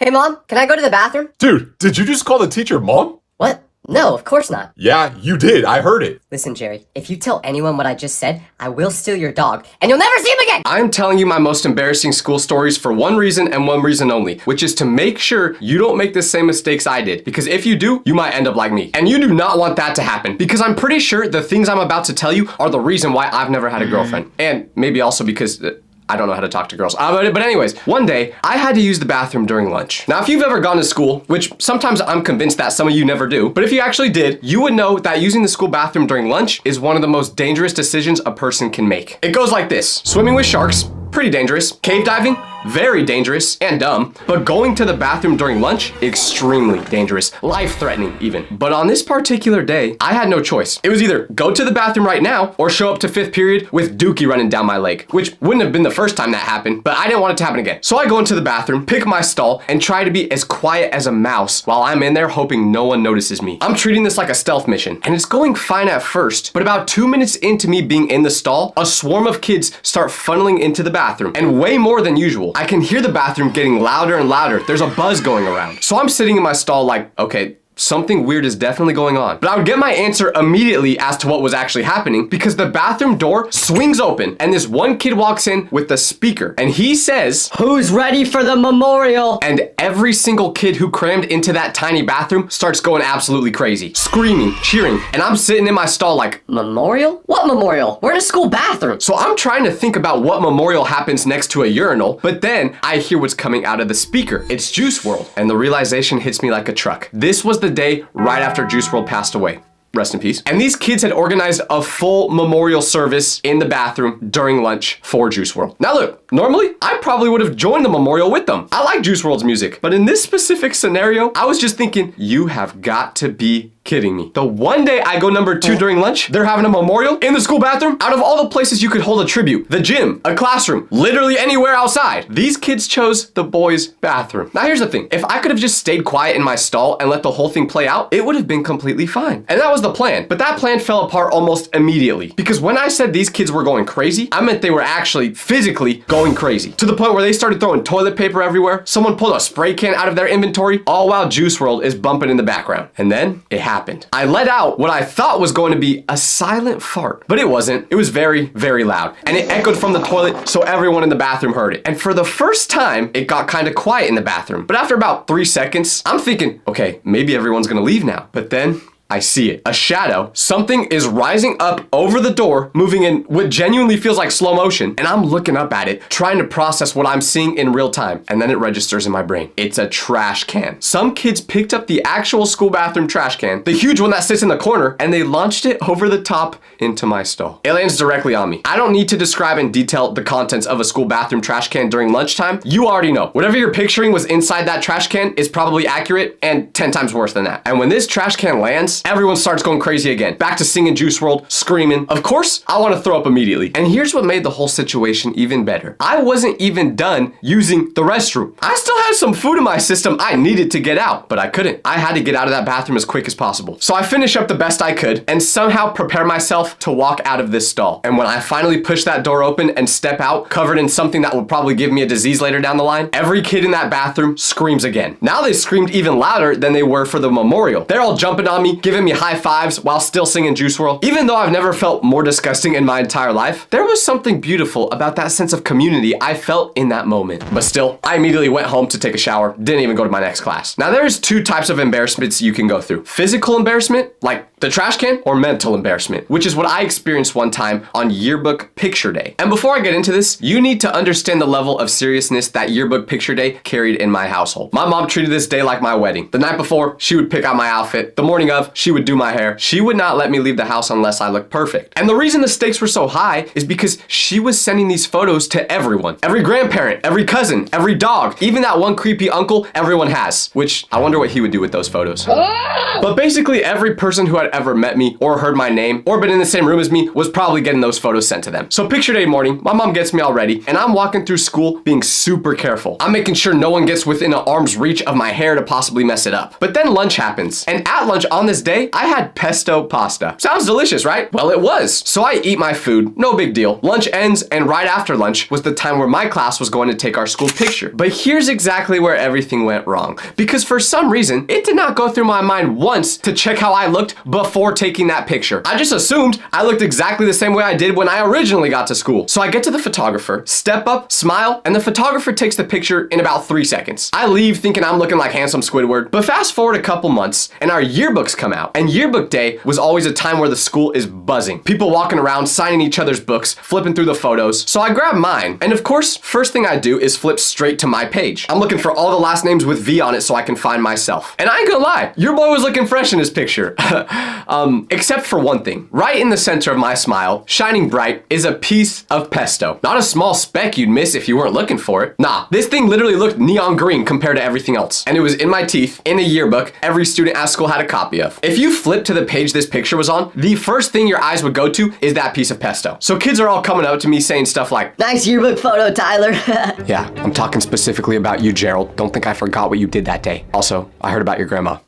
Hey, Mom, can I go to the bathroom? Dude, did you just call the teacher Mom? What? No, of course not. Yeah, you did. I heard it. Listen, Jerry, if you tell anyone what I just said, I will steal your dog, and you'll never see him again! I'm telling you my most embarrassing school stories for one reason and one reason only, which is to make sure you don't make the same mistakes I did. Because if you do, you might end up like me. And you do not want that to happen, because I'm pretty sure the things I'm about to tell you are the reason why I've never had a girlfriend. And maybe also because I don't know how to talk to girls. But anyways, one day, I had to use the bathroom during lunch. Now, if you've ever gone to school, which sometimes I'm convinced that some of you never do, but if you actually did, you would know that using the school bathroom during lunch is one of the most dangerous decisions a person can make. It goes like this: swimming with sharks, pretty dangerous. Cave diving, very dangerous and dumb. But going to the bathroom during lunch, extremely dangerous, life-threatening even. But on this particular day, I had no choice. It was either go to the bathroom right now or show up to 5th period with Dookie running down my leg, which wouldn't have been the first time that happened, but I didn't want it to happen again. So I go into the bathroom, pick my stall, and try to be as quiet as a mouse while I'm in there hoping no one notices me. I'm treating this like a stealth mission, and it's going fine at first, but about 2 minutes into me being in the stall, a swarm of kids start funneling into the bathroom, and way more than usual. I can hear the bathroom getting louder and louder. There's a buzz going around. So I'm sitting in my stall like, okay, something weird is definitely going on. But I would get my answer immediately as to what was actually happening, because the bathroom door swings open and this one kid walks in with the speaker and he says, "Who's ready for the memorial?" And every single kid who crammed into that tiny bathroom starts going absolutely crazy, screaming, cheering, and I'm sitting in my stall like, Memorial? What memorial? We're in a school bathroom. so I'm trying to think about what memorial happens next to a urinal, but then I hear what's coming out of the speaker. It's Juice WRLD, and the realization hits me like a truck. This was the day right after Juice WRLD passed away. Rest in peace. And these kids had organized a full memorial service in the bathroom during lunch for Juice WRLD. Now look, normally I probably would have joined the memorial with them. I like Juice WRLD's music, but in this specific scenario, I was just thinking, you have got to be kidding me. The one day I go number 2 during lunch, they're having a memorial in the school bathroom. Out of all the places you could hold a tribute, the gym, a classroom, literally anywhere outside, these kids chose the boys' bathroom. Now here's the thing, if I could have just stayed quiet in my stall and let the whole thing play out, it would have been completely fine. And that was the plan, but that plan fell apart almost immediately, because when I said these kids were going crazy, I meant they were actually physically going crazy, to the point where they started throwing toilet paper everywhere. Someone pulled a spray can out of their inventory, all while Juice WRLD is bumping in the background. And then it happened. I let out what I thought was going to be a silent fart, but it wasn't. It was very, very loud, and it echoed from the toilet, so everyone in the bathroom heard it. And for the first time, it got kind of quiet in the bathroom. But after about 3 seconds, I'm thinking, okay, maybe everyone's gonna leave now. But then I see it. A shadow. Something is rising up over the door, moving in what genuinely feels like slow motion. And I'm looking up at it, trying to process what I'm seeing in real time. And then it registers in my brain. It's a trash can. Some kids picked up the actual school bathroom trash can, the huge one that sits in the corner, and they launched it over the top into my stall. It lands directly on me. I don't need to describe in detail the contents of a school bathroom trash can during lunchtime. You already know. Whatever you're picturing was inside that trash can is probably accurate and 10 times worse than that. And when this trash can lands, everyone starts going crazy again. Back to singing Juice WRLD, screaming. Of course, I want to throw up immediately. And here's what made the whole situation even better. I wasn't even done using the restroom. I still had some food in my system I needed to get out, but I couldn't. I had to get out of that bathroom as quick as possible. So I finish up the best I could and somehow prepare myself to walk out of this stall. And when I finally push that door open and step out, covered in something that would probably give me a disease later down the line, every kid in that bathroom screams again. Now they screamed even louder than they were for the memorial. They're all jumping on me, giving me high fives while still singing Juice WRLD. Even though I've never felt more disgusting in my entire life, there was something beautiful about that sense of community I felt in that moment. But still, I immediately went home to take a shower, didn't even go to my next class. Now there's 2 types of embarrassments you can go through. Physical embarrassment, like the trash can, or mental embarrassment, which is what I experienced one time on yearbook picture day. And before I get into this, you need to understand the level of seriousness that yearbook picture day carried in my household. My mom treated this day like my wedding. The night before, she would pick out my outfit. The morning of, she would do my hair. She would not let me leave the house unless I looked perfect. And the reason the stakes were so high is because she was sending these photos to everyone. Every grandparent, every cousin, every dog, even that one creepy uncle everyone has, which I wonder what he would do with those photos. But basically every person who had ever met me or heard my name or been in the same room as me was probably getting those photos sent to them. So picture day morning, my mom gets me all ready and I'm walking through school being super careful. I'm making sure no one gets within an arm's reach of my hair to possibly mess it up. But then lunch happens, and at lunch on this day, I had pesto pasta. Sounds delicious, right? Well, it was. So I eat my food, no big deal. Lunch ends, and right after lunch was the time where my class was going to take our school picture. But here's exactly where everything went wrong. Because for some reason, it did not go through my mind once to check how I looked before taking that picture. I just assumed I looked exactly the same way I did when I originally got to school. So I get to the photographer, step up, smile, and the photographer takes the picture in about 3 seconds. I leave thinking I'm looking like handsome Squidward, but fast forward a couple months and our yearbooks come out. And yearbook day was always a time where the school is buzzing. People walking around, signing each other's books, flipping through the photos. So I grab mine. And of course, first thing I do is flip straight to my page. I'm looking for all the last names with V on it so I can find myself. And I ain't gonna lie, your boy was looking fresh in his picture. Except for one thing. Right in the center of my smile, shining bright, is a piece of pesto. Not a small speck you'd miss if you weren't looking for it. Nah, this thing literally looked neon green compared to everything else. And it was in my teeth, in a yearbook, every student at school had a copy of. If you flip to the page this picture was on, the first thing your eyes would go to is that piece of pesto. So kids are all coming up to me saying stuff like, Nice yearbook photo, Tyler. yeah, I'm talking specifically about you, Gerald. Don't think I forgot what you did that day. Also, I heard about your grandma.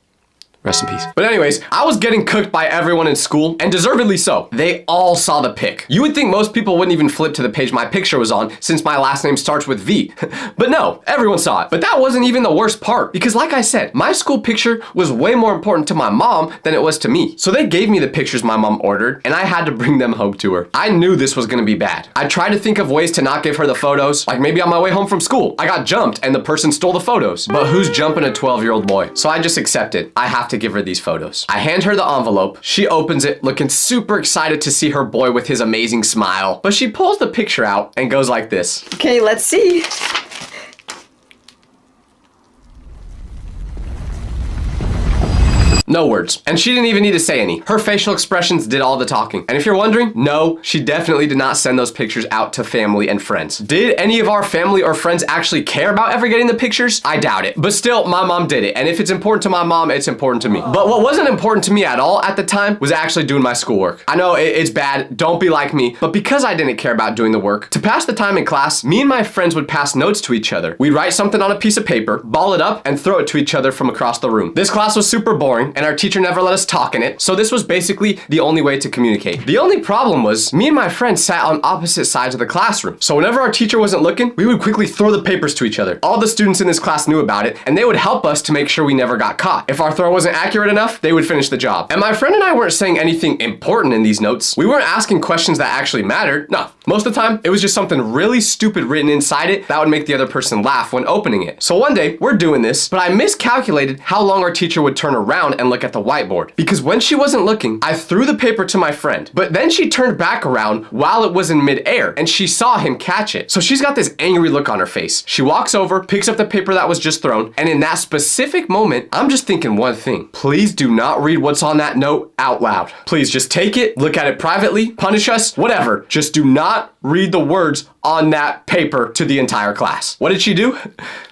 Rest in peace. But anyways, I was getting cooked by everyone in school, and deservedly so. They all saw the pic. You would think most people wouldn't even flip to the page my picture was on since my last name starts with V. But no, everyone saw it. But that wasn't even the worst part, because like I said, my school picture was way more important to my mom than it was to me. So they gave me the pictures my mom ordered, and I had to bring them home to her. I knew this was gonna be bad. I tried to think of ways to not give her the photos, like maybe on my way home from school, I got jumped and the person stole the photos. But who's jumping a 12-year-old boy? So I just accepted. I have to give her these photos. I hand her the envelope. She opens it, looking super excited to see her boy with his amazing smile. But she pulls the picture out and goes like this. Okay, let's see. No words. And she didn't even need to say any. Her facial expressions did all the talking. And if you're wondering, no, she definitely did not send those pictures out to family and friends. Did any of our family or friends actually care about ever getting the pictures? I doubt it. But still, my mom did it. And if it's important to my mom, it's important to me. But what wasn't important to me at all at the time was actually doing my schoolwork. I know it's bad. Don't be like me. But because I didn't care about doing the work, to pass the time in class, me and my friends would pass notes to each other. We'd write something on a piece of paper, ball it up, and throw it to each other from across the room. This class was super boring, and our teacher never let us talk in it, so this was basically the only way to communicate. The only problem was, me and my friends sat on opposite sides of the classroom, so whenever our teacher wasn't looking, we would quickly throw the papers to each other. All the students in this class knew about it, and they would help us to make sure we never got caught. If our throw wasn't accurate enough, they would finish the job. And my friend and I weren't saying anything important in these notes. We weren't asking questions that actually mattered. No, most of the time, it was just something really stupid written inside it that would make the other person laugh when opening it. So one day, we're doing this, but I miscalculated how long our teacher would turn around and look at the whiteboard. Because when she wasn't looking, I threw the paper to my friend, but then she turned back around while it was in midair and she saw him catch it. So she's got this angry look on her face. She walks over, picks up the paper that was just thrown, and in that specific moment, I'm just thinking one thing. Please do not read what's on that note out loud. Please just take it, look at it privately, punish us, whatever. Just do not read the words on that paper to the entire class. What did she do?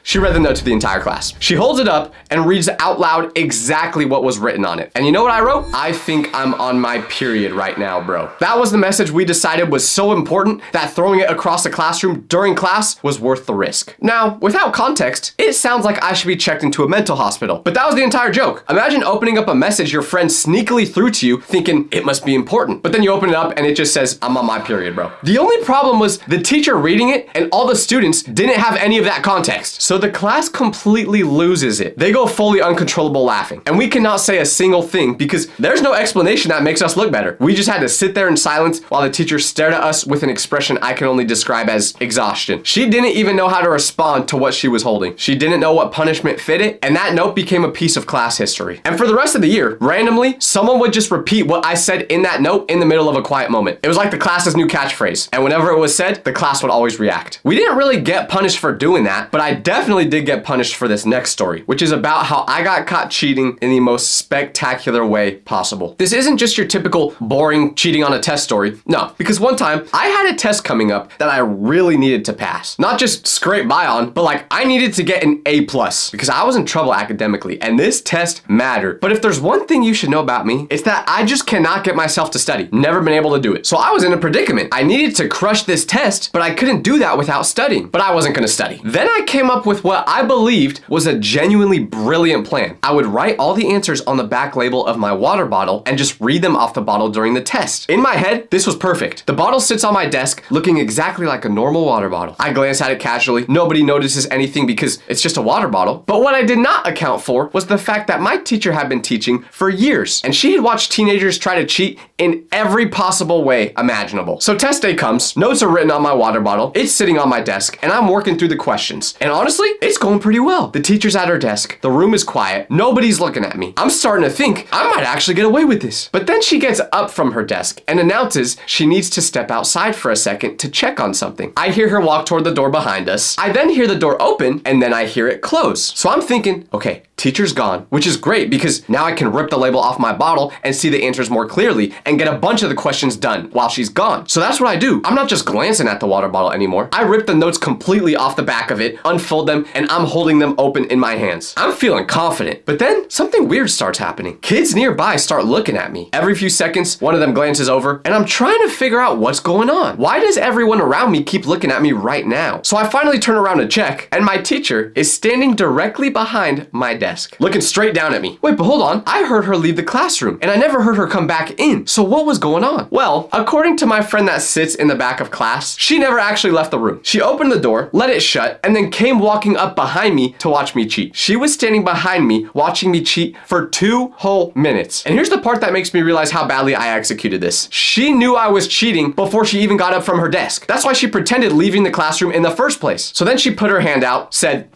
She read the note to the entire class. She holds it up and reads out loud exactly what was written on it. And you know what I wrote? I think I'm on my period right now, bro. That was the message we decided was so important that throwing it across the classroom during class was worth the risk. Now, without context, it sounds like I should be checked into a mental hospital, but that was the entire joke. Imagine opening up a message your friend sneakily threw to you thinking it must be important, but then you open it up and it just says, I'm on my period, bro. The only problem was the teacher reading it and all the students didn't have any of that context. So the class completely loses it. They go fully uncontrollable laughing. And we cannot say a single thing because there's no explanation that makes us look better. We just had to sit there in silence while the teacher stared at us with an expression I can only describe as exhaustion. She didn't even know how to respond to what she was holding. She didn't know what punishment fitted, and that note became a piece of class history. And for the rest of the year, randomly, someone would just repeat what I said in that note in the middle of a quiet moment. It was like the class's new catchphrase. And whenever it was said, the class class would always react. We didn't really get punished for doing that, but I definitely did get punished for this next story, which is about how I got caught cheating in the most spectacular way possible. This isn't just your typical boring cheating on a test story. No, because one time I had a test coming up that I really needed to pass. Not just scrape by on, but like I needed to get an A+ because I was in trouble academically and this test mattered. But if there's one thing you should know about me, it's that I just cannot get myself to study. Never been able to do it. So I was in a predicament. I needed to crush this test, but I couldn't do that without studying. But I wasn't gonna study. Then I came up with what I believed was a genuinely brilliant plan. I would write all the answers on the back label of my water bottle and just read them off the bottle during the test. In my head, this was perfect. The bottle sits on my desk looking exactly like a normal water bottle. I glance at it casually. Nobody notices anything because it's just a water bottle. But what I did not account for was the fact that my teacher had been teaching for years, and she had watched teenagers try to cheat in every possible way imaginable. So test day comes, notes are written on my water bottle, it's sitting on my desk, and I'm working through the questions. And honestly, it's going pretty well. The teacher's at her desk, the room is quiet, nobody's looking at me. I'm starting to think I might actually get away with this. But then she gets up from her desk and announces she needs to step outside for a second to check on something. I hear her walk toward the door behind us. I then hear the door open, and then I hear it close. So I'm thinking, okay, teacher's gone, which is great because now I can rip the label off my bottle and see the answers more clearly and get a bunch of the questions done while she's gone. So that's what I do. I'm not just glancing at the water bottle anymore. I rip the notes completely off the back of it, unfold them, and I'm holding them open in my hands. I'm feeling confident, but then something weird starts happening. Kids nearby start looking at me. Every few seconds, one of them glances over, and I'm trying to figure out what's going on. Why does everyone around me keep looking at me right now? So I finally turn around to check, and my teacher is standing directly behind my desk, looking straight down at me. Wait, but hold on. I heard her leave the classroom, and I never heard her come back in. So what was going on? Well, according to my friend that sits in the back of class, she never actually left the room. She opened the door, let it shut, and then came walking up behind me to watch me cheat. She was standing behind me, watching me cheat for 2 whole minutes. And here's the part that makes me realize how badly I executed this. She knew I was cheating before she even got up from her desk. That's why she pretended leaving the classroom in the first place. So then she put her hand out, said,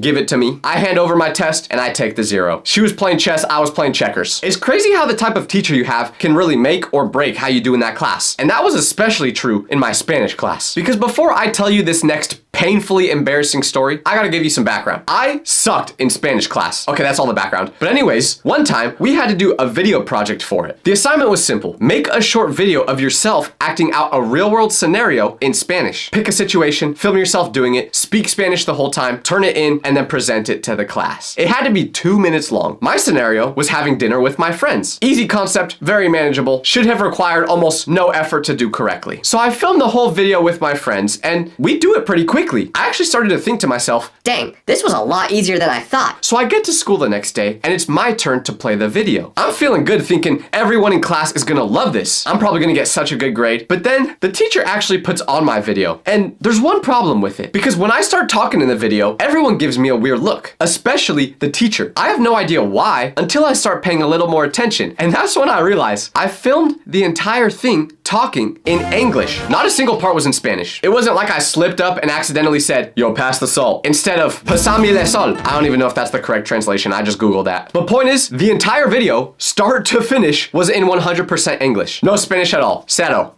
"Give it to me." I hand over my test and I take the 0. She was playing chess, I was playing checkers. It's crazy how the type of teacher you have can really make or break how you do in that class. And that was especially true in my Spanish class. Because before I tell you this next painfully embarrassing story, I gotta give you some background. I sucked in Spanish class. Okay, that's all the background. But anyways, one time we had to do a video project for it. The assignment was simple. Make a short video of yourself acting out a real world scenario in Spanish. Pick a situation, film yourself doing it, speak Spanish the whole time, turn it in, and then present it to the class. It had to be 2 minutes long. My scenario was having dinner with my friends. Easy concept, very manageable, should have required almost no effort to do correctly. So I filmed the whole video with my friends, and we do it pretty quickly. I actually started to think to myself, Dang, this was a lot easier than I thought. so I get to school the next day and it's my turn to play the video. I'm feeling good thinking everyone in class is gonna love this. I'm probably gonna get such a good grade. But then the teacher actually puts on my video, and there's one problem with it. Because when I start talking in the video, everyone gives me a weird look, especially the teacher. I have no idea why until I start paying a little more attention. And that's when I realize I filmed the entire thing talking in English. Not a single part was in Spanish. It wasn't like I slipped up and accidentally said, "Yo, pass the salt," instead of "Pasame de sol." I don't even know if that's the correct translation. I just Googled that. But point is, the entire video, start to finish, was in 100% English. No Spanish at all. Cero.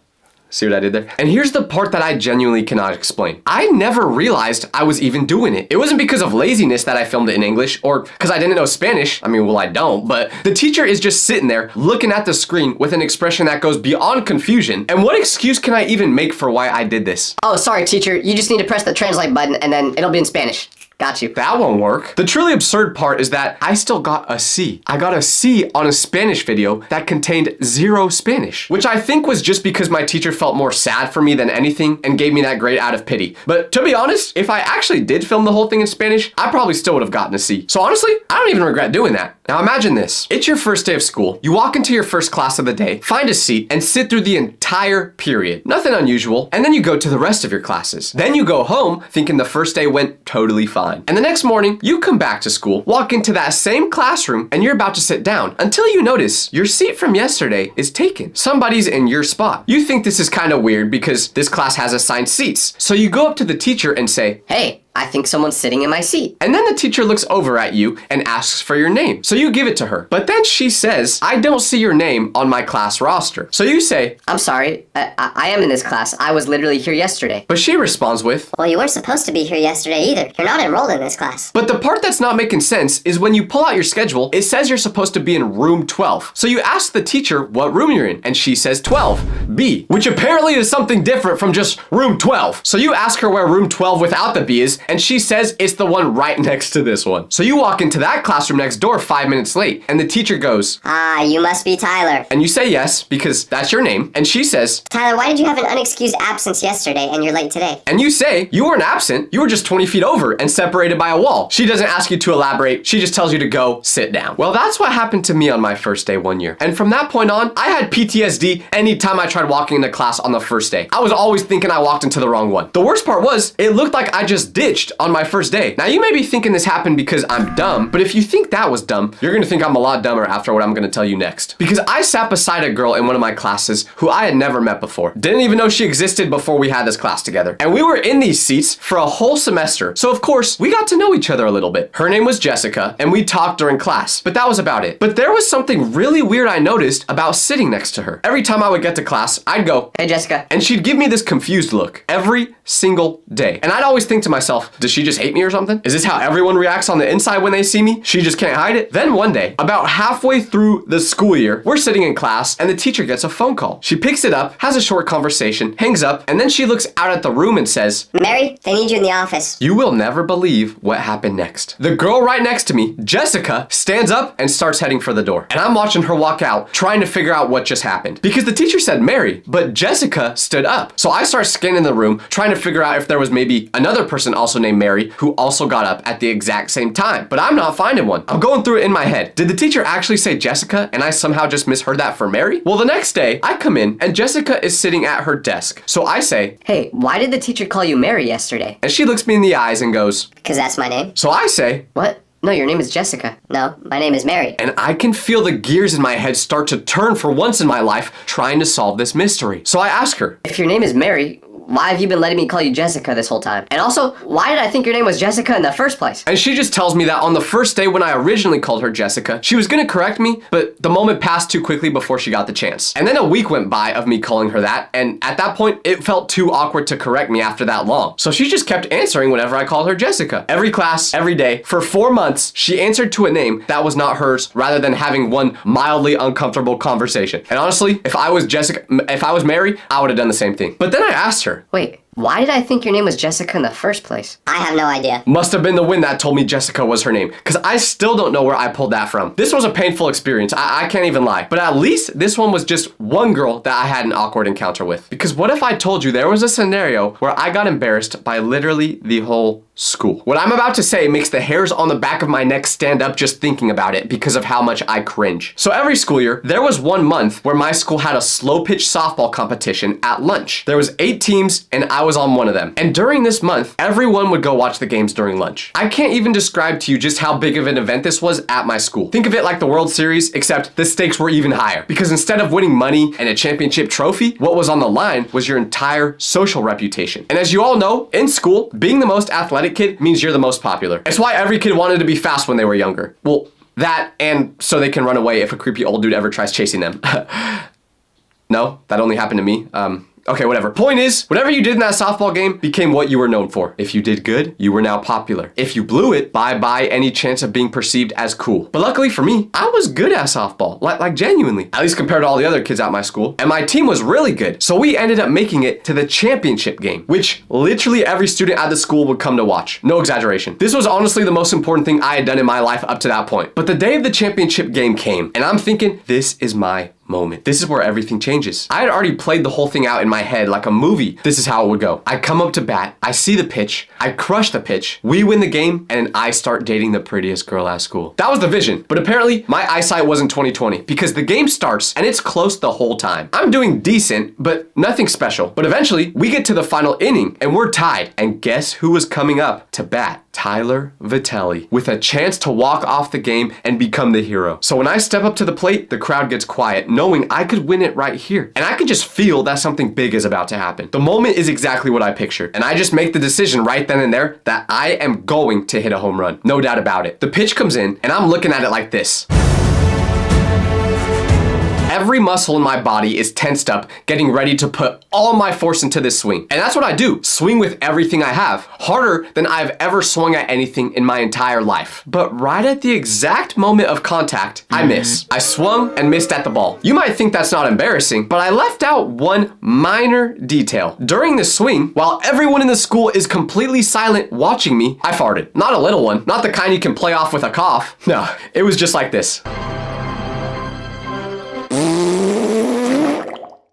See what I did there? And here's the part that I genuinely cannot explain. I never realized I was even doing it. It wasn't because of laziness that I filmed it in English or because I didn't know Spanish. I mean, well, I don't, but the teacher is just sitting there looking at the screen with an expression that goes beyond confusion. And what excuse can I even make for why I did this? Oh, sorry, teacher. You just need to press the translate button and then it'll be in Spanish. Got you. That won't work. The truly absurd part is that I still got a C. I got a C on a Spanish video that contained 0 Spanish, which I think was just because my teacher felt more sad for me than anything and gave me that grade out of pity. But to be honest, if I actually did film the whole thing in Spanish, I probably still would have gotten a C. So honestly, I don't even regret doing that. Now imagine this. It's your first day of school. You walk into your first class of the day, find a seat, and sit through the entire period. Nothing unusual. And then you go to the rest of your classes. Then you go home thinking the first day went totally fine. And the next morning, you come back to school, walk into that same classroom, and you're about to sit down until you notice your seat from yesterday is taken. Somebody's in your spot. You think this is kind of weird because this class has assigned seats. So you go up to the teacher and say, Hey, I think someone's sitting in my seat. And then the teacher looks over at you and asks for your name. So you give it to her. But then she says, I don't see your name on my class roster. So you say, I'm sorry, I am in this class. I was literally here yesterday. but she responds with, Well, you weren't supposed to be here yesterday either. You're not enrolled in this class. but the part that's not making sense is when you pull out your schedule, it says you're supposed to be in room 12. So you ask the teacher what room you're in, and she says 12B, which apparently is something different from just room 12. So you ask her where room 12 without the B is, and she says it's the one right next to this one. So you walk into that classroom next door 5 minutes late, and the teacher goes, Ah, you must be Tyler. and you say yes, because that's your name, and she says, Tyler, why did you have an unexcused absence yesterday and you're late today? and you say, you weren't absent, you were just 20 feet over and separated by a wall. She doesn't ask you to elaborate, she just tells you to go sit down. Well, that's what happened to me on my first day one year. And from that point on, I had PTSD anytime I tried walking into class on the first day. I was always thinking I walked into the wrong one. The worst part was, it looked like I just ditched on my first day. Now you may be thinking this happened because I'm dumb, but if you think that was dumb, you're gonna think I'm a lot dumber after what I'm gonna tell you next. Because I sat beside a girl in one of my classes who I had never met before. Didn't even know she existed before we had this class together. And we were in these seats for a whole semester. So of course, we got to know each other a little bit. Her name was Jessica, and we talked during class, but that was about it. But there was something really weird I noticed about sitting next to her. Every time I would get to class, I'd go, Hey, Jessica. and she'd give me this confused look every single day. And I'd always think to myself, does she just hate me or something? Is this how everyone reacts on the inside when they see me? She just can't hide it? Then one day, about halfway through the school year, we're sitting in class and the teacher gets a phone call. She picks it up, has a short conversation, hangs up, and then she looks out at the room and says, Mary, they need you in the office. you will never believe what happened next. The girl right next to me, Jessica, stands up and starts heading for the door. And I'm watching her walk out, trying to figure out what just happened. Because the teacher said Mary, but Jessica stood up. So I start scanning the room, trying to figure out if there was maybe another person also named Mary who also got up at the exact same time. But I'm not finding one. I'm going through it in my head. Did the teacher actually say Jessica and I somehow just misheard that for Mary? Well, the next day, I come in and Jessica is sitting at her desk. So I say, Hey, why did the teacher call you Mary yesterday? and she looks me in the eyes and goes, Because that's my name. so I say, What? No, your name is Jessica. No, my name is Mary. and I can feel the gears in my head start to turn for once in my life trying to solve this mystery. So I ask her, If your name is Mary, why have you been letting me call you Jessica this whole time? And also, why did I think your name was Jessica in the first place? and she just tells me that on the first day when I originally called her Jessica, she was gonna correct me, but the moment passed too quickly before she got the chance. And then a week went by of me calling her that, and at that point, it felt too awkward to correct me after that long. So she just kept answering whenever I called her Jessica. Every class, every day, for 4 months, she answered to a name that was not hers, rather than having one mildly uncomfortable conversation. And honestly, if I was Mary, I would have done the same thing. But then I asked her, Wait, why did I think your name was Jessica in the first place? I have no idea. must have been the wind that told me Jessica was her name, because I still don't know where I pulled that from. This was a painful experience, I can't even lie. But at least this one was just one girl that I had an awkward encounter with. Because what if I told you there was a scenario where I got embarrassed by literally the whole school? What I'm about to say makes the hairs on the back of my neck stand up just thinking about it because of how much I cringe. So every school year, there was 1 month where my school had a slow pitch softball competition at lunch. There was 8 teams and I was on one of them. And during this month, everyone would go watch the games during lunch. I can't even describe to you just how big of an event this was at my school. Think of it like the World Series, except the stakes were even higher. Because instead of winning money and a championship trophy, what was on the line was your entire social reputation. And as you all know, in school, being the most athletic kid means you're the most popular. It's why every kid wanted to be fast when they were younger. Well, that and so they can run away if a creepy old dude ever tries chasing them. No, that only happened to me. Okay, whatever. Point is, whatever you did in that softball game became what you were known for. If you did good, you were now popular. If you blew it, bye-bye any chance of being perceived as cool. But luckily for me, I was good at softball, like genuinely, at least compared to all the other kids at my school. And my team was really good. So we ended up making it to the championship game, which literally every student at the school would come to watch. No exaggeration. This was honestly the most important thing I had done in my life up to that point. But the day of the championship game came, and I'm thinking, this is my moment. This is where everything changes. I had already played the whole thing out in my head like a movie. This is how it would go. I come up to bat, I see the pitch, I crush the pitch, we win the game, and I start dating the prettiest girl at school. That was the vision, but apparently my eyesight wasn't 20/20 because the game starts and it's close the whole time. I'm doing decent, but nothing special. But eventually we get to the final inning and we're tied. And guess who was coming up to bat? Tyler Vitelli, with a chance to walk off the game and become the hero. So when I step up to the plate, the crowd gets quiet. knowing I could win it right here. And I could just feel that something big is about to happen. The moment is exactly what I pictured. And I just make the decision right then and there that I am going to hit a home run. No doubt about it. The pitch comes in and I'm looking at it like this. Every muscle in my body is tensed up, getting ready to put all my force into this swing. And that's what I do. Swing with everything I have. Harder than I've ever swung at anything in my entire life. But right at the exact moment of contact, I miss. I swung and missed at the ball. You might think that's not embarrassing, but I left out one minor detail. During the swing, while everyone in the school is completely silent watching me, I farted. Not a little one. Not the kind you can play off with a cough. No, it was just like this.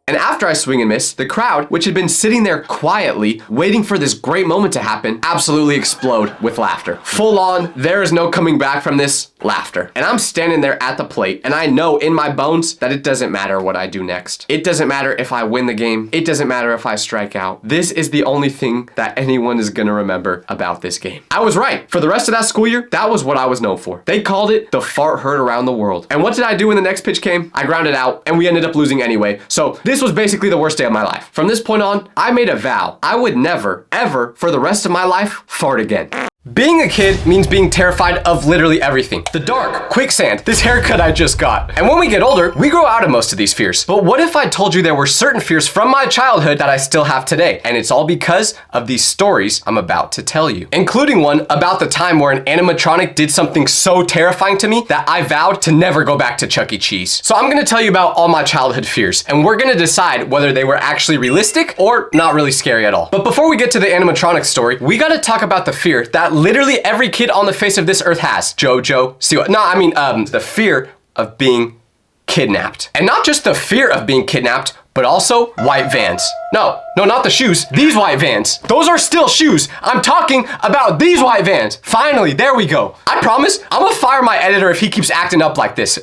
And after I swing and miss, the crowd, which had been sitting there quietly, waiting for this great moment to happen, absolutely explode with laughter. Full on, there is no coming back from this laughter. And I'm standing there at the plate, and I know in my bones that it doesn't matter what I do next. It doesn't matter if I win the game. It doesn't matter if I strike out. This is the only thing that anyone is gonna remember about this game. I was right. For the rest of that school year, that was what I was known for. They called it the fart heard around the world. And what did I do when the next pitch came? I grounded out, and we ended up losing anyway. So this was basically the worst day of my life. From this point on, I made a vow. I would never, ever, for the rest of my life, fart again. Being a kid means being terrified of literally everything. The dark, quicksand, this haircut I just got. And when we get older, we grow out of most of these fears. But what if I told you there were certain fears from my childhood that I still have today? And it's all because of these stories I'm about to tell you. Including one about the time where an animatronic did something so terrifying to me that I vowed to never go back to Chuck E. Cheese. So I'm gonna tell you about all my childhood fears, and we're gonna decide whether they were actually realistic or not really scary at all. But before we get to the animatronic story, we gotta talk about the fear that literally every kid on the face of this earth has. Jojo, see what? No, I mean, the fear of being kidnapped. And not just the fear of being kidnapped, but also white vans. No, not the shoes. These white vans. Those are still shoes. I'm talking about these white vans. Finally, there we go. I promise, I'm gonna fire my editor if he keeps acting up like this.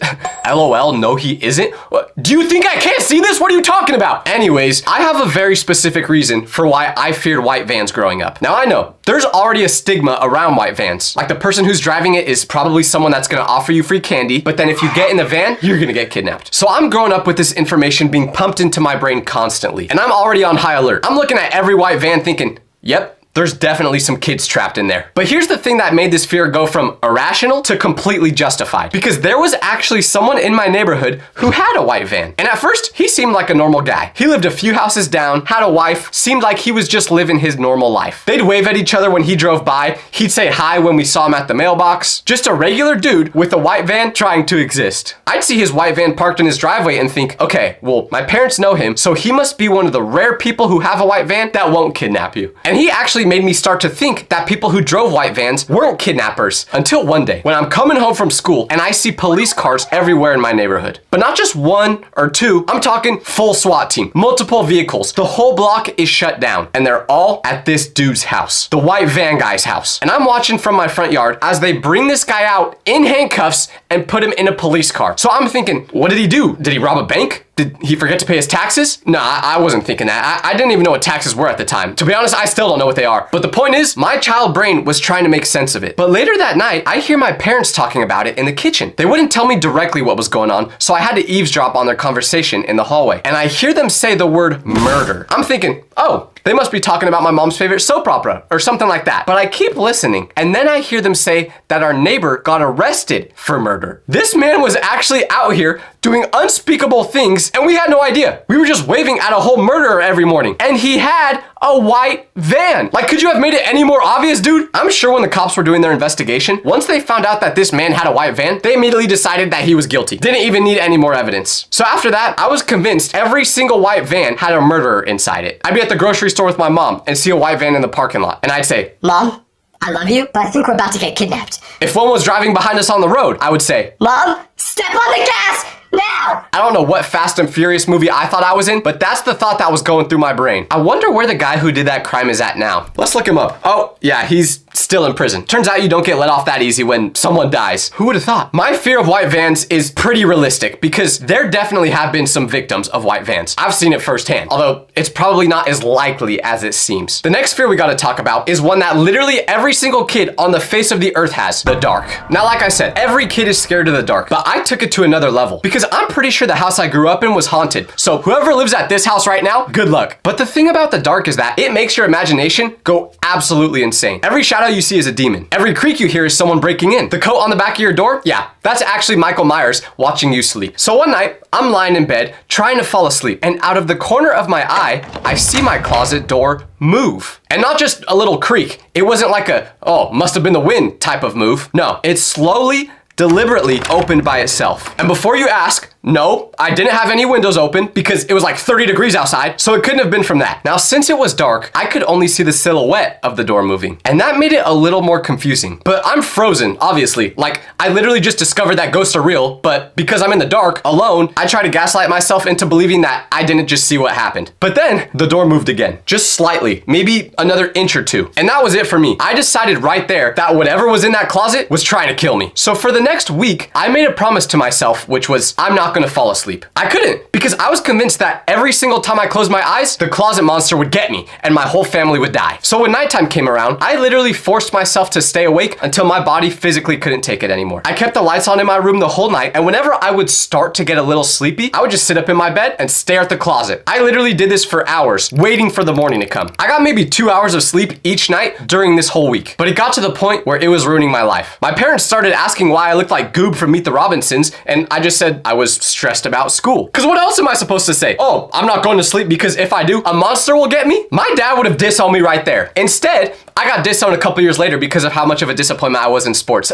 LOL, no he isn't. Do you think I can't see this? What are you talking about? Anyways, I have a very specific reason for why I feared white vans growing up. Now I know, there's already a stigma around white vans. Like the person who's driving it is probably someone that's gonna offer you free candy, but then if you get in the van, you're gonna get kidnapped. So I'm growing up with this information being pumped into my brain constantly, and I'm already on high alert. I'm looking at every white van thinking, yep, there's definitely some kids trapped in there. But here's the thing that made this fear go from irrational to completely justified. Because there was actually someone in my neighborhood who had a white van. And at first, he seemed like a normal guy. He lived a few houses down, had a wife, seemed like he was just living his normal life. They'd wave at each other when he drove by. He'd say hi when we saw him at the mailbox. Just a regular dude with a white van trying to exist. I'd see his white van parked in his driveway and think, okay, well, my parents know him, so he must be one of the rare people who have a white van that won't kidnap you. And he actually made me start to think that people who drove white vans weren't kidnappers until one day when I'm coming home from school and I see police cars everywhere in my neighborhood. But not just one or two, I'm talking full SWAT team, multiple vehicles. The whole block is shut down and they're all at this dude's house, the white van guy's house. And I'm watching from my front yard as they bring this guy out in handcuffs and put him in a police car. So I'm thinking, what did he do? Did he rob a bank? Did he forget to pay his taxes? No, I wasn't thinking that. I didn't even know what taxes were at the time. To be honest, I still don't know what they are. But the point is, my child brain was trying to make sense of it. But later that night, I hear my parents talking about it in the kitchen. They wouldn't tell me directly what was going on, so I had to eavesdrop on their conversation in the hallway. And I hear them say the word murder. I'm thinking, oh, they must be talking about my mom's favorite soap opera or something like that. But I keep listening, and then I hear them say that our neighbor got arrested for murder. This man was actually out here doing unspeakable things, and we had no idea. We were just waving at a whole murderer every morning, and he had a white van. Like, could you have made it any more obvious, dude? I'm sure when the cops were doing their investigation, once they found out that this man had a white van, they immediately decided that he was guilty. Didn't even need any more evidence. So after that, I was convinced every single white van had a murderer inside it. I'd be at the grocery store with my mom and see a white van in the parking lot, and I'd say, Mom, I love you, but I think we're about to get kidnapped. if one was driving behind us on the road, I would say, Mom, step on the gas now! I don't know what Fast and Furious movie I thought I was in, but that's the thought that was going through my brain. I wonder where the guy who did that crime is at now. Let's look him up. Oh, yeah, he's still in prison. Turns out you don't get let off that easy when someone dies. Who would have thought? My fear of white vans is pretty realistic because there definitely have been some victims of white vans. I've seen it firsthand, although it's probably not as likely as it seems. The next fear we gotta talk about is one that literally every single kid on the face of the earth has, the dark. Now, like I said, every kid is scared of the dark, but I took it to another level because I'm pretty pretty sure the house I grew up in was haunted. So whoever lives at this house right now, good luck. But the thing about the dark is that it makes your imagination go absolutely insane. Every shadow you see is a demon. Every creak you hear is someone breaking in. The coat on the back of your door, yeah, that's actually Michael Myers watching you sleep. So one night, I'm lying in bed trying to fall asleep, and out of the corner of my eye, I see my closet door move. And not just a little creak. It wasn't like a, oh, must have been the wind type of move. No, it slowly, deliberately opened by itself. And before you ask, no, I didn't have any windows open because it was like 30 degrees outside, so it couldn't have been from that. Now, since it was dark, I could only see the silhouette of the door moving, and that made it a little more confusing. But I'm frozen, obviously. Like, I literally just discovered that ghosts are real, but because I'm in the dark, alone, I try to gaslight myself into believing that I didn't just see what happened. But then, the door moved again, just slightly, maybe another inch or two. And that was it for me. I decided right there that whatever was in that closet was trying to kill me. So for the next week, I made a promise to myself, which was, I'm not gonna fall asleep. I couldn't, because I was convinced that every single time I closed my eyes, the closet monster would get me and my whole family would die. So when nighttime came around, I literally forced myself to stay awake until my body physically couldn't take it anymore. I kept the lights on in my room the whole night, and whenever I would start to get a little sleepy, I would just sit up in my bed and stare at the closet. I literally did this for hours, waiting for the morning to come. I got maybe 2 hours of sleep each night during this whole week, but it got to the point where it was ruining my life. My parents started asking why I looked like Goob from Meet the Robinsons, and I just said I was stressed about school. Because what else am I supposed to say? Oh, I'm not going to sleep because if I do, a monster will get me? My dad would have disowned me right there. Instead, I got disowned a couple years later because of how much of a disappointment I was in sports.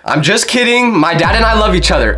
I'm just kidding. My dad and I love each other.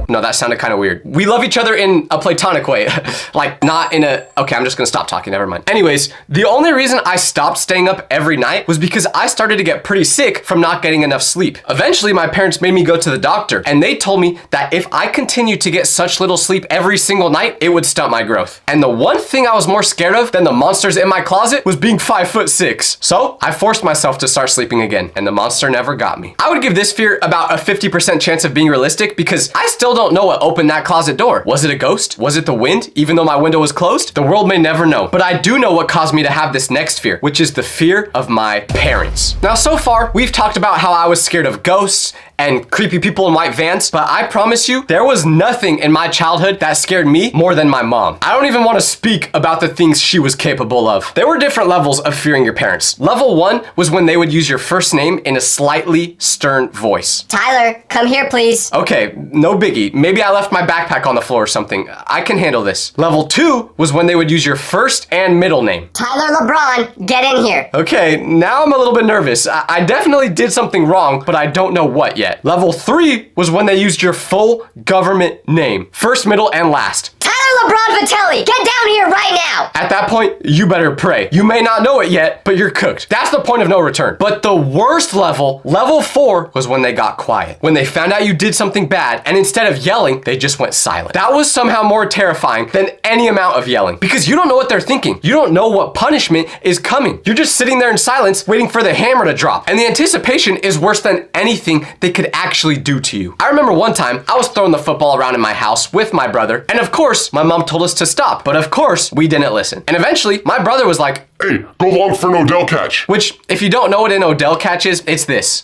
No, that sounded kind of weird. We love each other in a platonic way. Like, not in a... Okay, I'm just gonna stop talking. Never mind. Anyways, the only reason I stopped staying up every night was because I started to get pretty sick from not getting enough sleep. Eventually, my parents made me go to the doctor, and they told me that if I continued to get such little sleep every single night, it would stunt my growth. And the one thing I was more scared of than the monsters in my closet was being 5'6". So I forced myself to start sleeping again, and the monster never got me. I would give this fear about a 50% chance of being realistic because I still don't know what opened that closet door. Was it a ghost? Was it the wind? Even though my window was closed? The world may never know. But I do know what caused me to have this next fear, which is the fear of my parents. Now, so far, we've talked about how I was scared of ghosts and creepy people in white vans, but I promise you, there was nothing in my childhood that scared me more than my mom. I don't even want to speak about the things she was capable of. There were different levels of fearing your parents. Level 1 was when they would use your first name in a slightly stern voice. Tyler, come here, please. Okay, no biggie. Maybe I left my backpack on the floor or something. I can handle this. Level 2 was when they would use your first and middle name. Tyler LeBron, get in here. Okay, now I'm a little bit nervous. I definitely did something wrong, but I don't know what yet. Level 3 was when they used your full government name. First, middle, and last. Tyler LeBron Vitelli, get down here right now. At that point, you better pray. You may not know it yet, but you're cooked. That's the point of no return. But the worst level, level 4, was when they got quiet. When they found out you did something bad, and instead of yelling, they just went silent. That was somehow more terrifying than any amount of yelling, because you don't know what they're thinking. You don't know what punishment is coming. You're just sitting there in silence, waiting for the hammer to drop. And the anticipation is worse than anything they could actually do to you. I remember one time, I was throwing the football around in my house with my brother, and of course, my mom told us to stop, but of course, we didn't listen. And eventually, my brother was like, Hey, go long for an Odell catch. which, if you don't know what an Odell catch is, it's this.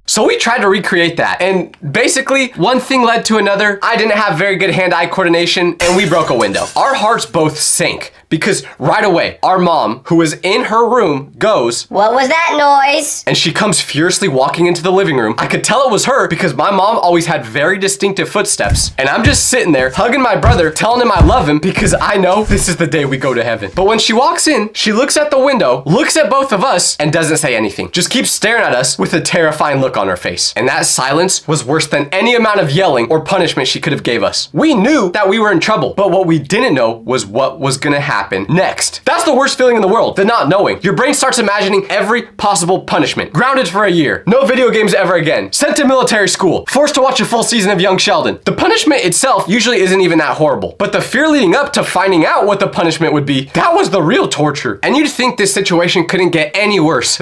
So we tried to recreate that, and basically, one thing led to another. I didn't have very good hand-eye coordination, and we broke a window. Our hearts both sank, because right away, our mom, who was in her room, goes, What was that noise? and she comes furiously walking into the living room. I could tell it was her because my mom always had very distinctive footsteps, and I'm just sitting there, hugging my brother, telling him I love him because I know this is the day we go to heaven. But when she walks in, she looks at the window, looks at both of us, and doesn't say anything. Just keeps staring at us with a terrifying look on her face. And that silence was worse than any amount of yelling or punishment she could have gave us. We knew that we were in trouble, but what we didn't know was what was gonna happen next. That's the worst feeling in the world, the not knowing. Your brain starts imagining every possible punishment. Grounded for a year, no video games ever again, sent to military school, forced to watch a full season of Young Sheldon. The punishment itself usually isn't even that horrible, but the fear leading up to finding out what the punishment would be, that was the real torture. And you'd think this situation couldn't get any worse.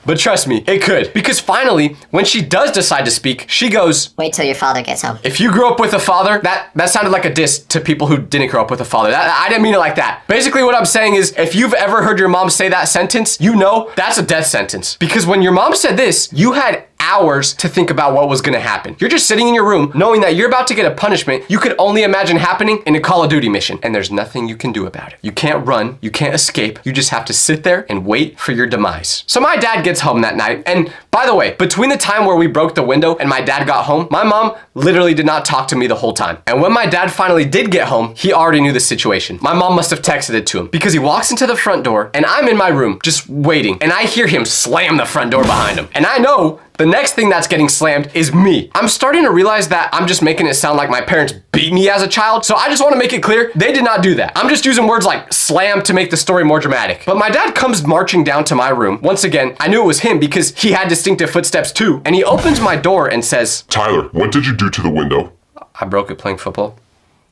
But trust me, it could. Because finally, when she does decide to speak, she goes, Wait till your father gets home. if you grew up with a father, that sounded like a diss to people who didn't grow up with a father. I didn't mean it like that. Basically what I'm saying is, if you've ever heard your mom say that sentence, you know that's a death sentence. Because when your mom said this, you had hours to think about what was gonna happen. You're just sitting in your room knowing that you're about to get a punishment you could only imagine happening in a Call of Duty mission, and there's nothing you can do about it. You can't run, you can't escape, you just have to sit there and wait for your demise. So my dad gets home that night, and by the way, between the time where we broke the window and my dad got home, my mom literally did not talk to me the whole time. And when my dad finally did get home, he already knew the situation. My mom must have texted it to him because he walks into the front door and I'm in my room just waiting, and I hear him slam the front door behind him. And I know the next thing that's getting slammed is me. I'm starting to realize that I'm just making it sound like my parents beat me as a child, so I just want to make it clear, they did not do that. I'm just using words like slam to make the story more dramatic. But my dad comes marching down to my room. Once again, I knew it was him because he had distinctive footsteps too, and he opens my door and says, Tyler, what did you do to the window? I broke it playing football.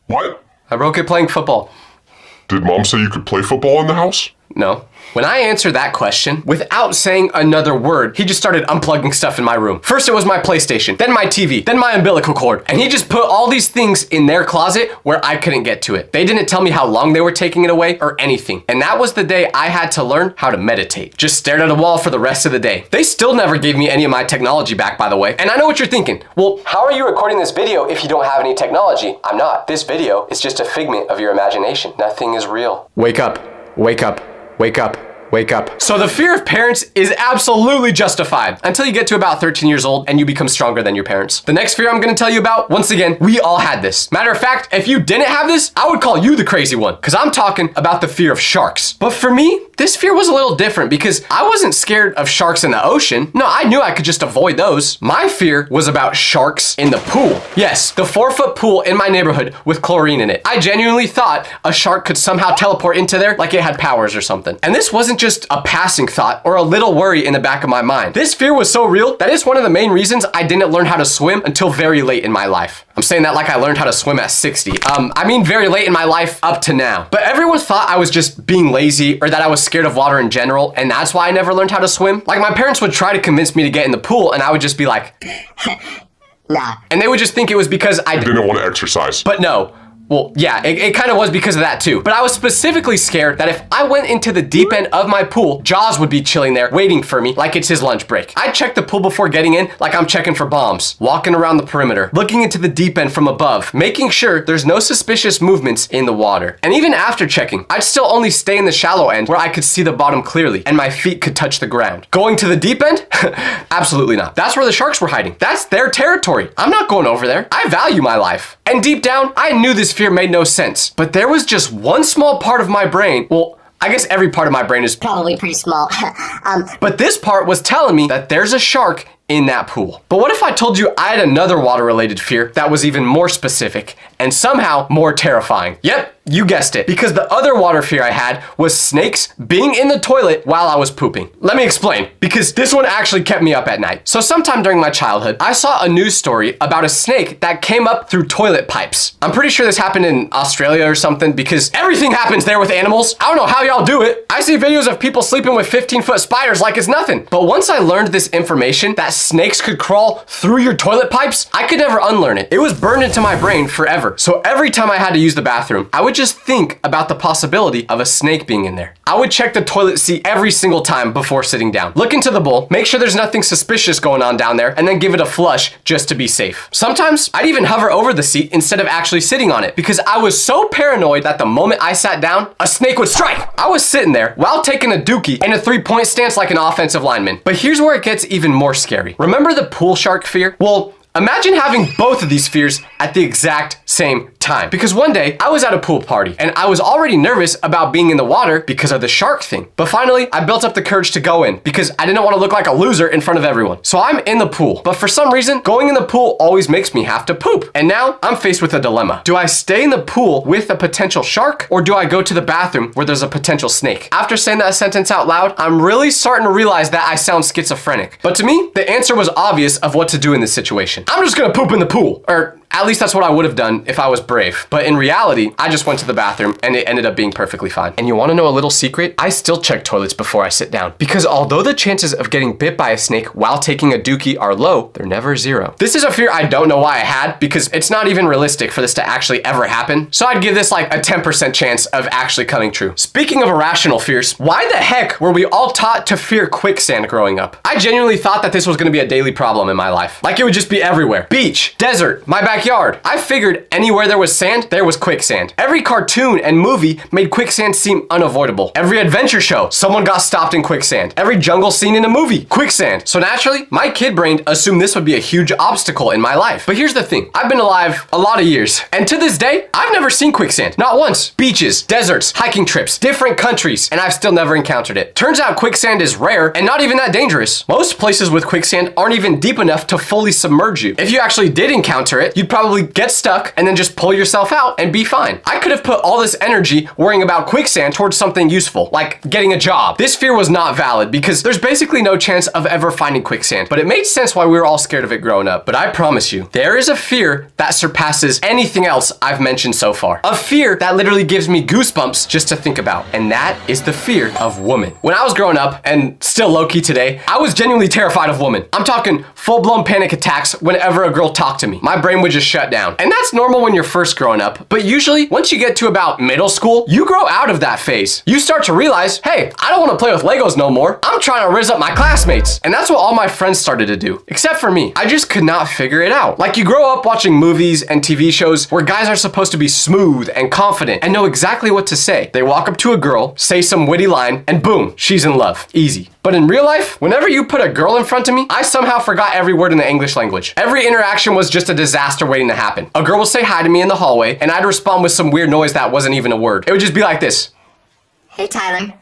What? I broke it playing football. Did mom say you could play football in the house? No. When I answered that question, without saying another word, he just started unplugging stuff in my room. First it was my PlayStation, then my TV, then my umbilical cord, and he just put all these things in their closet where I couldn't get to it. They didn't tell me how long they were taking it away or anything. And that was the day I had to learn how to meditate. Just stared at a wall for the rest of the day. They still never gave me any of my technology back, by the way. And I know what you're thinking. Well, how are you recording this video if you don't have any technology? I'm not. This video is just a figment of your imagination. Nothing is real. Wake up. Wake up. Wake up. Wake up. So the fear of parents is absolutely justified until you get to about 13 years old and you become stronger than your parents. The next fear I'm gonna tell you about, once again, we all had this. Matter of fact, if you didn't have this, I would call you the crazy one, because I'm talking about the fear of sharks. But for me, this fear was a little different because I wasn't scared of sharks in the ocean. No, I knew I could just avoid those. My fear was about sharks in the pool. Yes, the 4-foot pool in my neighborhood with chlorine in it. I genuinely thought a shark could somehow teleport into there like it had powers or something. And this wasn't just a passing thought or a little worry in the back of my mind. This fear was so real that it's one of the main reasons I didn't learn how to swim until very late in my life. I'm saying that like I learned how to swim at 60. I mean very late in my life up to now. But everyone thought I was just being lazy or that I was scared of water in general, and that's why I never learned how to swim. Like my parents would try to convince me to get in the pool and I would just be like, Nah. and they would just think it was because I Didn't want to exercise. But no. Well, yeah, it kind of was because of that too. But I was specifically scared that if I went into the deep end of my pool, Jaws would be chilling there waiting for me like it's his lunch break. I'd check the pool before getting in like I'm checking for bombs, walking around the perimeter, looking into the deep end from above, making sure there's no suspicious movements in the water. And even after checking, I'd still only stay in the shallow end where I could see the bottom clearly and my feet could touch the ground. Going to the deep end? Absolutely not. That's where the sharks were hiding. That's their territory. I'm not going over there. I value my life. And deep down, I knew this fear made no sense. But there was just one small part of my brain, well, I guess every part of my brain is Probably pretty small. but this part was telling me that there's a shark in that pool. But what if I told you I had another water-related fear that was even more specific and somehow more terrifying? Yep, you guessed it, because the other water fear I had was snakes being in the toilet while I was pooping. Let me explain, because this one actually kept me up at night. So sometime during my childhood, I saw a news story about a snake that came up through toilet pipes. I'm pretty sure this happened in Australia or something because everything happens there with animals. I don't know how y'all do it. I see videos of people sleeping with 15-foot spiders like it's nothing. But once I learned this information that snakes could crawl through your toilet pipes, I could never unlearn it. It was burned into my brain forever. So every time I had to use the bathroom, I would just think about the possibility of a snake being in there. I would check the toilet seat every single time before sitting down. Look into the bowl, make sure there's nothing suspicious going on down there, and then give it a flush just to be safe. Sometimes I'd even hover over the seat instead of actually sitting on it because I was so paranoid that the moment I sat down, a snake would strike. I was sitting there while taking a dookie in a 3-point stance like an offensive lineman. But here's where it gets even more scary. Remember the pool shark fear? Well, imagine having both of these fears at the exact same time. Because one day I was at a pool party and I was already nervous about being in the water because of the shark thing. But finally, I built up the courage to go in because I didn't want to look like a loser in front of everyone. So I'm in the pool. But for some reason, going in the pool always makes me have to poop. And now I'm faced with a dilemma. Do I stay in the pool with a potential shark or do I go to the bathroom where there's a potential snake? After saying that sentence out loud, I'm really starting to realize that I sound schizophrenic. But to me, the answer was obvious of what to do in this situation. I'm just gonna poop in the pool. Or At least that's what I would have done if I was brave. But in reality, I just went to the bathroom and it ended up being perfectly fine. And you want to know a little secret? I still check toilets before I sit down. Because although the chances of getting bit by a snake while taking a dookie are low, they're never zero. This is a fear I don't know why I had, because it's not even realistic for this to actually ever happen. So I'd give this like a 10% chance of actually coming true. Speaking of irrational fears, why the heck were we all taught to fear quicksand growing up? I genuinely thought that this was going to be a daily problem in my life. Like it would just be everywhere. Beach, desert, my backyard. I figured anywhere there was sand, there was quicksand. Every cartoon and movie made quicksand seem unavoidable. Every adventure show, someone got stopped in quicksand. Every jungle scene in a movie, quicksand. So naturally, my kid brain assumed this would be a huge obstacle in my life. But here's the thing. I've been alive a lot of years, and to this day, I've never seen quicksand. Not once. Beaches, deserts, hiking trips, different countries, and I've still never encountered it. Turns out quicksand is rare and not even that dangerous. Most places with quicksand aren't even deep enough to fully submerge you. If you actually did encounter it, you'd probably get stuck and then just pull yourself out and be fine. I could have put all this energy worrying about quicksand towards something useful, like getting a job. This fear was not valid because there's basically no chance of ever finding quicksand, but it made sense why we were all scared of it growing up. But I promise you, there is a fear that surpasses anything else I've mentioned so far. A fear that literally gives me goosebumps just to think about, and that is the fear of women. When I was growing up, and still low-key today, I was genuinely terrified of women. I'm talking full-blown panic attacks whenever a girl talked to me. My brain would just shut down. And that's normal when you're first growing up, but usually once you get to about middle school, you grow out of that phase. You start to realize, hey, I don't want to play with Legos no more. I'm trying to riz up my classmates. And that's what all my friends started to do, except for me. I just could not figure it out. Like you grow up watching movies and TV shows where guys are supposed to be smooth and confident and know exactly what to say. They walk up to a girl, say some witty line, and boom, she's in love. Easy. But in real life, whenever you put a girl in front of me, I somehow forgot every word in the English language. Every interaction was just a disaster waiting to happen. A girl will say hi to me in the hallway, and I'd respond with some weird noise that wasn't even a word. It would just be like this. Hey, Tyler.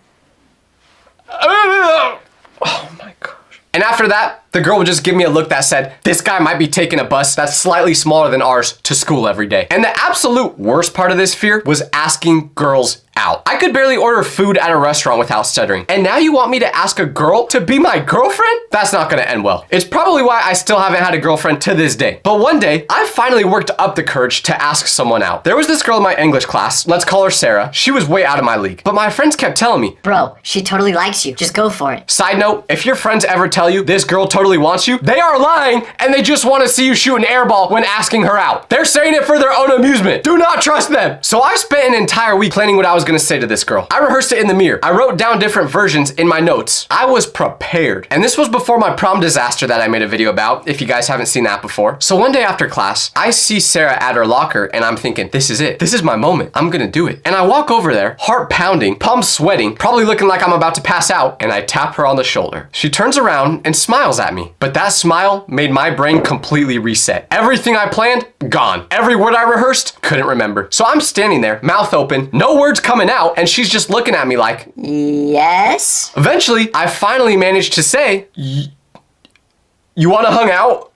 Oh my gosh. And after that, the girl would just give me a look that said, this guy might be taking a bus that's slightly smaller than ours to school every day. And the absolute worst part of this fear was asking girls out. I could barely order food at a restaurant without stuttering. And now you want me to ask a girl to be my girlfriend? That's not gonna end well. It's probably why I still haven't had a girlfriend to this day. But one day, I finally worked up the courage to ask someone out. There was this girl in my English class, let's call her Sarah. She was way out of my league. But my friends kept telling me, Bro, she totally likes you. Just go for it. Side note, if your friends ever tell you this girl totally wants you, they are lying and they just want to see you shoot an air ball when asking her out. They're saying it for their own amusement. Do not trust them. So I spent an entire week planning what I was going to say to this girl. I rehearsed it in the mirror. I wrote down different versions in my notes. I was prepared. And this was before my prom disaster that I made a video about, if you guys haven't seen that before. So one day after class, I see Sarah at her locker and I'm thinking, this is it. This is my moment. I'm going to do it. And I walk over there, heart pounding, palms sweating, probably looking like I'm about to pass out, and I tap her on the shoulder. She turns around and smiles at me. But that smile made my brain completely reset. Everything I planned, gone. Every word I rehearsed, couldn't remember. So I'm standing there, mouth open, no words coming out, and she's just looking at me like, Yes? Eventually, I finally managed to say, you wanna hung out?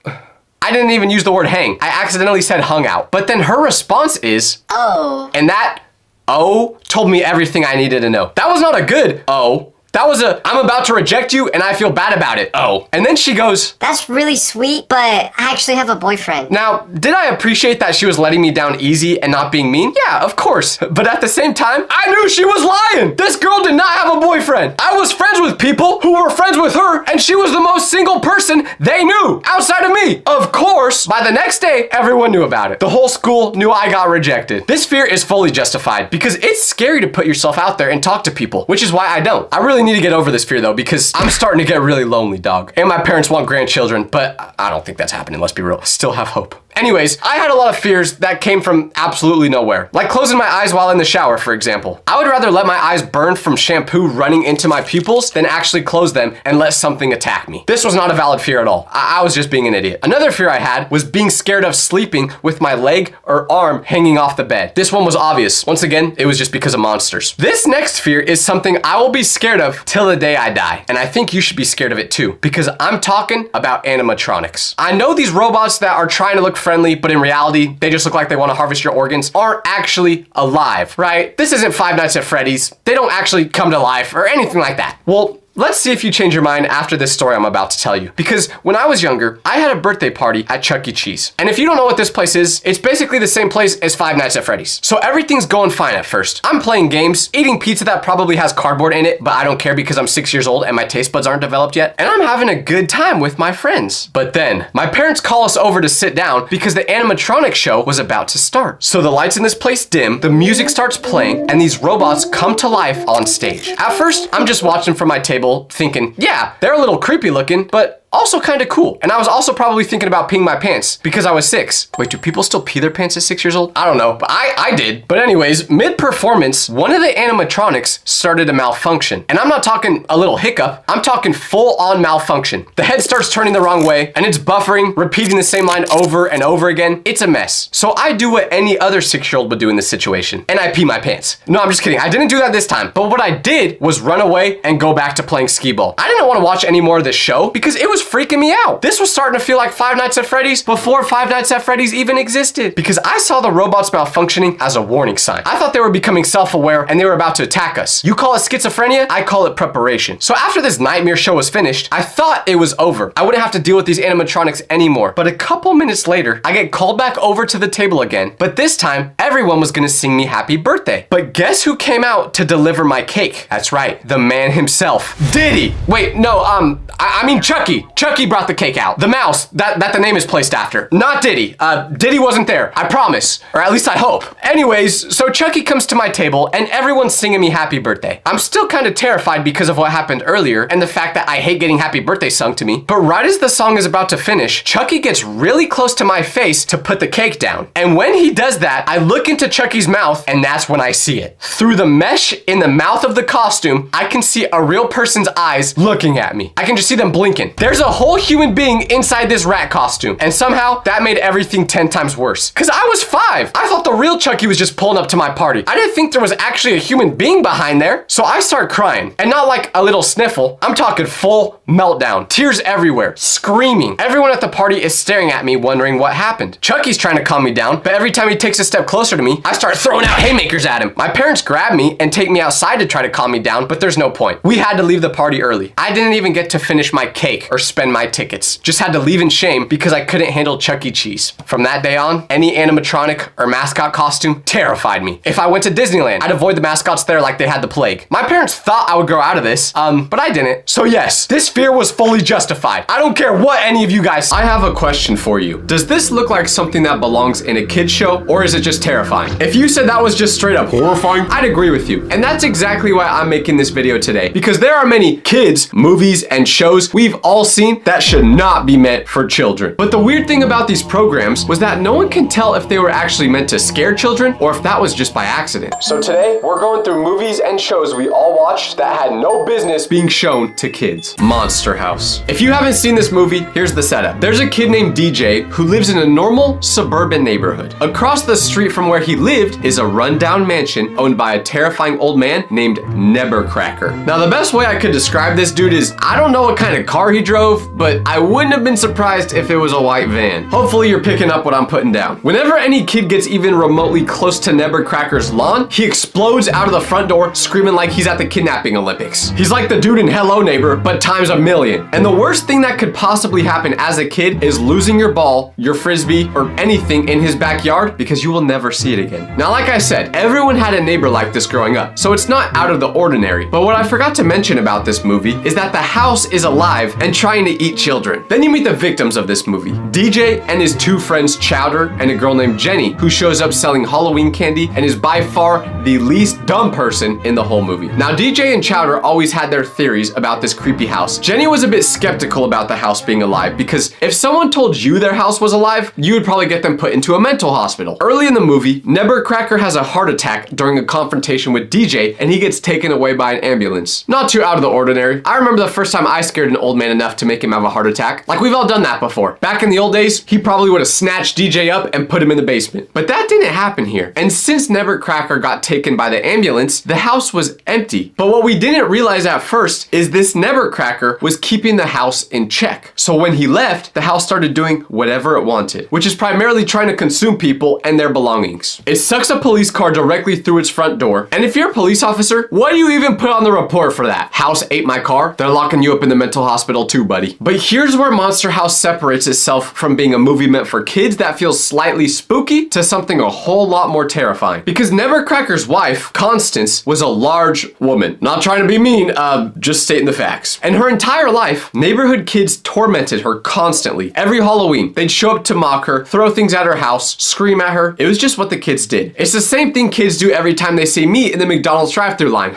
I didn't even use the word hang. I accidentally said hung out. But then her response is, Oh. and that oh told me everything I needed to know. That was not a good oh. That was a, I'm about to reject you and I feel bad about it. Oh. And then she goes, That's really sweet, but I actually have a boyfriend. now, did I appreciate that she was letting me down easy and not being mean? Yeah, of course. But at the same time, I knew she was lying. This girl did not have a boyfriend. I was friends with people who were friends with her, and she was the most single person they knew outside of me. Of course, by the next day, everyone knew about it. The whole school knew I got rejected. This fear is fully justified because it's scary to put yourself out there and talk to people, which is why I don't. I really need to get over this fear though, because I'm starting to get really lonely, dog. And my parents want grandchildren, but I don't think that's happening, let's be real. Still have hope. Anyways, I had a lot of fears that came from absolutely nowhere. Like closing my eyes while in the shower, for example. I would rather let my eyes burn from shampoo running into my pupils than actually close them and let something attack me. This was not a valid fear at all. I was just being an idiot. Another fear I had was being scared of sleeping with my leg or arm hanging off the bed. This one was obvious. Once again, it was just because of monsters. This next fear is something I will be scared of till the day I die. And I think you should be scared of it too, because I'm talking about animatronics. I know these robots that are trying to look friendly, but in reality, they just look like they want to harvest your organs, aren't actually alive, right? This isn't Five Nights at Freddy's. They don't actually come to life or anything like that. Well, let's see if you change your mind after this story I'm about to tell you. Because when I was younger, I had a birthday party at Chuck E. Cheese. And if you don't know what this place is, it's basically the same place as Five Nights at Freddy's. So everything's going fine at first. I'm playing games, eating pizza that probably has cardboard in it, but I don't care because I'm 6 years old and my taste buds aren't developed yet. And I'm having a good time with my friends. But then, my parents call us over to sit down because the animatronic show was about to start. So the lights in this place dim, the music starts playing, and these robots come to life on stage. At first, I'm just watching from my table thinking, yeah, they're a little creepy looking, but also kind of cool. And I was also probably thinking about peeing my pants because I was 6. Wait, do people still pee their pants at 6 years old? I don't know, but I did. But anyways, mid-performance, one of the animatronics started to malfunction. And I'm not talking a little hiccup, I'm talking full-on malfunction. The head starts turning the wrong way and it's buffering, repeating the same line over and over again. It's a mess. So I do what any other 6-year-old would do in this situation, and I pee my pants. No, I'm just kidding. I didn't do that this time. But what I did was run away and go back to playing skee ball. I didn't want to watch any more of this show because it was freaking me out. This was starting to feel like Five Nights at Freddy's before Five Nights at Freddy's even existed, because I saw the robots malfunctioning as a warning sign. I thought they were becoming self-aware and they were about to attack us. You call it schizophrenia, I call it preparation. So after this nightmare show was finished, I thought it was over. I wouldn't have to deal with these animatronics anymore. But a couple minutes later, I get called back over to the table again, but this time, everyone was gonna sing me happy birthday. But guess who came out to deliver my cake? That's right, the man himself, Diddy. Wait, no, I mean Chucky. Chucky brought the cake out. The mouse that the name is placed after. Not Diddy. Diddy wasn't there. I promise. Or at least I hope. Anyways, so Chucky comes to my table and everyone's singing me happy birthday. I'm still kind of terrified because of what happened earlier and the fact that I hate getting happy birthday sung to me. But right as the song is about to finish, Chucky gets really close to my face to put the cake down. And when he does that, I look into Chucky's mouth and that's when I see it. Through the mesh in the mouth of the costume, I can see a real person's eyes looking at me. I can just see them blinking. There's a whole human being inside this rat costume, and somehow that made everything 10 times worse. Cause I was 5. I thought the real Chucky was just pulling up to my party. I didn't think there was actually a human being behind there. So I start crying, and not like a little sniffle. I'm talking full meltdown, tears everywhere, screaming. Everyone at the party is staring at me wondering what happened. Chucky's trying to calm me down, but every time he takes a step closer to me, I start throwing out haymakers at him. My parents grab me and take me outside to try to calm me down, but there's no point. We had to leave the party early. I didn't even get to finish my cake or spend my tickets. Just had to leave in shame because I couldn't handle Chuck E. Cheese. From that day on, any animatronic or mascot costume terrified me. If I went to Disneyland, I'd avoid the mascots there like they had the plague. My parents thought I would grow out of this, but I didn't. So yes, this fear was fully justified. I don't care what any of you guys. I have a question for you. Does this look like something that belongs in a kid's show, or is it just terrifying? If you said that was just straight up horrifying, I'd agree with you. And that's exactly why I'm making this video today, because there are many kids, movies, and shows we've all seen that should not be meant for children. But the weird thing about these programs was that no one can tell if they were actually meant to scare children or if that was just by accident. So today, we're going through movies and shows we all watched that had no business being shown to kids. Monster House. If you haven't seen this movie, here's the setup. There's a kid named DJ who lives in a normal suburban neighborhood. Across the street from where he lived is a rundown mansion owned by a terrifying old man named Nebercracker. Now, the best way I could describe this dude is, I don't know what kind of car he drove, but I wouldn't have been surprised if it was a white van. Hopefully you're picking up what I'm putting down. Whenever any kid gets even remotely close to Nebercracker's lawn, he explodes out of the front door screaming like he's at the kidnapping Olympics. He's like the dude in Hello Neighbor, but times a million. And the worst thing that could possibly happen as a kid is losing your ball, your frisbee, or anything in his backyard because you will never see it again. Now, like I said, everyone had a neighbor like this growing up, so it's not out of the ordinary. But what I forgot to mention about this movie is that the house is alive and trying to eat children. Then you meet the victims of this movie. DJ and his 2 friends Chowder and a girl named Jenny, who shows up selling Halloween candy and is by far the least dumb person in the whole movie. Now, DJ and Chowder always had their theories about this creepy house. Jenny was a bit skeptical about the house being alive because if someone told you their house was alive, you would probably get them put into a mental hospital. Early in the movie, Nebercracker has a heart attack during a confrontation with DJ and he gets taken away by an ambulance. Not too out of the ordinary. I remember the first time I scared an old man enough to make make him have a heart attack. Like, we've all done that before. Back in the old days, he probably would have snatched DJ up and put him in the basement. But that didn't happen here. And since Nevercracker got taken by the ambulance, the house was empty. But what we didn't realize at first is this Nevercracker was keeping the house in check. So when he left, the house started doing whatever it wanted, which is primarily trying to consume people and their belongings. It sucks a police car directly through its front door. And if you're a police officer, what do you even put on the report for that? House ate my car? They're locking you up in the mental hospital too, buddy. But here's where Monster House separates itself from being a movie meant for kids that feels slightly spooky to something a whole lot more terrifying. Because Nevercracker's wife, Constance, was a large woman. Not trying to be mean, just stating the facts. And her entire life, neighborhood kids tormented her constantly. Every Halloween, they'd show up to mock her, throw things at her house, scream at her. It was just what the kids did. It's the same thing kids do every time they see me in the McDonald's drive-thru line.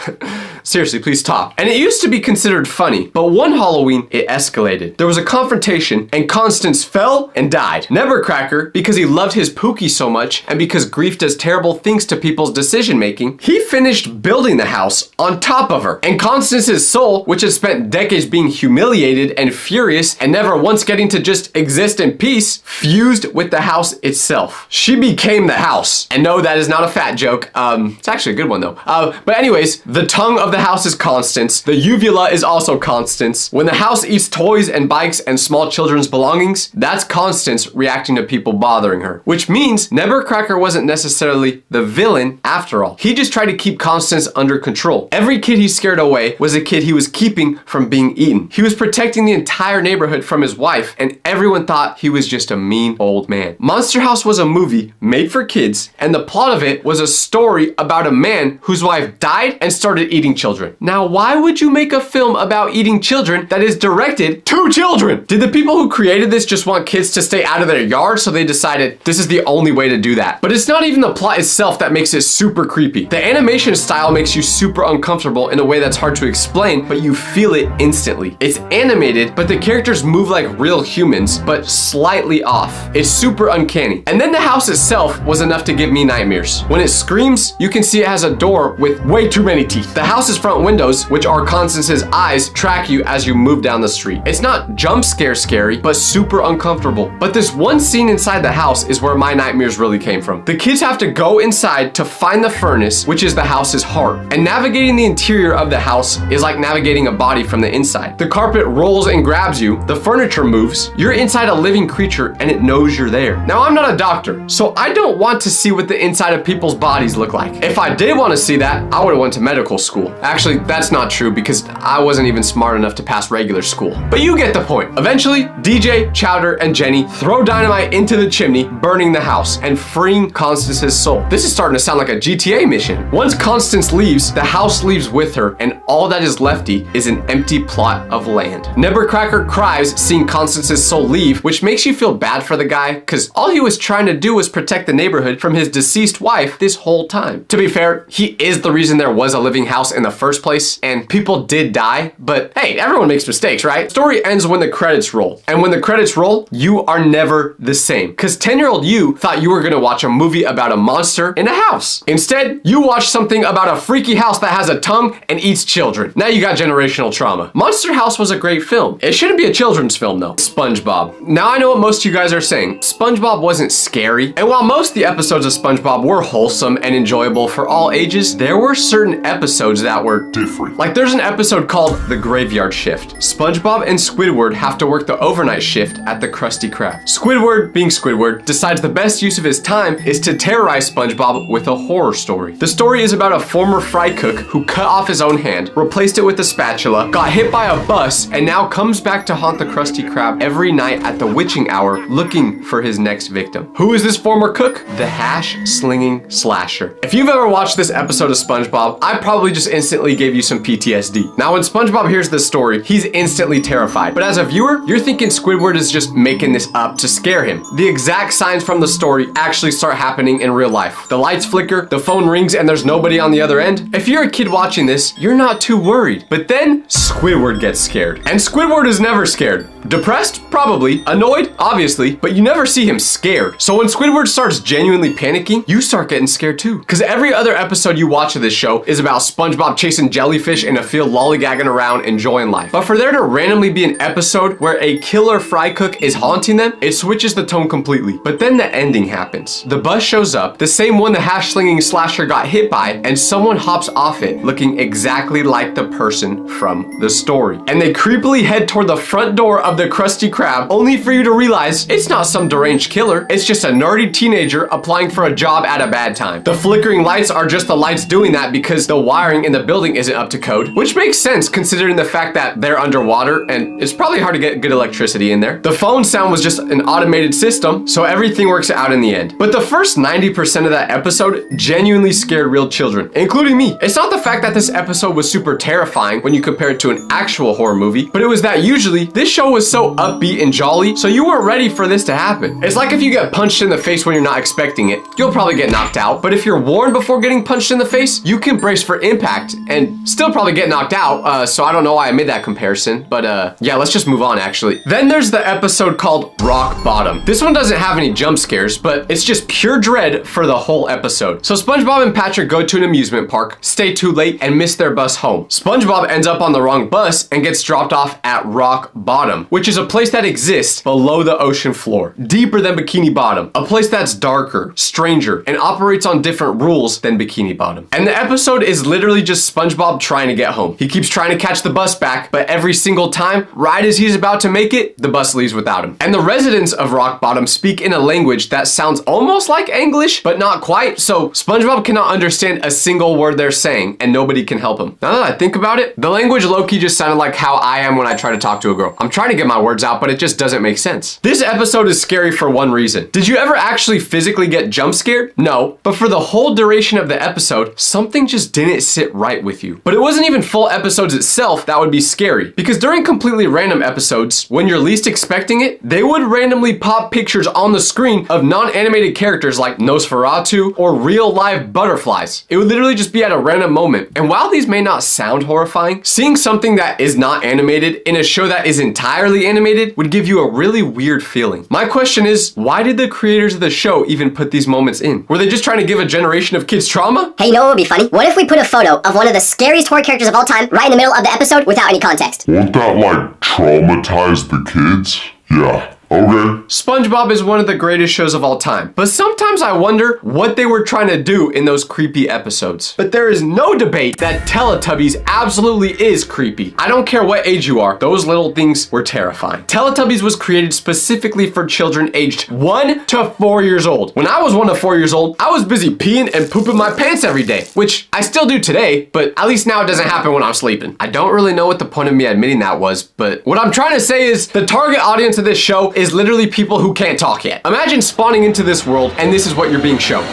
Seriously, please stop. And it used to be considered funny, but one Halloween, it escalated. There was a confrontation, and Constance fell and died. Nevercracker, because he loved his Pookie so much, and because grief does terrible things to people's decision-making, he finished building the house on top of her. And Constance's soul, which had spent decades being humiliated and furious, and never once getting to just exist in peace, fused with the house itself. She became the house. And no, that is not a fat joke. It's actually a good one though. But anyways, the tongue of the house is Constance. The uvula is also Constance. When the house eats toys and bikes and small children's belongings, that's Constance reacting to people bothering her. Which means Nevercracker wasn't necessarily the villain after all. He just tried to keep Constance under control. Every kid he scared away was a kid he was keeping from being eaten. He was protecting the entire neighborhood from his wife, and everyone thought he was just a mean old man. Monster House was a movie made for kids, and the plot of it was a story about a man whose wife died and started eating children. Now, why would you make a film about eating children that is directed to children? Did the people who created this just want kids to stay out of their yard, so they decided this is the only way to do that? But it's not even the plot itself that makes it super creepy. The animation style makes you super uncomfortable in a way that's hard to explain, but you feel it instantly. It's animated, but the characters move like real humans, but slightly off. It's super uncanny. And then the house itself was enough to give me nightmares. When it screams, you can see it has a door with way too many teeth. The house's front windows, which are Constance's eyes, track you as you move down the street. It's not jump scare scary, but super uncomfortable. But this one scene inside the house is where my nightmares really came from. The kids have to go inside to find the furnace, which is the house's heart. And navigating the interior of the house is like navigating a body from the inside. The carpet rolls and grabs you, the furniture moves, you're inside a living creature and it knows you're there. Now, I'm not a doctor, so I don't want to see what the inside of people's bodies look like. If I did want to see that, I would have went to medical school. Actually, that's not true because I wasn't even smart enough to pass regular school. But you get the point. Eventually, DJ, Chowder, and Jenny throw dynamite into the chimney, burning the house and freeing Constance's soul. This is starting to sound like a GTA mission. Once Constance leaves, the house leaves with her, and all that is lefty is an empty plot of land. Nevercracker cries seeing Constance's soul leave, which makes you feel bad for the guy, because all he was trying to do was protect the neighborhood from his deceased wife this whole time. To be fair, he is the reason there was a living house in the first place, and people did die, but hey, everyone makes mistakes, right? Story ends when the credits roll, and when the credits roll, you are never the same, because 10-year-old you thought you were gonna watch a movie about a monster in a house. Instead, you watched something about a freaky house that has a tongue and eats children. Now you got generational trauma. Monster House was a great film. It shouldn't be a children's film though. SpongeBob. Now I know what most of you guys are saying. SpongeBob wasn't scary, and while most of the episodes of SpongeBob were wholesome and enjoyable for all ages, there were certain episodes that were Different. like there's an episode called The Graveyard Shift. SpongeBob and Squidward have to work the overnight shift at the Krusty Krab. Squidward, being Squidward, decides the best use of his time is to terrorize SpongeBob with a horror story. The story is about a former fry cook who cut off his own hand, replaced it with a spatula, got hit by a bus, and now comes back to haunt the Krusty Krab every night at the witching hour looking for his next victim. Who is this former cook? The hash-slinging slasher. If you've ever watched this episode of SpongeBob, I probably just instantly gave you some PTSD. Now, when SpongeBob hears this story, he's instantly terrified. But as a viewer, you're thinking Squidward is just making this up to scare him. The exact signs from the story actually start happening in real life. The lights flicker, the phone rings, and there's nobody on the other end. If you're a kid watching this, you're not too worried. But then Squidward gets scared. And Squidward is never scared. Depressed? Probably. Annoyed? Obviously. But you never see him scared. So when Squidward starts genuinely panicking, you start getting scared too. Because every other episode you watch of this show is about SpongeBob chasing jellyfish in a field lollygagging around enjoying life. But for there to randomly be an episode where a killer fry cook is haunting them, it switches the tone completely. But then the ending happens. The bus shows up, the same one the hash-slinging slasher got hit by, and someone hops off it looking exactly like the person from the story. And they creepily head toward the front door of the Krusty Krab, only for you to realize it's not some deranged killer, it's just a nerdy teenager applying for a job at a bad time. The flickering lights are just the lights doing that because the wiring in the building isn't up to code, which makes sense considering the fact that they're underwater and it's probably hard to get good electricity in there. The phone sound was just an automated system, so everything works out in the end. But the first 90% of that episode genuinely scared real children, including me. It's not the fact that this episode was super terrifying when you compare it to an actual horror movie, but it was that usually this show was so upbeat and jolly, so you weren't ready for this to happen. It's like if you get punched in the face when you're not expecting it, you'll probably get knocked out, but if you're warned before getting punched in the face, you can brace for impact and still probably get knocked out, so I don't know why I made that comparison, but yeah, let's just move on actually. Then there's the episode called Rock Bottom. This one doesn't have any jump scares, but it's just pure dread for the whole episode. So SpongeBob and Patrick go to an amusement park, stay too late, and miss their bus home. SpongeBob ends up on the wrong bus and gets dropped off at Rock Bottom, which is a place that exists below the ocean floor, deeper than Bikini Bottom, a place that's darker, stranger, and operates on different rules than Bikini Bottom. And the episode is literally just SpongeBob trying to get home. He keeps trying to catch the bus back, but every single time, right as he's about to make it, the bus leaves without him. And the residents of Rock Bottom speak in a language that sounds almost like English, but not quite, so SpongeBob cannot understand a single word they're saying, and nobody can help him. Now that I think about it, the language low-key just sounded like how I am when I try to talk to a girl. I'm trying to get my words out, but it just doesn't make sense. This episode is scary for one reason. Did you ever actually physically get jump scared? No, but for the whole duration of the episode, something just didn't sit right with you. But it wasn't even full episodes itself that would be scary, because during completely random episodes, when you're least expecting it, they would randomly pop pictures on the screen of non-animated characters like Nosferatu or real live butterflies. It would literally just be at a random moment. And while these may not sound horrifying, seeing something that is not animated in a show that is entirely animated would give you a really weird feeling. My question is, why did the creators of the show even put these moments in? Were they just trying to give a generation of kids trauma? Hey, you know what would be funny? What if we put a photo of one of the scariest horror characters of all time right in the middle of the episode without any context? Won't that, like, traumatize the kids? Yeah. Okay. SpongeBob is one of the greatest shows of all time, but sometimes I wonder what they were trying to do in those creepy episodes. But there is no debate that Teletubbies absolutely is creepy. I don't care what age you are, those little things were terrifying. Teletubbies was created specifically for children aged 1 to 4 years old. When I was 1 to 4 years old, I was busy peeing and pooping my pants every day, which I still do today, but at least now it doesn't happen when I'm sleeping. I don't really know what the point of me admitting that was, but what I'm trying to say is the target audience of this show is literally people who can't talk yet. Imagine spawning into this world and this is what you're being shown.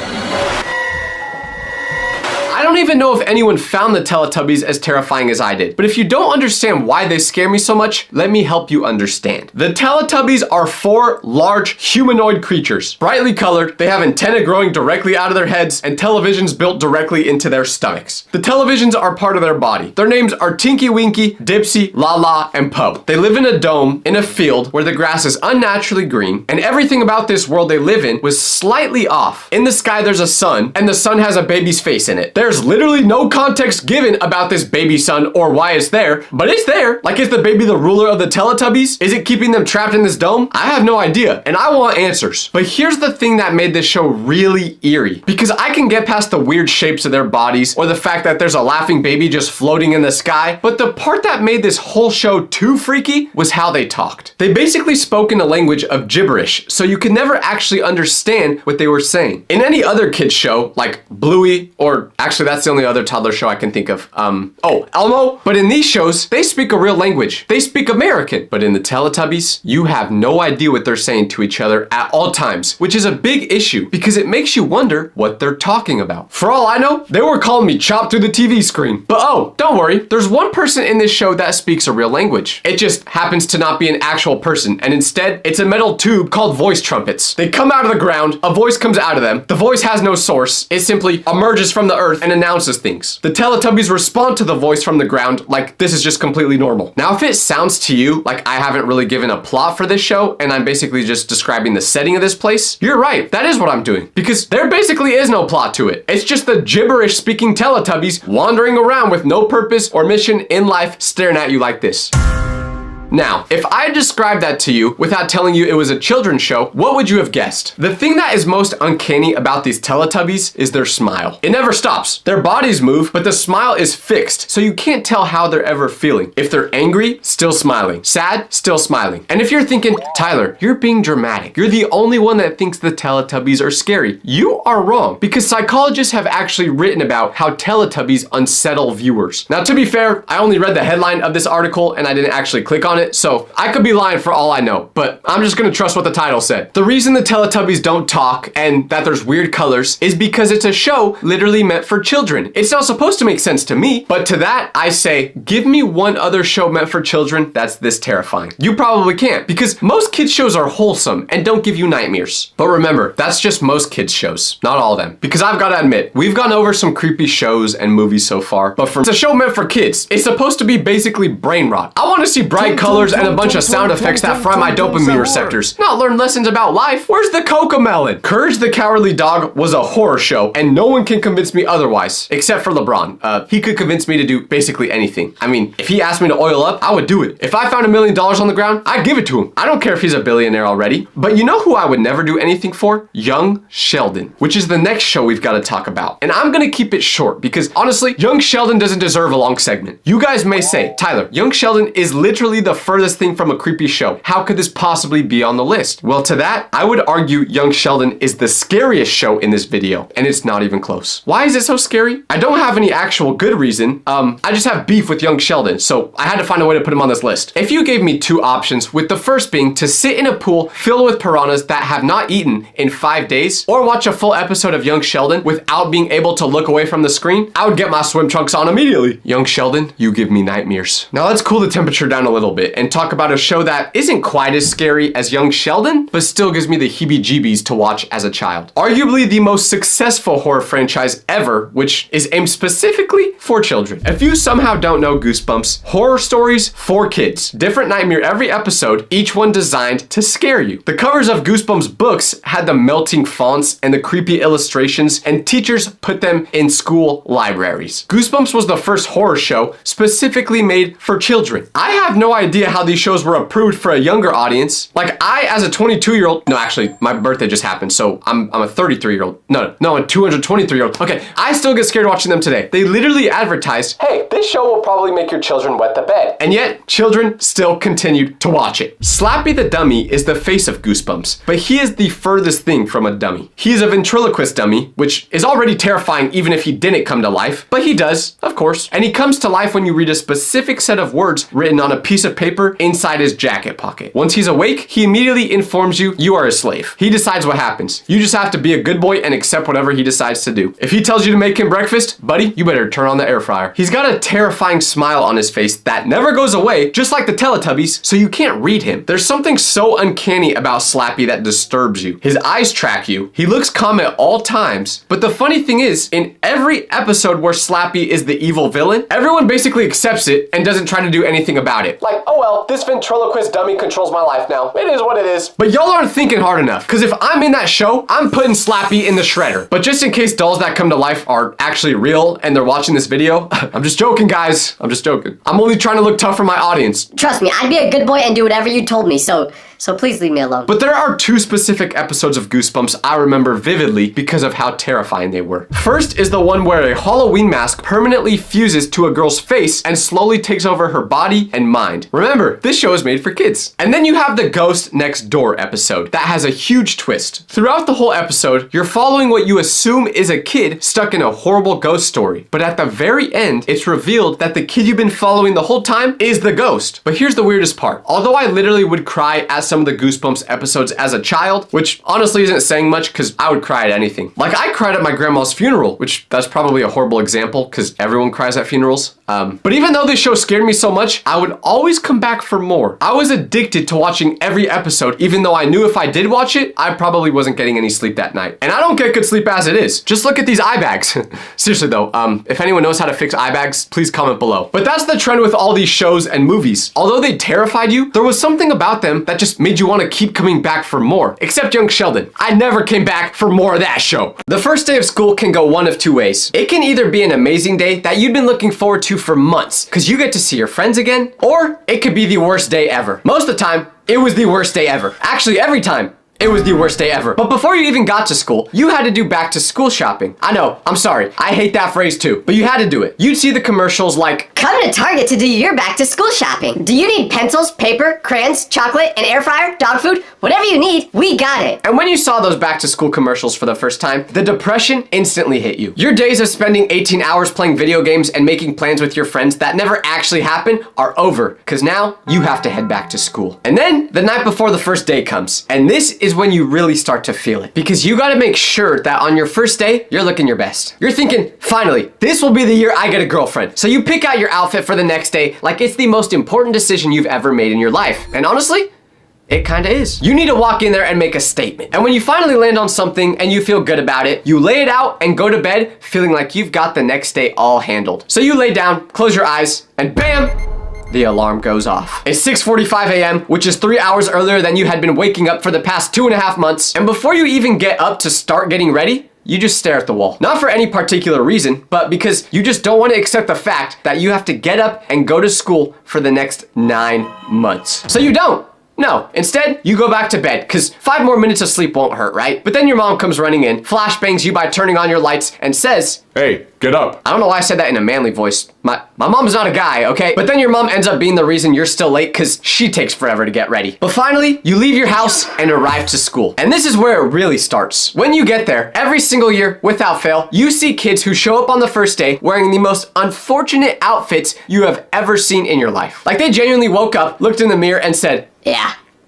I don't even know if anyone found the Teletubbies as terrifying as I did, but if you don't understand why they scare me so much, let me help you understand. The Teletubbies are 4 large humanoid creatures, brightly colored, they have antennae growing directly out of their heads, and televisions built directly into their stomachs. The televisions are part of their body. Their names are Tinky Winky, Dipsy, Lala, and Po. They live in a dome in a field where the grass is unnaturally green, and everything about this world they live in was slightly off. In the sky there's a sun, and the sun has a baby's face in it. There's literally no context given about this baby sun or why it's there, but it's there. Like, is the baby the ruler of the Teletubbies? Is it keeping them trapped in this dome? I have no idea, and I want answers. But here's the thing that made this show really eerie, because I can get past the weird shapes of their bodies or the fact that there's a laughing baby just floating in the sky, but the part that made this whole show too freaky was how they talked. They basically spoke in a language of gibberish, so you could never actually understand what they were saying. In any other kids show, like Bluey, or actually that's the only other toddler show I can think of. Elmo. But in these shows, they speak a real language. They speak American. But in the Teletubbies, you have no idea what they're saying to each other at all times, which is a big issue because it makes you wonder what they're talking about. For all I know, they were calling me chopped through the TV screen. But oh, don't worry, there's one person in this show that speaks a real language. It just happens to not be an actual person, and instead, it's a metal tube called voice trumpets. They come out of the ground, a voice comes out of them, the voice has no source, it simply emerges from the earth, and announces things. The Teletubbies respond to the voice from the ground like this is just completely normal. Now, if it sounds to you like I haven't really given a plot for this show and I'm basically just describing the setting of this place, you're right. That is what I'm doing because there basically is no plot to it. It's just the gibberish speaking Teletubbies wandering around with no purpose or mission in life staring at you like this. Now, if I described that to you without telling you it was a children's show, what would you have guessed? The thing that is most uncanny about these Teletubbies is their smile. It never stops. Their bodies move, but the smile is fixed, so you can't tell how they're ever feeling. If they're angry, still smiling. Sad, still smiling. And if you're thinking, Tyler, you're being dramatic. You're the only one that thinks the Teletubbies are scary. You are wrong, because psychologists have actually written about how Teletubbies unsettle viewers. Now, to be fair, I only read the headline of this article and I didn't actually click on it, so I could be lying for all I know, but I'm just gonna trust what the title said. The reason the Teletubbies don't talk and that there's weird colors is because it's a show literally meant for children. It's not supposed to make sense to me, but to that I say, give me one other show meant for children that's this terrifying. You probably can't, because most kids shows are wholesome and don't give you nightmares. But remember, that's just most kids shows, not all of them. Because I've gotta admit, we've gone over some creepy shows and movies so far, but for it's a show meant for kids, it's supposed to be basically brain rot. I wanna see bright colors and a bunch of sound effects that fry my dopamine receptors, not learn lessons about life. Where's the Cocomelon? Courage the Cowardly Dog was a horror show, and no one can convince me otherwise, except for LeBron. He could convince me to do basically anything. I mean, if he asked me to oil up, I would do it. If I found $1 million on the ground, I'd give it to him. I don't care if he's a billionaire already. But you know who I would never do anything for? Young Sheldon, which is the next show we've got to talk about. And I'm gonna keep it short because honestly, Young Sheldon doesn't deserve a long segment. You guys may say, Tyler, Young Sheldon is literally the furthest thing from a creepy show. How could this possibly be on the list? Well, to that, I would argue Young Sheldon is the scariest show in this video, and it's not even close. Why is it so scary? I don't have any actual good reason. I just have beef with Young Sheldon, so I had to find a way to put him on this list. If you gave me two options, with the first being to sit in a pool filled with piranhas that have not eaten in 5 days, or watch a full episode of Young Sheldon without being able to look away from the screen, I would get my swim trunks on immediately. Young Sheldon, you give me nightmares. Now let's cool the temperature down a little bit and talk about a show that isn't quite as scary as Young Sheldon, but still gives me the heebie-jeebies to watch as a child. Arguably the most successful horror franchise ever, which is aimed specifically for children. If you somehow don't know Goosebumps, horror stories for kids. Different nightmare every episode, each one designed to scare you. The covers of Goosebumps books had the melting fonts and the creepy illustrations, and teachers put them in school libraries. Goosebumps was the first horror show specifically made for children. I have no idea how these shows were approved for a younger audience. Like I, as a 22-year-old, no, actually, my birthday just happened, so I'm a 33-year-old. No, a 223-year-old. Okay, I still get scared watching them today. They literally advertised, hey, this show will probably make your children wet the bed. And yet, children still continued to watch it. Slappy the Dummy is the face of Goosebumps, but he is the furthest thing from a dummy. He is a ventriloquist dummy, which is already terrifying even if he didn't come to life, but he does, of course. And he comes to life when you read a specific set of words written on a piece of paper inside his jacket pocket. Once he's awake, he immediately informs you you are a slave. He decides what happens. You just have to be a good boy and accept whatever he decides to do. If he tells you to make him breakfast, buddy, you better turn on the air fryer. He's got a terrifying smile on his face that never goes away, just like the Teletubbies, so you can't read him. There's something so uncanny about Slappy that disturbs you. His eyes track you. He looks calm at all times, but the funny thing is, in every episode where Slappy is the evil villain, everyone basically accepts it and doesn't try to do anything about it. Like, oh well, this ventriloquist dummy controls my life now. It is what it is. But y'all aren't thinking hard enough, because if I'm in that show, I'm putting Slappy in the shredder. But just in case dolls that come to life are actually real and they're watching this video, I'm just joking, guys. I'm just joking. I'm only trying to look tough for my audience. Trust me, I'd be a good boy and do whatever you told me, so please leave me alone. But there are two specific episodes of Goosebumps I remember vividly because of how terrifying they were. First is the one where a Halloween mask permanently fuses to a girl's face and slowly takes over her body and mind. Remember, this show is made for kids. And then you have the Ghost Next Door episode that has a huge twist. Throughout the whole episode, you're following what you assume is a kid stuck in a horrible ghost story. But at the very end, it's revealed that the kid you've been following the whole time is the ghost. But here's the weirdest part. Although I literally would cry at some some of the Goosebumps episodes as a child, which honestly isn't saying much because I would cry at anything. Like I cried at my grandma's funeral, which that's probably a horrible example because everyone cries at funerals. But even though this show scared me so much, I would always come back for more. I was addicted to watching every episode, even though I knew if I did watch it, I probably wasn't getting any sleep that night. And I don't get good sleep as it is. Just look at these eye bags. Seriously though, if anyone knows how to fix eye bags, please comment below. But that's the trend with all these shows and movies. Although they terrified you, there was something about them that just made you want to keep coming back for more. Except young Sheldon. I never came back for more of that show. The first day of school can go one of two ways. It can either be an amazing day that you've been looking forward to for months because you get to see your friends again, or it could be the worst day ever. Most of the time, it was the worst day ever. Actually, every time. It was the worst day ever. But before you even got to school, you had to do back to school shopping. I know, I'm sorry. I hate that phrase too, but you had to do it. You'd see the commercials like, Come to Target to do your back to school shopping. Do you need pencils, paper, crayons, chocolate, an air fryer, dog food? Whatever you need, we got it. and when you saw those back to school commercials for the first time, the depression instantly hit you. Your days of spending 18 hours playing video games and making plans with your friends that never actually happen are over, because now you have to head back to school. And then the night before the first day comes, and this is when you really start to feel it, because you got to make sure that on your first day, you're looking your best. You're thinking, finally, this will be the year I get a girlfriend. So you pick out your outfit for the next day like it's the most important decision you've ever made in your life. And honestly, it kinda is. You need to walk in there and make a statement. And when you finally land on something and you feel good about it, you lay it out and go to bed feeling like you've got the next day all handled. So you lay down, close your eyes, and bam! The alarm goes off. It's 6:45 a.m., which is 3 hours earlier than you had been waking up for the past 2.5 months. And before you even get up to start getting ready, you just stare at the wall. Not for any particular reason, but because you just don't want to accept the fact that you have to get up and go to school for the next 9 months. So you don't. No, instead, you go back to bed, because 5 more minutes of sleep won't hurt, right? But then your mom comes running in, flashbangs you by turning on your lights, and says, Hey, get up. I don't know why I said that in a manly voice. My mom's not a guy, okay? But then your mom ends up being the reason you're still late because she takes forever to get ready. But finally, you leave your house and arrive to school. And this is where it really starts. When you get there, every single year, without fail, you see kids who show up on the first day wearing the most unfortunate outfits you have ever seen in your life. Like they genuinely woke up, looked in the mirror, and said,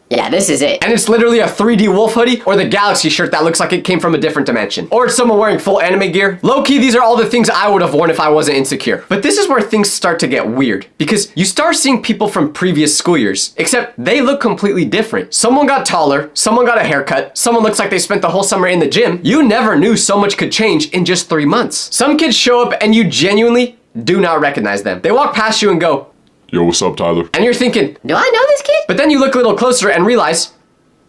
Yeah, this is it. and it's literally a 3D wolf hoodie or the Galaxy shirt that looks like it came from a different dimension. Or it's someone wearing full anime gear. Low-key, these are all the things I would have worn if I wasn't insecure. But this is where things start to get weird, because you start seeing people from previous school years, except they look completely different. Someone got taller, someone got a haircut, someone looks like they spent the whole summer in the gym. You never knew so much could change in just 3 months. Some kids show up and you genuinely do not recognize them. They walk past you and go, Yo, what's up, Tyler? and you're thinking, Do I know this kid? but then you look a little closer and realize,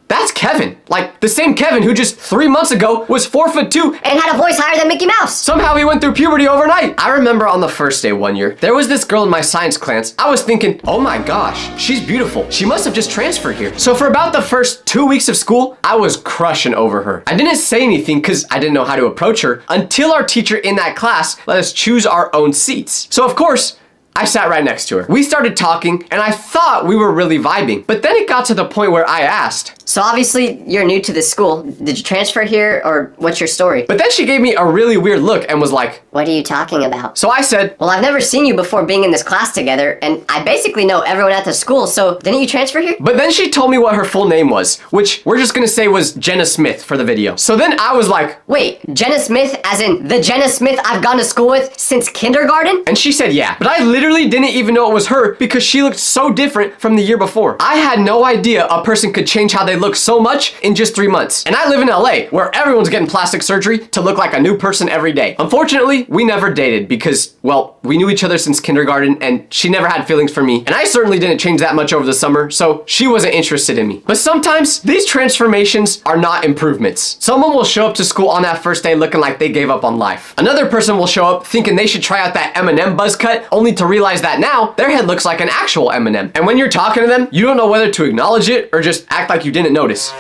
that's Kevin. Like, the same Kevin who just 3 months ago was 4'2" And had a voice higher than Mickey Mouse. somehow he went through puberty overnight. I remember on the first day one year, there was this girl in my science class. I was thinking, oh my gosh, she's beautiful. She must have just transferred here. So for about the first 2 weeks of school, I was crushing over her. I didn't say anything because I didn't know how to approach her until our teacher in that class let us choose our own seats. So of course, I sat right next to her. We started talking, and I thought we were really vibing. But then it got to the point where I asked, So obviously, you're new to this school. Did you transfer here, or what's your story? but then she gave me a really weird look and was like, What are you talking about? so I said, Well, I've never seen you before being in this class together, and I basically know everyone at the school, so didn't you transfer here? but then she told me what her full name was, which we're just gonna say was Jenna Smith for the video. So then I was like, Wait, Jenna Smith, as in the Jenna Smith I've gone to school with since kindergarten? and she said yeah. But I literally didn't even know it was her because she looked so different from the year before. I had no idea a person could change how they look so much in just 3 months. And I live in LA, where everyone's getting plastic surgery to look like a new person every day. Unfortunately, we never dated because, well, we knew each other since kindergarten and she never had feelings for me. And I certainly didn't change that much over the summer, so she wasn't interested in me. But sometimes these transformations are not improvements. Someone will show up to school on that first day looking like they gave up on life. Another person will show up thinking they should try out that M&M buzz cut, only to realize that now their head looks like an actual M&M. And when you're talking to them, you don't know whether to acknowledge it or just act like you didn't notice.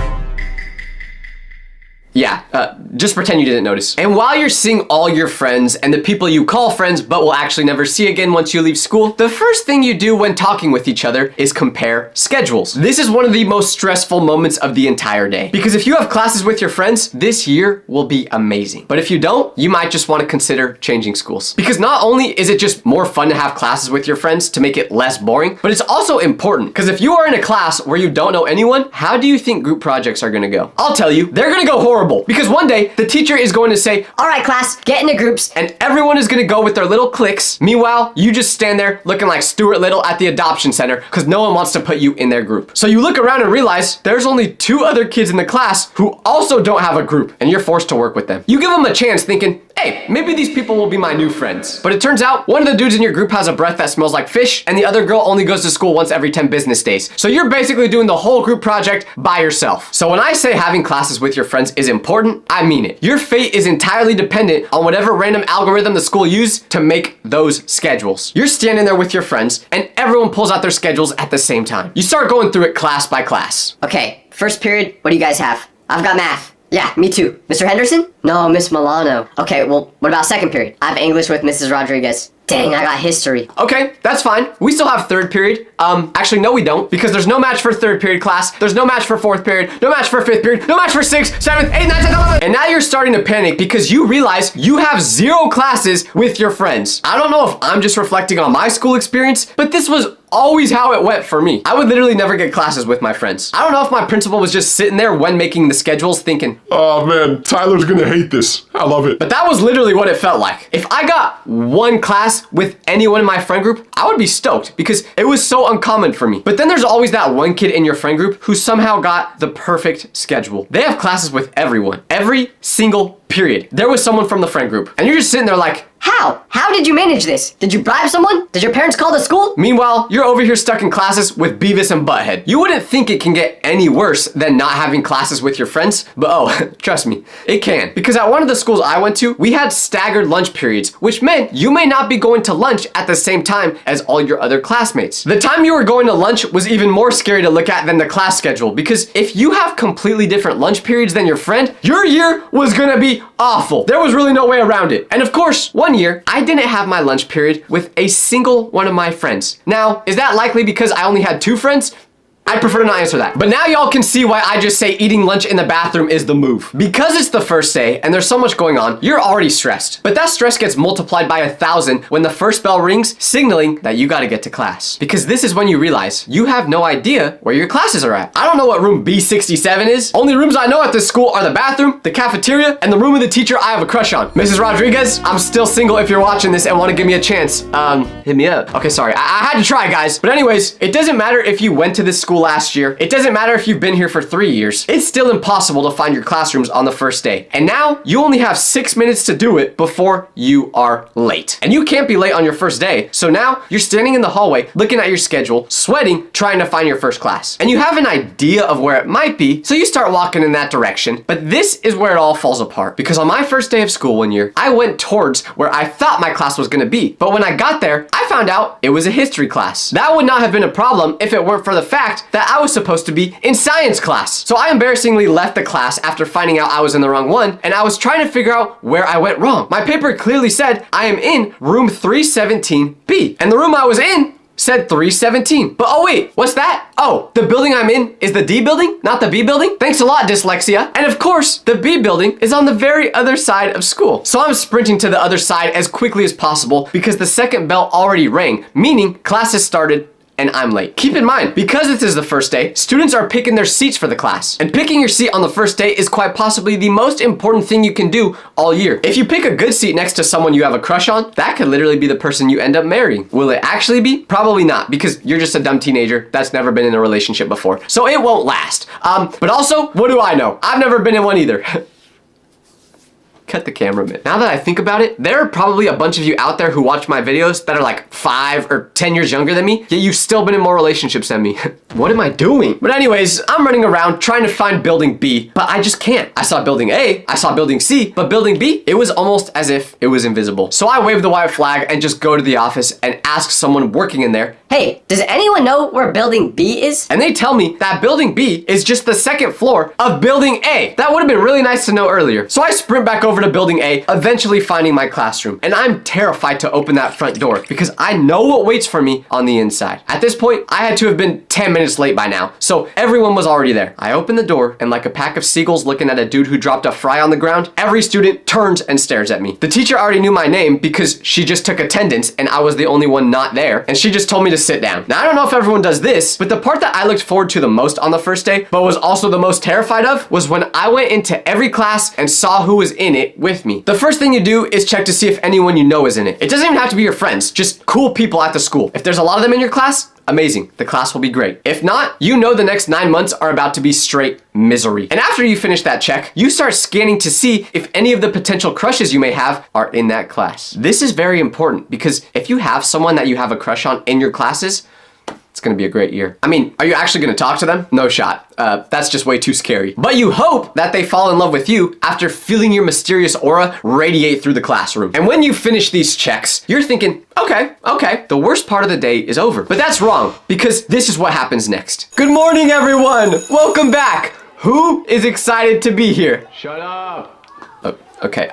Yeah, just pretend you didn't notice. And while you're seeing all your friends and the people you call friends but will actually never see again once you leave school, the first thing you do when talking with each other is compare schedules. This is one of the most stressful moments of the entire day. Because if you have classes with your friends, this year will be amazing. But if you don't, you might just want to consider changing schools. Because not only is it just more fun to have classes with your friends to make it less boring, but it's also important. Because if you are in a class where you don't know anyone, how do you think group projects are going to go? I'll tell you, they're going to go horrible. Because one day, the teacher is going to say, All right, class, get into groups. and everyone is going to go with their little cliques. Meanwhile, you just stand there looking like Stuart Little at the adoption center because no one wants to put you in their group. So you look around and realize there's only 2 other kids in the class who also don't have a group, and you're forced to work with them. You give them a chance thinking, hey, maybe these people will be my new friends. But it turns out one of the dudes in your group has a breath that smells like fish, and the other girl only goes to school once every 10 business days. So you're basically doing the whole group project by yourself. So when I say having classes with your friends is important, I mean it. Your fate is entirely dependent on whatever random algorithm the school used to make those schedules. You're standing there with your friends, and everyone pulls out their schedules at the same time. You start going through it class by class. Okay, first period, what do you guys have? I've got math. Yeah, me too. Mr. Henderson? No, Miss Milano. Okay, well, what about second period? I have English with Mrs. Rodriguez. Dang, I got history. Okay, that's fine. We still have third period. Actually, no, we don't, because there's no match for third period class. There's no match for fourth period. No match for fifth period. No match for sixth, seventh, eighth, ninth, 10th, 11th. And now you're starting to panic because you realize you have 0 classes with your friends. I don't know if I'm just reflecting on my school experience, but this was always how it went for me. I would literally never get classes with my friends. I don't know if my principal was just sitting there when making the schedules thinking, Oh man, Tyler's gonna hate this. I love it. but that was literally what it felt like. If I got 1 class with anyone in my friend group, I would be stoked because it was so uncommon for me. But then there's always that one kid in your friend group who somehow got the perfect schedule. They have classes with everyone, every single period. There was someone from the friend group, and you're just sitting there like, How? How did you manage this? Did you bribe someone? Did your parents call the school? meanwhile, you're over here stuck in classes with Beavis and Butthead. You wouldn't think it can get any worse than not having classes with your friends, but oh, trust me, it can. Because at one of the schools I went to, we had staggered lunch periods, which meant you may not be going to lunch at the same time as all your other classmates. The time you were going to lunch was even more scary to look at than the class schedule, because if you have completely different lunch periods than your friend, your year was gonna be awful. There was really no way around it. And of course, one year, I didn't have my lunch period with a single one of my friends. Now, is that likely because I only had 2 friends? I'd prefer to not answer that. But now y'all can see why I just say eating lunch in the bathroom is the move. Because it's the first day and there's so much going on, you're already stressed. But that stress gets multiplied by 1,000 when the first bell rings, signaling that you gotta get to class. Because this is when you realize you have no idea where your classes are at. I don't know what room B67 is. Only rooms I know at this school are the bathroom, the cafeteria, and the room of the teacher I have a crush on. Mrs. Rodriguez, I'm still single if you're watching this and wanna give me a chance. Hit me up. Okay, sorry, I had to try, guys. But anyways, it doesn't matter if you went to this school last year. It doesn't matter if you've been here for 3 years. It's still impossible to find your classrooms on the first day. And now you only have 6 minutes to do it before you are late. And you can't be late on your first day. So now you're standing in the hallway, looking at your schedule, sweating, trying to find your first class. And you have an idea of where it might be, so you start walking in that direction. But this is where it all falls apart. Because on my first day of school one year, I went towards where I thought my class was gonna be. But when I got there, I found out it was a history class. That would not have been a problem if it weren't for the fact that I was supposed to be in science class. So I embarrassingly left the class after finding out I was in the wrong one, and I was trying to figure out where I went wrong. My paper clearly said I am in room 317B, and the room I was in said 317. But oh wait, what's that? Oh, the building I'm in is the D building, not the B building? Thanks a lot, dyslexia. And of course, the B building is on the very other side of school. So I'm sprinting to the other side as quickly as possible because the second bell already rang, meaning classes started and I'm late. Keep in mind, because this is the first day, students are picking their seats for the class. And picking your seat on the first day is quite possibly the most important thing you can do all year. If you pick a good seat next to someone you have a crush on, that could literally be the person you end up marrying. Will it actually be? Probably not, because you're just a dumb teenager that's never been in a relationship before. So it won't last. But also, what do I know? I've never been in one either. Cut the cameraman. Now that I think about it, there are probably a bunch of you out there who watch my videos that are like 5 or 10 years younger than me, yet you've still been in more relationships than me. What am I doing? But anyways, I'm running around trying to find building B, but I just can't. I saw building A, I saw building C, but building B, it was almost as if it was invisible. So I wave the white flag and just go to the office and ask someone working in there, Hey, does anyone know where building B is? And they tell me that building B is just the second floor of building A. That would have been really nice to know earlier. So I sprint back over to building A, eventually finding my classroom. And I'm terrified to open that front door because I know what waits for me on the inside. At this point, I had to have been 10 minutes late by now, so everyone was already there. I open the door, and like a pack of seagulls looking at a dude who dropped a fry on the ground, every student turns and stares at me. The teacher already knew my name because she just took attendance and I was the only one not there, and she just told me to sit down. Now, I don't know if everyone does this, but the part that I looked forward to the most on the first day, but was also the most terrified of, was when I went into every class and saw who was in it with me. The first thing you do is check to see if anyone you know is in it. It doesn't even have to be your friends, just cool people at the school. If there's a lot of them in your class, amazing. The class will be great. If not, you know the next 9 months are about to be straight misery. And after you finish that check, you start scanning to see if any of the potential crushes you may have are in that class. This is very important because if you have someone that you have a crush on in your classes, it's gonna be a great year. I mean, are you actually gonna talk to them? No shot. That's just way too scary. But you hope that they fall in love with you after feeling your mysterious aura radiate through the classroom. And when you finish these checks, you're thinking, okay, the worst part of the day is over. But that's wrong, because this is what happens next. Good morning, everyone. Welcome back. Who is excited to be here? Shut up! Okay,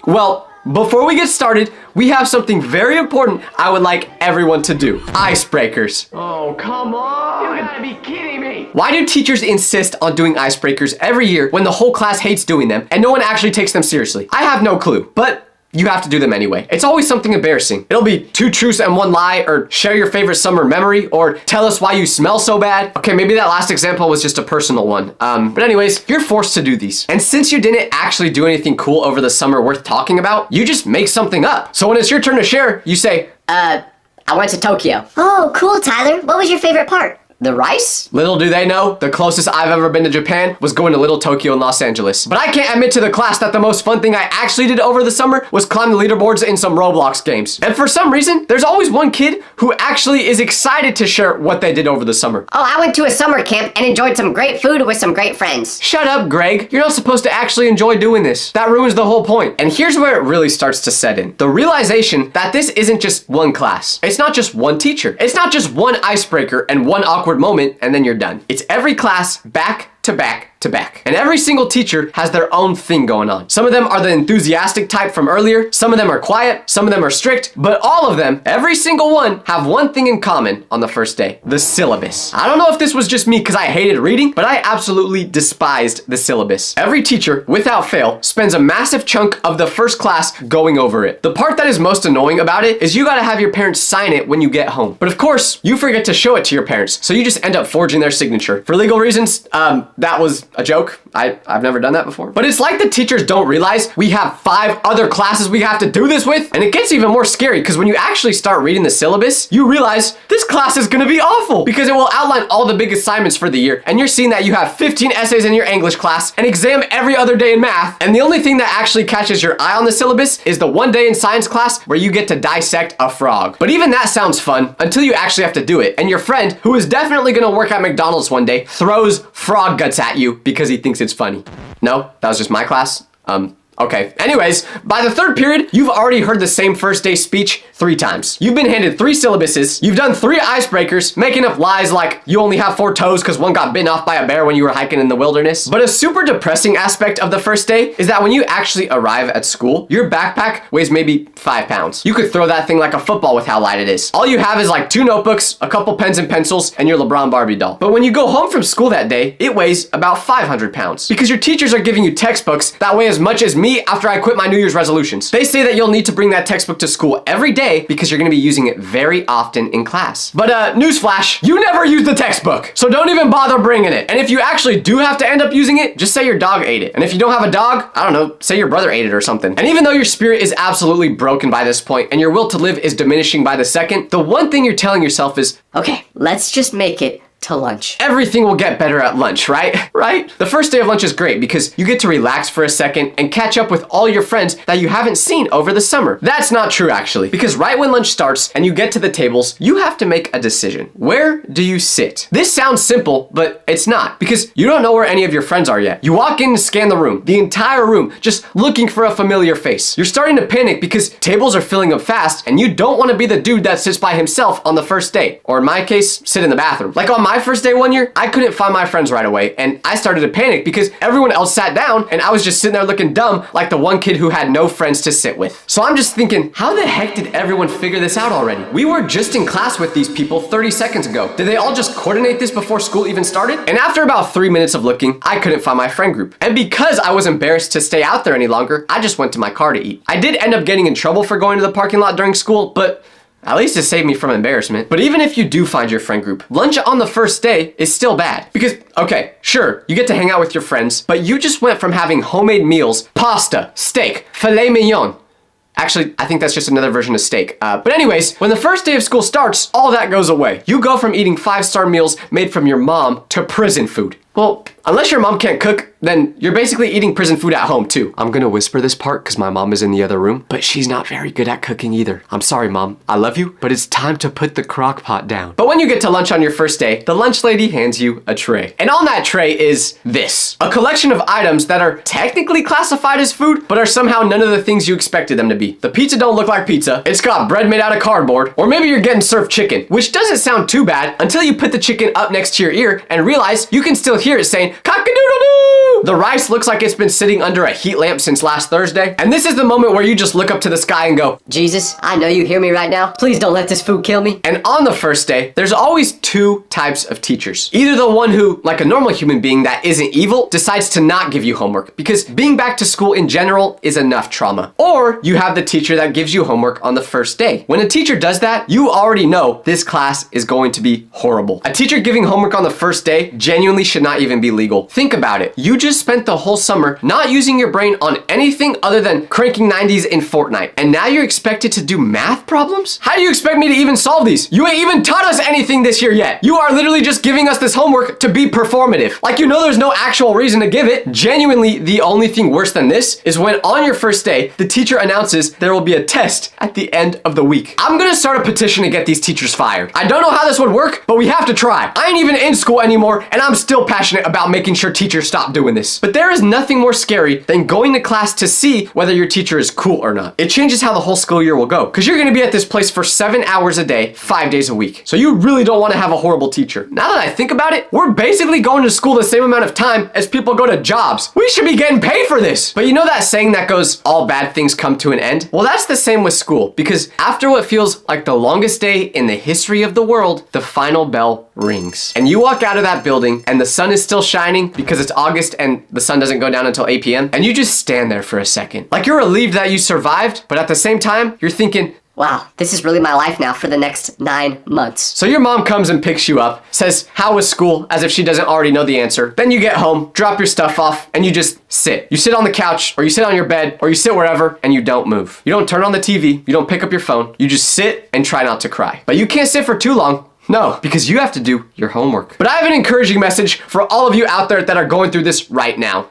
well, before we get started, we have something very important I would like everyone to do. Icebreakers. Oh, come on! You gotta be kidding me! Why do teachers insist on doing icebreakers every year when the whole class hates doing them and no one actually takes them seriously? I have no clue, but you have to do them anyway. It's always something embarrassing. It'll be 2 truths and 1 lie, or share your favorite summer memory, or tell us why you smell so bad. Okay, maybe that last example was just a personal one. But anyways, you're forced to do these. And since you didn't actually do anything cool over the summer worth talking about, you just make something up. So when it's your turn to share, you say, I went to Tokyo. Oh, cool, Tyler. What was your favorite part? The rice? little do they know, the closest I've ever been to Japan was going to Little Tokyo in Los Angeles. But I can't admit to the class that the most fun thing I actually did over the summer was climb the leaderboards in some Roblox games. And for some reason, there's always one kid who actually is excited to share what they did over the summer. Oh, I went to a summer camp and enjoyed some great food with some great friends. Shut up, Greg. You're not supposed to actually enjoy doing this. That ruins the whole point. And here's where it really starts to set in. The realization that this isn't just one class. It's not just one teacher. It's not just one icebreaker and one awkward moment and then you're done. It's every class back to back to back. And every single teacher has their own thing going on. Some of them are the enthusiastic type from earlier, some of them are quiet, some of them are strict, but all of them, every single one, have one thing in common on the first day: the syllabus. I don't know if this was just me because I hated reading, but I absolutely despised the syllabus. Every teacher, without fail, spends a massive chunk of the first class going over it. The part that is most annoying about it is you gotta have your parents sign it when you get home. But of course, you forget to show it to your parents, so you just end up forging their signature. For legal reasons, that was a joke. I've never done that before. But it's like the teachers don't realize we have 5 other classes we have to do this with. And it gets even more scary because when you actually start reading the syllabus, you realize this class is gonna be awful because it will outline all the big assignments for the year. And you're seeing that you have 15 essays in your English class, an exam every other day in math. And the only thing that actually catches your eye on the syllabus is the one day in science class where you get to dissect a frog. But even that sounds fun until you actually have to do it. And your friend, who is definitely gonna work at McDonald's one day, throws frog guts at you because he thinks it's funny. No, that was just my class. Okay. Anyways, by the 3rd period, you've already heard the same first day speech 3 times. You've been handed 3 syllabuses. You've done 3 icebreakers, making up lies like you only have 4 toes because one got bitten off by a bear when you were hiking in the wilderness. But a super depressing aspect of the first day is that when you actually arrive at school, your backpack weighs maybe 5 pounds. You could throw that thing like a football with how light it is. All you have is like 2 notebooks, a couple pens and pencils, and your LeBron Barbie doll. But when you go home from school that day, it weighs about 500 pounds because your teachers are giving you textbooks that weigh as much as me after I quit my New Year's resolutions. They say that you'll need to bring that textbook to school every day because you're gonna be using it very often in class. But newsflash, you never use the textbook, so don't even bother bringing it. And if you actually do have to end up using it, just say your dog ate it. And if you don't have a dog, I don't know, say your brother ate it or something. And even though your spirit is absolutely broken by this point and your will to live is diminishing by the second, the one thing you're telling yourself is, Okay, let's just make it to lunch. Everything will get better at lunch, right? Right? The first day of lunch is great because you get to relax for a second and catch up with all your friends that you haven't seen over the summer. That's not true actually, because right when lunch starts and you get to the tables, you have to make a decision. Where do you sit? This sounds simple, but it's not, because you don't know where any of your friends are yet. You walk in and scan the room, the entire room, just looking for a familiar face. You're starting to panic because tables are filling up fast and you don't want to be the dude that sits by himself on the first day. Or in my case, sit in the bathroom. Like on my first day one year, I couldn't find my friends right away and I started to panic because everyone else sat down and I was just sitting there looking dumb like the one kid who had no friends to sit with. So I'm just thinking, how the heck did everyone figure this out already? We were just in class with these people 30 seconds ago. Did they all just coordinate this before school even started? And after about 3 minutes of looking, I couldn't find my friend group. And because I was embarrassed to stay out there any longer, I just went to my car to eat. I did end up getting in trouble for going to the parking lot during school, but at least it saved me from embarrassment. But even if you do find your friend group, lunch on the first day is still bad. Because, okay, sure, you get to hang out with your friends, but you just went from having homemade meals, pasta, steak, filet mignon. Actually, I think that's just another version of steak. But anyways, when the first day of school starts, all that goes away. You go from eating 5-star meals made from your mom to prison food. Well, unless your mom can't cook, then you're basically eating prison food at home too. I'm gonna whisper this part because my mom is in the other room, but she's not very good at cooking either. I'm sorry, Mom. I love you, but it's time to put the crock pot down. But when you get to lunch on your first day, the lunch lady hands you a tray. And on that tray is this. A collection of items that are technically classified as food, but are somehow none of the things you expected them to be. The pizza don't look like pizza. It's got bread made out of cardboard. Or maybe you're getting served chicken, which doesn't sound too bad until you put the chicken up next to your ear and realize you can still hear it saying, cock-a-doodle-doo! The rice looks like it's been sitting under a heat lamp since last Thursday. And this is the moment where you just look up to the sky and go, Jesus, I know you hear me right now. Please don't let this food kill me. And on the first day, there's always two types of teachers. Either the one who, like a normal human being that isn't evil, decides to not give you homework because being back to school in general is enough trauma. Or you have the teacher that gives you homework on the first day. When a teacher does that, you already know this class is going to be horrible. A teacher giving homework on the first day genuinely should not even be legal. Think about it. You just spent the whole summer not using your brain on anything other than cranking 90s in Fortnite. And now you're expected to do math problems? How do you expect me to even solve these? You ain't even taught us anything this year yet. You are literally just giving us this homework to be performative. Like, you know there's no actual reason to give it. Genuinely, the only thing worse than this is when on your first day, the teacher announces there will be a test at the end of the week. I'm gonna start a petition to get these teachers fired. I don't know how this would work, but we have to try. I ain't even in school anymore, and I'm still passionate about making sure teachers stop doing this. But there is nothing more scary than going to class to see whether your teacher is cool or not. It changes how the whole school year will go, because you're gonna be at this place for 7 hours a day, 5 days a week. So you really don't want to have a horrible teacher. Now that I think about it, we're basically going to school the same amount of time as people go to jobs. We should be getting paid for this. But you know that saying that goes, all bad things come to an end? Well, that's the same with school, because after what feels like the longest day in the history of the world, the final bell rings. And you walk out of that building and the sun is still shining because it's August and the sun doesn't go down until 8 p.m. And you just stand there for a second. Like, you're relieved that you survived, but at the same time, you're thinking, Wow, this is really my life now for the next 9 months. so your mom comes and picks you up, says, how was school, as if she doesn't already know the answer. Then you get home, drop your stuff off, and you just sit. You sit on the couch, or you sit on your bed, or you sit wherever, and you don't move. You don't turn on the TV, you don't pick up your phone, you just sit and try not to cry. But you can't sit for too long. No, because you have to do your homework. But I have an encouraging message for all of you out there that are going through this right now.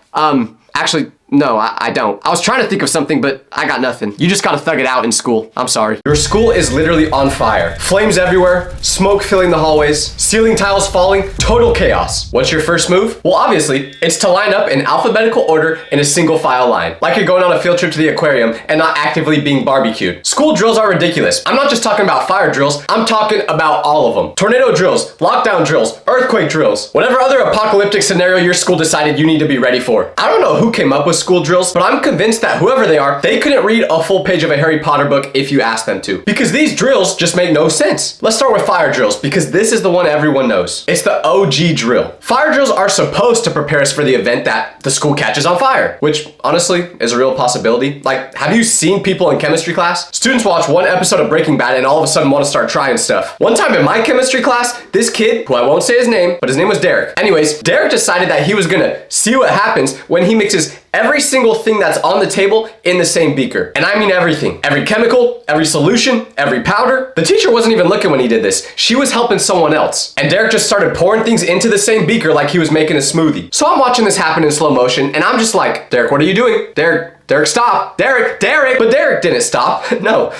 Actually, no, I don't. I was trying to think of something, but I got nothing. You just gotta thug it out in school. I'm sorry. Your school is literally on fire. Flames everywhere, smoke filling the hallways, ceiling tiles falling, total chaos. What's your first move? Well, obviously, it's to line up in alphabetical order in a single file line. Like you're going on a field trip to the aquarium and not actively being barbecued. School drills are ridiculous. I'm not just talking about fire drills, I'm talking about all of them. Tornado drills, lockdown drills, earthquake drills, whatever other apocalyptic scenario your school decided you need to be ready for. I don't know who came up with school drills, but I'm convinced that whoever they are, they couldn't read a full page of a Harry Potter book if you asked them to. Because these drills just make no sense. Let's start with fire drills, because this is the one everyone knows. It's the OG drill. Fire drills are supposed to prepare us for the event that the school catches on fire, which honestly is a real possibility. Like, have you seen people in chemistry class? Students watch one episode of Breaking Bad and all of a sudden want to start trying stuff. One time in my chemistry class, this kid, who I won't say his name, but his name was Derek. Anyways, Derek decided that he was gonna see what happens when he mixes every single thing that's on the table in the same beaker. And I mean everything. Every chemical, every solution, every powder. The teacher wasn't even looking when he did this. She was helping someone else. And Derek just started pouring things into the same beaker like he was making a smoothie. So I'm watching this happen in slow motion, and I'm just like, Derek, what are you doing? Derek, stop. Derek. But Derek didn't stop. No.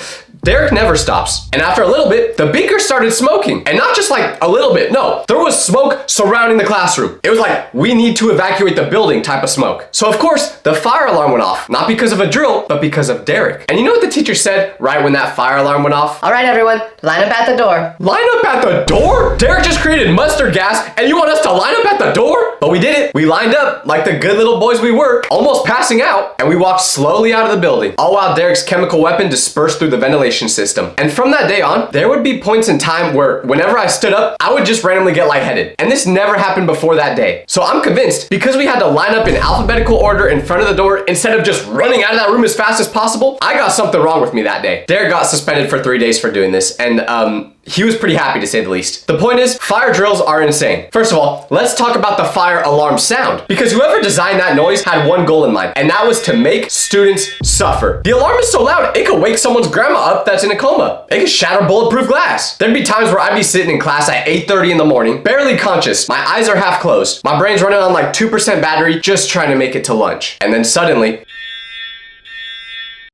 Derek never stops. And after a little bit, the beaker started smoking. And not just like a little bit, no. There was smoke surrounding the classroom. It was like, we need to evacuate the building type of smoke. So of course, the fire alarm went off. Not because of a drill, but because of Derek. And you know what the teacher said right when that fire alarm went off? All right, everyone, line up at the door. Line up at the door? Derek just created mustard gas, and you want us to line up at the door? But we did it. We lined up like the good little boys we were, almost passing out, and we walked slowly out of the building, all while Derek's chemical weapon dispersed through the ventilation system. And from that day on, there would be points in time where whenever I stood up, I would just randomly get lightheaded. And this never happened before that day. So I'm convinced, because we had to line up in alphabetical order in front of the door instead of just running out of that room as fast as possible, I got something wrong with me that day. Derek got suspended for 3 days for doing this, and he was pretty happy to say the least. The point is, fire drills are insane. First of all, let's talk about the fire alarm sound, because whoever designed that noise had one goal in mind, and that was to make students suffer. The alarm is so loud, it could wake someone's grandma up that's in a coma. It could shatter bulletproof glass. There'd be times where I'd be sitting in class at 8:30 in the morning, barely conscious. My eyes are half closed. My brain's running on like 2% battery, just trying to make it to lunch. And then suddenly,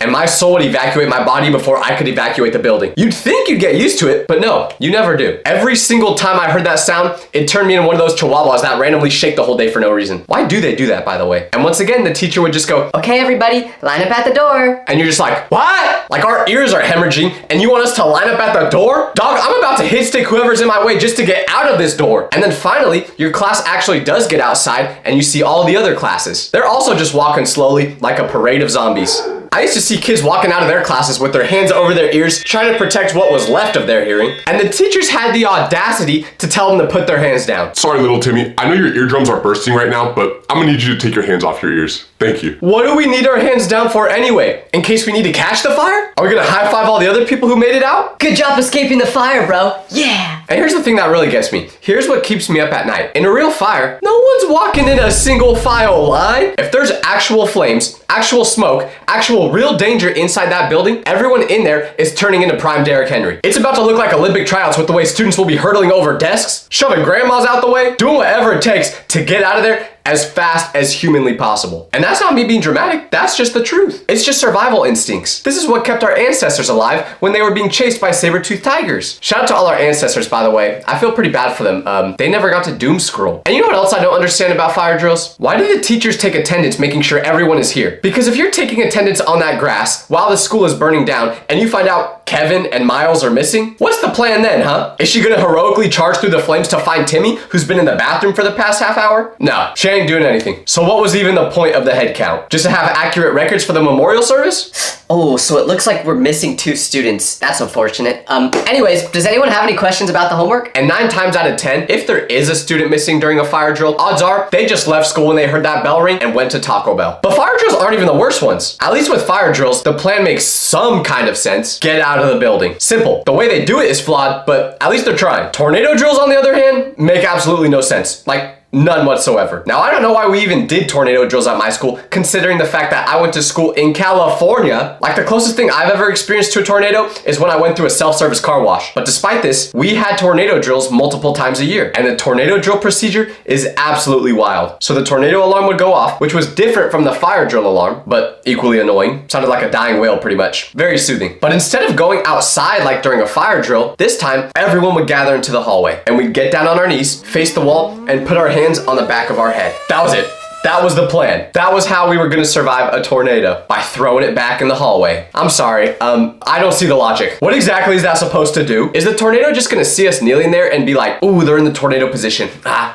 and my soul would evacuate my body before I could evacuate the building. You'd think you'd get used to it, but no, you never do. Every single time I heard that sound, it turned me into one of those chihuahuas that randomly shake the whole day for no reason. Why do they do that, by the way? And once again, the teacher would just go, Okay, everybody, line up at the door. and you're just like, what? Like our ears are hemorrhaging, and you want us to line up at the door? Dog, I'm about to hit stick whoever's in my way just to get out of this door. And then finally, your class actually does get outside, and you see all the other classes. They're also just walking slowly like a parade of zombies. I used to see kids walking out of their classes with their hands over their ears, trying to protect what was left of their hearing, and the teachers had the audacity to tell them to put their hands down. Sorry, little Timmy. I know your eardrums are bursting right now, but I'm gonna need you to take your hands off your ears. Thank you. What do we need our hands down for anyway? In case we need to catch the fire? Are we gonna high five all the other people who made it out? Good job escaping the fire, bro. Yeah. And here's the thing that really gets me. Here's what keeps me up at night. In a real fire, no one's walking in a single file line. If there's actual flames, actual smoke, actual real danger inside that building, everyone in there is turning into prime Derrick Henry. It's about to look like Olympic tryouts with the way students will be hurtling over desks, shoving grandmas out the way, doing whatever it takes to get out of there as fast as humanly possible. And that's not me being dramatic, that's just the truth. It's just survival instincts. This is what kept our ancestors alive when they were being chased by saber-toothed tigers. Shout out to all our ancestors, by the way. I feel pretty bad for them. They never got to doom scroll. And you know what else I don't understand about fire drills? Why do the teachers take attendance making sure everyone is here? Because if you're taking attendance on that grass while the school is burning down and you find out Kevin and Miles are missing, what's the plan then, huh? Is she gonna heroically charge through the flames to find Timmy, who's been in the bathroom for the past half hour? No, she ain't doing anything. So what was even the point of the head count? Just to have accurate records for the memorial service? Oh, so it looks like we're missing 2 students. That's unfortunate. Anyways, does anyone have any questions about the homework? And 9 times out of 10, if there is a student missing during a fire drill, odds are they just left school when they heard that bell ring and went to Taco Bell. But fire drills aren't even the worst ones. At least with fire drills, the plan makes some kind of sense. Get out of the building. Simple. The way they do it is flawed, but at least they're trying. Tornado drills, on the other hand, make absolutely no sense. Like, none whatsoever. Now, I don't know why we even did tornado drills at my school, considering the fact that I went to school in California. Like, the closest thing I've ever experienced to a tornado is when I went through a self-service car wash. But despite this, we had tornado drills multiple times a year, and the tornado drill procedure is absolutely wild. So the tornado alarm would go off, which was different from the fire drill alarm, but equally annoying. Sounded like a dying whale, pretty much. Very soothing. But instead of going outside like during a fire drill, this time, everyone would gather into the hallway, and we'd get down on our knees, face the wall, and put our hands on the back of our head. That was it. That was the plan. That was how we were gonna survive a tornado, by throwing it back in the hallway. I'm sorry, I don't see the logic. What exactly is that supposed to do? Is the tornado just gonna see us kneeling there and be like, ooh, they're in the tornado position.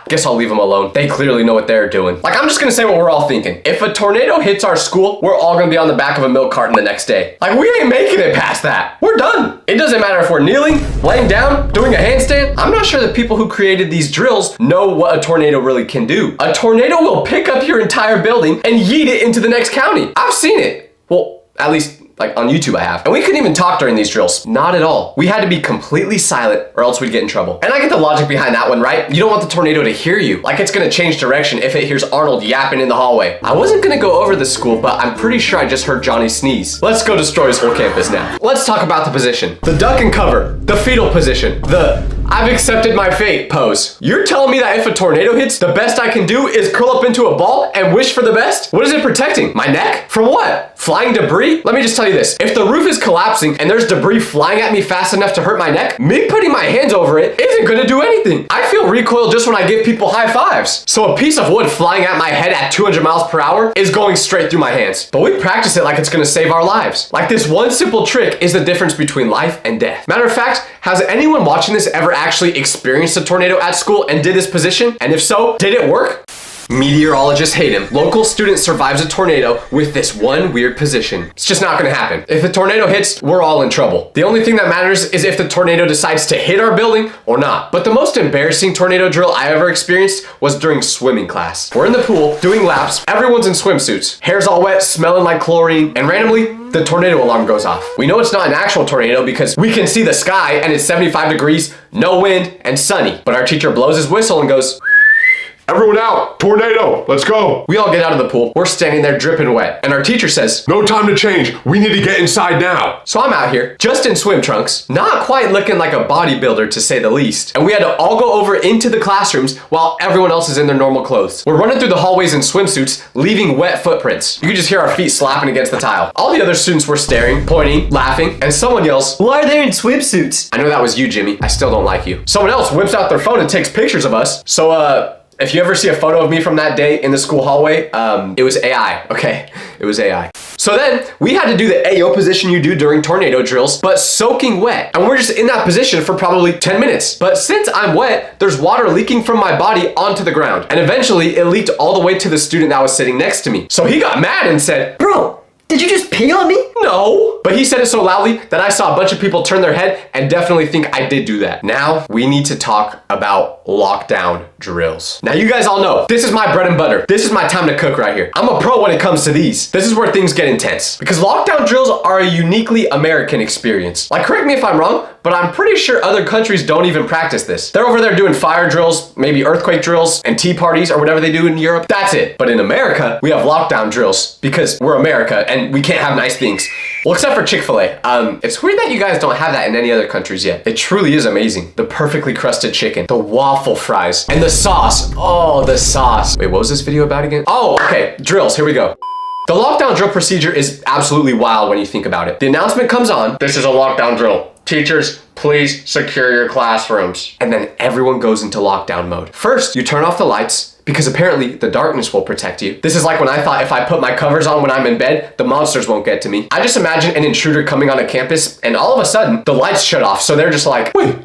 Guess I'll leave them alone. They clearly know what they're doing. Like, I'm just gonna say what we're all thinking. If a tornado hits our school, we're all gonna be on the back of a milk carton the next day. Like, we ain't making it past that. We're done. It doesn't matter if we're kneeling, laying down, doing a handstand. I'm not sure the people who created these drills know what a tornado really can do. A tornado will pick up your entire building and yeet it into the next county. I've seen it. Well, at least Like on YouTube I have. And we couldn't even talk during these drills. Not at all. We had to be completely silent or else we'd get in trouble. And I get the logic behind that one, right? You don't want the tornado to hear you. Like it's gonna change direction if it hears Arnold yapping in the hallway. I wasn't gonna go over the school, but I'm pretty sure I just heard Johnny sneeze. Let's go destroy his whole campus now. Let's talk about the position. The duck and cover, the fetal position, the I've accepted my fate pose. You're telling me that if a tornado hits, the best I can do is curl up into a ball and wish for the best? What is it protecting? My neck? From what? Flying debris? Let me just tell you this. If the roof is collapsing and there's debris flying at me fast enough to hurt my neck, me putting my hands over it isn't gonna do anything. I feel recoil just when I give people high fives. So a piece of wood flying at my head at 200 miles per hour is going straight through my hands. But we practice it like it's gonna save our lives. Like this one simple trick is the difference between life and death. Matter of fact, has anyone watching this ever actually experienced a tornado at school and did this position? And if so, did it work? Meteorologists hate him. Local student survives a tornado with this one weird position. It's just not gonna happen. If a tornado hits, we're all in trouble. The only thing that matters is if the tornado decides to hit our building or not. But the most embarrassing tornado drill I ever experienced was during swimming class. We're in the pool, doing laps, everyone's in swimsuits, hair's all wet, smelling like chlorine, and randomly, the tornado alarm goes off. We know it's not an actual tornado because we can see the sky and it's 75 degrees, no wind, and sunny. But our teacher blows his whistle and goes, Everyone out! Tornado! Let's go! we all get out of the pool. We're standing there dripping wet. And our teacher says, No time to change. We need to get inside now. so I'm out here, just in swim trunks, not quite looking like a bodybuilder to say the least. And we had to all go over into the classrooms while everyone else is in their normal clothes. We're running through the hallways in swimsuits, leaving wet footprints. You can just hear our feet slapping against the tile. All the other students were staring, pointing, laughing, and someone yells, Why are they in swimsuits? I know that was you, Jimmy. I still don't like you. Someone else whips out their phone and takes pictures of us. So, if you ever see a photo of me from that day in the school hallway, it was AI, okay? It was AI. So then, we had to do the AO position you do during tornado drills, but soaking wet. And we're just in that position for probably 10 minutes. But since I'm wet, there's water leaking from my body onto the ground. And eventually, it leaked all the way to the student that was sitting next to me. So he got mad and said, Bro, did you just pee on me? no. But he said it so loudly that I saw a bunch of people turn their head and definitely think I did do that. Now we need to talk about lockdown drills. Now you guys all know, this is my bread and butter. This is my time to cook right here. I'm a pro when it comes to these. This is where things get intense because lockdown drills are a uniquely American experience. Like, correct me if I'm wrong, but I'm pretty sure other countries don't even practice this. They're over there doing fire drills, maybe earthquake drills, and tea parties or whatever they do in Europe. That's it. But in America, we have lockdown drills because we're America and we can't have nice things. Well, except for Chick-fil-A. It's weird that you guys don't have that in any other countries yet. It truly is amazing. The perfectly crusted chicken, the waffle fries, and the sauce. Oh, the sauce. Wait, what was this video about again? Oh, okay, drills, here we go. The lockdown drill procedure is absolutely wild when you think about it. The announcement comes on, this is a lockdown drill. Teachers, please secure your classrooms. And then everyone goes into lockdown mode. First, you turn off the lights, because apparently the darkness will protect you. This is like when I thought if I put my covers on when I'm in bed, the monsters won't get to me. I just imagine an intruder coming on a campus and all of a sudden the lights shut off. So they're just like, Wait,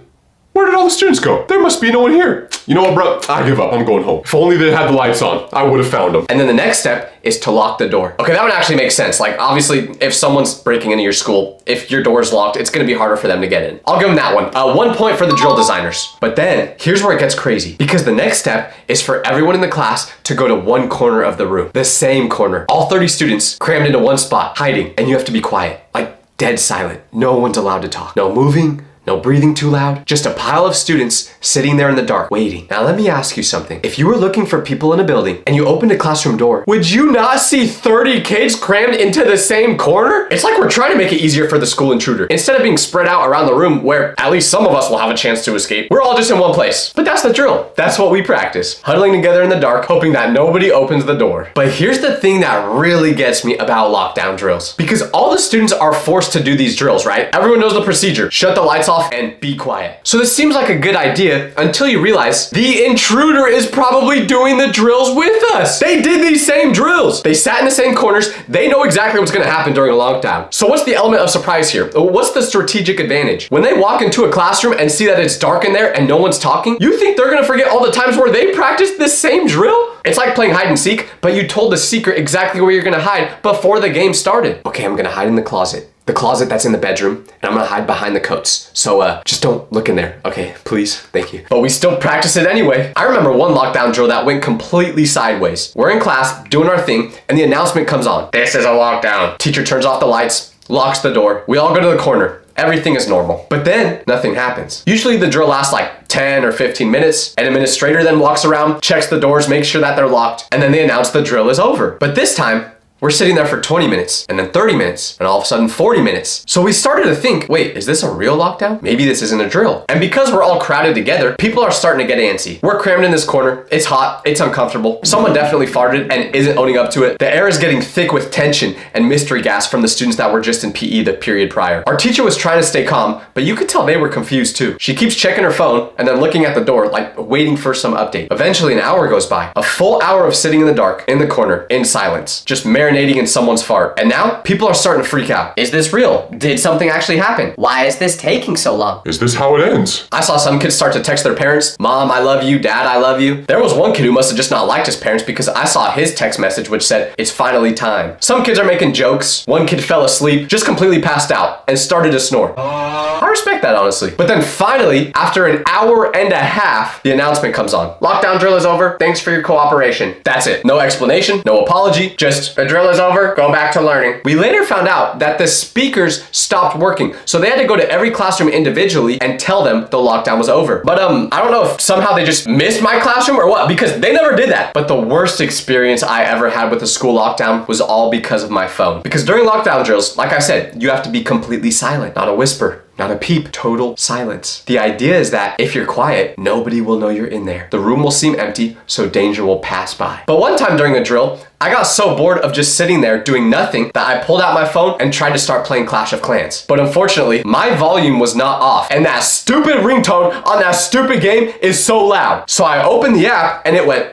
where did all the students go? There must be no one here. You know what, bro? I give up. I'm going home. If only they had the lights on, I would have found them. and then the next step is to lock the door. Okay, that one actually makes sense. Like, obviously, if someone's breaking into your school, if your door is locked, it's gonna be harder for them to get in. I'll give them that one. 1 point for the drill designers. But then, here's where it gets crazy. Because the next step is for everyone in the class to go to one corner of the room. The same corner. All 30 students crammed into one spot, hiding, and you have to be quiet. Like, dead silent. No one's allowed to talk. No moving, no breathing too loud, just a pile of students sitting there in the dark, waiting. Now let me ask you something. If you were looking for people in a building and you opened a classroom door, would you not see 30 kids crammed into the same corner? It's like we're trying to make it easier for the school intruder. Instead of being spread out around the room where at least some of us will have a chance to escape, we're all just in one place. But that's the drill. That's what we practice. Huddling together in the dark, hoping that nobody opens the door. But here's the thing that really gets me about lockdown drills. Because all the students are forced to do these drills, right? Everyone knows the procedure. Shut the lights off and be quiet. So this seems like a good idea until you realize the intruder is probably doing the drills with us. They did these same drills. They sat in the same corners. They know exactly what's gonna happen during a lockdown. So what's the element of surprise here? What's the strategic advantage? When they walk into a classroom and see that it's dark in there and no one's talking, you think they're gonna forget all the times where they practiced this same drill? It's like playing hide and seek, but you told the secret exactly where you're gonna hide before the game started. Okay, I'm gonna hide in the closet. The closet that's in the bedroom, and I'm gonna hide behind the coats. So just don't look in there, okay? Please, thank you. But we still practice it anyway. I remember one lockdown drill that went completely sideways. We're in class, doing our thing, and the announcement comes on. This is a lockdown. Teacher turns off the lights, locks the door. We all go to the corner. Everything is normal. But then nothing happens. Usually the drill lasts like 10 or 15 minutes. An administrator then walks around, checks the doors, makes sure that they're locked, and then they announce the drill is over. But this time, we're sitting there for 20 minutes, and then 30 minutes, and all of a sudden 40 minutes. So we started to think, wait, is this a real lockdown? Maybe this isn't a drill. And because we're all crowded together, people are starting to get antsy. We're crammed in this corner. It's hot. It's uncomfortable. Someone definitely farted and isn't owning up to it. The air is getting thick with tension and mystery gas from the students that were just in PE the period prior. Our teacher was trying to stay calm, but you could tell they were confused too. She keeps checking her phone and then looking at the door, like waiting for some update. Eventually an hour goes by. A full hour of sitting in the dark, in the corner, in silence, just marinating in someone's fart. And now people are starting to freak out. Is this real? Did something actually happen? Why is this taking so long? Is this how it ends? I saw some kids start to text their parents, Mom, I love you, Dad, I love you. There was one kid who must have just not liked his parents because I saw his text message which said, it's finally time. Some kids are making jokes. One kid fell asleep, just completely passed out, and started to snore. I respect that, honestly. But then finally, after an hour and a half, the announcement comes on. Lockdown drill is over. Thanks for your cooperation. That's it. No explanation, no apology, just the drill is over, go back to learning. We later found out that the speakers stopped working, so they had to go to every classroom individually and tell them the lockdown was over. But I don't know if somehow they just missed my classroom or what, because they never did that. But the worst experience I ever had with a school lockdown was all because of my phone. Because during lockdown drills, like I said, you have to be completely silent, not a whisper. Not a peep, total silence. The idea is that if you're quiet, nobody will know you're in there. The room will seem empty, so danger will pass by. But one time during a drill, I got so bored of just sitting there doing nothing that I pulled out my phone and tried to start playing Clash of Clans. But unfortunately, my volume was not off, and that stupid ringtone on that stupid game is so loud. So I opened the app and it went...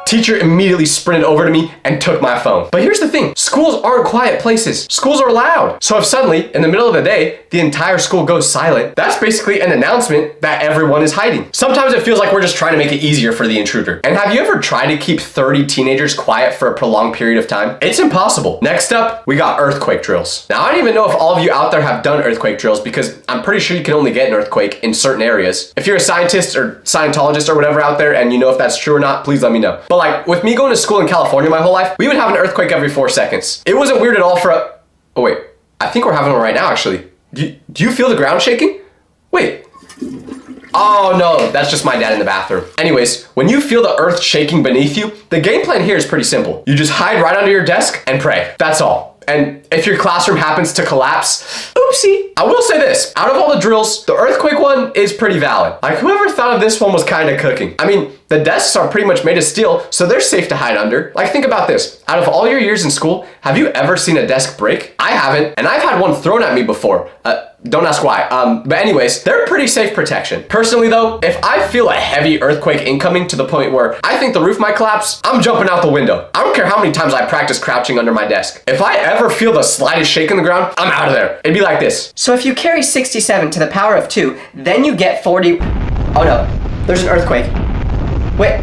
Teacher immediately sprinted over to me and took my phone. But here's the thing, schools aren't quiet places. Schools are loud. So if suddenly, in the middle of the day, the entire school goes silent, that's basically an announcement that everyone is hiding. Sometimes it feels like we're just trying to make it easier for the intruder. And have you ever tried to keep 30 teenagers quiet for a prolonged period of time? It's impossible. Next up, we got earthquake drills. Now, I don't even know if all of you out there have done earthquake drills because I'm pretty sure you can only get an earthquake in certain areas. If you're a scientist or Scientologist or whatever out there and you know if that's true or not, please let me know. But like with me going to school in California my whole life, we would have an earthquake every 4 seconds. It wasn't weird at all for a... Oh wait, I think we're having one right now actually. Do you feel the ground shaking? Wait. Oh no, that's just my dad in the bathroom. Anyways, when you feel the earth shaking beneath you, the game plan here is pretty simple. You just hide right under your desk and pray. That's all. And if your classroom happens to collapse, oopsie. I will say this, out of all the drills, the earthquake one is pretty valid. Like whoever thought of this one was kind of cooking. I mean, the desks are pretty much made of steel, so they're safe to hide under. Like think about this, out of all your years in school, have you ever seen a desk break? I haven't, and I've had one thrown at me before. Don't ask why. But anyways, they're pretty safe protection. Personally though, if I feel a heavy earthquake incoming to the point where I think the roof might collapse, I'm jumping out the window. I don't care how many times I practice crouching under my desk. If I ever feel the slightest shake in the ground, I'm out of there. It'd be like this. So if you carry 67 to the power of 2, then you get 40... Oh no, there's an earthquake. Wait,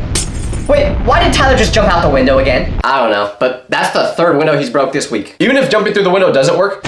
why did Tyler just jump out the window again? I don't know, but that's the third window he's broke this week. Even if jumping through the window doesn't work,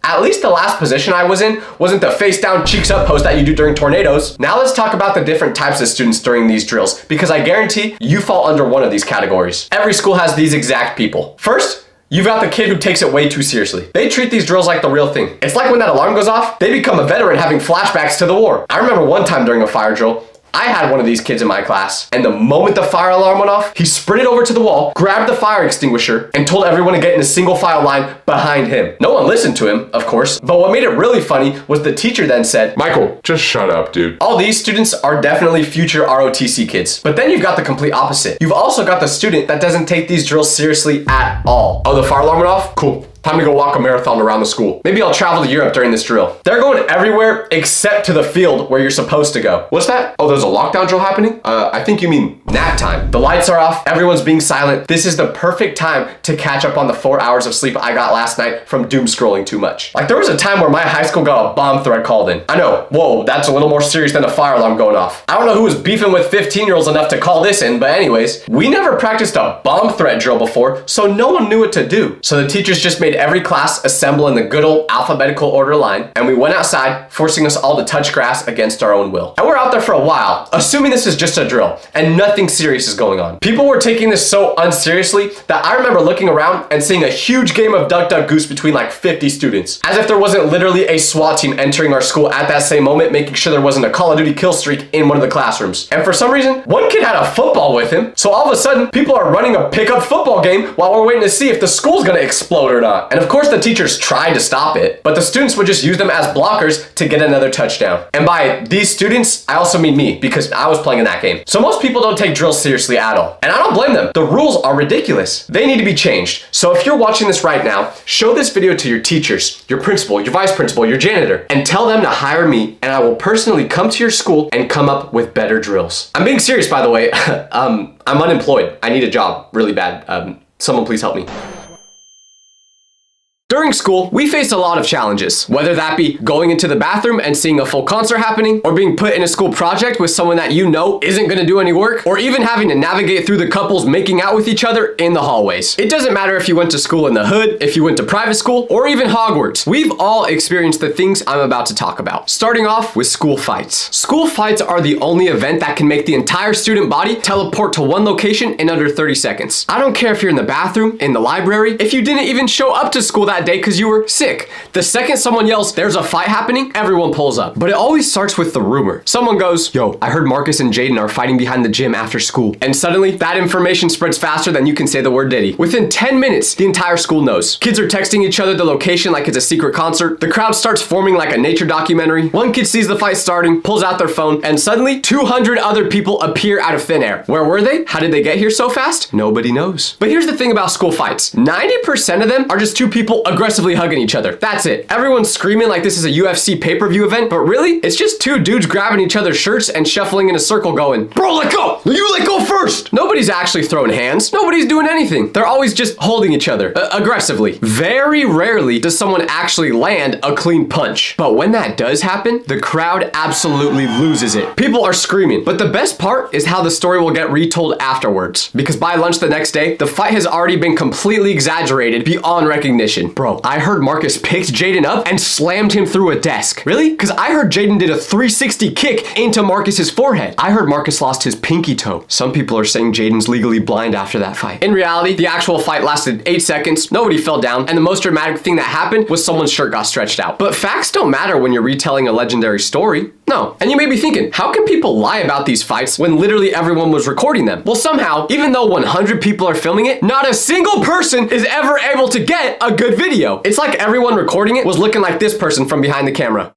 at least the last position I was in wasn't the face down, cheeks up pose that you do during tornadoes. Now let's talk about the different types of students during these drills, because I guarantee you fall under one of these categories. Every school has these exact people. First, you've got the kid who takes it way too seriously. They treat these drills like the real thing. It's like when that alarm goes off, they become a veteran having flashbacks to the war. I remember one time during a fire drill, I had one of these kids in my class, and the moment the fire alarm went off, he sprinted over to the wall, grabbed the fire extinguisher, and told everyone to get in a single file line behind him. No one listened to him, of course, but what made it really funny was the teacher then said, Michael, just shut up, dude. all these students are definitely future ROTC kids. But then you've got the complete opposite. You've also got the student that doesn't take these drills seriously at all. Oh, the fire alarm went off? Cool. Time to go walk a marathon around the school. Maybe I'll travel to Europe during this drill. They're going everywhere except to the field where you're supposed to go. What's that? Oh, there's a lockdown drill happening? I think you mean Nap time. The lights are off, everyone's being silent. This is the perfect time to catch up on the 4 hours of sleep I got last night from doom scrolling too much. Like there was a time where my high school got a bomb threat called in. I know, whoa, that's a little more serious than a fire alarm going off. I don't know who was beefing with 15-year-olds enough to call this in, but anyways, we never practiced a bomb threat drill before, so no one knew what to do. So the teachers just made made every class assemble in the good old alphabetical order line, and we went outside, forcing us all to touch grass against our own will. And we're out there for a while, assuming this is just a drill, and nothing serious is going on. People were taking this so unseriously that I remember looking around and seeing a huge game of Duck Duck Goose between like 50 students. As if there wasn't literally a SWAT team entering our school at that same moment, making sure there wasn't a Call of Duty kill streak in one of the classrooms. And for some reason, one kid had a football with him, so all of a sudden, people are running a pickup football game while we're waiting to see if the school's gonna explode or not. And of course, the teachers tried to stop it, but the students would just use them as blockers to get another touchdown. And by these students, I also mean me, because I was playing in that game. So most people don't take drills seriously at all. And I don't blame them. The rules are ridiculous. They need to be changed. So if you're watching this right now, show this video to your teachers, your principal, your vice principal, your janitor, and tell them to hire me, and I will personally come to your school and come up with better drills. I'm being serious, by the way. I'm unemployed. I need a job really bad. Someone please help me. During school, we face a lot of challenges, whether that be going into the bathroom and seeing a full concert happening, or being put in a school project with someone that you know isn't gonna do any work, or even having to navigate through the couples making out with each other in the hallways. It doesn't matter if you went to school in the hood, if you went to private school, or even Hogwarts. We've all experienced the things I'm about to talk about. Starting off with school fights. School fights are the only event that can make the entire student body teleport to one location in under 30 seconds. I don't care if you're in the bathroom, in the library, if you didn't even show up to school that day because you were sick. The second someone yells, "There's a fight happening," everyone pulls up. But it always starts with the rumor. Someone goes, "Yo, I heard Marcus and Jaden are fighting behind the gym after school." And suddenly, that information spreads faster than you can say the word Diddy. Within 10 minutes, the entire school knows. Kids are texting each other the location like it's a secret concert. The crowd starts forming like a nature documentary. One kid sees the fight starting, pulls out their phone, and suddenly 200 other people appear out of thin air. Where were they? How did they get here so fast? Nobody knows. But here's the thing about school fights. 90% of them are just two people aggressively hugging each other. That's it. Everyone's screaming like this is a UFC pay-per-view event, but really, it's just two dudes grabbing each other's shirts and shuffling in a circle going, "Bro, let go! You let go first!" Nobody's actually throwing hands. Nobody's doing anything. They're always just holding each other, aggressively. Very rarely does someone actually land a clean punch. But when that does happen, the crowd absolutely loses it. People are screaming. But the best part is how the story will get retold afterwards. Because by lunch the next day, the fight has already been completely exaggerated beyond recognition. Bro, I heard Marcus picked Jaden up and slammed him through a desk. Really? Because I heard Jaden did a 360 kick into Marcus's forehead. I heard Marcus lost his pinky toe. Some people are saying Jaden's legally blind after that fight. In reality, the actual fight lasted 8 seconds, nobody fell down, and the most dramatic thing that happened was someone's shirt got stretched out. But facts don't matter when you're retelling a legendary story. No. And you may be thinking, how can people lie about these fights when literally everyone was recording them? Well, somehow, even though 100 people are filming it, not a single person is ever able to get a good video. It's like everyone recording it was looking like this person from behind the camera.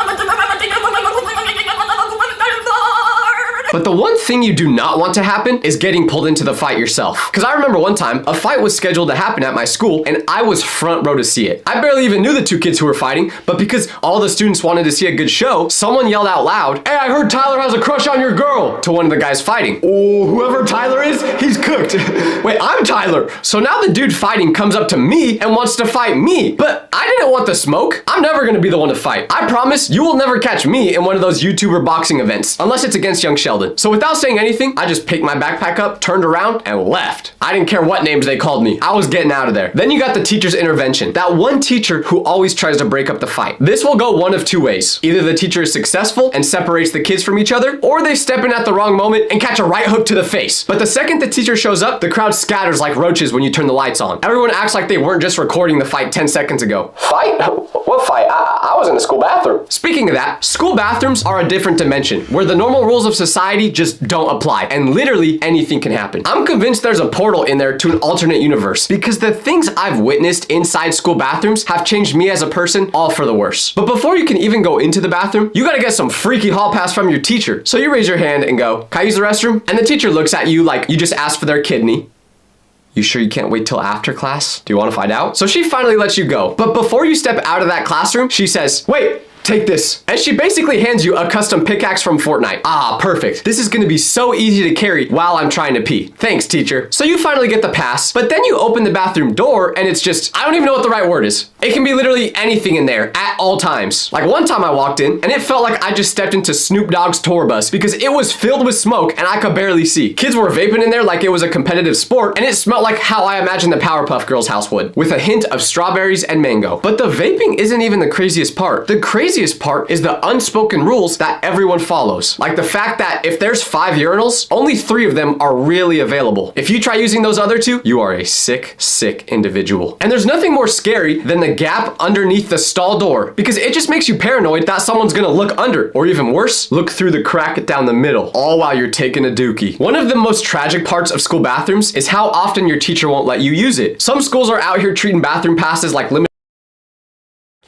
But the one thing you do not want to happen is getting pulled into the fight yourself. Because I remember one time, a fight was scheduled to happen at my school, and I was front row to see it. I barely even knew the two kids who were fighting, but because all the students wanted to see a good show, someone yelled out loud, "Hey, I heard Tyler has a crush on your girl," to one of the guys fighting. Oh, whoever Tyler is, he's cooked. Wait, I'm Tyler. So now the dude fighting comes up to me and wants to fight me. But I didn't want the smoke. I'm never gonna be the one to fight. I promise you will never catch me in one of those YouTuber boxing events, unless it's against young Sheldon. So without saying anything, I just picked my backpack up, turned around, and left. I didn't care what names they called me. I was getting out of there. Then you got the teacher's intervention. That one teacher who always tries to break up the fight. This will go one of two ways. Either the teacher is successful and separates the kids from each other, or they step in at the wrong moment and catch a right hook to the face. But the second the teacher shows up, the crowd scatters like roaches when you turn the lights on. Everyone acts like they weren't just recording the fight 10 seconds ago. Fight? What fight? I was in the school bathroom. Speaking of that, school bathrooms are a different dimension, where the normal rules of society just don't apply, and literally anything can happen. I'm convinced there's a portal in there to an alternate universe, because the things I've witnessed inside school bathrooms have changed me as a person, all for the worse. But before you can even go into the bathroom, you gotta get some freaky hall pass from your teacher. So you raise your hand and go, "Can I use the restroom?" And the teacher looks at you like you just asked for their kidney. You sure you can't wait till after class? Do you want to find out? So she finally lets you go. But before you step out of that classroom, she says, "Wait, take this. And she basically hands you a custom pickaxe from Fortnite. Ah, perfect. This is gonna be so easy to carry while I'm trying to pee. Thanks, teacher. So you finally get the pass, but then you open the bathroom door and it's just, I don't even know what the right word is. It can be literally anything in there at all times. Like one time I walked in and it felt like I just stepped into Snoop Dogg's tour bus because it was filled with smoke and I could barely see. Kids were vaping in there like it was a competitive sport, and it smelled like how I imagined the Powerpuff Girls house would, with a hint of strawberries and mango. But the vaping isn't even the craziest part. The craziest part is the unspoken rules that everyone follows. Like the fact that if there's 5 urinals, only 3 of them are really available. If you try using those other 2, you are a sick, sick individual. And there's nothing more scary than the gap underneath the stall door, because it just makes you paranoid that someone's gonna look under, or even worse, look through the crack down the middle, all while you're taking a dookie. One of the most tragic parts of school bathrooms is how often your teacher won't let you use it. Some schools are out here treating bathroom passes like limited.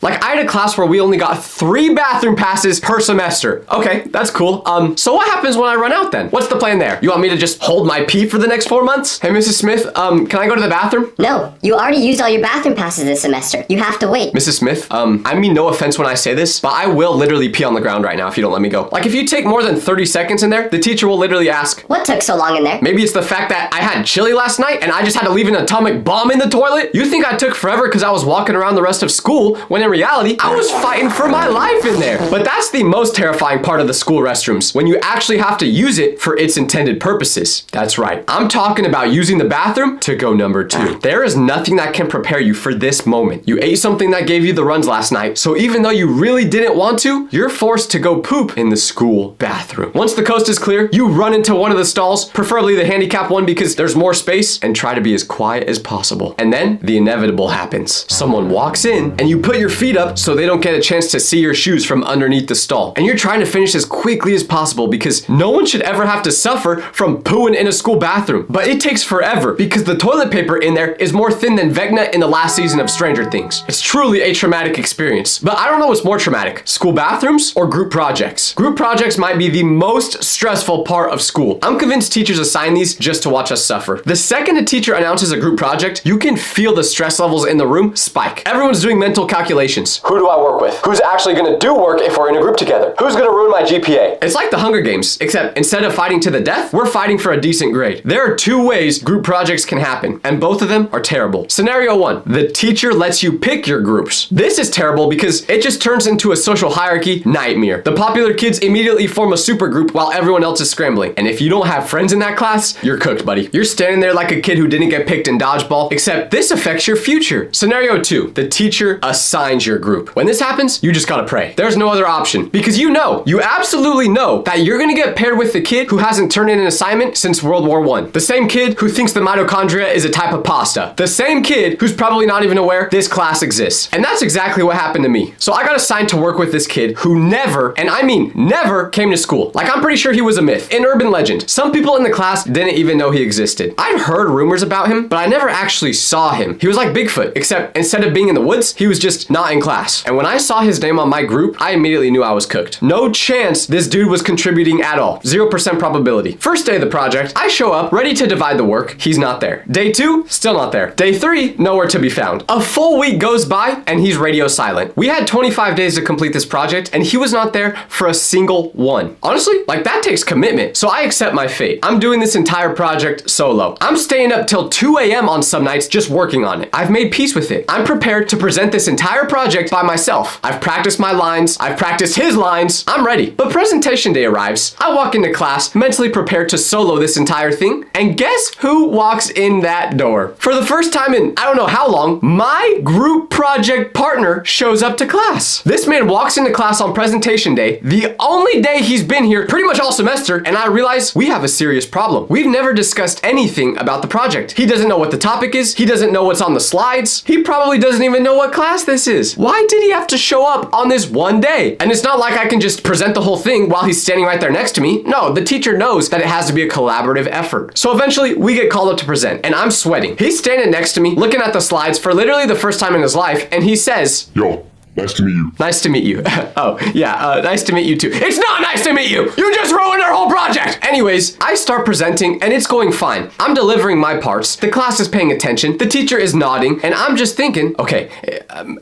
Like I had a class where we only got 3 bathroom passes per semester. Okay, that's cool. So what happens when I run out then? What's the plan there? You want me to just hold my pee for the next 4 months? Hey, Mrs. Smith, can I go to the bathroom? No, you already used all your bathroom passes this semester. You have to wait. Mrs. Smith, I mean no offense when I say this, but I will literally pee on the ground right now if you don't let me go. Like if you take more than 30 seconds in there, the teacher will literally ask, What took so long in there? maybe it's the fact that I had chili last night and I just had to leave an atomic bomb in the toilet. You think I took forever because I was walking around the rest of school, when in reality, I was fighting for my life in there. But that's the most terrifying part of the school restrooms, when you actually have to use it for its intended purposes. That's right. I'm talking about using the bathroom to go number 2. There is nothing that can prepare you for this moment. You ate something that gave you the runs last night, so even though you really didn't want to, you're forced to go poop in the school bathroom. Once the coast is clear, you run into one of the stalls, preferably the handicap one because there's more space, and try to be as quiet as possible. And then the inevitable happens. Someone walks in and you put your feet up so they don't get a chance to see your shoes from underneath the stall. And you're trying to finish as quickly as possible because no one should ever have to suffer from pooing in a school bathroom. But it takes forever because the toilet paper in there is more thin than Vecna in the last season of Stranger Things. It's truly a traumatic experience. But I don't know what's more traumatic, school bathrooms or group projects. Group projects might be the most stressful part of school. I'm convinced teachers assign these just to watch us suffer. The second a teacher announces a group project, you can feel the stress levels in the room spike. Everyone's doing mental calculations. Who do I work with? Who's actually gonna do work if we're in a group together? Who's gonna ruin my GPA? It's like the Hunger Games, except instead of fighting to the death, we're fighting for a decent grade. There are 2 ways group projects can happen, and both of them are terrible. Scenario 1, the teacher lets you pick your groups. This is terrible because it just turns into a social hierarchy nightmare. The popular kids immediately form a super group while everyone else is scrambling. And if you don't have friends in that class, you're cooked, buddy. You're standing there like a kid who didn't get picked in dodgeball, except this affects your future. Scenario 2, the teacher assigns your group. When this happens, you just gotta pray. There's no other option because you absolutely know that you're gonna get paired with the kid who hasn't turned in an assignment since World War I. The same kid who thinks the mitochondria is a type of pasta. The same kid who's probably not even aware this class exists. And that's exactly what happened to me. So I got assigned to work with this kid who never, and I mean never, came to school. Like I'm pretty sure he was a myth, an urban legend. Some people in the class didn't even know he existed. I'd heard rumors about him, but I never actually saw him. He was like Bigfoot, except instead of being in the woods, he was just not in class. And when I saw his name on my group, I immediately knew I was cooked. No chance this dude was contributing at all. 0% probability. First day of the project, I show up ready to divide the work. He's not there. Day 2, still not there. Day 3, nowhere to be found. A full week goes by and he's radio silent. We had 25 days to complete this project and he was not there for a single one. Honestly, like that takes commitment. So I accept my fate. I'm doing this entire project solo. I'm staying up till 2 a.m. on some nights just working on it. I've made peace with it. I'm prepared to present this entire project by myself. I've practiced my lines. I've practiced his lines. I'm ready. But presentation day arrives. I walk into class mentally prepared to solo this entire thing. And guess who walks in that door? For the first time in I don't know how long, my group project partner shows up to class. This man walks into class on presentation day, the only day he's been here pretty much all semester, and I realize we have a serious problem. We've never discussed anything about the project. He doesn't know what the topic is. He doesn't know what's on the slides. He probably doesn't even know what class this is. Why did he have to show up on this one day? And it's not like I can just present the whole thing while he's standing right there next to me. No, the teacher knows that it has to be a collaborative effort. So eventually we get called up to present and I'm sweating. He's standing next to me looking at the slides for literally the first time in his life and he says, Yo, Nice to meet you. Nice to meet you. Oh, yeah, nice to meet you too. It's not nice to meet you! You just ruined our whole project! Anyways, I start presenting and it's going fine. I'm delivering my parts, the class is paying attention, the teacher is nodding, and I'm just thinking, okay,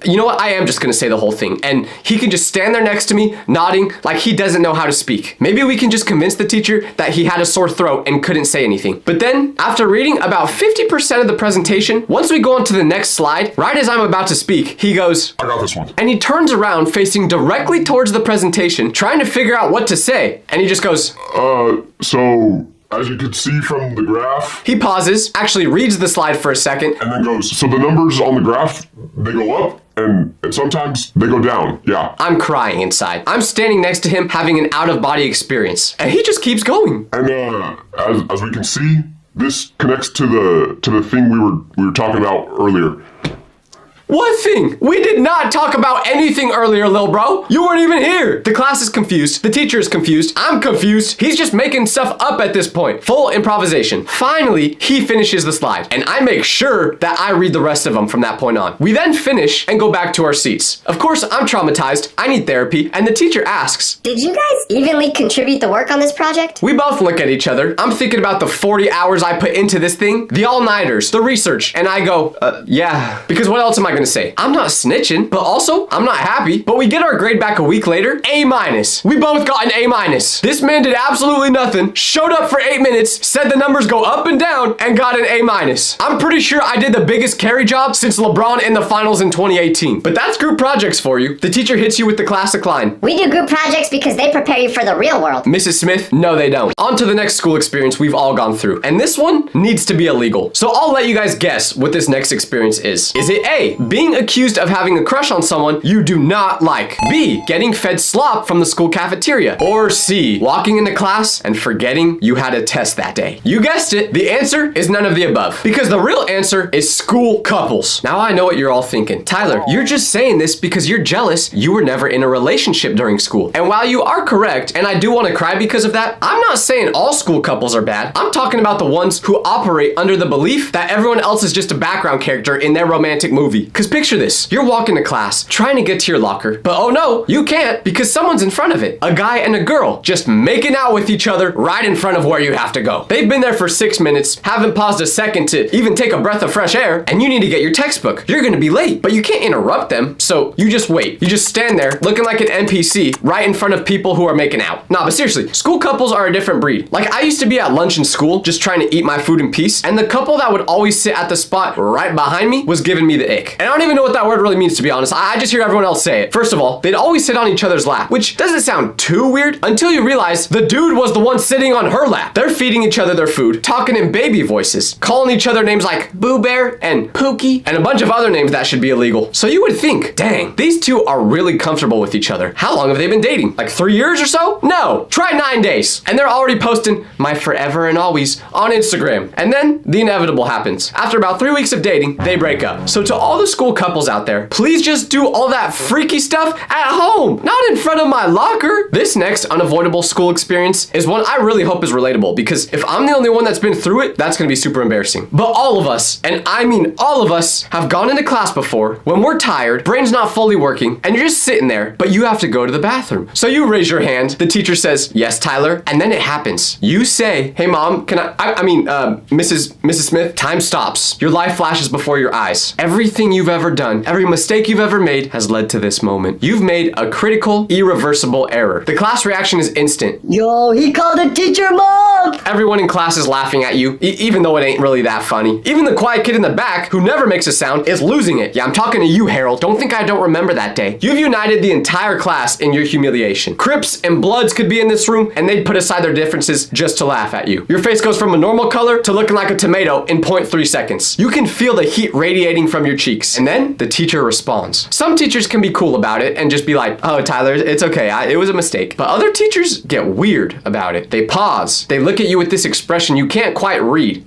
you know what? I am just gonna say the whole thing. And he can just stand there next to me, nodding like he doesn't know how to speak. Maybe we can just convince the teacher that he had a sore throat and couldn't say anything. But then, after reading about 50% of the presentation, once we go on to the next slide, right as I'm about to speak, he goes, I got this one. and he turns around facing directly towards the presentation, trying to figure out what to say. And he just goes, So, as you can see from the graph, he pauses, actually reads the slide for a second, and then goes, so the numbers on the graph, they go up, and sometimes they go down, yeah. I'm crying inside. I'm standing next to him having an out-of-body experience. And he just keeps going. And as we can see, this connects to the thing we were talking about earlier. What thing? We did not talk about anything earlier, lil bro. You weren't even here. The class is confused. The teacher is confused. I'm confused. He's just making stuff up at this point. Full improvisation. Finally, he finishes the slide, and I make sure that I read the rest of them from that point on. We then finish and go back to our seats. Of course, I'm traumatized. I need therapy, and the teacher asks, Did you guys evenly contribute the work on this project? we both look at each other. I'm thinking about the 40 hours I put into this thing, the all-nighters, the research, and I go, yeah. Because what else am I gonna say? I'm not snitching, but also, I'm not happy. But we get our grade back a week later, A-. We both got an A-. This man did absolutely nothing, showed up for 8 minutes, said the numbers go up and down, and got an A-. I'm pretty sure I did the biggest carry job since LeBron in the finals in 2018. But that's group projects for you. The teacher hits you with the classic line. We do group projects because they prepare you for the real world. Mrs. Smith, no they don't. On to the next school experience we've all gone through. And this one needs to be illegal. So I'll let you guys guess what this next experience is. Is it A, being accused of having a crush on someone you do not like? B, getting fed slop from the school cafeteria? Or C, walking into class and forgetting you had a test that day? You guessed it, the answer is none of the above. Because the real answer is school couples. Now I know what you're all thinking. Tyler, you're just saying this because you're jealous you were never in a relationship during school. And while you are correct, and I do want to cry because of that, I'm not saying all school couples are bad. I'm talking about the ones who operate under the belief that everyone else is just a background character in their romantic movie. Because picture this, you're walking to class, trying to get to your locker, but oh no, you can't because someone's in front of it. A guy and a girl just making out with each other right in front of where you have to go. They've been there for 6 minutes, haven't paused a second to even take a breath of fresh air, and you need to get your textbook. You're gonna be late, but you can't interrupt them, so you just wait. You just stand there looking like an NPC right in front of people who are making out. Nah, but seriously, school couples are a different breed. Like, I used to be at lunch in school just trying to eat my food in peace, and the couple that would always sit at the spot right behind me was giving me the ick. And I don't even know what that word really means, to be honest. I just hear everyone else say it. First of all, they'd always sit on each other's lap, which doesn't sound too weird until you realize the dude was the one sitting on her lap. They're feeding each other their food, talking in baby voices, calling each other names like Boo Bear and Pookie, and a bunch of other names that should be illegal. So you would think, dang, these two are really comfortable with each other. How long have they been dating? Like 3 years or so? No, try 9 days. And they're already posting my forever and always on Instagram. And then the inevitable happens. After about 3 weeks of dating, they break up. So to all the school couples out there, please just do all that freaky stuff at home, not in front of my locker. This next unavoidable school experience is one I really hope is relatable, because if I'm the only one that's been through it, that's gonna be super embarrassing. But all of us, and I mean all of us, have gone into class before when we're tired, brain's not fully working, and you're just sitting there, but you have to go to the bathroom. So you raise your hand, the teacher says, yes, Tyler, and then it happens. You say, hey mom, can Mrs. Smith, time stops. Your life flashes before your eyes. Everything you've ever done, every mistake you've ever made has led to this moment. You've made a critical, irreversible error. The class reaction is instant. Yo, he called the teacher mom! Everyone in class is laughing at you, even though it ain't really that funny. Even the quiet kid in the back, who never makes a sound, is losing it. Yeah, I'm talking to you, Harold. Don't think I don't remember that day. You've united the entire class in your humiliation. Crips and Bloods could be in this room, and they'd put aside their differences just to laugh at you. Your face goes from a normal color to looking like a tomato in 0.3 seconds. You can feel the heat radiating from your cheeks. And then the teacher responds. Some teachers can be cool about it and just be like, oh, Tyler, it's okay. It was a mistake. But other teachers get weird about it. They pause. They look at you with this expression you can't quite read.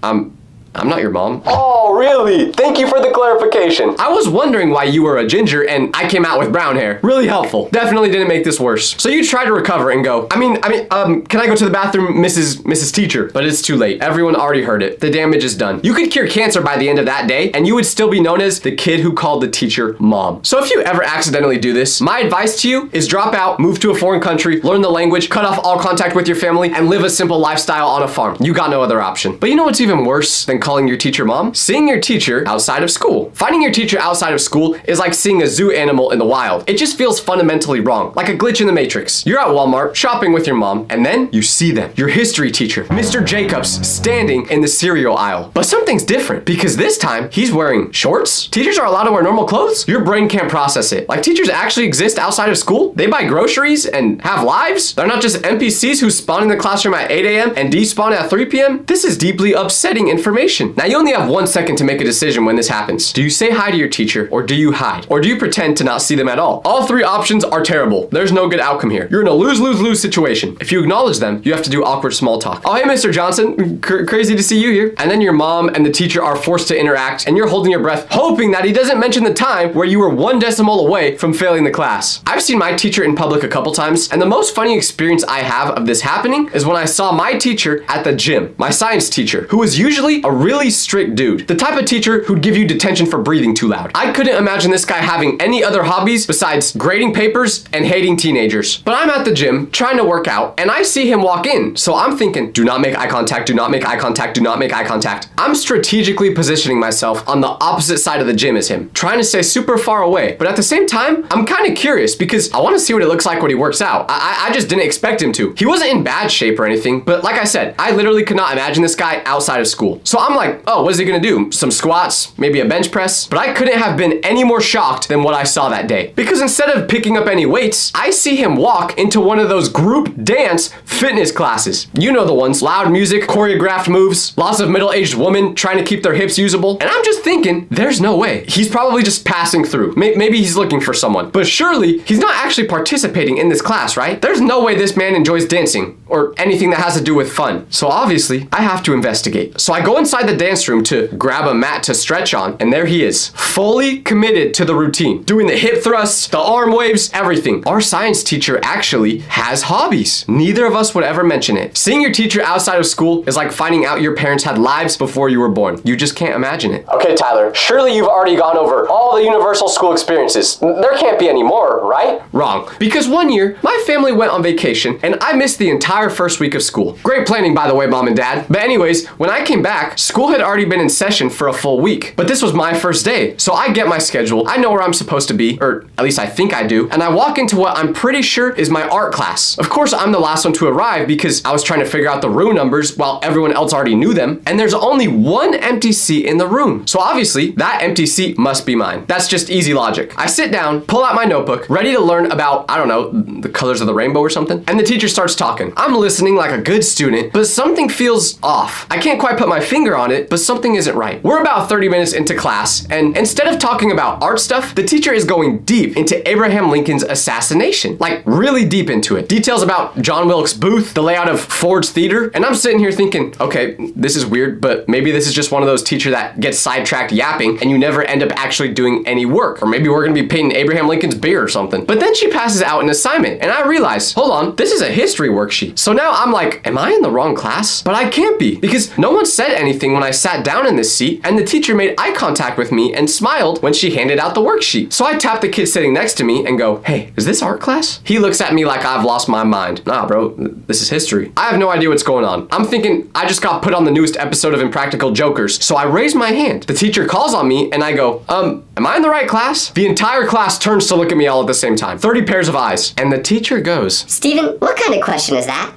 I'm not your mom. Oh, really? Thank you for the clarification. I was wondering why you were a ginger and I came out with brown hair. Really helpful. Definitely didn't make this worse. So you try to recover and go, can I go to the bathroom, Mrs. Teacher? But it's too late. Everyone already heard it. The damage is done. You could cure cancer by the end of that day, and you would still be known as the kid who called the teacher mom. So if you ever accidentally do this, my advice to you is drop out, move to a foreign country, learn the language, cut off all contact with your family, and live a simple lifestyle on a farm. You got no other option. But you know what's even worse than calling your teacher mom? Seeing your teacher outside of school. Finding your teacher outside of school is like seeing a zoo animal in the wild. It just feels fundamentally wrong, like a glitch in the Matrix. You're at Walmart shopping with your mom, and then you see them. Your history teacher, Mr. Jacobs, standing in the cereal aisle. But something's different because this time he's wearing shorts. Teachers are allowed to wear normal clothes? Your brain can't process it. Like teachers actually exist outside of school? They buy groceries and have lives? They're not just NPCs who spawn in the classroom at 8 a.m. and despawn at 3 p.m.? This is deeply upsetting information. Now you only have 1 second to make a decision when this happens. Do you say hi to your teacher or do you hide? Or do you pretend to not see them at all? All three options are terrible. There's no good outcome here. You're in a lose-lose-lose situation. If you acknowledge them, you have to do awkward small talk. Oh, hey, Mr. Johnson. Crazy to see you here. And then your mom and the teacher are forced to interact and you're holding your breath, hoping that he doesn't mention the time where you were 1 decimal away from failing the class. I've seen my teacher in public a couple times, and the most funny experience I have of this happening is when I saw my teacher at the gym, my science teacher, who was usually a really strict dude, the type of teacher who'd give you detention for breathing too loud. I couldn't imagine this guy having any other hobbies besides grading papers and hating teenagers. But I'm at the gym trying to work out and I see him walk in. So I'm thinking, do not make eye contact, do not make eye contact, do not make eye contact. I'm strategically positioning myself on the opposite side of the gym as him, trying to stay super far away. But at the same time, I'm kind of curious because I want to see what it looks like when he works out. I just didn't expect him to. He wasn't in bad shape or anything, but like I said, I literally could not imagine this guy outside of school. So I'm like, oh, what is he gonna do? Some squats, maybe a bench press? But I couldn't have been any more shocked than what I saw that day. Because instead of picking up any weights, I see him walk into one of those group dance fitness classes. You know the ones, loud music, choreographed moves, lots of middle-aged women trying to keep their hips usable. And I'm just thinking, there's no way. He's probably just passing through. Maybe he's looking for someone. But surely, he's not actually participating in this class, right? There's no way this man enjoys dancing or anything that has to do with fun. So obviously, I have to investigate. So I go inside the dance room to grab a mat to stretch on, and there he is, fully committed to the routine, doing the hip thrusts, the arm waves, everything. Our science teacher actually has hobbies. Neither of us would ever mention it. Seeing your teacher outside of school is like finding out your parents had lives before you were born. You just can't imagine it. Okay, Tyler, surely you've already gone over all the universal school experiences. There can't be any more, right? Wrong. Because one year, my family went on vacation and I missed the entire first week of school. Great planning, by the way, Mom and Dad. But anyways, when I came back, school had already been in session for a full week. But this was my first day. So I get my schedule. I know where I'm supposed to be, or at least I think I do. And I walk into what I'm pretty sure is my art class. Of course, I'm the last one to arrive because I was trying to figure out the room numbers while everyone else already knew them. And there's only one empty seat in the room. So obviously, that empty seat must be mine. That's just easy logic. I sit down, pull out my notebook, ready to learn about, I don't know, the colors of the rainbow or something. And the teacher starts talking. I'm listening like a good student, but something feels off. I can't quite put my finger on it, but something isn't right. We're about 30 minutes into class, and instead of talking about art stuff, the teacher is going deep into Abraham Lincoln's assassination. Like, really deep into it. Details about John Wilkes Booth, the layout of Ford's Theater, and I'm sitting here thinking, okay, this is weird, but maybe this is just one of those teachers that gets sidetracked yapping and you never end up actually doing any work. Or maybe we're gonna be painting Abraham Lincoln's beard or something. But then she passes out an assignment, and I realize, hold on, this is a history worksheet. So now I'm like, am I in the wrong class? But I can't be, because no one said anything when I sat down in this seat, and the teacher made eye contact with me and smiled when she handed out the worksheet. So I tap the kid sitting next to me and go, hey, is this art class? He looks at me like I've lost my mind. Nah, bro, this is history. I have no idea what's going on. I'm thinking I just got put on the newest episode of Impractical Jokers, so I raise my hand. The teacher calls on me and I go, am I in the right class? The entire class turns to look at me all at the same time. 30 pairs of eyes. And the teacher goes, Steven, what kind of question is that?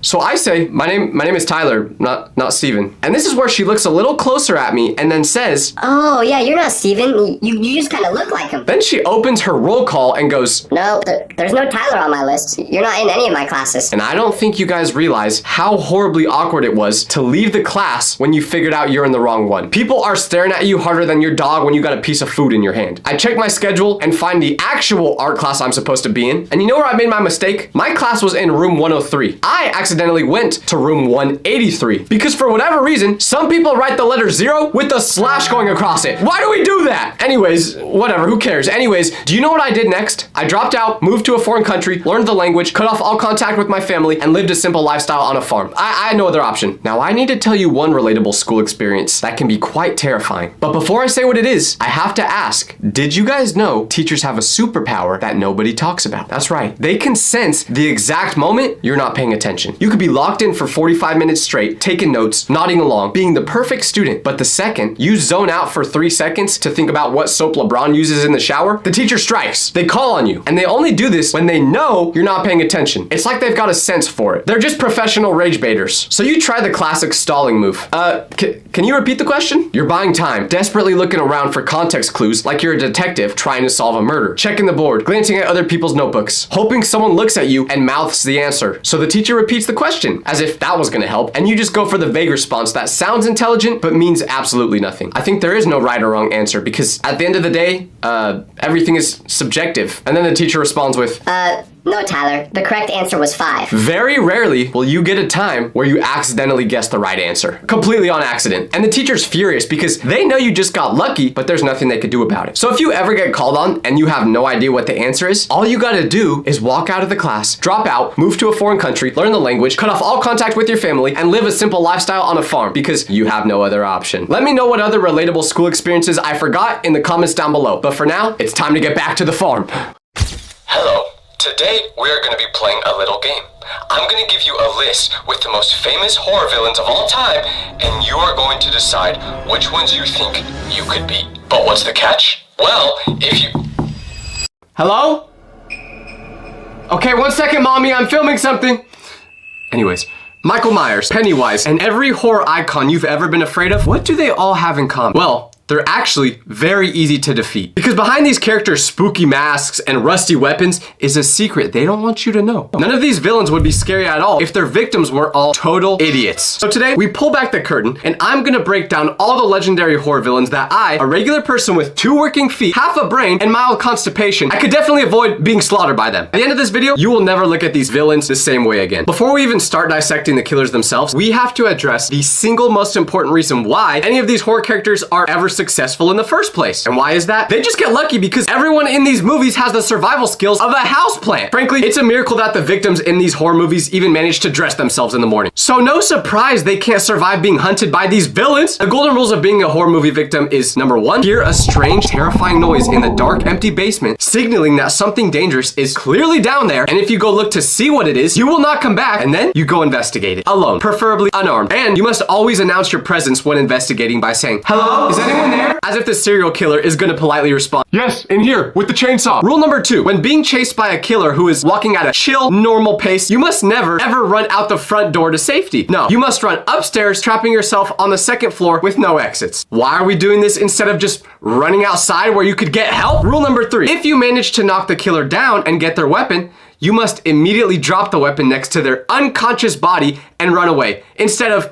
So I say, my name is Tyler, not Steven. And this is where she looks a little closer at me and then says, Oh, yeah, you're not Steven. You just kind of look like him. then she opens her roll call and goes, No, there's no Tyler on my list. You're not in any of my classes. and I don't think you guys realize how horribly awkward it was to leave the class when you figured out you're in the wrong one. People are staring at you harder than your dog when you got a piece of food in your hand. I check my schedule and find the actual art class I'm supposed to be in. And you know where I made my mistake? My class was in room 103. I accidentally accidentally went to room 183. Because for whatever reason, some people write the letter 0 with a slash going across it. Why do we do that? Anyways, whatever, who cares? Anyways, do you know what I did next? I dropped out, moved to a foreign country, learned the language, cut off all contact with my family, and lived a simple lifestyle on a farm. I had no other option. Now, I need to tell you one relatable school experience that can be quite terrifying. But before I say what it is, I have to ask, did you guys know teachers have a superpower that nobody talks about? That's right. They can sense the exact moment you're not paying attention. You could be locked in for 45 minutes straight, taking notes, nodding along, being the perfect student, but the second you zone out for 3 seconds to think about what soap LeBron uses in the shower, the teacher strikes. They call on you, and they only do this when they know you're not paying attention. It's like they've got a sense for it. They're just professional rage baiters. So you try the classic stalling move. Can you repeat the question? You're buying time, desperately looking around for context clues like you're a detective trying to solve a murder, checking the board, glancing at other people's notebooks, hoping someone looks at you and mouths the answer. So the teacher repeats the question, as if that was gonna help, and you just go for the vague response that sounds intelligent but means absolutely nothing. I think there is no right or wrong answer because at the end of the day, everything is subjective. And then the teacher responds with, No, Tyler. The correct answer was 5. very rarely will you get a time where you accidentally guess the right answer. Completely on accident. And the teacher's furious because they know you just got lucky, but there's nothing they could do about it. So if you ever get called on and you have no idea what the answer is, all you gotta do is walk out of the class, drop out, move to a foreign country, learn the language, cut off all contact with your family, and live a simple lifestyle on a farm because you have no other option. Let me know what other relatable school experiences I forgot in the comments down below. But for now, it's time to get back to the farm. Hello. Today, we're going to be playing a little game. I'm going to give you a list with the most famous horror villains of all time, and you are going to decide which ones you think you could be. But what's the catch? Well, if you... Hello? Okay, 1 second, Mommy, I'm filming something. Anyways, Michael Myers, Pennywise, and every horror icon you've ever been afraid of, what do they all have in common? Well, they're actually very easy to defeat. Because behind these characters' spooky masks and rusty weapons is a secret they don't want you to know. None of these villains would be scary at all if their victims were all total idiots. So today, we pull back the curtain and I'm gonna break down all the legendary horror villains that I, a regular person with 2 working feet, half a brain, and mild constipation, I could definitely avoid being slaughtered by them. At the end of this video, you will never look at these villains the same way again. Before we even start dissecting the killers themselves, we have to address the single most important reason why any of these horror characters are ever successful in the first place. And why is that? They just get lucky because everyone in these movies has the survival skills of a houseplant. Frankly, it's a miracle that the victims in these horror movies even manage to dress themselves in the morning. So no surprise they can't survive being hunted by these villains. The golden rules of being a horror movie victim is number 1, hear a strange, terrifying noise in the dark, empty basement, signaling that something dangerous is clearly down there. And if you go look to see what it is, you will not come back. And then you go investigate it alone, preferably unarmed. And you must always announce your presence when investigating by saying, "Hello, is anyone there?" As if the serial killer is gonna politely respond, "Yes, in here, with the chainsaw." Rule number 2, when being chased by a killer who is walking at a chill, normal pace, you must never, ever run out the front door to safety. No, you must run upstairs, trapping yourself on the 2nd floor with no exits. Why are we doing this instead of just running outside where you could get help? Rule number 3, if you manage to knock the killer down and get their weapon, you must immediately drop the weapon next to their unconscious body and run away, instead of,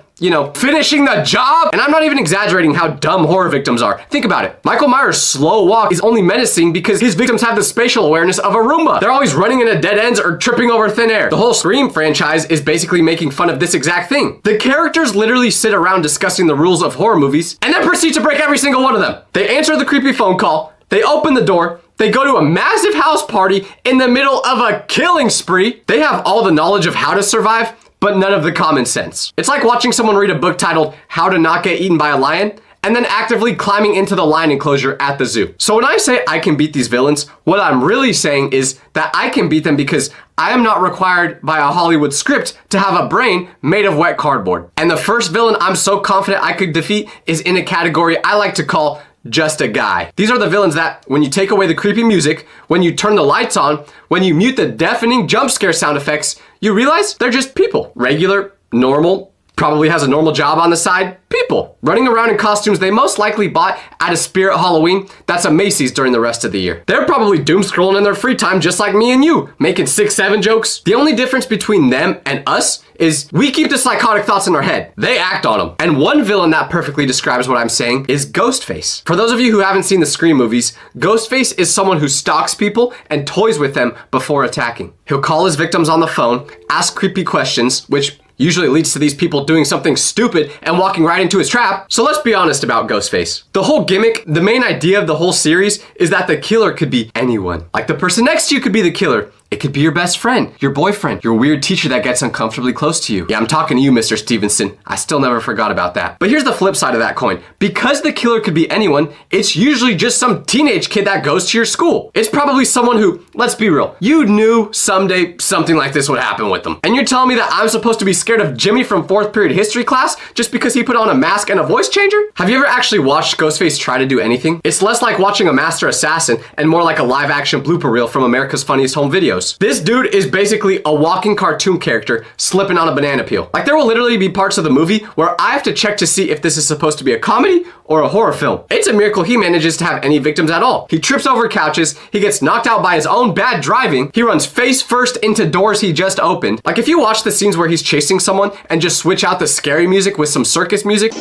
finishing the job. And I'm not even exaggerating how dumb horror victims are. Think about it. Michael Myers' slow walk is only menacing because his victims have the spatial awareness of a Roomba. They're always running into dead ends or tripping over thin air. The whole Scream franchise is basically making fun of this exact thing. The characters literally sit around discussing the rules of horror movies and then proceed to break every single one of them. They answer the creepy phone call, they open the door, they go to a massive house party in the middle of a killing spree. They have all the knowledge of how to survive, but none of the common sense. It's like watching someone read a book titled How to Not Get Eaten by a Lion and then actively climbing into the lion enclosure at the zoo. So when I say I can beat these villains, what I'm really saying is that I can beat them because I am not required by a Hollywood script to have a brain made of wet cardboard. And the first villain I'm so confident I could defeat is in a category I like to call just a guy. These are the villains that, when you take away the creepy music, when you turn the lights on, when you mute the deafening jump scare sound effects, you realize they're just people. Regular, normal, Probably has a normal job on the side. People running around in costumes they most likely bought at a Spirit Halloween that's a Macy's during the rest of the year. They're probably doom scrolling in their free time just like me and you, making 6-7 jokes. The only difference between them and us is we keep the psychotic thoughts in our head. They act on them. And one villain that perfectly describes what I'm saying is Ghostface. For those of you who haven't seen the Scream movies, Ghostface is someone who stalks people and toys with them before attacking. He'll call his victims on the phone, ask creepy questions, which usually leads to these people doing something stupid and walking right into his trap. So let's be honest about Ghostface. The whole gimmick, the main idea of the whole series is that the killer could be anyone. Like the person next to you could be the killer. It could be your best friend, your boyfriend, your weird teacher that gets uncomfortably close to you. Yeah, I'm talking to you, Mr. Stevenson. I still never forgot about that. But here's the flip side of that coin. Because the killer could be anyone, it's usually just some teenage kid that goes to your school. It's probably someone who, let's be real, you knew someday something like this would happen with them. And you're telling me that I'm supposed to be scared of Jimmy from 4th period history class just because he put on a mask and a voice changer? Have you ever actually watched Ghostface try to do anything? It's less like watching a master assassin and more like a live action blooper reel from America's Funniest Home Videos. This dude is basically a walking cartoon character slipping on a banana peel. Like there will literally be parts of the movie where I have to check to see if this is supposed to be a comedy or a horror film. It's a miracle he manages to have any victims at all. He trips over couches, he gets knocked out by his own bad driving, he runs face first into doors he just opened. Like if you watch the scenes where he's chasing someone and just switch out the scary music with some circus music,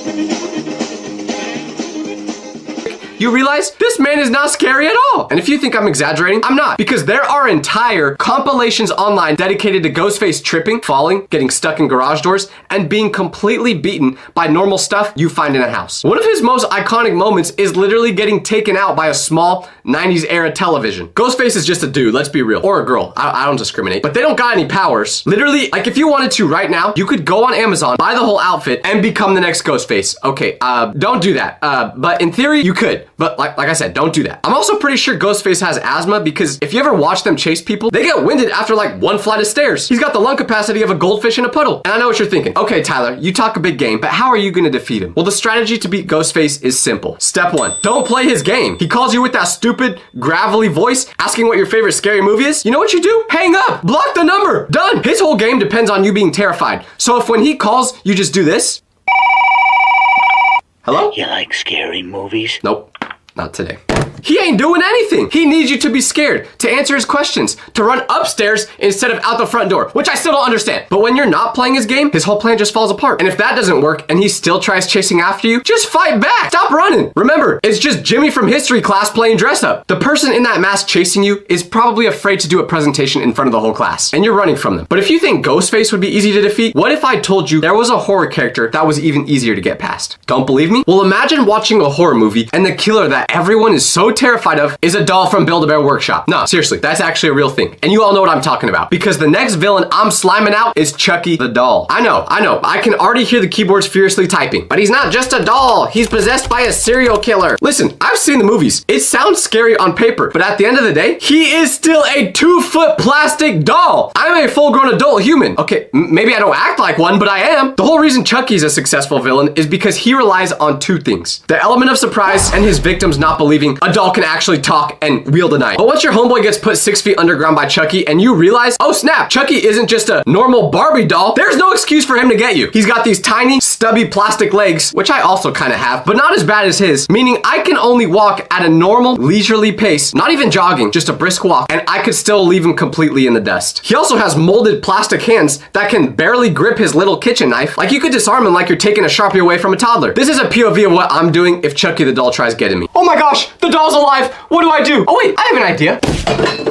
you realize this man is not scary at all. And if you think I'm exaggerating, I'm not, because there are entire compilations online dedicated to Ghostface tripping, falling, getting stuck in garage doors, and being completely beaten by normal stuff you find in a house. One of his most iconic moments is literally getting taken out by a small 90s era television. Ghostface is just a dude, let's be real, or a girl, I don't discriminate, but they don't got any powers. Literally, like if you wanted to right now, you could go on Amazon, buy the whole outfit, and become the next Ghostface. Okay, don't do that. But in theory, you could. But like I said, don't do that. I'm also pretty sure Ghostface has asthma because if you ever watch them chase people, they get winded after like one flight of stairs. He's got the lung capacity of a goldfish in a puddle. And I know what you're thinking. Okay, Tyler, you talk a big game, but how are you gonna defeat him? Well, the strategy to beat Ghostface is simple. Step 1, don't play his game. He calls you with that stupid, gravelly voice, asking what your favorite scary movie is. You know what you do? Hang up, block the number, done. His whole game depends on you being terrified. So if when he calls, you just do this. Hello? You like scary movies? Nope. Not today. He ain't doing anything. He needs you to be scared, to answer his questions, to run upstairs instead of out the front door, which I still don't understand. But when you're not playing his game, his whole plan just falls apart. And if that doesn't work and he still tries chasing after you, just fight back. Stop running. Remember, it's just Jimmy from history class playing dress up. The person in that mask chasing you is probably afraid to do a presentation in front of the whole class, and you're running from them. But if you think Ghostface would be easy to defeat, what if I told you there was a horror character that was even easier to get past? Don't believe me? Well, imagine watching a horror movie and the killer that everyone is so terrified of is a doll from Build-A-Bear Workshop. No, seriously, that's actually a real thing. And you all know what I'm talking about, because the next villain I'm sliming out is Chucky the doll. I know. I can already hear the keyboards furiously typing, but he's not just a doll. He's possessed by a serial killer. Listen, I've seen the movies. It sounds scary on paper, but at the end of the day, he is still a 2-foot plastic doll. I'm a full-grown adult human. Okay, maybe I don't act like one, but I am. The whole reason Chucky's a successful villain is because he relies on 2 things: the element of surprise and his victims not believing a doll can actually talk and wield a knife. But once your homeboy gets put 6 feet underground by Chucky and you realize, oh snap, Chucky isn't just a normal Barbie doll, there's no excuse for him to get you. He's got these tiny, stubby plastic legs, which I also kind of have, but not as bad as his, meaning I can only walk at a normal, leisurely pace, not even jogging, just a brisk walk, and I could still leave him completely in the dust. He also has molded plastic hands that can barely grip his little kitchen knife. Like you could disarm him like you're taking a Sharpie away from a toddler. This is a POV of what I'm doing if Chucky the doll tries getting me. Oh my gosh, the doll's alive. What do I do? Oh wait, I have an idea.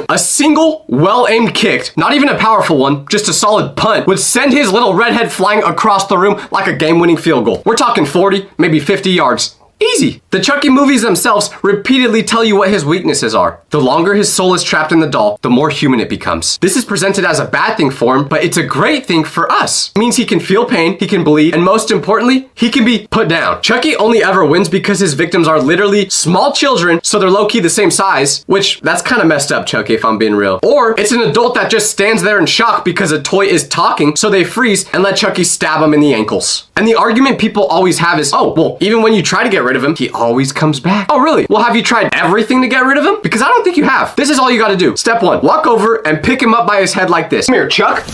A single, well-aimed kick, not even a powerful one, just a solid punt, would send his little redhead flying across the room like a game-winning field goal. We're talking 40, maybe 50 yards. Easy. The Chucky movies themselves repeatedly tell you what his weaknesses are. The longer his soul is trapped in the doll, the more human it becomes. This is presented as a bad thing for him, but it's a great thing for us. It means he can feel pain, he can bleed, and most importantly, he can be put down. Chucky only ever wins because his victims are literally small children, so they're low-key the same size, which that's kind of messed up, Chucky, if I'm being real. Or it's an adult that just stands there in shock because a toy is talking, so they freeze and let Chucky stab him in the ankles. And the argument people always have is, oh, well, even when you try to get rid of him, he always comes back. Oh, really? Well, have you tried everything to get rid of him? Because I don't think you have. This is all you gotta do. Step 1, walk over and pick him up by his head like this. Come here, Chuck.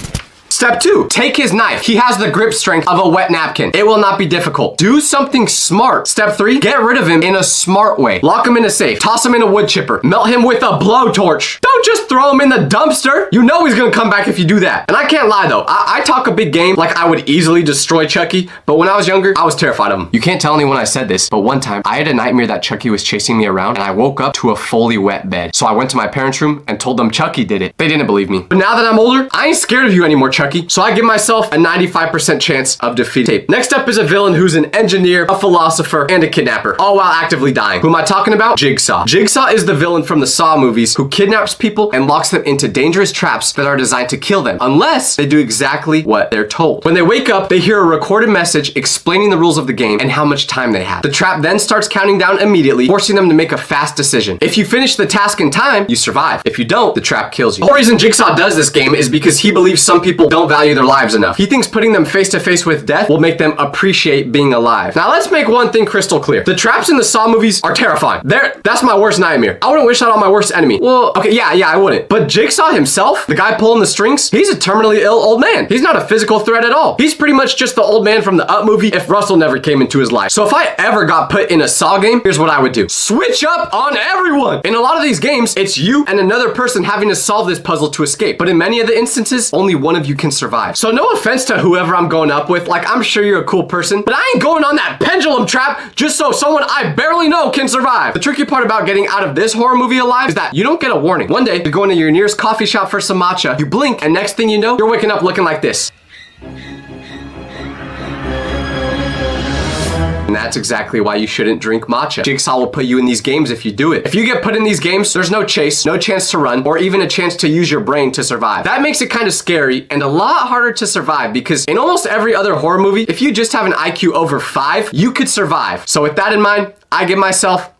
Step 2, take his knife. He has the grip strength of a wet napkin. It will not be difficult. Do something smart. Step 3, get rid of him in a smart way. Lock him in a safe. Toss him in a wood chipper. Melt him with a blowtorch. Don't just throw him in the dumpster. You know he's gonna come back if you do that. And I can't lie though. I talk a big game like I would easily destroy Chucky, but when I was younger, I was terrified of him. You can't tell anyone I said this, but one time I had a nightmare that Chucky was chasing me around and I woke up to a fully wet bed. So I went to my parents' room and told them Chucky did it. They didn't believe me. But now that I'm older, I ain't scared of you anymore, Chucky. So I give myself a 95% chance of defeating Tape. Next up is a villain who's an engineer, a philosopher, and a kidnapper, all while actively dying. Who am I talking about? Jigsaw. Jigsaw is the villain from the Saw movies who kidnaps people and locks them into dangerous traps that are designed to kill them, unless they do exactly what they're told. When they wake up, they hear a recorded message explaining the rules of the game and how much time they have. The trap then starts counting down immediately, forcing them to make a fast decision. If you finish the task in time, you survive. If you don't, the trap kills you. The whole reason Jigsaw does this game is because he believes some people don't value their lives enough. He thinks putting them face to face with death will make them appreciate being alive. Now let's make one thing crystal clear. The traps in the Saw movies are terrifying. That's my worst nightmare. I wouldn't wish that on my worst enemy. Well, okay, yeah, I wouldn't. But Jigsaw himself, the guy pulling the strings, he's a terminally ill old man. He's not a physical threat at all. He's pretty much just the old man from the Up movie if Russell never came into his life. So if I ever got put in a Saw game, here's what I would do. Switch up on everyone. In a lot of these games, it's you and another person having to solve this puzzle to escape. But in many of the instances, only one of you can survive. So no offense to whoever I'm going up with, like I'm sure you're a cool person, but I ain't going on that pendulum trap just so someone I barely know can survive. The tricky part about getting out of this horror movie alive is that you don't get a warning. One day, you go into your nearest coffee shop for some matcha, you blink, and next thing you know, you're waking up looking like this. And that's exactly why you shouldn't drink matcha. Jigsaw will put you in these games if you do it. If you get put in these games, there's no chase, no chance to run, or even a chance to use your brain to survive. That makes it kind of scary and a lot harder to survive because in almost every other horror movie, if you just have an IQ over 5, you could survive. So with that in mind, I give myself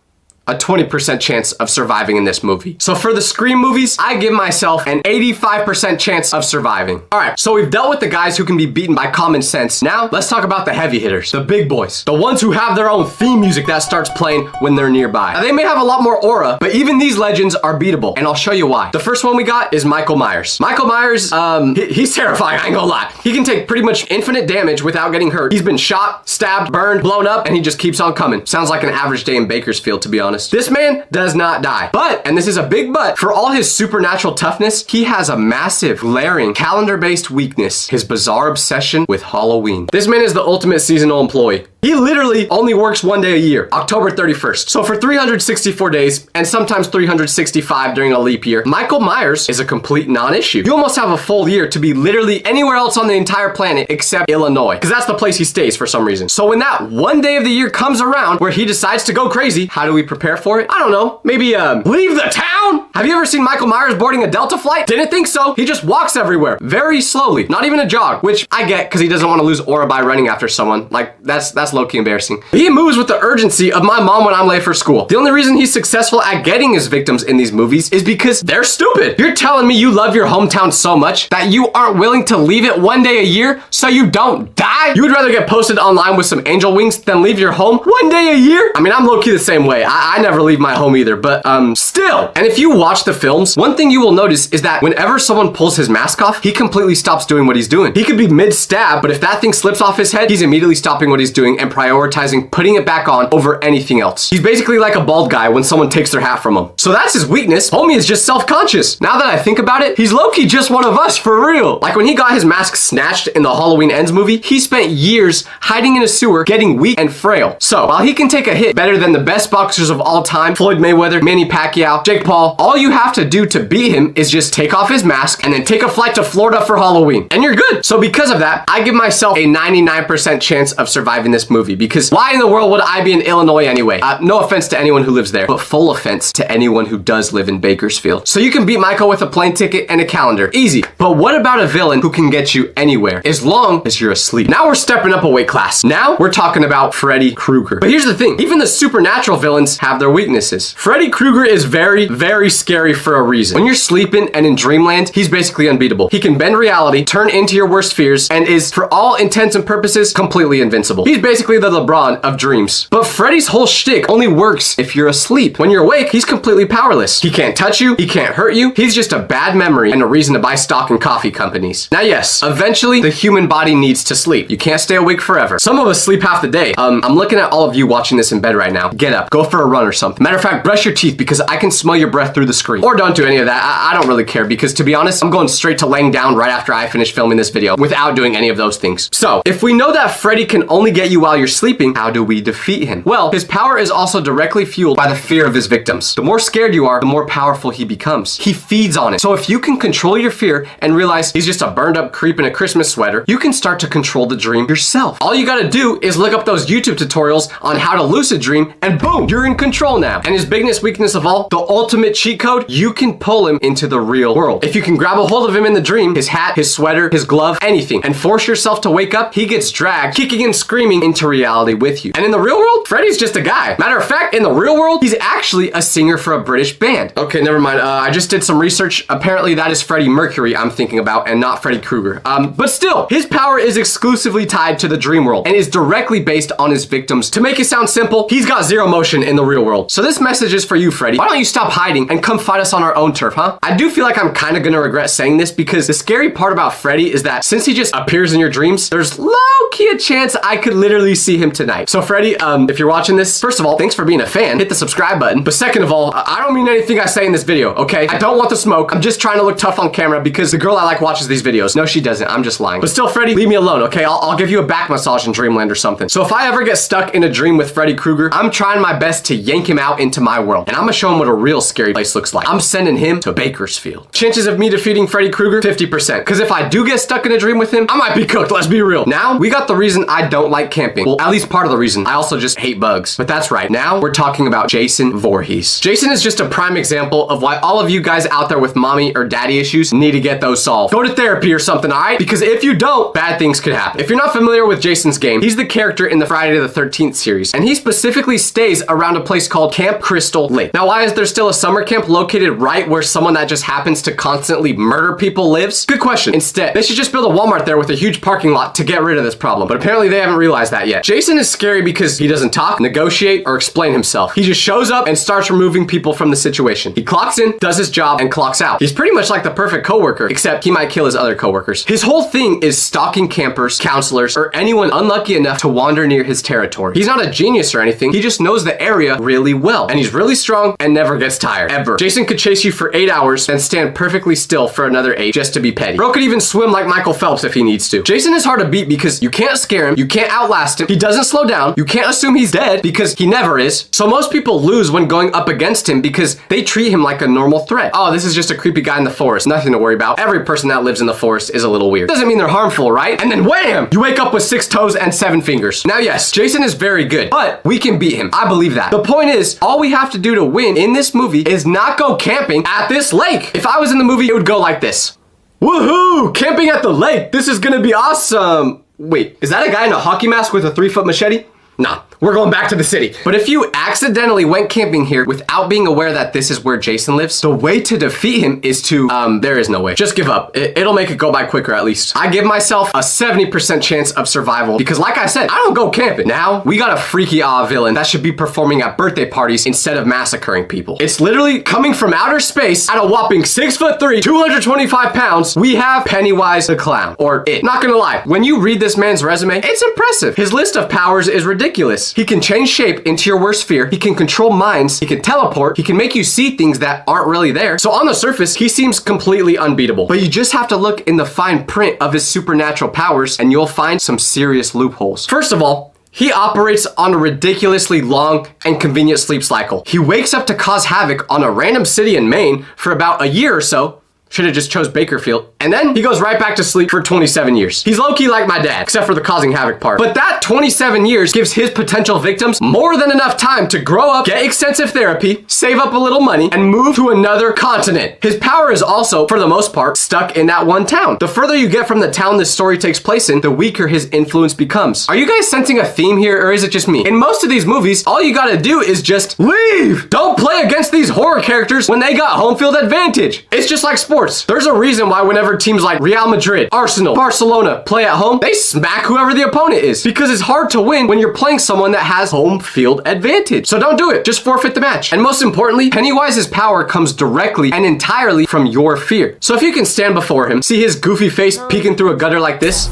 a 20% chance of surviving in this movie. So for the Scream movies, I give myself an 85% chance of surviving. All right, so we've dealt with the guys who can be beaten by common sense. Now, let's talk about the heavy hitters, the big boys, the ones who have their own theme music that starts playing when they're nearby. Now, they may have a lot more aura, but even these legends are beatable, and I'll show you why. The first one we got is Michael Myers. Michael Myers, he's terrifying, I ain't gonna lie. He can take pretty much infinite damage without getting hurt. He's been shot, stabbed, burned, blown up, and he just keeps on coming. Sounds like an average day in Bakersfield, to be honest. This man does not die. But, and this is a big but, for all his supernatural toughness, he has a massive, glaring, calendar-based weakness, his bizarre obsession with Halloween. This man is the ultimate seasonal employee. He literally only works one day a year, October 31st. So for 364 days, and sometimes 365 during a leap year, Michael Myers is a complete non-issue. You almost have a full year to be literally anywhere else on the entire planet except Illinois, because that's the place he stays for some reason. So when that one day of the year comes around where he decides to go crazy, how do we prepare for it? I don't know, maybe leave the town? Have you ever seen Michael Myers boarding a Delta flight? Didn't think so. He just walks everywhere, very slowly, not even a jog, which I get because he doesn't want to lose aura by running after someone. Like, that's low-key embarrassing. He moves with the urgency of my mom when I'm late for school. The only reason he's successful at getting his victims in these movies is because they're stupid. You're telling me you love your hometown so much that you aren't willing to leave it one day a year so you don't die? You would rather get posted online with some angel wings than leave your home one day a year? I mean, I'm low-key the same way. I never leave my home either, but still. And if you watch the films, one thing you will notice is that whenever someone pulls his mask off, he completely stops doing what he's doing. He could be mid-stab, but if that thing slips off his head, he's immediately stopping what he's doing and prioritizing putting it back on over anything else. He's basically like a bald guy when someone takes their hat from him. So that's his weakness. Homie is just self-conscious. Now that I think about it, he's low-key just one of us for real. Like when he got his mask snatched in the Halloween Ends movie, he spent years hiding in a sewer, getting weak and frail. So while he can take a hit better than the best boxers of all time, Floyd Mayweather, Manny Pacquiao, Jake Paul, all you have to do to beat him is just take off his mask and then take a flight to Florida for Halloween. And you're good. So because of that, I give myself a 99% chance of surviving this movie because why in the world would I be in Illinois anyway? No offense to anyone who lives there, but full offense to anyone who does live in Bakersfield. So you can beat Michael with a plane ticket and a calendar. Easy. But what about a villain who can get you anywhere as long as you're asleep? Now we're stepping up a weight class. Now we're talking about Freddy Krueger. But here's the thing. Even the supernatural villains have their weaknesses. Freddy Krueger is very, very scary scary for a reason. When you're sleeping and in dreamland, he's basically unbeatable. He can bend reality, turn into your worst fears, and is, for all intents and purposes, completely invincible. He's basically the LeBron of dreams. But Freddy's whole shtick only works if you're asleep. When you're awake, he's completely powerless. He can't touch you, he can't hurt you, he's just a bad memory and a reason to buy stock in coffee companies. Now yes, eventually the human body needs to sleep. You can't stay awake forever. Some of us sleep half the day. I'm looking at all of you watching this in bed right now. Get up, go for a run or something. Matter of fact, brush your teeth because I can smell your breath through the screen. Or don't do any of that. I don't really care because, to be honest, I'm going straight to laying down right after I finish filming this video without doing any of those things. So, if we know that Freddy can only get you while you're sleeping, how do we defeat him? Well, his power is also directly fueled by the fear of his victims. The more scared you are, the more powerful he becomes. He feeds on it. So if you can control your fear and realize he's just a burned up creep in a Christmas sweater, you can start to control the dream yourself. All you gotta do is look up those YouTube tutorials on how to lucid dream, and boom, you're in control now. And his biggest weakness of all, the ultimate cheat code, you can pull him into the real world. If you can grab a hold of him in the dream, his hat, his sweater, his glove, anything, and force yourself to wake up, he gets dragged, kicking and screaming into reality with you. And in the real world, Freddy's just a guy. Matter of fact, in the real world, he's actually a singer for a British band. Okay, never mind. I just did some research. Apparently that is Freddie Mercury I'm thinking about and not Freddy Krueger. But still, his power is exclusively tied to the dream world and is directly based on his victims. To make it sound simple, he's got zero motion in the real world. So this message is for you, Freddy. Why don't you stop hiding and come fight us on our own turf, huh? I do feel like I'm kind of gonna regret saying this because the scary part about Freddy is that since he just appears in your dreams, there's low-key a chance I could literally see him tonight. So Freddy, if you're watching this, first of all, thanks for being a fan. Hit the subscribe button. But second of all, I don't mean anything I say in this video, okay? I don't want the smoke. I'm just trying to look tough on camera because the girl I like watches these videos. No, she doesn't. I'm just lying. But still, Freddy, leave me alone, okay? I'll give you a back massage in Dreamland or something. So if I ever get stuck in a dream with Freddy Krueger, I'm trying my best to yank him out into my world. And I'm gonna show him what a real scary place looks like. I'm sending him to Bakersfield. Chances of me defeating Freddy Krueger, 50%. Because if I do get stuck in a dream with him, I might be cooked, let's be real. Now, we got the reason I don't like camping. Well, at least part of the reason. I also just hate bugs. But that's right. Now, we're talking about Jason Voorhees. Jason is just a prime example of why all of you guys out there with mommy or daddy issues need to get those solved. Go to therapy or something, alright? Because if you don't, bad things could happen. If you're not familiar with Jason's game, he's the character in the Friday the 13th series, and he specifically stays around a place called Camp Crystal Lake. Now, why is there still a summer camp located right where someone that just happens to constantly murder people lives? Good question. Instead, they should just build a Walmart there with a huge parking lot to get rid of this problem, but apparently they haven't realized that yet. Jason is scary because he doesn't talk, negotiate, or explain himself. He just shows up and starts removing people from the situation. He clocks in, does his job, and clocks out. He's pretty much like the perfect coworker, except he might kill his other coworkers. His whole thing is stalking campers, counselors, or anyone unlucky enough to wander near his territory. He's not a genius or anything, he just knows the area really well, and he's really strong and never gets tired, ever. Jason could chase you for 8 hours and stand perfectly still for another 8 just to be petty. Bro could even swim like Michael Phelps if he needs to. Jason is hard to beat because you can't scare him, you can't outlast him, he doesn't slow down, you can't assume he's dead because he never is. So most people lose when going up against him because they treat him like a normal threat. Oh, this is just a creepy guy in the forest, nothing to worry about. Every person that lives in the forest is a little weird. Doesn't mean they're harmful, right? And then wham! You wake up with 6 toes and 7 fingers. Now yes, Jason is very good, but we can beat him. I believe that. The point is, all we have to do to win in this movie is not go camping at this lake. If I was in the movie, it would go like this. Woohoo! Camping at the lake! This is gonna be awesome! Wait, is that a guy in a hockey mask with a 3-foot machete? Nah, we're going back to the city. But if you accidentally went camping here without being aware that this is where Jason lives, the way to defeat him is to, there is no way. Just give up. It'll make it go by quicker at least. I give myself a 70% chance of survival because like I said, I don't go camping. Now, we got a freaky villain that should be performing at birthday parties instead of massacring people. It's literally coming from outer space at a whopping 6'3", 225 pounds. We have Pennywise the Clown, or it. Not gonna lie, when you read this man's resume, it's impressive. His list of powers is ridiculous. He can change shape into your worst fear. He can control minds. He can teleport. He can make you see things that aren't really there. So on the surface, he seems completely unbeatable. But you just have to look in the fine print of his supernatural powers and you'll find some serious loopholes. First of all, he operates on a ridiculously long and convenient sleep cycle. He wakes up to cause havoc on a random city in Maine for about a year or so, Should have just chose Bakerfield. And then he goes right back to sleep for 27 years. He's low-key like my dad, except for the causing havoc part. But that 27 years gives his potential victims more than enough time to grow up, get extensive therapy, save up a little money, and move to another continent. His power is also, for the most part, stuck in that one town. The further you get from the town this story takes place in, the weaker his influence becomes. Are you guys sensing a theme here, or is it just me? In most of these movies, all you gotta do is just leave! Don't play against these horror characters when they got home field advantage. It's just like sports. There's a reason why whenever teams like Real Madrid, Arsenal, Barcelona play at home, they smack whoever the opponent is, because it's hard to win when you're playing someone that has home field advantage. So don't do it. Just forfeit the match. And most importantly, Pennywise's power comes directly and entirely from your fear. So if you can stand before him, see his goofy face peeking through a gutter like this,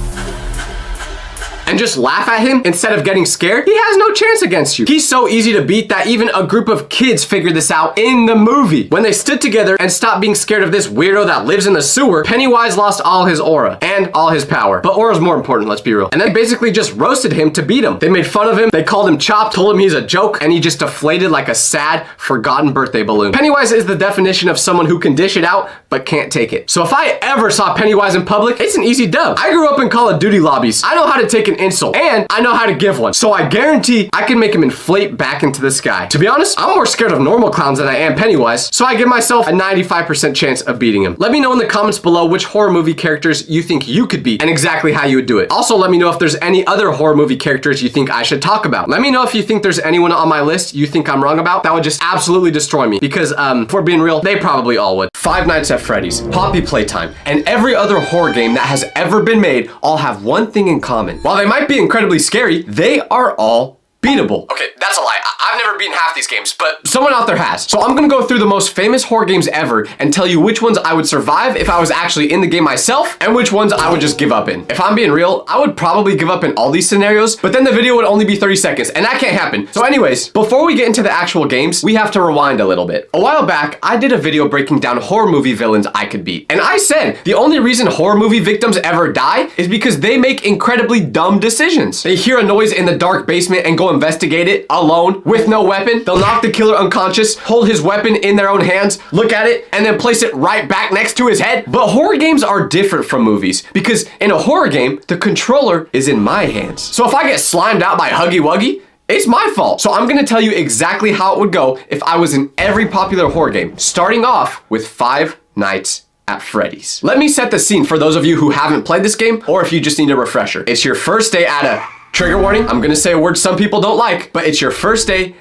and just laugh at him instead of getting scared, he has no chance against you. He's so easy to beat that even a group of kids figured this out in the movie. When they stood together and stopped being scared of this weirdo that lives in the sewer, Pennywise lost all his aura and all his power. But aura's more important, let's be real. And they basically just roasted him to beat him. They made fun of him, they called him Chopped, told him he's a joke, and he just deflated like a sad, forgotten birthday balloon. Pennywise is the definition of someone who can dish it out, but can't take it. So if I ever saw Pennywise in public, it's an easy dub. I grew up in Call of Duty lobbies. I know how to take an insult, and I know how to give one. So I guarantee I can make him inflate back into the sky. To be honest, I'm more scared of normal clowns than I am Pennywise, so I give myself a 95% chance of beating him. Let me know in the comments below which horror movie characters you think you could beat and exactly how you would do it. Also, let me know if there's any other horror movie characters you think I should talk about. Let me know if you think there's anyone on my list you think I'm wrong about that would just absolutely destroy me, because if we're being real, they probably all would. Five Nights at Freddy's, Poppy Playtime, and every other horror game that has ever been made all have one thing in common. While they might be incredibly scary, they are all beatable. Okay, that's a lie. I've never beaten half these games, but someone out there has. So I'm gonna go through the most famous horror games ever and tell you which ones I would survive if I was actually in the game myself, and which ones I would just give up in. If I'm being real, I would probably give up in all these scenarios, but then the video would only be 30 seconds, and that can't happen. So anyways, before we get into the actual games, we have to rewind a little bit. A while back, I did a video breaking down horror movie villains I could beat. And I said, the only reason horror movie victims ever die is because they make incredibly dumb decisions. They hear a noise in the dark basement and go investigate it alone with no weapon. They'll knock the killer unconscious, hold his weapon in their own hands, look at it, and then place it right back next to his head. But horror games are different from movies, because in a horror game, the controller is in my hands. So if I get slimed out by Huggy Wuggy, it's my fault. So I'm gonna tell you exactly how it would go if I was in every popular horror game, starting off with Five Nights at Freddy's. Let me set the scene for those of you who haven't played this game, or if you just need a refresher. It's your first day at a, trigger warning, I'm gonna say a word some people don't like, but it's your first day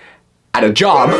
at a job,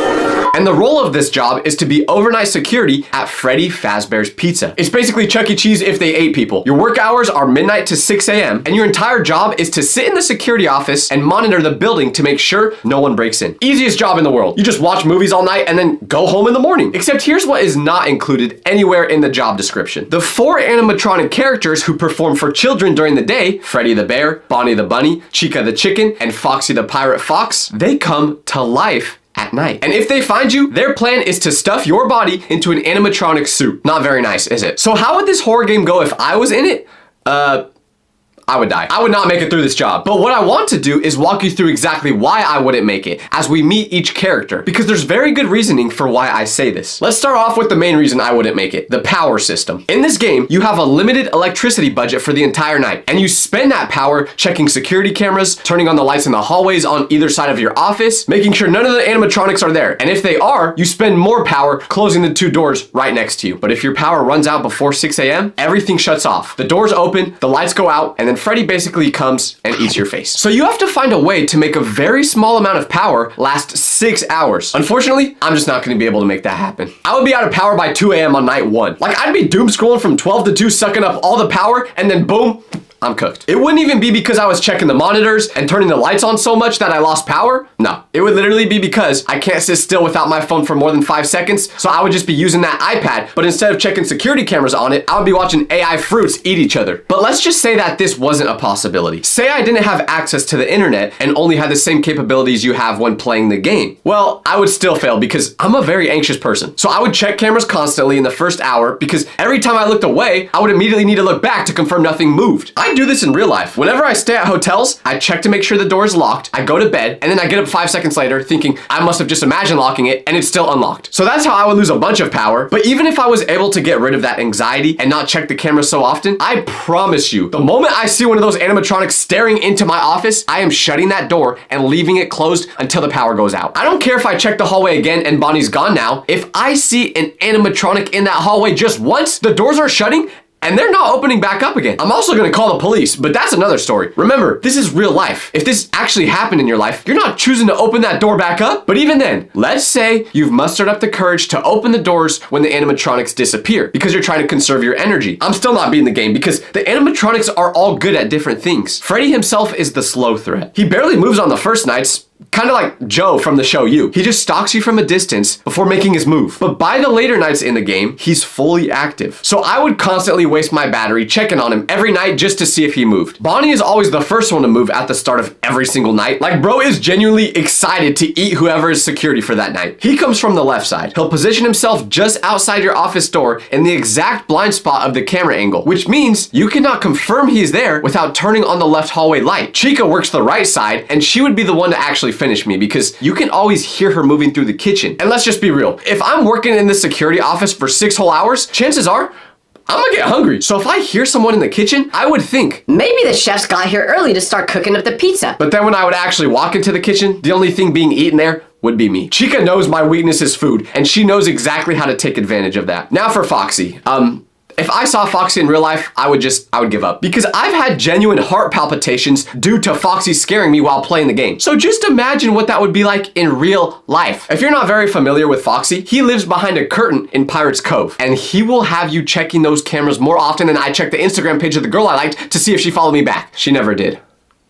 and the role of this job is to be overnight security at Freddy Fazbear's Pizza. It's basically Chuck E. Cheese if they ate people. Your work hours are midnight to 6 a.m., and your entire job is to sit in the security office and monitor the building to make sure no one breaks in. Easiest job in the world. You just watch movies all night and then go home in the morning. Except here's what is not included anywhere in the job description. The 4 animatronic characters who perform for children during the day, Freddy the Bear, Bonnie the Bunny, Chica the Chicken, and Foxy the Pirate Fox, they come to life at night. And if they find you, their plan is to stuff your body into an animatronic suit. Not very nice, is it? So how would this horror game go if I was in it? I would die. I would not make it through this job. But what I want to do is walk you through exactly why I wouldn't make it as we meet each character, because there's very good reasoning for why I say this. Let's start off with the main reason I wouldn't make it, the power system. In this game, you have a limited electricity budget for the entire night, and you spend that power checking security cameras, turning on the lights in the hallways on either side of your office, making sure none of the animatronics are there. And if they are, you spend more power closing the 2 doors right next to you. But if your power runs out before 6 a.m., everything shuts off. The doors open, the lights go out, and then Freddy basically comes and eats your face. So you have to find a way to make a very small amount of power last 6 hours. Unfortunately, I'm just not gonna be able to make that happen. I would be out of power by 2 a.m. on night 1. Like, I'd be doom scrolling from 12 to 2, sucking up all the power, and then boom, I'm cooked. It wouldn't even be because I was checking the monitors and turning the lights on so much that I lost power. No, it would literally be because I can't sit still without my phone for more than 5 seconds, so I would just be using that iPad, but instead of checking security cameras on it, I would be watching AI fruits eat each other. But let's just say that this wasn't a possibility. Say I didn't have access to the internet and only had the same capabilities you have when playing the game. Well, I would still fail because I'm a very anxious person. So I would check cameras constantly in the first hour because every time I looked away, I would immediately need to look back to confirm nothing moved. I do this in real life. Whenever I stay at hotels, I check to make sure the door is locked, I go to bed, and then I get up 5 seconds later thinking I must have just imagined locking it and it's still unlocked. So that's how I would lose a bunch of power. But even if I was able to get rid of that anxiety and not check the camera so often, I promise you, the moment I see one of those animatronics staring into my office, I am shutting that door and leaving it closed until the power goes out. I don't care if I check the hallway again and Bonnie's gone now. If I see an animatronic in that hallway just once, the doors are shutting and they're not opening back up again. I'm also gonna call the police, but that's another story. Remember, this is real life. If this actually happened in your life, you're not choosing to open that door back up. But even then, let's say you've mustered up the courage to open the doors when the animatronics disappear because you're trying to conserve your energy. I'm still not beating the game because the animatronics are all good at different things. Freddy himself is the slow threat. He barely moves on the first nights, kind of like Joe from the show You. He just stalks you from a distance before making his move. But by the later nights in the game, he's fully active. So I would constantly waste my battery checking on him every night just to see if he moved. Bonnie is always the first one to move at the start of every single night. Like, bro is genuinely excited to eat whoever is security for that night. He comes from the left side. He'll position himself just outside your office door in the exact blind spot of the camera angle, which means you cannot confirm he's there without turning on the left hallway light. Chica works the right side, and she would be the one to actually finish me because you can always hear her moving through the kitchen. And let's just be real. If I'm working in the security office for 6 whole hours, chances are I'm gonna get hungry. So if I hear someone in the kitchen, I would think, Maybe the chefs got here early to start cooking up the pizza. but then when I would actually walk into the kitchen, the only thing being eaten there would be me. Chica knows my weakness is food, and she knows exactly how to take advantage of that. Now for Foxy. If I saw Foxy in real life, I would give up. Because I've had genuine heart palpitations due to Foxy scaring me while playing the game. So just imagine what that would be like in real life. If you're not very familiar with Foxy, he lives behind a curtain in Pirate's Cove. And he will have you checking those cameras more often than I check the Instagram page of the girl I liked to see if she followed me back. She never did.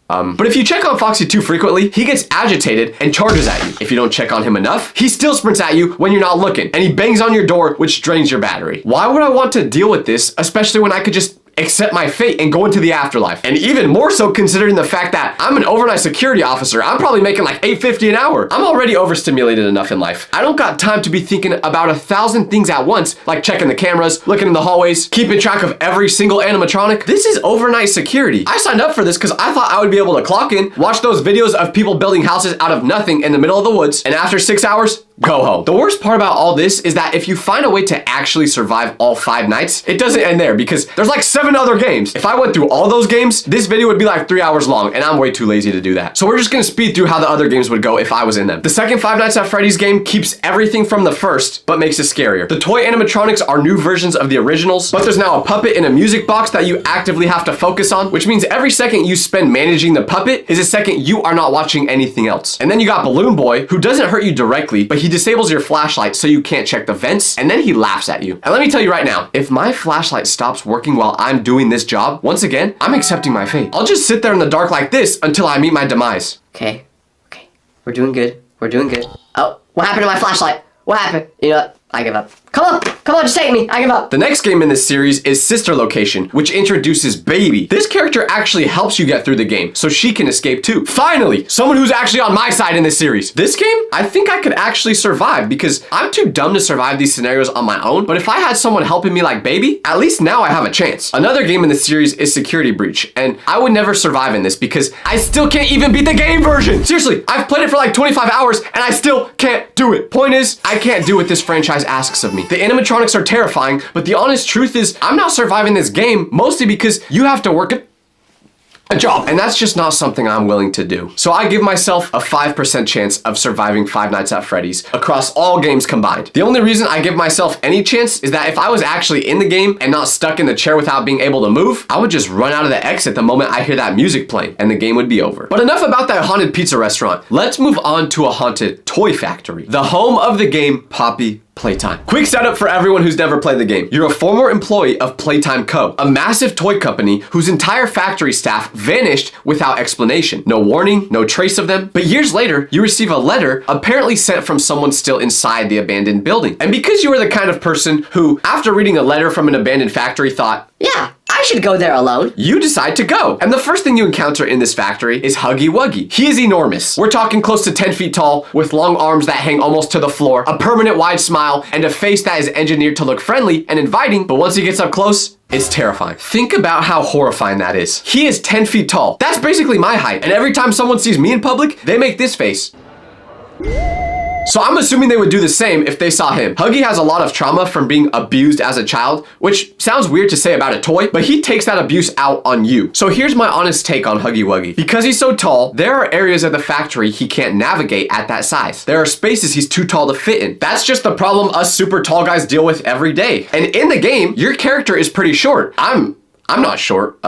But if you check on Foxy too frequently, he gets agitated and charges at you. If you don't check on him enough, he still sprints at you when you're not looking, and he bangs on your door, which drains your battery. Why would I want to deal with this, especially when I could just accept my fate and go into the afterlife? And even more so considering the fact that I'm an overnight security officer. I'm probably making like $8.50 an hour. I'm already overstimulated enough in life. I don't got time to be thinking about 1,000 things at once, like checking the cameras, looking in the hallways, keeping track of every single animatronic. This is overnight security. I signed up for this because I thought I would be able to clock in, watch those videos of people building houses out of nothing in the middle of the woods, and after 6 hours, go home. The worst part about all this is that if you find a way to actually survive all 5 nights, it doesn't end there because there's like 7 other games. If I went through all those games, this video would be like 3 hours long, and I'm way too lazy to do that. So we're just gonna speed through how the other games would go if I was in them. The second Five Nights at Freddy's game keeps everything from the first, but makes it scarier. The toy animatronics are new versions of the originals, but there's now a puppet in a music box that you actively have to focus on, which means every second you spend managing the puppet is a second you are not watching anything else. And then you got Balloon Boy, who doesn't hurt you directly, but he disables your flashlight so you can't check the vents, and then he laughs at you. And let me tell you right now, if my flashlight stops working while I'm doing this job, once again, I'm accepting my fate. I'll just sit there in the dark like this until I meet my demise. Okay. We're doing good. Oh, what happened to my flashlight? What happened? You know what? I give up. Come on, just take me. I give up. The next game in this series is Sister Location, which introduces Baby. This character actually helps you get through the game, so she can escape too. Finally, someone who's actually on my side in this series. This game, I think I could actually survive because I'm too dumb to survive these scenarios on my own, but if I had someone helping me like Baby, at least now I have a chance. Another game in the series is Security Breach, and I would never survive in this because I still can't even beat the game version. Seriously, I've played it for like 25 hours and I still can't do it. Point is, I can't do what this franchise asks of me. The animatronics are terrifying, but the honest truth is I'm not surviving this game mostly because you have to work a job, and that's just not something I'm willing to do. So I give myself a 5% chance of surviving Five Nights at Freddy's across all games combined. The only reason I give myself any chance is that if I was actually in the game and not stuck in the chair without being able to move, I would just run out of the exit the moment I hear that music playing and the game would be over. But enough about that haunted pizza restaurant. Let's move on to a haunted toy factory, the home of the game Poppy Playtime. Quick setup for everyone who's never played the game. You're a former employee of Playtime Co., a massive toy company whose entire factory staff vanished without explanation. No warning, no trace of them. But years later, you receive a letter apparently sent from someone still inside the abandoned building. And because you were the kind of person who, after reading a letter from an abandoned factory, thought, Yeah, I should go there alone. You decide to go. And the first thing you encounter in this factory is Huggy Wuggy. He is enormous. We're talking close to 10 feet tall, with long arms that hang almost to the floor, a permanent wide smile, and a face that is engineered to look friendly and inviting, but once he gets up close, it's terrifying. Think about how horrifying that is. He is 10 feet tall. That's basically my height. And every time someone sees me in public, they make this face. So I'm assuming they would do the same if they saw him. Huggy has a lot of trauma from being abused as a child, which sounds weird to say about a toy, but he takes that abuse out on you. So here's my honest take on Huggy Wuggy. Because he's so tall, there are areas of the factory he can't navigate at that size. There are spaces he's too tall to fit in. That's just the problem us super tall guys deal with every day. And in the game, your character is pretty short. I'm not short,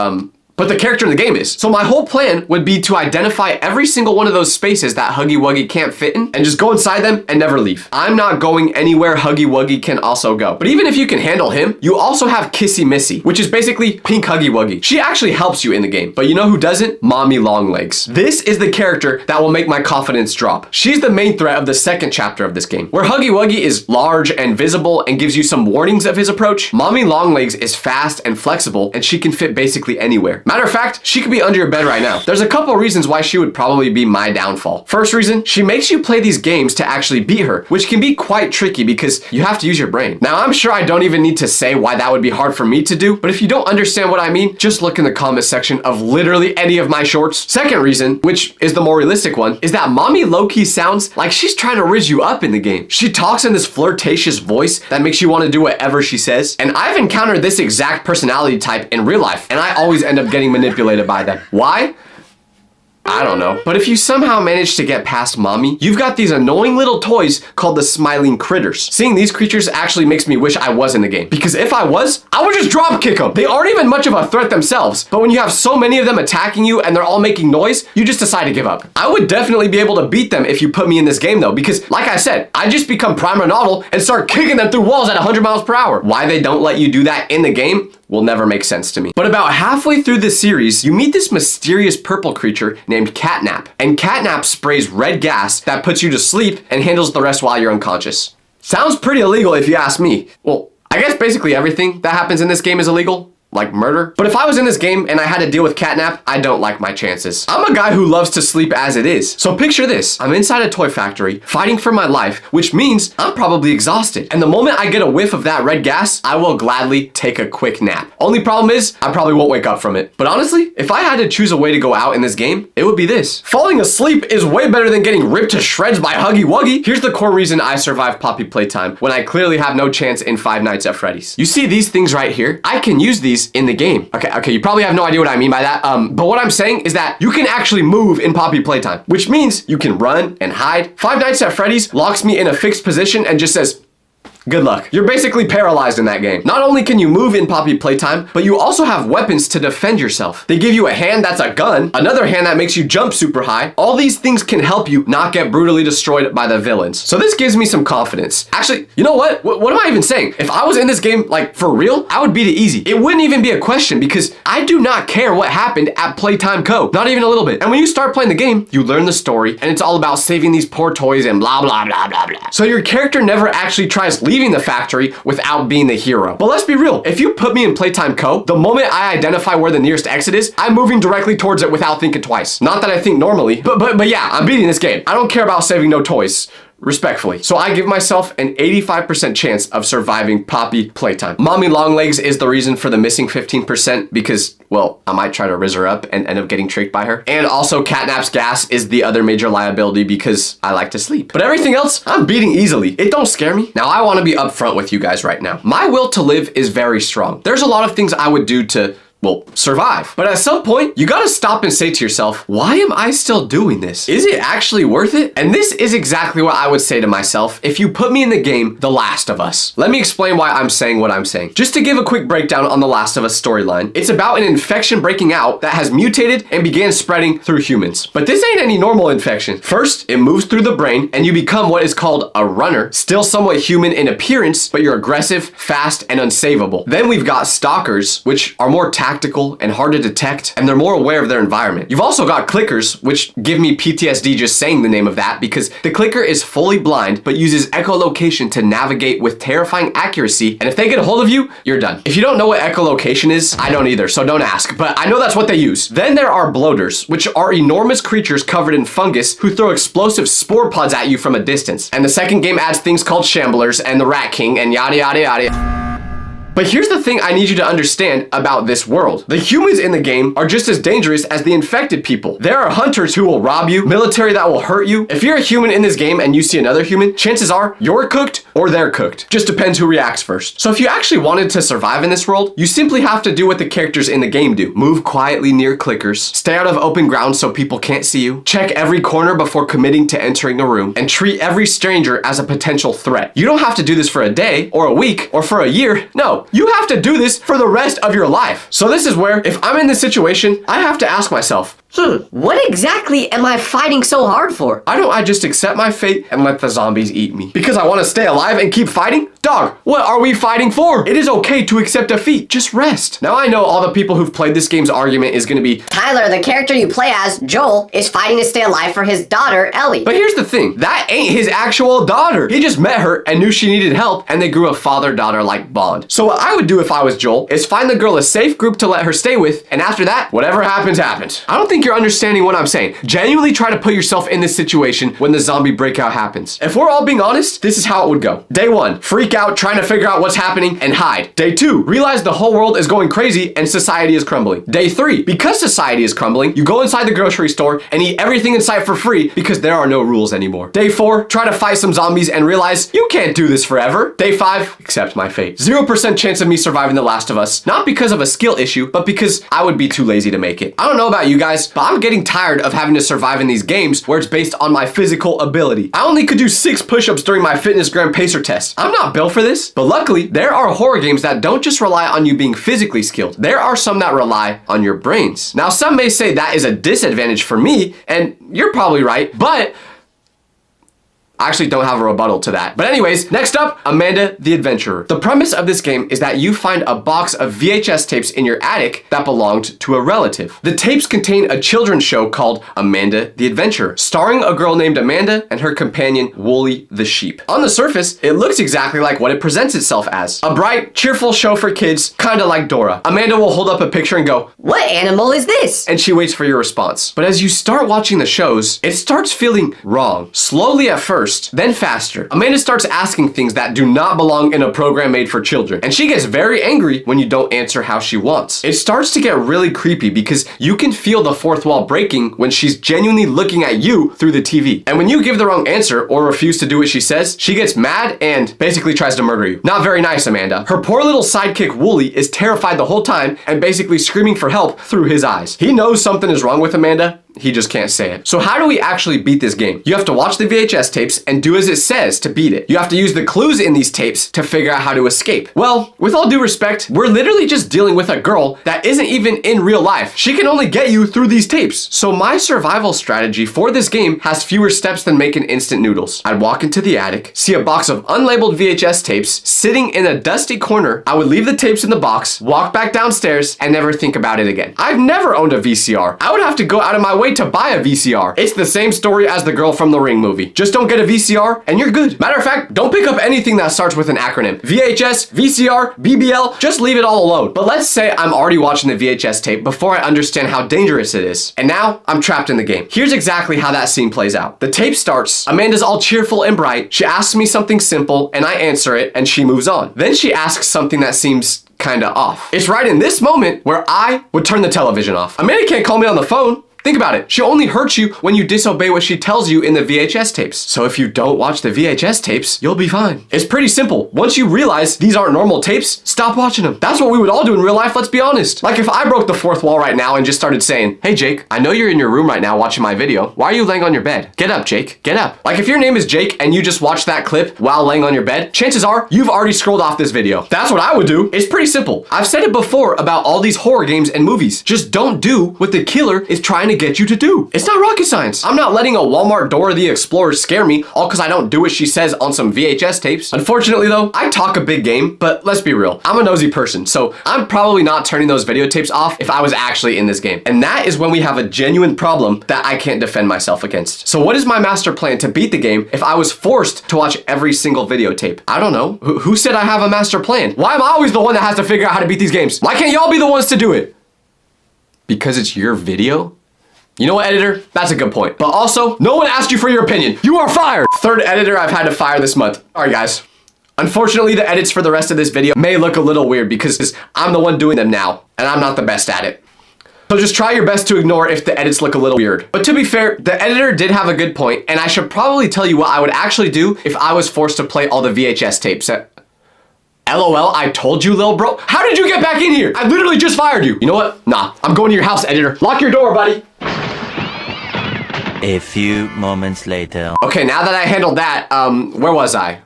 but the character in the game is. So my whole plan would be to identify every single one of those spaces that Huggy Wuggy can't fit in and just go inside them and never leave. I'm not going anywhere Huggy Wuggy can also go. But even if you can handle him, you also have Kissy Missy, which is basically Pink Huggy Wuggy. She actually helps you in the game. But you know who doesn't? Mommy Longlegs. This is the character that will make my confidence drop. She's the main threat of the second chapter of this game. Where Huggy Wuggy is large and visible and gives you some warnings of his approach, Mommy Longlegs is fast and flexible and she can fit basically anywhere. Matter of fact, she could be under your bed right now. There's a couple reasons why she would probably be my downfall. First reason, she makes you play these games to actually beat her, which can be quite tricky because you have to use your brain. Now, I'm sure I don't even need to say why that would be hard for me to do, but if you don't understand what I mean, just look in the comment section of literally any of my shorts. Second reason, which is the more realistic one, is that Mommy low-key sounds like she's trying to rizz you up in the game. She talks in this flirtatious voice that makes you want to do whatever she says, and I've encountered this exact personality type in real life, and I always end up getting manipulated by them. Why? I don't know. But if you somehow manage to get past Mommy, you've got these annoying little toys called the smiling critters. Seeing these creatures actually makes me wish I was in the game. Because if I was, I would just drop kick them. They aren't even much of a threat themselves. But when you have so many of them attacking you and they're all making noise, you just decide to give up. I would definitely be able to beat them if you put me in this game though. Because like I said, I just become Prime Ronaldo and start kicking them through walls at 100 miles per hour. Why they don't let you do that in the game will never make sense to me. But about halfway through the series, you meet this mysterious purple creature named Catnap. And Catnap sprays red gas that puts you to sleep and handles the rest while you're unconscious. Sounds pretty illegal if you ask me. Well, I guess basically everything that happens in this game is illegal. Like murder. But if I was in this game and I had to deal with Catnap, I don't like my chances. I'm a guy who loves to sleep as it is. So picture this. I'm inside a toy factory, fighting for my life, which means I'm probably exhausted. And the moment I get a whiff of that red gas, I will gladly take a quick nap. Only problem is, I probably won't wake up from it. But honestly, if I had to choose a way to go out in this game, it would be this. Falling asleep is way better than getting ripped to shreds by Huggy Wuggy. Here's the core reason I survived Poppy Playtime when I clearly have no chance in Five Nights at Freddy's. You see these things right here? I can use these in the game. Okay, you probably have no idea what I mean by that. But what I'm saying is that you can actually move in Poppy Playtime, which means you can run and hide. Five Nights at Freddy's locks me in a fixed position and just says, good luck. You're basically paralyzed in that game. Not only can you move in Poppy Playtime, but you also have weapons to defend yourself. They give you a hand that's a gun, another hand that makes you jump super high. All these things can help you not get brutally destroyed by the villains. So this gives me some confidence. Actually, you know what? What am I even saying? If I was in this game, like for real, I would beat it easy. It wouldn't even be a question because I do not care what happened at Playtime Co. Not even a little bit. And when you start playing the game, you learn the story and it's all about saving these poor toys and blah, blah, blah, blah, blah. So your character never actually tries leaving the factory without being the hero. But let's be real, if you put me in Playtime Co., the moment I identify where the nearest exit is, I'm moving directly towards it without thinking twice. Not that I think normally, but yeah, I'm beating this game. I don't care about saving no toys. Respectfully. So I give myself an 85% chance of surviving Poppy Playtime. Mommy Longlegs is the reason for the missing 15% because, well, I might try to rizz her up and end up getting tricked by her. And also Catnap's gas is the other major liability because I like to sleep. But everything else, I'm beating easily. It don't scare me. Now I want to be upfront with you guys right now. My will to live is very strong. There's a lot of things I would do to, well, survive. But at some point, you gotta stop and say to yourself, why am I still doing this? Is it actually worth it? And this is exactly what I would say to myself if you put me in the game, The Last of Us. Let me explain why I'm saying what I'm saying. Just to give a quick breakdown on The Last of Us storyline, it's about an infection breaking out that has mutated and began spreading through humans. But this ain't any normal infection. First, it moves through the brain and you become what is called a runner, still somewhat human in appearance, but you're aggressive, fast, and unsavable. Then we've got stalkers, which are more tactical and hard to detect, and they're more aware of their environment. You've also got clickers, which give me PTSD just saying the name of that, because the clicker is fully blind but uses echolocation to navigate with terrifying accuracy, and if they get a hold of you, you're done. If you don't know what echolocation is, I don't either, so don't ask, but I know that's what they use. Then there are bloaters, which are enormous creatures covered in fungus who throw explosive spore pods at you from a distance. And the second game adds things called shamblers and the Rat King and yada yada yada. But here's the thing I need you to understand about this world. The humans in the game are just as dangerous as the infected people. There are hunters who will rob you, military that will hurt you. If you're a human in this game and you see another human, chances are you're cooked or they're cooked. Just depends who reacts first. So if you actually wanted to survive in this world, you simply have to do what the characters in the game do. Move quietly near clickers, stay out of open ground so people can't see you, check every corner before committing to entering a room, and treat every stranger as a potential threat. You don't have to do this for a day or a week or for a year. No. You have to do this for the rest of your life. So this is where, if I'm in this situation, I have to ask myself, what exactly am I fighting so hard for? why don't I just accept my fate and let the zombies eat me? Because I want to stay alive and keep fighting? Dog, what are we fighting for? It is okay to accept defeat. Just rest. Now I know all the people who've played this game's argument is going to be, Tyler, the character you play as, Joel, is fighting to stay alive for his daughter, Ellie. but here's the thing. That ain't his actual daughter. He just met her and knew she needed help, and they grew a father-daughter like bond. So what I would do if I was Joel is find the girl a safe group to let her stay with, and after that, whatever happens, happens. I don't think you're understanding what I'm saying. Genuinely try to put yourself in this situation when the zombie breakout happens. If we're all being honest, this is how it would go. Day 1, freak out, trying to figure out what's happening and hide. Day 2, realize the whole world is going crazy and society is crumbling. Day 3, because society is crumbling, you go inside the grocery store and eat everything in sight for free because there are no rules anymore. Day 4, try to fight some zombies and realize you can't do this forever. Day 5, accept my fate. 0% chance of me surviving The Last of Us, not because of a skill issue, but because I would be too lazy to make it. I don't know about you guys, but I'm getting tired of having to survive in these games where it's based on my physical ability. I only could do 6 push-ups during my fitness gram pacer test. I'm not built for this, but luckily there are horror games that don't just rely on you being physically skilled. There are some that rely on your brains. Now some may say that is a disadvantage for me, and you're probably right, but I actually don't have a rebuttal to that. But anyways, next up, Amanda the Adventurer. The premise of this game is that you find a box of VHS tapes in your attic that belonged to a relative. The tapes contain a children's show called Amanda the Adventurer, starring a girl named Amanda and her companion Wooly the sheep. On the surface, it looks exactly like what it presents itself as. A bright, cheerful show for kids, kinda like Dora. Amanda will hold up a picture and go, What animal is this? and she waits for your response. But as you start watching the shows, it starts feeling wrong. Slowly at first, then faster. Amanda starts asking things that do not belong in a program made for children, and she gets very angry when you don't answer how she wants. It starts to get really creepy because you can feel the fourth wall breaking when she's genuinely looking at you through the TV. And when you give the wrong answer or refuse to do what she says, she gets mad and basically tries to murder you. Not very nice, Amanda. Her poor little sidekick Wooly is terrified the whole time and basically screaming for help through his eyes. He knows something is wrong with Amanda, he just can't say it. So how do we actually beat this game? You have to watch the VHS tapes and do as it says to beat it. You have to use the clues in these tapes to figure out how to escape. Well, with all due respect, we're literally just dealing with a girl that isn't even in real life. She can only get you through these tapes. So my survival strategy for this game has fewer steps than making instant noodles. I'd walk into the attic, see a box of unlabeled VHS tapes sitting in a dusty corner. I would leave the tapes in the box, walk back downstairs, and never think about it again. I've never owned a VCR. I would have to go out of my way to buy a VCR. It's the same story as the girl from the Ring movie. Just don't get a VCR and you're good. Matter of fact, don't pick up anything that starts with an acronym. VHS, VCR, BBL, just leave it all alone. But let's say I'm already watching the VHS tape before I understand how dangerous it is. And now I'm trapped in the game. Here's exactly how that scene plays out. The tape starts, Amanda's all cheerful and bright. She asks me something simple and I answer it and she moves on. Then she asks something that seems kinda off. It's right in this moment where I would turn the television off. Amanda can't call me on the phone. Think about it. She'll only hurt you when you disobey what she tells you in the VHS tapes. So if you don't watch the VHS tapes, you'll be fine. It's pretty simple. Once you realize these aren't normal tapes, stop watching them. That's what we would all do in real life, let's be honest. Like if I broke the fourth wall right now and just started saying, hey Jake, I know you're in your room right now watching my video. Why are you laying on your bed? Get up, Jake. Get up. Like if your name is Jake and you just watched that clip while laying on your bed, chances are you've already scrolled off this video. That's what I would do. It's pretty simple. I've said it before about all these horror games and movies. Just don't do what the killer is trying trying to get you to do. It's not rocket science. I'm not letting a Walmart Dora the Explorer scare me all because I don't do what she says on some VHS tapes. Unfortunately though, I talk a big game, but let's be real. I'm a nosy person, so I'm probably not turning those videotapes off if I was actually in this game. And that is when we have a genuine problem that I can't defend myself against. So what is my master plan to beat the game if I was forced to watch every single videotape? I don't know. Who said I have a master plan? Why am I always the one that has to figure out how to beat these games? Why can't y'all be the ones to do it? Because it's your video? You know what, editor? That's a good point. But also, no one asked you for your opinion. You are fired. Third editor I've had to fire this month. All right, guys. Unfortunately, the edits for the rest of this video may look a little weird because I'm the one doing them now, and I'm not the best at it. So just try your best to ignore if the edits look a little weird. But to be fair, the editor did have a good point, and I should probably tell you what I would actually do if I was forced to play all the VHS tapes. LOL, I told you, lil bro. How did you get back in here? I literally just fired you. You know what? Nah, I'm going to your house, editor. Lock your door, buddy. A few moments later. Okay, now that I handled that, where was I?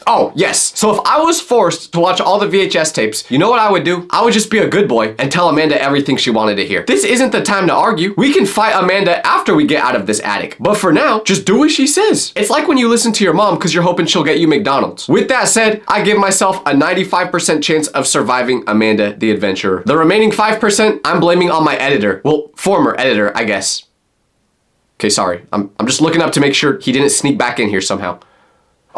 Oh, yes. So if I was forced to watch all the VHS tapes, you know what I would do? I would just be a good boy and tell Amanda everything she wanted to hear. This isn't the time to argue. We can fight Amanda after we get out of this attic. But for now, just do what she says. It's like when you listen to your mom because you're hoping she'll get you McDonald's. With that said, I give myself a 95% chance of surviving Amanda the Adventurer. The remaining 5%, I'm blaming on my editor. Well, former editor, I guess. Okay, sorry. I'm just looking up to make sure he didn't sneak back in here somehow.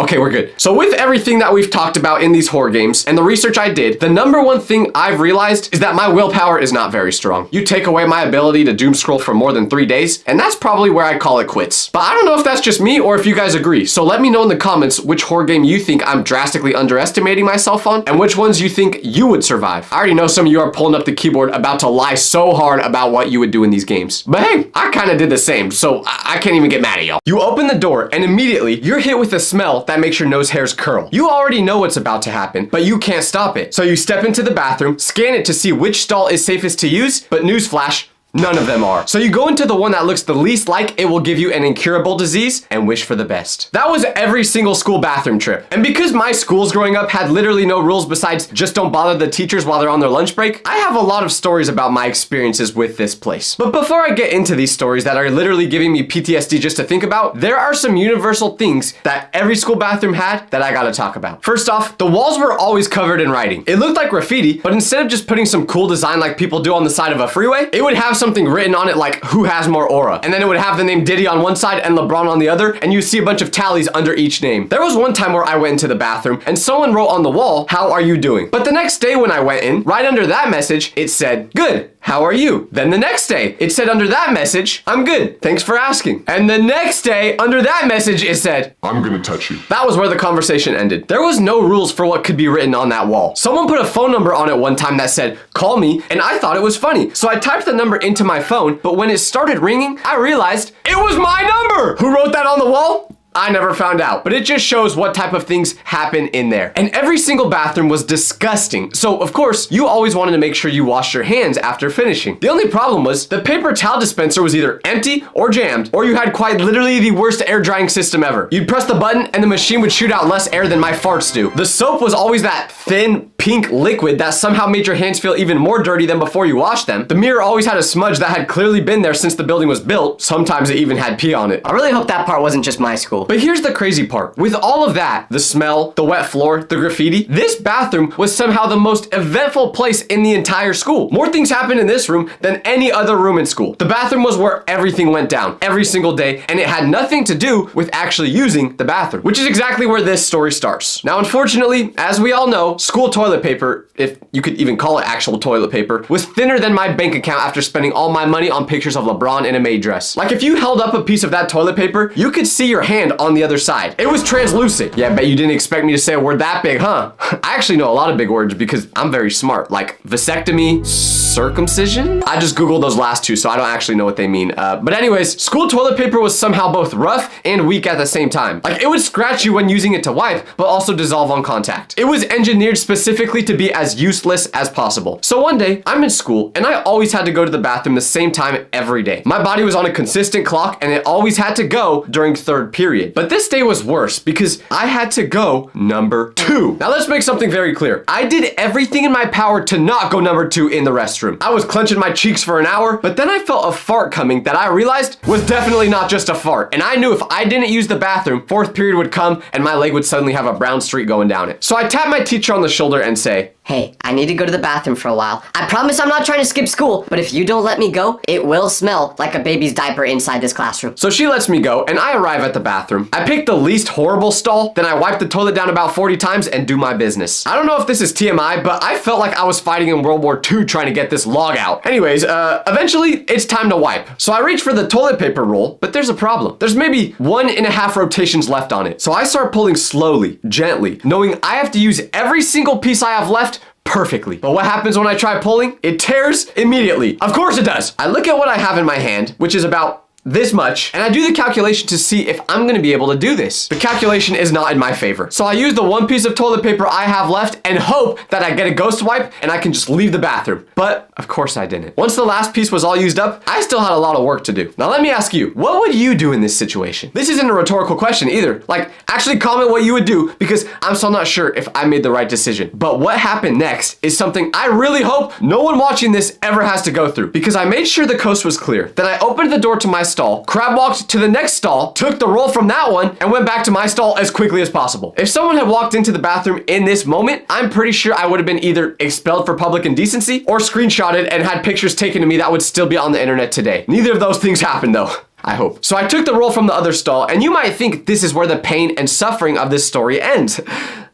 Okay, we're good. So with everything that we've talked about in these horror games and the research I did, the number one thing I've realized is that my willpower is not very strong. You take away my ability to doom scroll for more than 3 days, and that's probably where I call it quits. But I don't know if that's just me or if you guys agree. So let me know in the comments which horror game you think I'm drastically underestimating myself on and which ones you think you would survive. I already know some of you are pulling up the keyboard about to lie so hard about what you would do in these games. But hey, I kind of did the same, so I can't even get mad at y'all. You open the door and immediately you're hit with a smell that makes your nose hairs curl. You already know what's about to happen, but you can't stop it. So you step into the bathroom, scan it to see which stall is safest to use, but newsflash, none of them are. So you go into the one that looks the least like it will give you an incurable disease and wish for the best. That was every single school bathroom trip. And because my schools growing up had literally no rules besides just don't bother the teachers while they're on their lunch break, I have a lot of stories about my experiences with this place. But before I get into these stories that are literally giving me PTSD just to think about, there are some universal things that every school bathroom had that I gotta talk about. First off, the walls were always covered in writing. It looked like graffiti, but instead of just putting some cool design like people do on the side of a freeway, it would have something written on it like who has more aura, and then it would have the name Diddy on one side and LeBron on the other, and you see a bunch of tallies under each name. There was one time where I went into the bathroom and someone wrote on the wall, "How are you doing?" But the next day when I went in, right under that message, it said, "Good. How are you?" Then the next day, it said under that message, "I'm good. Thanks for asking." And the next day, under that message, it said, I'm gonna touch you. that was where the conversation ended. There was no rules for what could be written on that wall. Someone put a phone number on it one time that said, "Call me," and I thought it was funny. So I typed the number into my phone, but when it started ringing, I realized it was my number! Who wrote that on the wall? I never found out, but it just shows what type of things happen in there. And every single bathroom was disgusting. So of course, you always wanted to make sure you washed your hands after finishing. The only problem was the paper towel dispenser was either empty or jammed, or you had quite literally the worst air drying system ever. You'd press the button and the machine would shoot out less air than my farts do. The soap was always that thin pink liquid that somehow made your hands feel even more dirty than before you washed them. The mirror always had a smudge that had clearly been there since the building was built. Sometimes it even had pee on it. I really hope that part wasn't just my school. But here's the crazy part. With all of that, the smell, the wet floor, the graffiti, this bathroom was somehow the most eventful place in the entire school. More things happened in this room than any other room in school. The bathroom was where everything went down every single day, and it had nothing to do with actually using the bathroom, which is exactly where this story starts. Now, unfortunately, as we all know, school toilet paper, if you could even call it actual toilet paper, was thinner than my bank account after spending all my money on pictures of LeBron in a maid dress. Like if you held up a piece of that toilet paper, you could see your hand on the other side. It was translucent. Yeah, bet you didn't expect me to say a word that big, huh? I actually know a lot of big words because I'm very smart, like vasectomy, circumcision? I just Googled those last two, so I don't actually know what they mean. But anyways, school toilet paper was somehow both rough and weak at the same time. Like it would scratch you when using it to wipe, but also dissolve on contact. It was engineered specifically specifically to be as useless as possible. So one day, I'm in school, and I always had to go to the bathroom the same time every day. My body was on a consistent clock, and it always had to go during third period. But this day was worse because I had to go number 2. Now let's make something very clear. I did everything in my power to not go number 2 in the restroom. I was clenching my cheeks for an hour, but then I felt a fart coming that I realized was definitely not just a fart. And I knew if I didn't use the bathroom, fourth period would come and my leg would suddenly have a brown streak going down it. So I tapped my teacher on the shoulder and say, Hey, I need to go to the bathroom for a while. I promise I'm not trying to skip school, but if you don't let me go, it will smell like a baby's diaper inside this classroom. So she lets me go, and I arrive at the bathroom. I pick the least horrible stall, then I wipe the toilet down about 40 times and do my business. I don't know if this is TMI, but I felt like I was fighting in World War II trying to get this log out. Anyways, eventually, it's time to wipe. So I reach for the toilet paper roll, but there's a problem. There's maybe 1.5 rotations left on it. So I start pulling slowly, gently, knowing I have to use every single piece I have left perfectly. But what happens when I try pulling? It tears immediately. Of course it does. I look at what I have in my hand, which is about this much, and I do the calculation to see if I'm gonna be able to do this. The calculation is not in my favor. So I use the one piece of toilet paper I have left and hope that I get a ghost wipe and I can just leave the bathroom. But of course I didn't. Once the last piece was all used up, I still had a lot of work to do. Now let me ask you, what would you do in this situation? This isn't a rhetorical question either. Like, actually comment what you would do because I'm still not sure if I made the right decision. But what happened next is something I really hope no one watching this ever has to go through, because I made sure the coast was clear. Then I opened the door to my stall, crab walked to the next stall, took the roll from that one, and went back to my stall as quickly as possible. If someone had walked into the bathroom in this moment, I'm pretty sure I would have been either expelled for public indecency or screenshotted and had pictures taken of me that would still be on the internet today. Neither of those things happened though. I hope. So I took the roll from the other stall, and you might think this is where the pain and suffering of this story ends.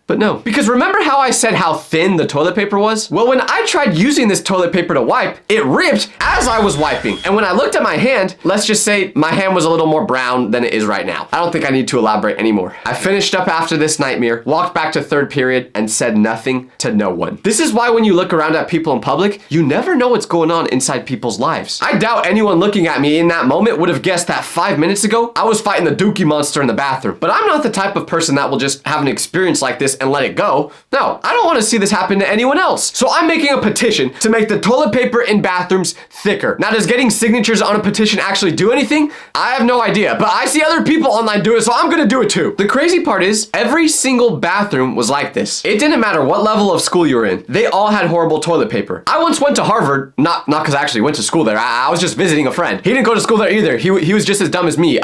But no, because remember how I said how thin the toilet paper was? Well, when I tried using this toilet paper to wipe, it ripped as I was wiping. And when I looked at my hand, let's just say my hand was a little more brown than it is right now. I don't think I need to elaborate anymore. I finished up after this nightmare, walked back to third period, and said nothing to no one. This is why when you look around at people in public, you never know what's going on inside people's lives. I doubt anyone looking at me in that moment would have guessed that 5 minutes ago, I was fighting the Dookie monster in the bathroom. But I'm not the type of person that will just have an experience like this and let it go. No, I don't want to see this happen to anyone else. So I'm making a petition to make the toilet paper in bathrooms thicker. Now, does getting signatures on a petition actually do anything? I have no idea, but I see other people online do it, so I'm gonna do it too. The crazy part is, every single bathroom was like this. It didn't matter what level of school you were in. They all had horrible toilet paper. I once went to Harvard, not because I actually went to school there. I was just visiting a friend. He didn't go to school there either. He was just as dumb as me.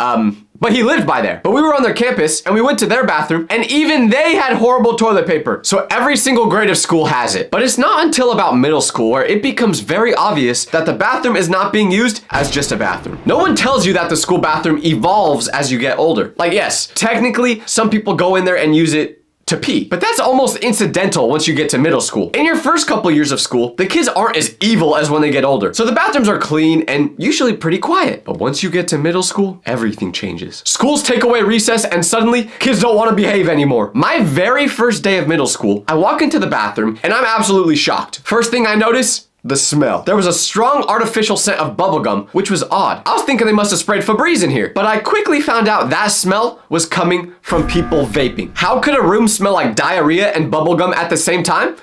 But he lived by there. But we were on their campus and we went to their bathroom and even they had horrible toilet paper. So every single grade of school has it. But it's not until about middle school where it becomes very obvious that the bathroom is not being used as just a bathroom. No one tells you that the school bathroom evolves as you get older. Like, yes, technically some people go in there and use it to pee, but that's almost incidental once you get to middle school. In your first couple years of school, the kids aren't as evil as when they get older. So the bathrooms are clean and usually pretty quiet. But once you get to middle school, everything changes. Schools take away recess and suddenly kids don't want to behave anymore. My very first day of middle school, I walk into the bathroom and I'm absolutely shocked. First thing I notice, the smell. There was a strong artificial scent of bubblegum, which was odd. I was thinking they must have sprayed Febreze in here, but I quickly found out that smell was coming from people vaping. How could a room smell like diarrhea and bubblegum at the same time?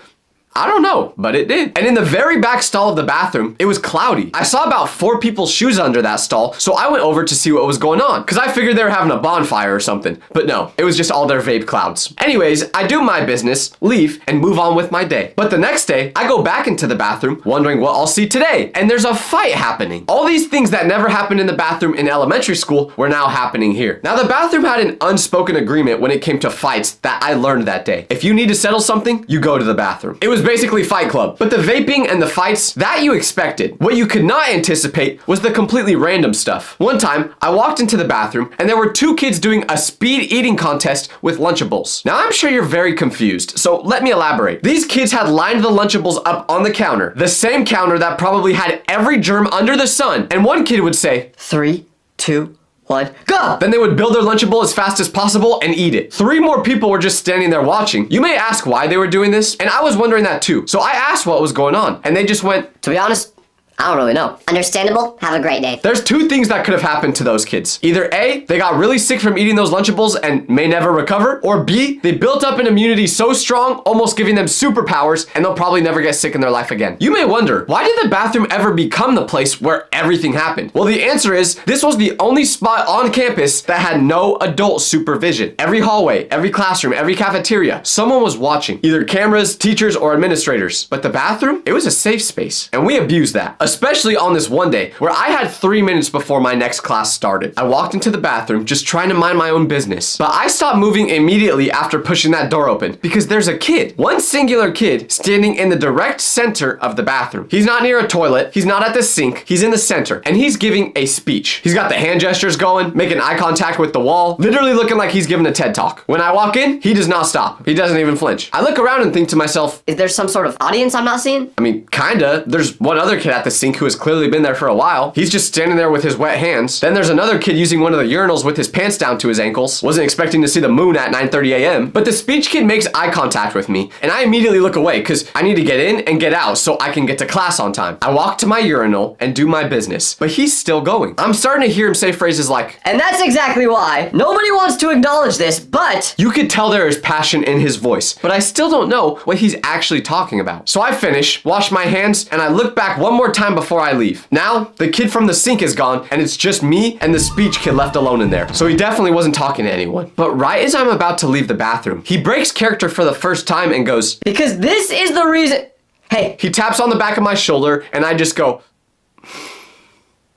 I don't know, but it did. And in the very back stall of the bathroom, it was cloudy. I saw about 4 people's shoes under that stall, so I went over to see what was going on, because I figured they were having a bonfire or something. But no, it was just all their vape clouds. Anyways, I do my business, leave, and move on with my day. But the next day, I go back into the bathroom, wondering what I'll see today, and there's a fight happening. All these things that never happened in the bathroom in elementary school were now happening here. Now, the bathroom had an unspoken agreement when it came to fights that I learned that day. If you need to settle something, you go to the bathroom. It was basically Fight Club. But the vaping and the fights, that you expected. What you could not anticipate was the completely random stuff. One time, I walked into the bathroom and there were 2 kids doing a speed eating contest with Lunchables. Now, I'm sure you're very confused, so let me elaborate. These kids had lined the Lunchables up on the counter, the same counter that probably had every germ under the sun, and one kid would say, 3, 2, 1, go! Then they would build their Lunchable as fast as possible and eat it. 3 more people were just standing there watching. You may ask why they were doing this, and I was wondering that too. So I asked what was going on, and they just went, To be honest, I don't really know. Understandable? Have a great day. There's two things that could have happened to those kids. Either A, they got really sick from eating those Lunchables and may never recover, or B, they built up an immunity so strong, almost giving them superpowers, and they'll probably never get sick in their life again. You may wonder, why did the bathroom ever become the place where everything happened? Well, the answer is, this was the only spot on campus that had no adult supervision. Every hallway, every classroom, every cafeteria, someone was watching, either cameras, teachers, or administrators. But the bathroom, it was a safe space, and we abused that, especially on this one day where I had 3 minutes before my next class started. I walked into the bathroom just trying to mind my own business, but I stopped moving immediately after pushing that door open because there's a kid, one singular kid, standing in the direct center of the bathroom. He's not near a toilet, he's not at the sink, he's in the center, and he's giving a speech. He's got the hand gestures going, making eye contact with the wall, literally looking like he's giving a TED talk. When I walk in, he does not stop. He doesn't even flinch. I look around and think to myself, Is there some sort of audience I'm not seeing? I mean, kinda. There's one other kid at the sink who has clearly been there for a while. He's just standing there with his wet hands. Then there's another kid using one of the urinals with his pants down to his ankles. Wasn't expecting to see the moon at 9:30 a.m. But the speech kid makes eye contact with me, and I immediately look away because I need to get in and get out so I can get to class on time. I walk to my urinal and do my business, but he's still going. I'm starting to hear him say phrases like, And that's exactly why nobody wants to acknowledge this, but you could tell there is passion in his voice, but I still don't know what he's actually talking about. So I finish, wash my hands, and I look back one more time before I leave. Now, the kid from the sink is gone, and it's just me and the speech kid left alone in there. So he definitely wasn't talking to anyone. But right as I'm about to leave the bathroom, he breaks character for the first time and goes, because this is the reason. Hey, he taps on the back of my shoulder, and I just go,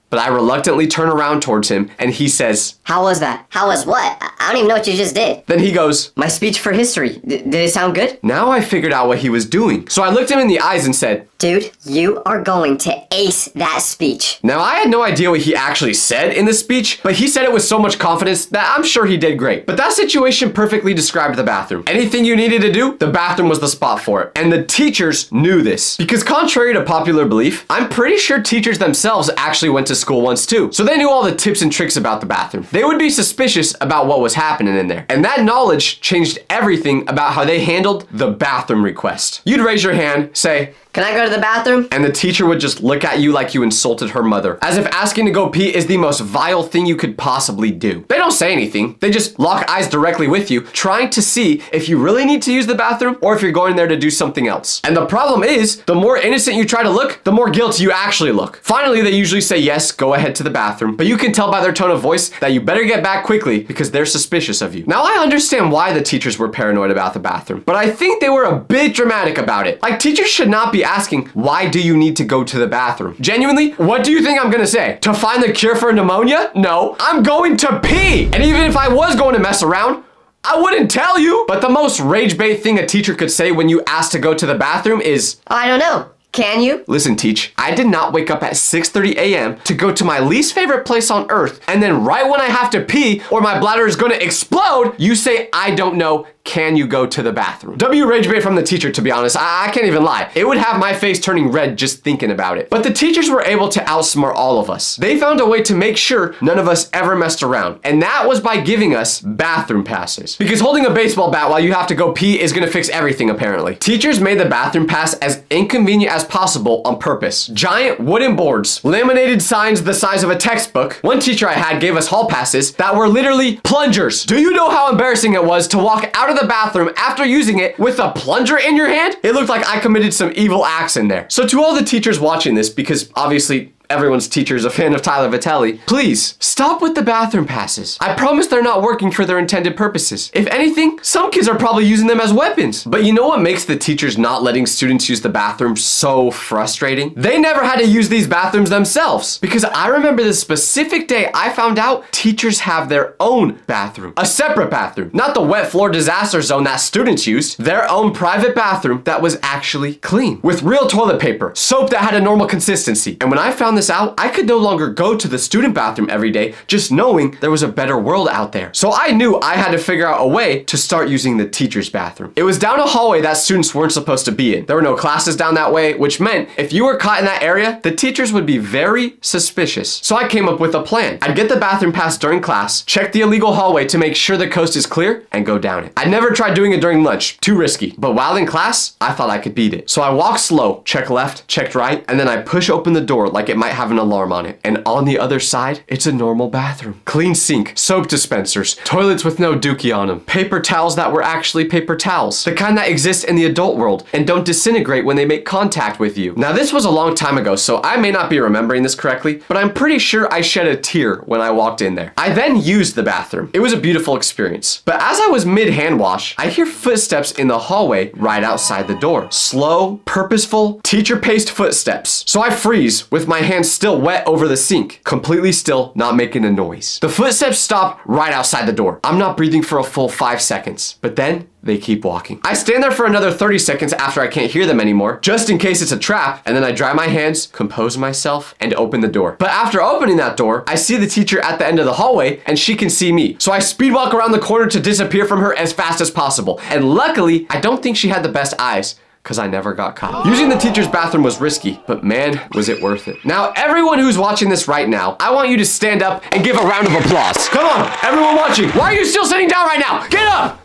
but I reluctantly turn around towards him, and he says, how was that? How was what? I don't even know what you just did. then he goes, My speech for history. Did it sound good? now I figured out what he was doing. So I looked him in the eyes and said, Dude, you are going to ace that speech. now I had no idea what he actually said in the speech, but he said it with so much confidence that I'm sure he did great. But that situation perfectly described the bathroom. Anything you needed to do, the bathroom was the spot for it. And the teachers knew this. Because contrary to popular belief, I'm pretty sure teachers themselves actually went to school once too. So they knew all the tips and tricks about the bathroom. They would be suspicious about what was happening in there. And that knowledge changed everything about how they handled the bathroom request. You'd raise your hand, say, Can I go to the bathroom? and the teacher would just look at you like you insulted her mother, as if asking to go pee is the most vile thing you could possibly do. They don't say anything. They just lock eyes directly with you, trying to see if you really need to use the bathroom or if you're going there to do something else. And the problem is, the more innocent you try to look, the more guilty you actually look. Finally, they usually say, yes, go ahead to the bathroom, but you can tell by their tone of voice that you better get back quickly because they're suspicious of you. Now, I understand why the teachers were paranoid about the bathroom, but I think they were a bit dramatic about it. Like, teachers should not be asking, why do you need to go to the bathroom? Genuinely, what do you think I'm gonna say? To find the cure for pneumonia? No, I'm going to pee! And even if I was going to mess around, I wouldn't tell you. But the most rage bait thing a teacher could say when you ask to go to the bathroom is, I don't know. Can you? listen, teach, I did not wake up at 6:30 a.m. to go to my least favorite place on earth, and then right when I have to pee or my bladder is gonna explode, you say, I don't know, can you go to the bathroom? W rage bait from the teacher, to be honest. I can't even lie. It would have my face turning red just thinking about it. But the teachers were able to outsmart all of us. They found a way to make sure none of us ever messed around. And that was by giving us bathroom passes. Because holding a baseball bat while you have to go pee is gonna fix everything, apparently. Teachers made the bathroom pass as inconvenient as possible on purpose. Giant wooden boards, laminated signs the size of a textbook. One teacher I had gave us hall passes that were literally plungers. Do you know how embarrassing it was to walk out of the bathroom after using it with a plunger in your hand? It looked like I committed some evil acts in there. So to all the teachers watching this, because obviously everyone's teacher is a fan of Tyler Vitelli, please stop with the bathroom passes. I promise they're not working for their intended purposes. If anything, some kids are probably using them as weapons. But you know what makes the teachers not letting students use the bathroom so frustrating? They never had to use these bathrooms themselves. Because I remember the specific day I found out teachers have their own bathroom. A separate bathroom. Not the wet floor disaster zone that students used. Their own private bathroom that was actually clean. With real toilet paper, soap that had a normal consistency. And when I found this out, I could no longer go to the student bathroom every day just knowing there was a better world out there. So I knew I had to figure out a way to start using the teacher's bathroom. It was down a hallway that students weren't supposed to be in. There were no classes down that way, which meant if you were caught in that area, the teachers would be very suspicious. So I came up with a plan. I'd get the bathroom pass during class, check the illegal hallway to make sure the coast is clear, and go down it. I'd never tried doing it during lunch, too risky. But while in class, I thought I could beat it. So I walked slow, check left, checked right, and then I push open the door like it might have an alarm on it. And on the other side, it's a normal bathroom. Clean sink, soap dispensers, toilets with no dookie on them, paper towels that were actually paper towels, the kind that exist in the adult world and don't disintegrate when they make contact with you. Now this was a long time ago, so I may not be remembering this correctly, but I'm pretty sure I shed a tear when I walked in there. I then used the bathroom. It was a beautiful experience. But as I was mid-hand wash, I hear footsteps in the hallway right outside the door. Slow, purposeful, teacher-paced footsteps. So I freeze with my hands still wet over the sink, completely still, not making a noise. The footsteps stop right outside the door. I'm not breathing for a full 5 seconds, but then they keep walking. I stand there for another 30 seconds after I can't hear them anymore, just in case it's a trap, and then I dry my hands, compose myself, and open the door. But after opening that door, I see the teacher at the end of the hallway, and she can see me. So I speed walk around the corner to disappear from her as fast as possible. And luckily, I don't think she had the best eyes, because I never got caught. Using the teacher's bathroom was risky, but man, was it worth it. Now, everyone who's watching this right now, I want you to stand up and give a round of applause. Come on, everyone watching. Why are you still sitting down right now? Get up!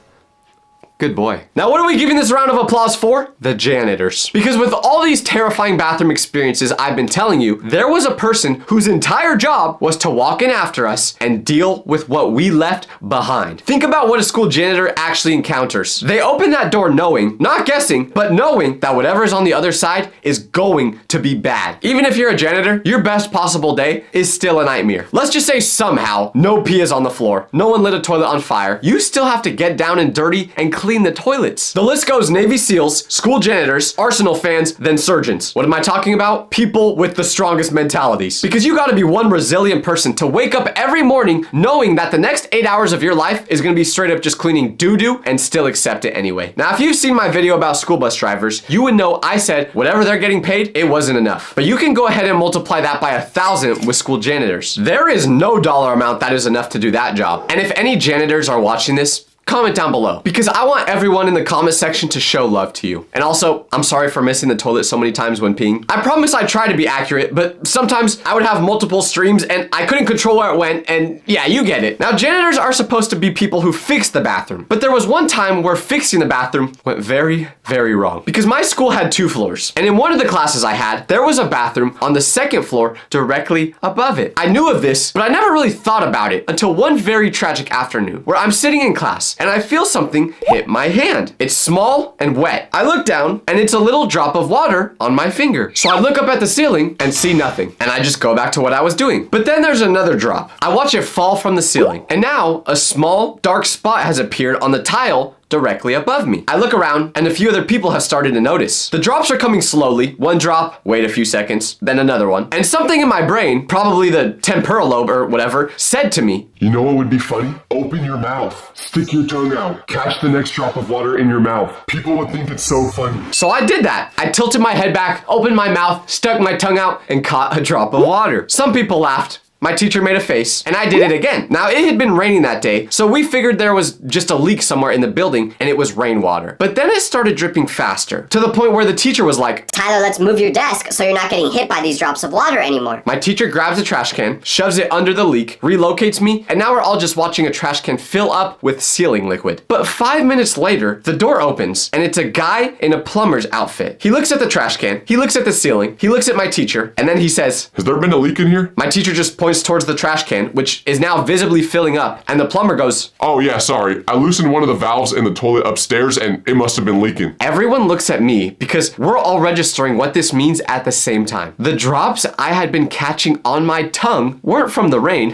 Good boy. Now, what are we giving this round of applause for? The janitors. Because with all these terrifying bathroom experiences I've been telling you, there was a person whose entire job was to walk in after us and deal with what we left behind. Think about what a school janitor actually encounters. They open that door knowing, not guessing, but knowing that whatever is on the other side is going to be bad. Even if you're a janitor, your best possible day is still a nightmare. Let's just say somehow no pee is on the floor, no one lit a toilet on fire. You still have to get down and dirty and clean the toilets. The list goes Navy SEALs, school janitors, Arsenal fans, then surgeons. What am I talking about? People with the strongest mentalities. Because you gotta be one resilient person to wake up every morning knowing that the next 8 hours of your life is gonna be straight up just cleaning doo-doo and still accept it anyway. Now, if you've seen my video about school bus drivers, you would know I said whatever they're getting paid, it wasn't enough. But you can go ahead and multiply that by 1,000 with school janitors. There is no dollar amount that is enough to do that job. And if any janitors are watching this, comment down below, because I want everyone in the comment section to show love to you. And also, I'm sorry for missing the toilet so many times when peeing. I promise I try to be accurate, but sometimes I would have multiple streams and I couldn't control where it went, and yeah, you get it. Now, janitors are supposed to be people who fix the bathroom, but there was one time where fixing the bathroom went very, very wrong. Because my school had 2 floors, and in one of the classes I had, there was a bathroom on the 2nd floor directly above it. I knew of this, but I never really thought about it until one very tragic afternoon where I'm sitting in class and I feel something hit my hand. It's small and wet. I look down and it's a little drop of water on my finger. So I look up at the ceiling and see nothing. And I just go back to what I was doing. But then there's another drop. I watch it fall from the ceiling. And now a small dark spot has appeared on the tile directly above me. I look around and a few other people have started to notice. The drops are coming slowly. One drop, wait a few seconds, then another one. And something in my brain, probably the temporal lobe or whatever, said to me, You know what would be funny? Open your mouth. Stick your tongue out. Catch the next drop of water in your mouth. People would think it's so funny. So I did that. I tilted my head back, opened my mouth, stuck my tongue out, and caught a drop of water. Some people laughed. My teacher made a face, and I did it again. Now, it had been raining that day, so we figured there was just a leak somewhere in the building, and it was rainwater. But then it started dripping faster, to the point where the teacher was like, Tyler, let's move your desk so you're not getting hit by these drops of water anymore. My teacher grabs a trash can, shoves it under the leak, relocates me, and now we're all just watching a trash can fill up with sealing liquid. But 5 minutes later, the door opens, and it's a guy in a plumber's outfit. He looks at the trash can, he looks at the ceiling, he looks at my teacher, and then he says, Has there been a leak in here? My teacher just points towards the trash can, which is now visibly filling up, and the plumber goes, Oh yeah, sorry. I loosened one of the valves in the toilet upstairs and it must have been leaking. Everyone looks at me because we're all registering what this means at the same time. The drops I had been catching on my tongue weren't from the rain.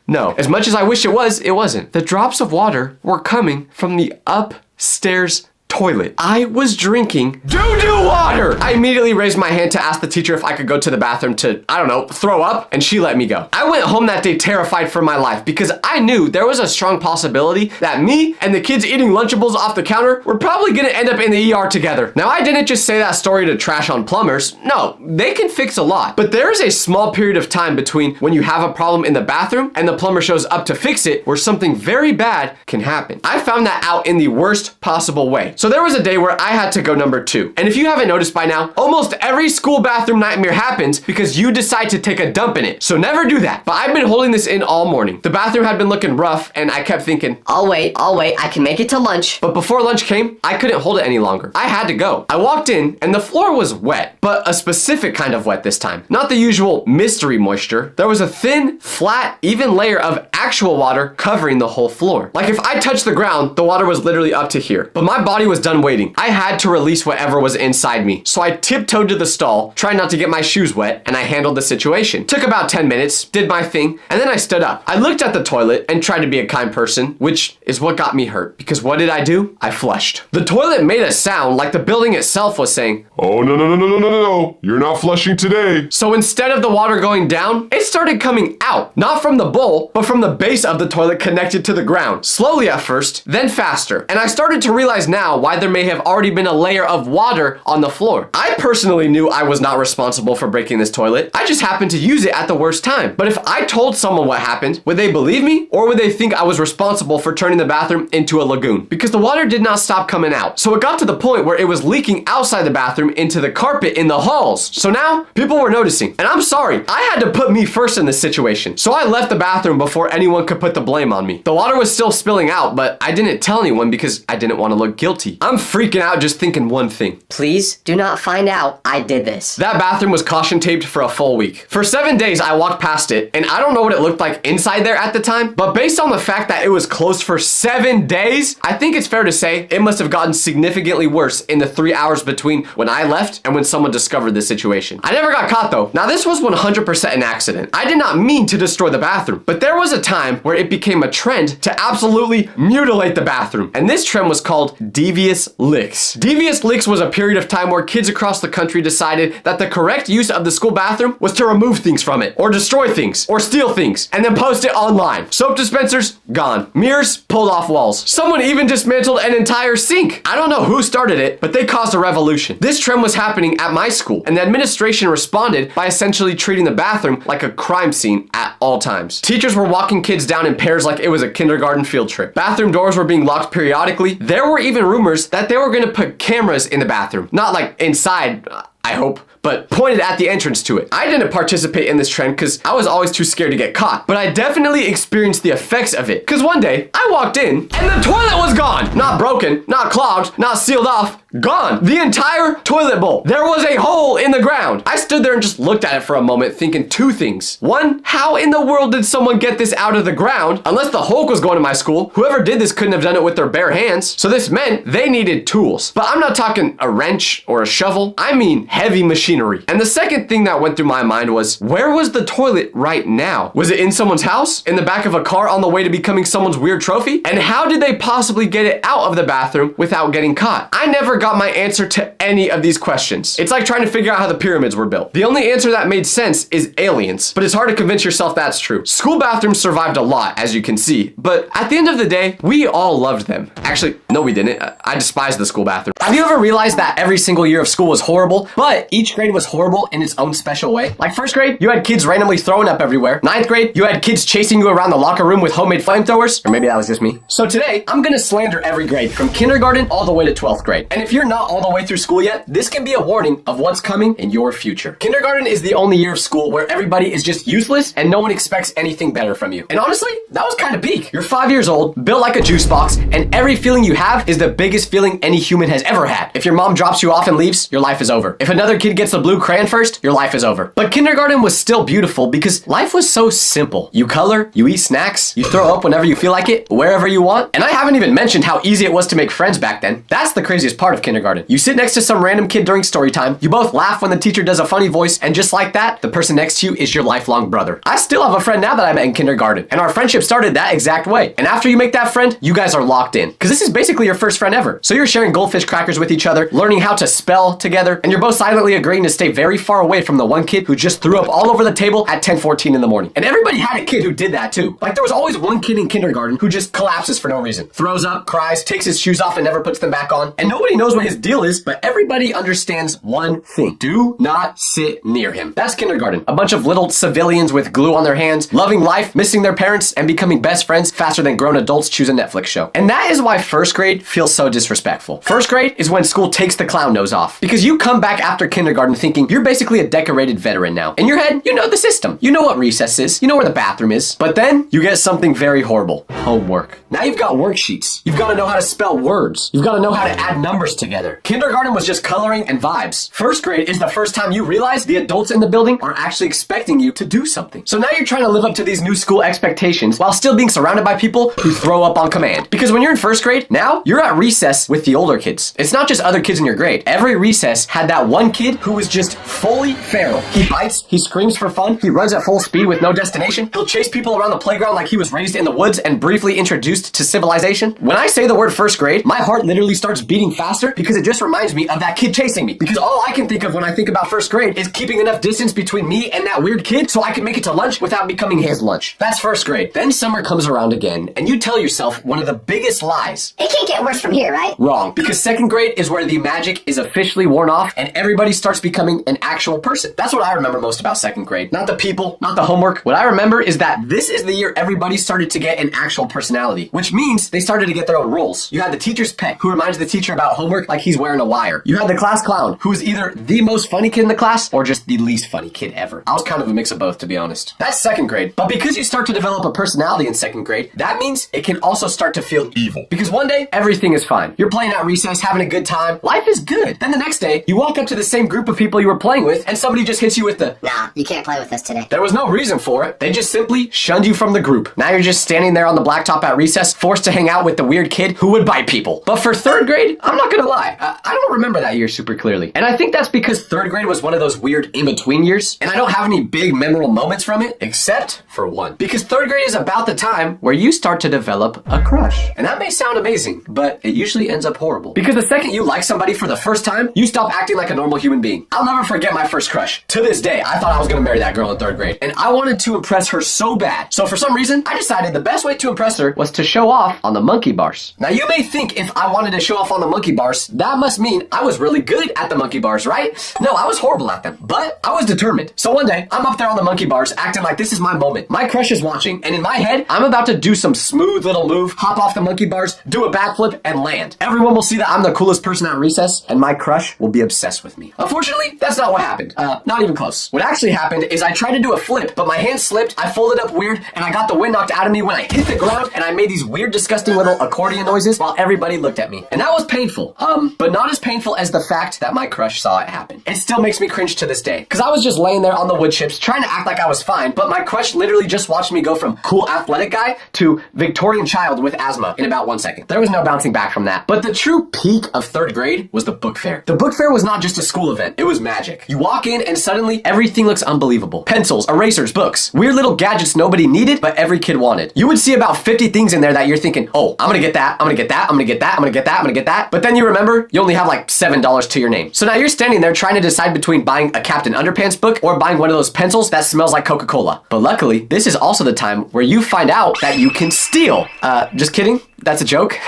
No, as much as I wish it was, it wasn't. The drops of water were coming from the upstairs toilet. I was drinking doo-doo water. I immediately raised my hand to ask the teacher if I could go to the bathroom to, I don't know, throw up, and she let me go. I went home that day terrified for my life because I knew there was a strong possibility that me and the kids eating Lunchables off the counter were probably gonna end up in the ER together. Now, I didn't just say that story to trash on plumbers. No, they can fix a lot. But there is a small period of time between when you have a problem in the bathroom and the plumber shows up to fix it where something very bad can happen. I found that out in the worst possible way. So there was a day where I had to go number 2. And if you haven't noticed by now, almost every school bathroom nightmare happens because you decide to take a dump in it. So never do that. But I've been holding this in all morning. The bathroom had been looking rough and I kept thinking, I'll wait, I can make it to lunch. but before lunch came, I couldn't hold it any longer. I had to go. I walked in and the floor was wet, but a specific kind of wet this time. Not the usual mystery moisture. There was a thin, flat, even layer of actual water covering the whole floor. Like if I touched the ground, the water was literally up to here. But my body was done waiting. I had to release whatever was inside me. So I tiptoed to the stall, trying not to get my shoes wet, and I handled the situation. Took about 10 minutes, did my thing, and then I stood up. I looked at the toilet and tried to be a kind person, which is what got me hurt. Because what did I do? I flushed. The toilet made a sound like the building itself was saying, Oh, no, no, no, no, no, no, no, no. You're not flushing today. so instead of the water going down, it started coming out. Not from the bowl, but from the base of the toilet connected to the ground. Slowly at first, then faster. And I started to realize now why there may have already been a layer of water on the floor. I personally knew I was not responsible for breaking this toilet. I just happened to use it at the worst time. But if I told someone what happened, would they believe me? Or would they think I was responsible for turning the bathroom into a lagoon? Because the water did not stop coming out. So it got to the point where it was leaking outside the bathroom into the carpet in the halls. So now people were noticing. And I'm sorry, I had to put me first in this situation. So I left the bathroom before anyone could put the blame on me. The water was still spilling out, but I didn't tell anyone because I didn't want to look guilty. I'm freaking out just thinking one thing. Please do not find out I did this. That bathroom was caution taped for a full week. For 7 days, I walked past it, and I don't know what it looked like inside there at the time, but based on the fact that it was closed for 7 days, I think it's fair to say it must have gotten significantly worse in the 3 hours between when I left and when someone discovered the situation. I never got caught though. Now this was 100% an accident. I did not mean to destroy the bathroom, but there was a time where it became a trend to absolutely mutilate the bathroom, and this trend was called devious licks. Devious licks was a period of time where kids across the country decided that the correct use of the school bathroom was to remove things from it, or destroy things, or steal things, and then post it online. Soap dispensers, gone. Mirrors, pulled off walls. Someone even dismantled an entire sink. I don't know who started it, but they caused a revolution. This trend was happening at my school, and the administration responded by essentially treating the bathroom like a crime scene at all times. Teachers were walking kids down in pairs like it was a kindergarten field trip. Bathroom doors were being locked periodically. There were even rumors that they were going to put cameras in the bathroom. Not like inside, I hope, but pointed at the entrance to it. I didn't participate in this trend because I was always too scared to get caught, but I definitely experienced the effects of it. Because one day, I walked in and the toilet was gone. Not broken, not clogged, not sealed off, gone. The entire toilet bowl. There was a hole in the ground. I stood there and just looked at it for a moment thinking two things. One, how in the world did someone get this out of the ground? Unless the Hulk was going to my school, whoever did this couldn't have done it with their bare hands. So this meant they needed tools. But I'm not talking a wrench or a shovel. I mean heavy machinery. And the second thing that went through my mind was, where was the toilet right now? Was it in someone's house? In the back of a car on the way to becoming someone's weird trophy? And how did they possibly get it out of the bathroom without getting caught? I never got my answer to any of these questions. It's like trying to figure out how the pyramids were built. The only answer that made sense is aliens, but it's hard to convince yourself that's true. School bathrooms survived a lot, as you can see, but at the end of the day, we all loved them. Actually, no we didn't. I despised the school bathroom. Have you ever realized that every single year of school was horrible, but each grade was horrible in its own special way? Like first grade, you had kids randomly throwing up everywhere. Ninth grade, you had kids chasing you around the locker room with homemade flamethrowers. Or maybe that was just me. So today, I'm gonna slander every grade from kindergarten all the way to 12th grade. And if you're not all the way through school yet, this can be a warning of what's coming in your future. Kindergarten is the only year of school where everybody is just useless and no one expects anything better from you. And honestly, that was kind of peak. You're 5 years old, built like a juice box, and every feeling you have is the biggest feeling any human has ever had. If your mom drops you off and leaves, your life is over. If another kid gets the blue crayon first, your life is over. But kindergarten was still beautiful because life was so simple. You color, you eat snacks, you throw up whenever you feel like it, wherever you want. And I haven't even mentioned how easy it was to make friends back then. That's the craziest part of kindergarten. You sit next to some random kid during story time, you both laugh when the teacher does a funny voice, and just like that, the person next to you is your lifelong brother. I still have a friend now that I met in kindergarten, and our friendship started that exact way. And after you make that friend, you guys are locked in. Because this is basically your first friend ever. So you're sharing goldfish crackers with each other, learning how to spell together, and you're both silently agreeing to stay very far away from the one kid who just threw up all over the table at 10:14 in the morning. And everybody had a kid who did that too. Like there was always one kid in kindergarten who just collapses for no reason. Throws up, cries, takes his shoes off and never puts them back on. And nobody knows what his deal is, but everybody understands one thing. Do not sit near him. That's kindergarten. A bunch of little civilians with glue on their hands, loving life, missing their parents, and becoming best friends faster than grown adults choose a Netflix show. And that is why first grade feels so disrespectful. First grade is when school takes the clown nose off. Because you come back after kindergarten thinking you're basically a decorated veteran now. In your head, you know the system. You know what recess is. You know where the bathroom is. But then you get something very horrible. Homework. Now you've got worksheets. You've got to know how to spell words. You've got to know how to add numbers together. Kindergarten was just coloring and vibes. First grade is the first time you realize the adults in the building are actually expecting you to do something. So now you're trying to live up to these new school expectations while still being surrounded by people who throw up on command. Because when you're in first grade, now you're at recess with the older kids. It's not just other kids in your grade. Every recess had that one kid who was just fully feral. He bites, he screams for fun, he runs at full speed with no destination, he'll chase people around the playground like he was raised in the woods and briefly introduced to civilization. When I say the word first grade, my heart literally starts beating faster because it just reminds me of that kid chasing me. Because all I can think of when I think about first grade is keeping enough distance between me and that weird kid so I can make it to lunch without becoming his lunch. That's first grade. Then summer comes around again and you tell yourself one of the biggest lies. It can't get worse from here, right? Wrong. Because second grade is where the magic is officially worn off and everybody starts becoming an actual person. That's what I remember most about second grade. Not the people, not the homework. What I remember is that this is the year everybody started to get an actual personality, which means they started to get their own roles. You had the teacher's pet who reminds the teacher about homework like he's wearing a wire. You had the class clown who is either the most funny kid in the class or just the least funny kid ever. I was kind of a mix of both, to be honest. That's second grade. But because you start to develop a personality in second grade, that means it can also start to feel evil. Because one day, everything is fine. You're playing at recess, having a good time. Life is good. Then the next day, you walk up to the same group of people you were playing with and somebody just hits you with the, Nah, you can't play with us today. there was no reason for it. They just simply shunned you from the group. Now you're just standing there on the blacktop at recess, forced to hang out with the weird kid who would bite people. But for third grade, I'm not gonna lie, I don't remember that year super clearly. And I think that's because third grade was one of those weird in-between years, and I don't have any big memorable moments from it, except for one. Because third grade is about the time where you start to develop a crush. And that may sound amazing, but it usually ends up horrible. Because the second you like somebody for the first time, you stop acting like a normal human being. I'll never forget my first crush. To this day, I thought I was gonna marry that girl in third grade, and I wanted to impress her so bad. So for some reason, I decided the best way to impress her was to show off on the monkey bars. Now you may think if I wanted to show off on the monkey bars, that must mean I was really good at the monkey bars, right? No, I was horrible at them, but I was determined. So one day, I'm up there on the monkey bars acting like this is my moment. My crush is watching, and in my head, I'm about to do some smooth little move, hop off the monkey bars, do a backflip, and land. Everyone will see that I'm the coolest person at recess, and my crush will be obsessed with me. Unfortunately, that's not what happened. Not even close. What actually happened is I tried to do a flip, but my hand slipped, I folded up weird, and I got the wind knocked out of me when I hit the ground, and I made these weird, disgusting little accordion noises while everybody looked at me. And that was painful. But not as painful as the fact that my crush saw it happen. It still makes me cringe to this day. Because I was just laying there on the wood chips, trying to act like I was fine, but my crush literally just watched me go from cool athletic guy to Victorian child with asthma in about 1 second. There was no bouncing back from that. But the true peak of third grade was the book fair. The book fair was not just a school event, it was magic. You walk in and suddenly everything looks unbelievable. Pencils, erasers, books, weird little gadgets nobody needed, but every kid wanted. You would see about 50 things in there that you're thinking, oh, I'm gonna get that, I'm gonna get that, I'm gonna get that, I'm gonna get that, I'm gonna get that. But then you remember, you only have like $7 to your name. So now you're standing there trying to decide between buying a Captain Underpants book or buying one of those pencils that smells like Coca-Cola. But luckily, this is also the time where you find out that you can steal. Just kidding. That's a joke.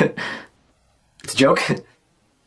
It's a joke.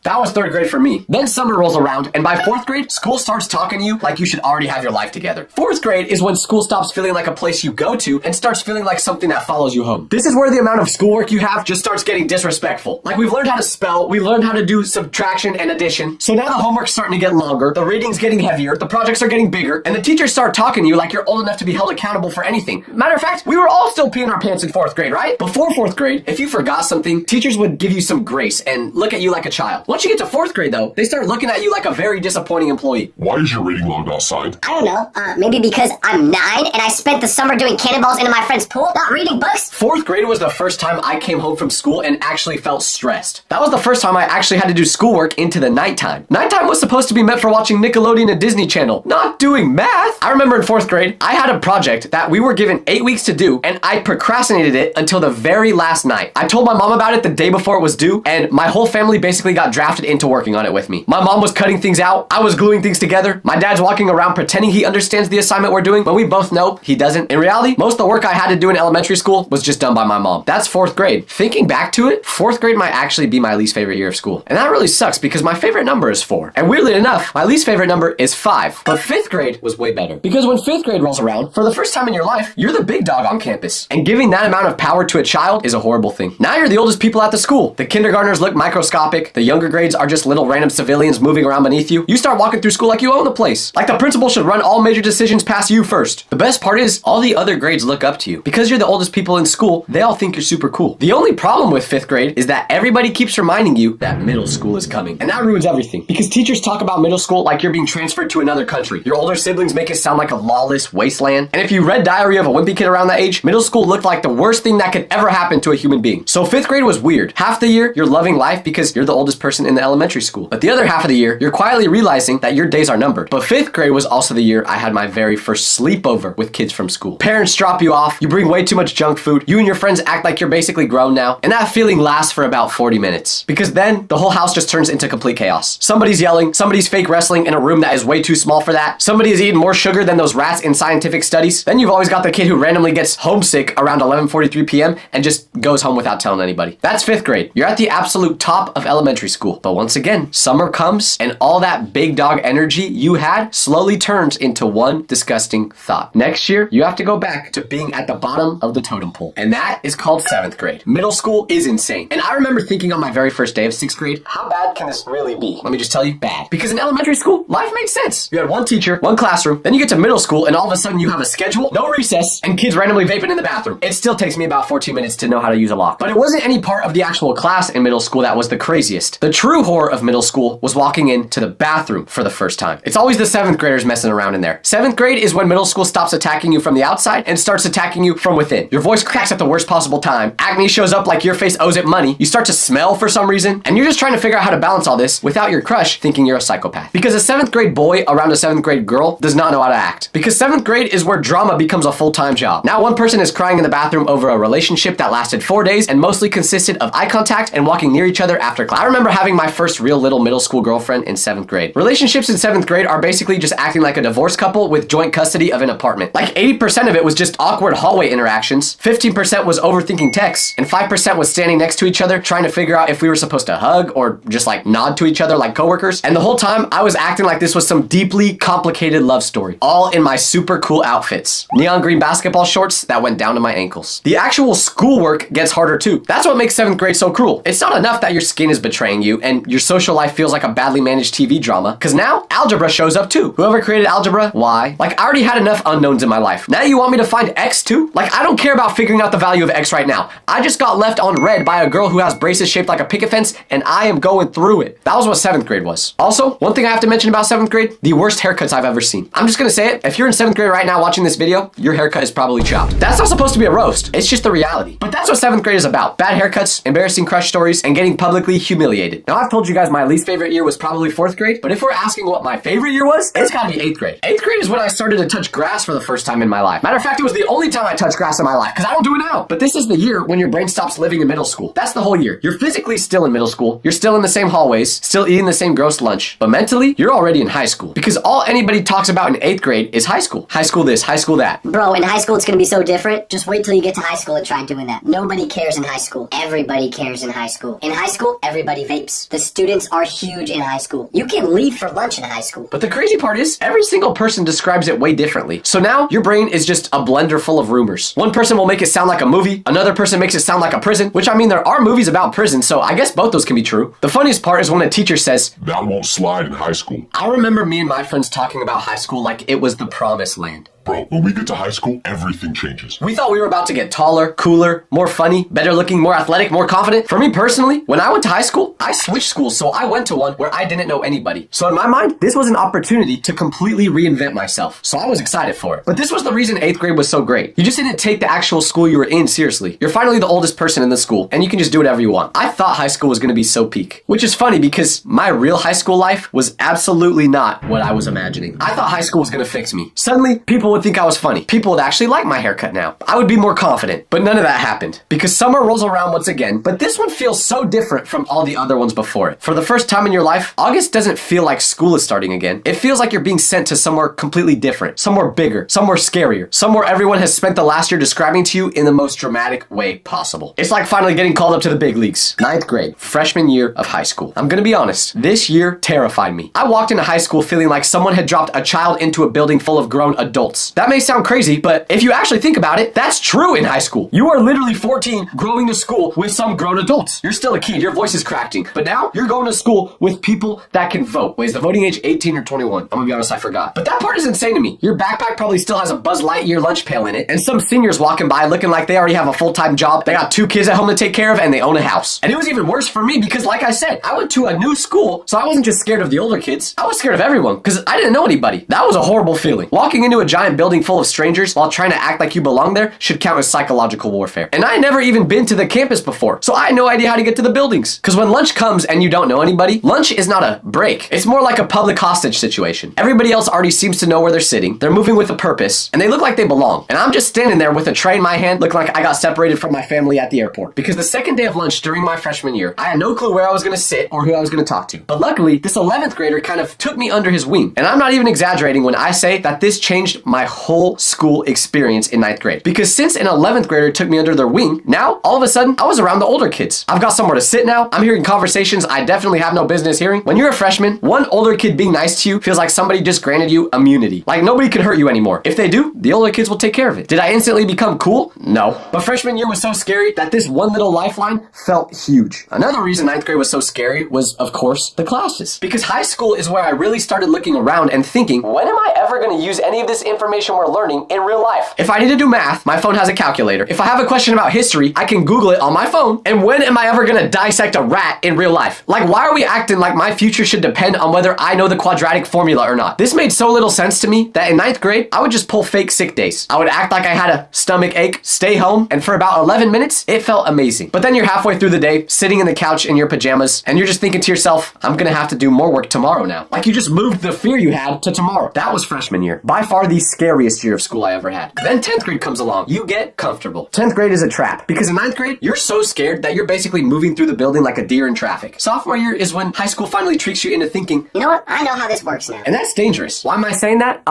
That was third grade for me. Then summer rolls around, and by fourth grade, school starts talking to you like you should already have your life together. Fourth grade is when school stops feeling like a place you go to and starts feeling like something that follows you home. This is where the amount of schoolwork you have just starts getting disrespectful. Like we've learned how to spell, we learned how to do subtraction and addition. So now the homework's starting to get longer, the reading's getting heavier, the projects are getting bigger, and the teachers start talking to you like you're old enough to be held accountable for anything. Matter of fact, we were all still peeing our pants in fourth grade, right? Before fourth grade, if you forgot something, teachers would give you some grace and look at you like a child. Once you get to 4th grade though, they start looking at you like a very disappointing employee. Why is your rating logged outside? I don't know. Maybe because I'm 9 and I spent the summer doing cannonballs into my friend's pool, not reading books. 4th grade was the first time I came home from school and actually felt stressed. That was the first time I actually had to do schoolwork into the nighttime. Nighttime was supposed to be meant for watching Nickelodeon and Disney Channel, not doing math. I remember in 4th grade, I had a project that we were given 8 weeks to do, and I procrastinated it until the very last night. I told my mom about it the day before it was due, and my whole family basically got drafted into working on it with me. My mom was cutting things out, I was gluing things together, my dad's walking around pretending he understands the assignment we're doing, but we both know he doesn't. In reality, most of the work I had to do in elementary school was just done by my mom. That's 4th grade. Thinking back to it, 4th grade might actually be my least favorite year of school. And that really sucks because my favorite number is 4. And weirdly enough, my least favorite number is 5. But 5th grade was way better. Because when 5th grade rolls around, for the first time in your life, you're the big dog on campus. And giving that amount of power to a child is a horrible thing. Now you're the oldest people at the school. The kindergartners look microscopic. The younger grades are just little random civilians moving around beneath you. You start walking through school like you own the place. Like the principal should run all major decisions past you first. The best part is all the other grades look up to you. Because you're the oldest people in school, they all think you're super cool. The only problem with 5th grade is that everybody keeps reminding you that middle school is coming. And that ruins everything. Because teachers talk about middle school like you're being transferred to another country. Your older siblings make it sound like a lawless wasteland. And if you read Diary of a Wimpy Kid around that age, middle school looked like the worst thing that could ever happen to a human being. So 5th grade was weird. Half the year, you're loving life because you're the oldest person in the elementary school. But the other half of the year, you're quietly realizing that your days are numbered. But 5th grade was also the year I had my very first sleepover with kids from school. Parents drop you off, you bring way too much junk food, you and your friends act like you're basically grown now, and that feeling lasts for about 40 minutes. Because then, the whole house just turns into complete chaos. Somebody's yelling, somebody's fake wrestling in a room that is way too small for that, somebody is eating more sugar than those rats in scientific studies, then you've always got the kid who randomly gets homesick around 11:43 p.m. and just goes home without telling anybody. That's 5th grade. You're at the absolute top of elementary school. But once again, summer comes and all that big dog energy you had slowly turns into one disgusting thought. Next year, you have to go back to being at the bottom of the totem pole. And that is called 7th grade. Middle school is insane. And I remember thinking on my very first day of 6th grade, how bad can this really be? Let me just tell you, bad. Because in elementary school, life made sense. You had one teacher, one classroom, then you get to middle school and all of a sudden you have a schedule, no recess, and kids randomly vaping in the bathroom. It still takes me about 14 minutes to know how to use a lock. But it wasn't any part of the actual class in middle school that was the craziest. The true horror of middle school was walking into the bathroom for the first time. It's always the 7th graders messing around in there. 7th grade is when middle school stops attacking you from the outside and starts attacking you from within. Your voice cracks at the worst possible time. Acne shows up like your face owes it money. You start to smell for some reason, and you're just trying to figure out how to balance all this without your crush thinking you're a psychopath. Because a 7th grade boy around a 7th grade girl does not know how to act. Because 7th grade is where drama becomes a full-time job. Now one person is crying in the bathroom over a relationship that lasted 4 days and mostly consisted of eye contact and walking near each other after class. I remember having my first real little middle school girlfriend in 7th grade. Relationships in 7th grade are basically just acting like a divorced couple with joint custody of an apartment. Like 80% of it was just awkward hallway interactions, 15% was overthinking texts, and 5% was standing next to each other trying to figure out if we were supposed to hug or just like nod to each other like coworkers. And the whole time I was acting like this was some deeply complicated love story, all in my super cool outfits. Neon green basketball shorts that went down to my ankles. The actual schoolwork gets harder too. That's what makes 7th grade so cruel. It's not enough that your skin is betraying you and your social life feels like a badly managed TV drama, because now algebra shows up too. Whoever created algebra, why? Like I already had enough unknowns in my life. Now you want me to find X too? Like I don't care about figuring out the value of X right now. I just got left on red by a girl who has braces shaped like a picket fence and I am going through it. That was what 7th grade was. Also, one thing I have to mention about 7th grade, the worst haircuts I've ever seen. I'm just gonna say it, if you're in 7th grade right now watching this video, your haircut is probably chopped. That's not supposed to be a roast, it's just the reality. But that's what 7th grade is about. Bad haircuts, embarrassing crush stories, and getting publicly humiliated. Now I've told you guys my least favorite year was probably 4th grade, but if we're asking what my favorite year was, it's gotta be 8th grade. 8th grade is when I started to touch grass for the first time in my life. Matter of fact, it was the only time I touched grass in my life, because I don't do it now. But this is the year when your brain stops living in middle school. That's the whole year. You're physically still in middle school, you're still in the same hallways, still eating the same gross lunch, but mentally, you're already in high school. Because all anybody talks about in 8th grade is high school. High school this, high school that. Bro, in high school it's gonna be so different. Just wait till you get to high school and try doing that. Nobody cares in high school. Everybody cares in high school. In high school, everybody vapes. The students are huge in high school. You can leave for lunch in high school. But the crazy part is, every single person describes it way differently. So now, your brain is just a blender full of rumors. One person will make it sound like a movie, another person makes it sound like a prison, which I mean, there are movies about prison, so I guess both those can be true. The funniest part is when a teacher says, That won't slide in high school. I remember me and my friends talking about high school like it was the promised land. Bro, when we get to high school, everything changes. We thought we were about to get taller, cooler, more funny, better looking, more athletic, more confident. For me personally, when I went to high school, I switched schools, so I went to one where I didn't know anybody. So in my mind, this was an opportunity to completely reinvent myself. So I was excited for it. But this was the reason 8th grade was so great. You just didn't take the actual school you were in seriously. You're finally the oldest person in the school, and you can just do whatever you want. I thought high school was going to be so peak, which is funny because my real high school life was absolutely not what I was imagining. I thought high school was going to fix me. Suddenly, people would think I was funny. People would actually like my haircut now. I would be more confident, but none of that happened because summer rolls around once again, but this one feels so different from all the other ones before it. For the first time in your life, August doesn't feel like school is starting again. It feels like you're being sent to somewhere completely different, somewhere bigger, somewhere scarier, somewhere everyone has spent the last year describing to you in the most dramatic way possible. It's like finally getting called up to the big leagues. 9th grade, freshman year of high school. I'm gonna be honest, this year terrified me. I walked into high school feeling like someone had dropped a child into a building full of grown adults. That may sound crazy, but if you actually think about it, that's true in high school. You are literally 14 growing to school with some grown adults. You're still a kid, your voice is cracking, but now you're going to school with people that can vote. Wait, is the voting age 18 or 21? I'm gonna be honest, I forgot. But that part is insane to me. Your backpack probably still has a Buzz Lightyear lunch pail in it, and some seniors walking by looking like they already have a full-time job. They got 2 kids at home to take care of, and they own a house. And it was even worse for me because, like I said, I went to a new school, so I wasn't just scared of the older kids. I was scared of everyone because I didn't know anybody. That was a horrible feeling. Walking into a giant building full of strangers while trying to act like you belong there should count as psychological warfare. And I had never even been to the campus before, so I had no idea how to get to the buildings. Because when lunch comes and you don't know anybody, lunch is not a break. It's more like a public hostage situation. Everybody else already seems to know where they're sitting. They're moving with a purpose, and they look like they belong. And I'm just standing there with a tray in my hand, looking like I got separated from my family at the airport. Because the second day of lunch during my freshman year, I had no clue where I was going to sit or who I was going to talk to. But luckily, this 11th grader kind of took me under his wing. And I'm not even exaggerating when I say that this changed my whole school experience in 9th grade. Because since an 11th grader took me under their wing, now, all of a sudden, I was around the older kids. I've got somewhere to sit now. I'm hearing conversations I definitely have no business hearing. When you're a freshman, one older kid being nice to you feels like somebody just granted you immunity. Like nobody can hurt you anymore. If they do, the older kids will take care of it. Did I instantly become cool? No. But freshman year was so scary that this one little lifeline felt huge. Another reason 9th grade was so scary was, of course, the classes. Because high school is where I really started looking around and thinking, when am I ever going to use any of this information we're learning in real life? If I need to do math, my phone has a calculator. If I have a question about history, I can Google it on my phone. And when am I ever going to dissect a rat in real life? Like, why are we acting like my future should depend on whether I know the quadratic formula or not? This made so little sense to me that in 9th grade, I would just pull fake sick days. I would act like I had a stomach ache, stay home, and for about 11 minutes, it felt amazing. But then you're halfway through the day, sitting in the couch in your pajamas, and you're just thinking to yourself, I'm gonna have to do more work tomorrow now. Like you just moved the fear you had to tomorrow. That was freshman year. By far the scariest year of school I ever had. Then 10th grade comes along. You get comfortable. 10th grade is a trap because in 9th grade, you're so scared that you're basically moving through the building like a deer in traffic. Sophomore year is when high school finally tricks you into thinking, You know what? I know how this works now. and that's dangerous. Why am I saying that?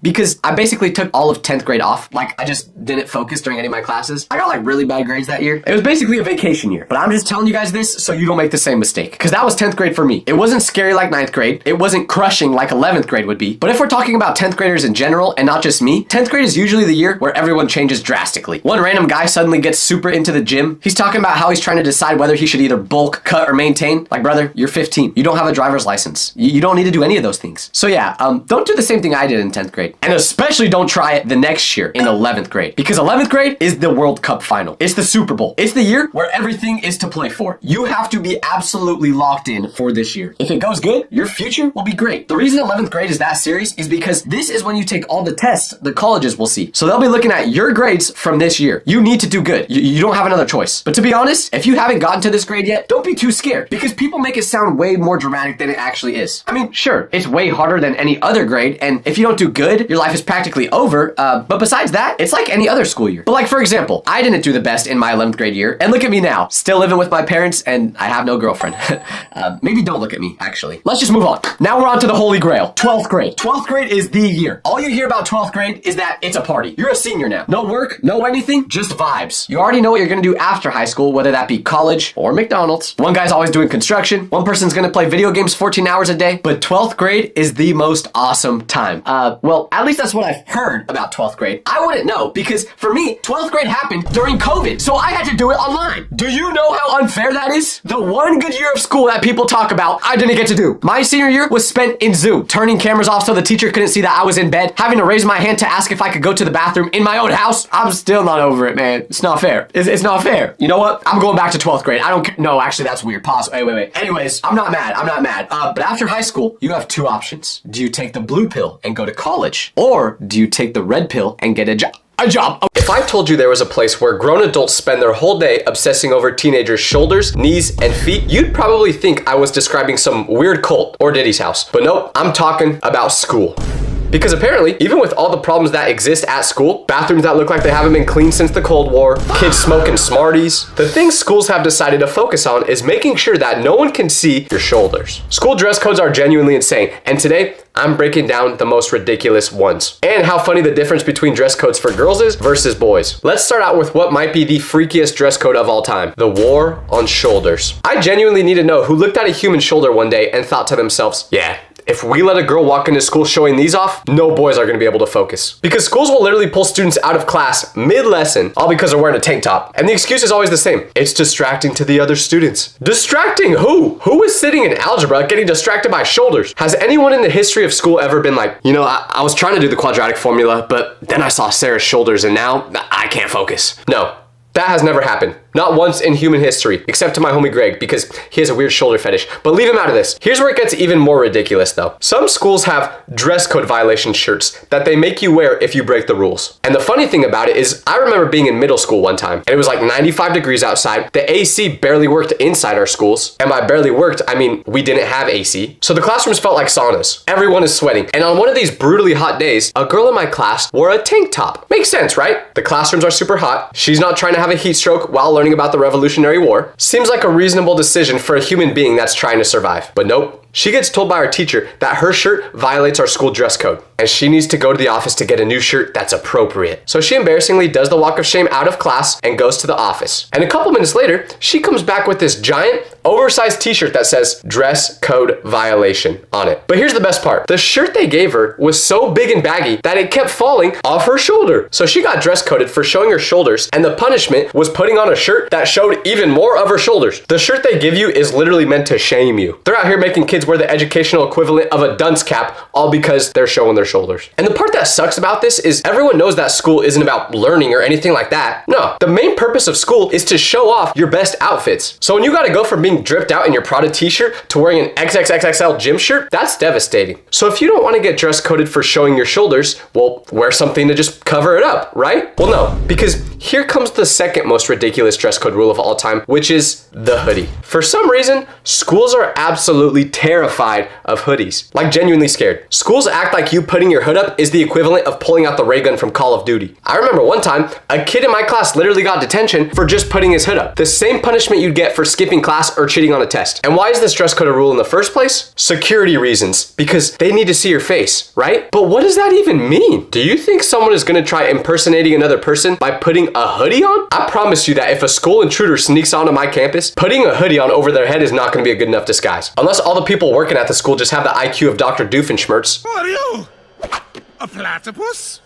Because I basically took all of 10th grade off. Like, I just didn't focus during any of my classes. I got like really bad grades that year. It was basically a vacation year. But I'm just telling you guys this so you don't make the same mistake. Because that was 10th grade for me. It wasn't scary like 9th grade. It wasn't crushing like 11th grade would be. But if we're talking about 10th graders in general and not just me, 10th grade is usually the year where everyone changes drastically. One random guy suddenly gets super into the gym. He's talking about how he's trying to decide whether he should either bulk, cut, or maintain. Like, brother, you're 15. You don't have a driver's license. You don't need to do any of those things. So yeah, don't do the same thing I did in 10th grade. And especially don't try it the next year in 11th grade. Because 11th grade is the World Cup final. It's the Super Bowl. It's the year where everything is to play for. You have to be absolutely locked in for this year. If it goes good, your future will be great. The reason 11th grade is that serious is because this is when you take all the tests the colleges will see. So they'll be looking at your grades from this year. You need to do good. You don't have another choice. But to be honest, if you haven't gotten to this grade yet, don't be too scared because people make it sound way more dramatic than it actually is. I mean, sure, it's way harder than any other grade, and if you don't do good, your life is practically over. But besides that, it's like any other school year. But like, for example, I didn't do the best in my 11th grade year, and look at me now, still living with my parents, and I have no girlfriend. Maybe don't look at me, actually. Let's just move on. Now we're on to the holy grail, 12th grade. 12th grade is the year. All you hear about 12th grade is that it's a party. You're a senior now. No work, no anything, just vibes. You already know what you're gonna do after high school, whether that be college or McDonald's. One guy's always doing construction. One person's gonna play video games 14 hours a day. But 12th grade is the most awesome time. Well, at least that's what I've heard about 12th grade. I wouldn't know because for me, 12th grade happened during COVID. So I had to do it online. Do you know how unfair that is? The one good year of school that people talk about, I didn't get to do. My senior year was spent in Zoom, turning cameras off so the teacher couldn't see that I was in bed, having to raise raised my hand to ask if I could go to the bathroom in my own house. I'm still not over it, man. It's not fair. It's not fair. You know what? I'm going back to 12th grade. I don't care. No, actually, that's weird. Pause. Wait. Anyways, I'm not mad. But after high school, you have two options. Do you take the blue pill and go to college? Or do you take the red pill and get a job? If I told you there was a place where grown adults spend their whole day obsessing over teenagers' shoulders, knees, and feet, you'd probably think I was describing some weird cult or Diddy's house. But nope, I'm talking about school. Because apparently, even with all the problems that exist at school, bathrooms that look like they haven't been cleaned since the Cold War, kids smoking Smarties, the thing schools have decided to focus on is making sure that no one can see your shoulders. School dress codes are genuinely insane, and today, I'm breaking down the most ridiculous ones, and how funny the difference between dress codes for girls is versus boys. Let's start out with what might be the freakiest dress code of all time, the war on shoulders. I genuinely need to know who looked at a human shoulder one day and thought to themselves, yeah, if we let a girl walk into school showing these off, no boys are gonna be able to focus. Because schools will literally pull students out of class mid-lesson, all because they're wearing a tank top. And the excuse is always the same. It's distracting to the other students. Distracting who? Who is sitting in algebra getting distracted by shoulders? Has anyone in the history of school ever been like, you know, I was trying to do the quadratic formula, but then I saw Sarah's shoulders and now I can't focus. No. That has never happened. Not once in human history, except to my homie Greg, because he has a weird shoulder fetish. But leave him out of this. Here's where it gets even more ridiculous though. Some schools have dress code violation shirts that they make you wear if you break the rules. And the funny thing about it is, I remember being in middle school one time, and it was like 95 degrees outside. The AC barely worked inside our schools. And by barely worked, I mean, we didn't have AC. So the classrooms felt like saunas. Everyone is sweating. And on one of these brutally hot days, a girl in my class wore a tank top. Makes sense, right? The classrooms are super hot. She's not trying to have a heat stroke while learning about the Revolutionary War. Seems like a reasonable decision for a human being that's trying to survive. But nope. She gets told by her teacher that her shirt violates our school dress code, and she needs to go to the office to get a new shirt that's appropriate. So she embarrassingly does the walk of shame out of class and goes to the office. And a couple minutes later, she comes back with this giant, oversized t-shirt that says dress code violation on it. But here's the best part. The shirt they gave her was so big and baggy that it kept falling off her shoulder. So she got dress coded for showing her shoulders, and the punishment was putting on a shirt that showed even more of her shoulders. The shirt they give you is literally meant to shame you. They're out here making kids wear the educational equivalent of a dunce cap, all because they're showing their shoulders. And the part that sucks about this is everyone knows that school isn't about learning or anything like that. No, the main purpose of school is to show off your best outfits. So when you gotta go from being dripped out in your Prada t-shirt to wearing an XXXXL gym shirt, that's devastating. So if you don't want to get dress coded for showing your shoulders, well, wear something to just cover it up, right? Well, no, because here comes the second most ridiculous dress code rule of all time, which is the hoodie. For some reason, schools are absolutely terrified of hoodies, like genuinely scared. Schools act like you putting your hood up is the equivalent of pulling out the ray gun from Call of Duty. I remember one time, a kid in my class literally got detention for just putting his hood up. The same punishment you'd get for skipping class or cheating on a test. And why is this dress code a rule in the first place? Security reasons, because they need to see your face, right? But what does that even mean? Do you think someone is gonna try impersonating another person by putting a hoodie on? I promise you that if a school intruder sneaks onto my campus, putting a hoodie on over their head is not gonna be a good enough disguise. Unless all the people working at the school just have the IQ of Dr. Doofenshmirtz. Who are you? A platypus?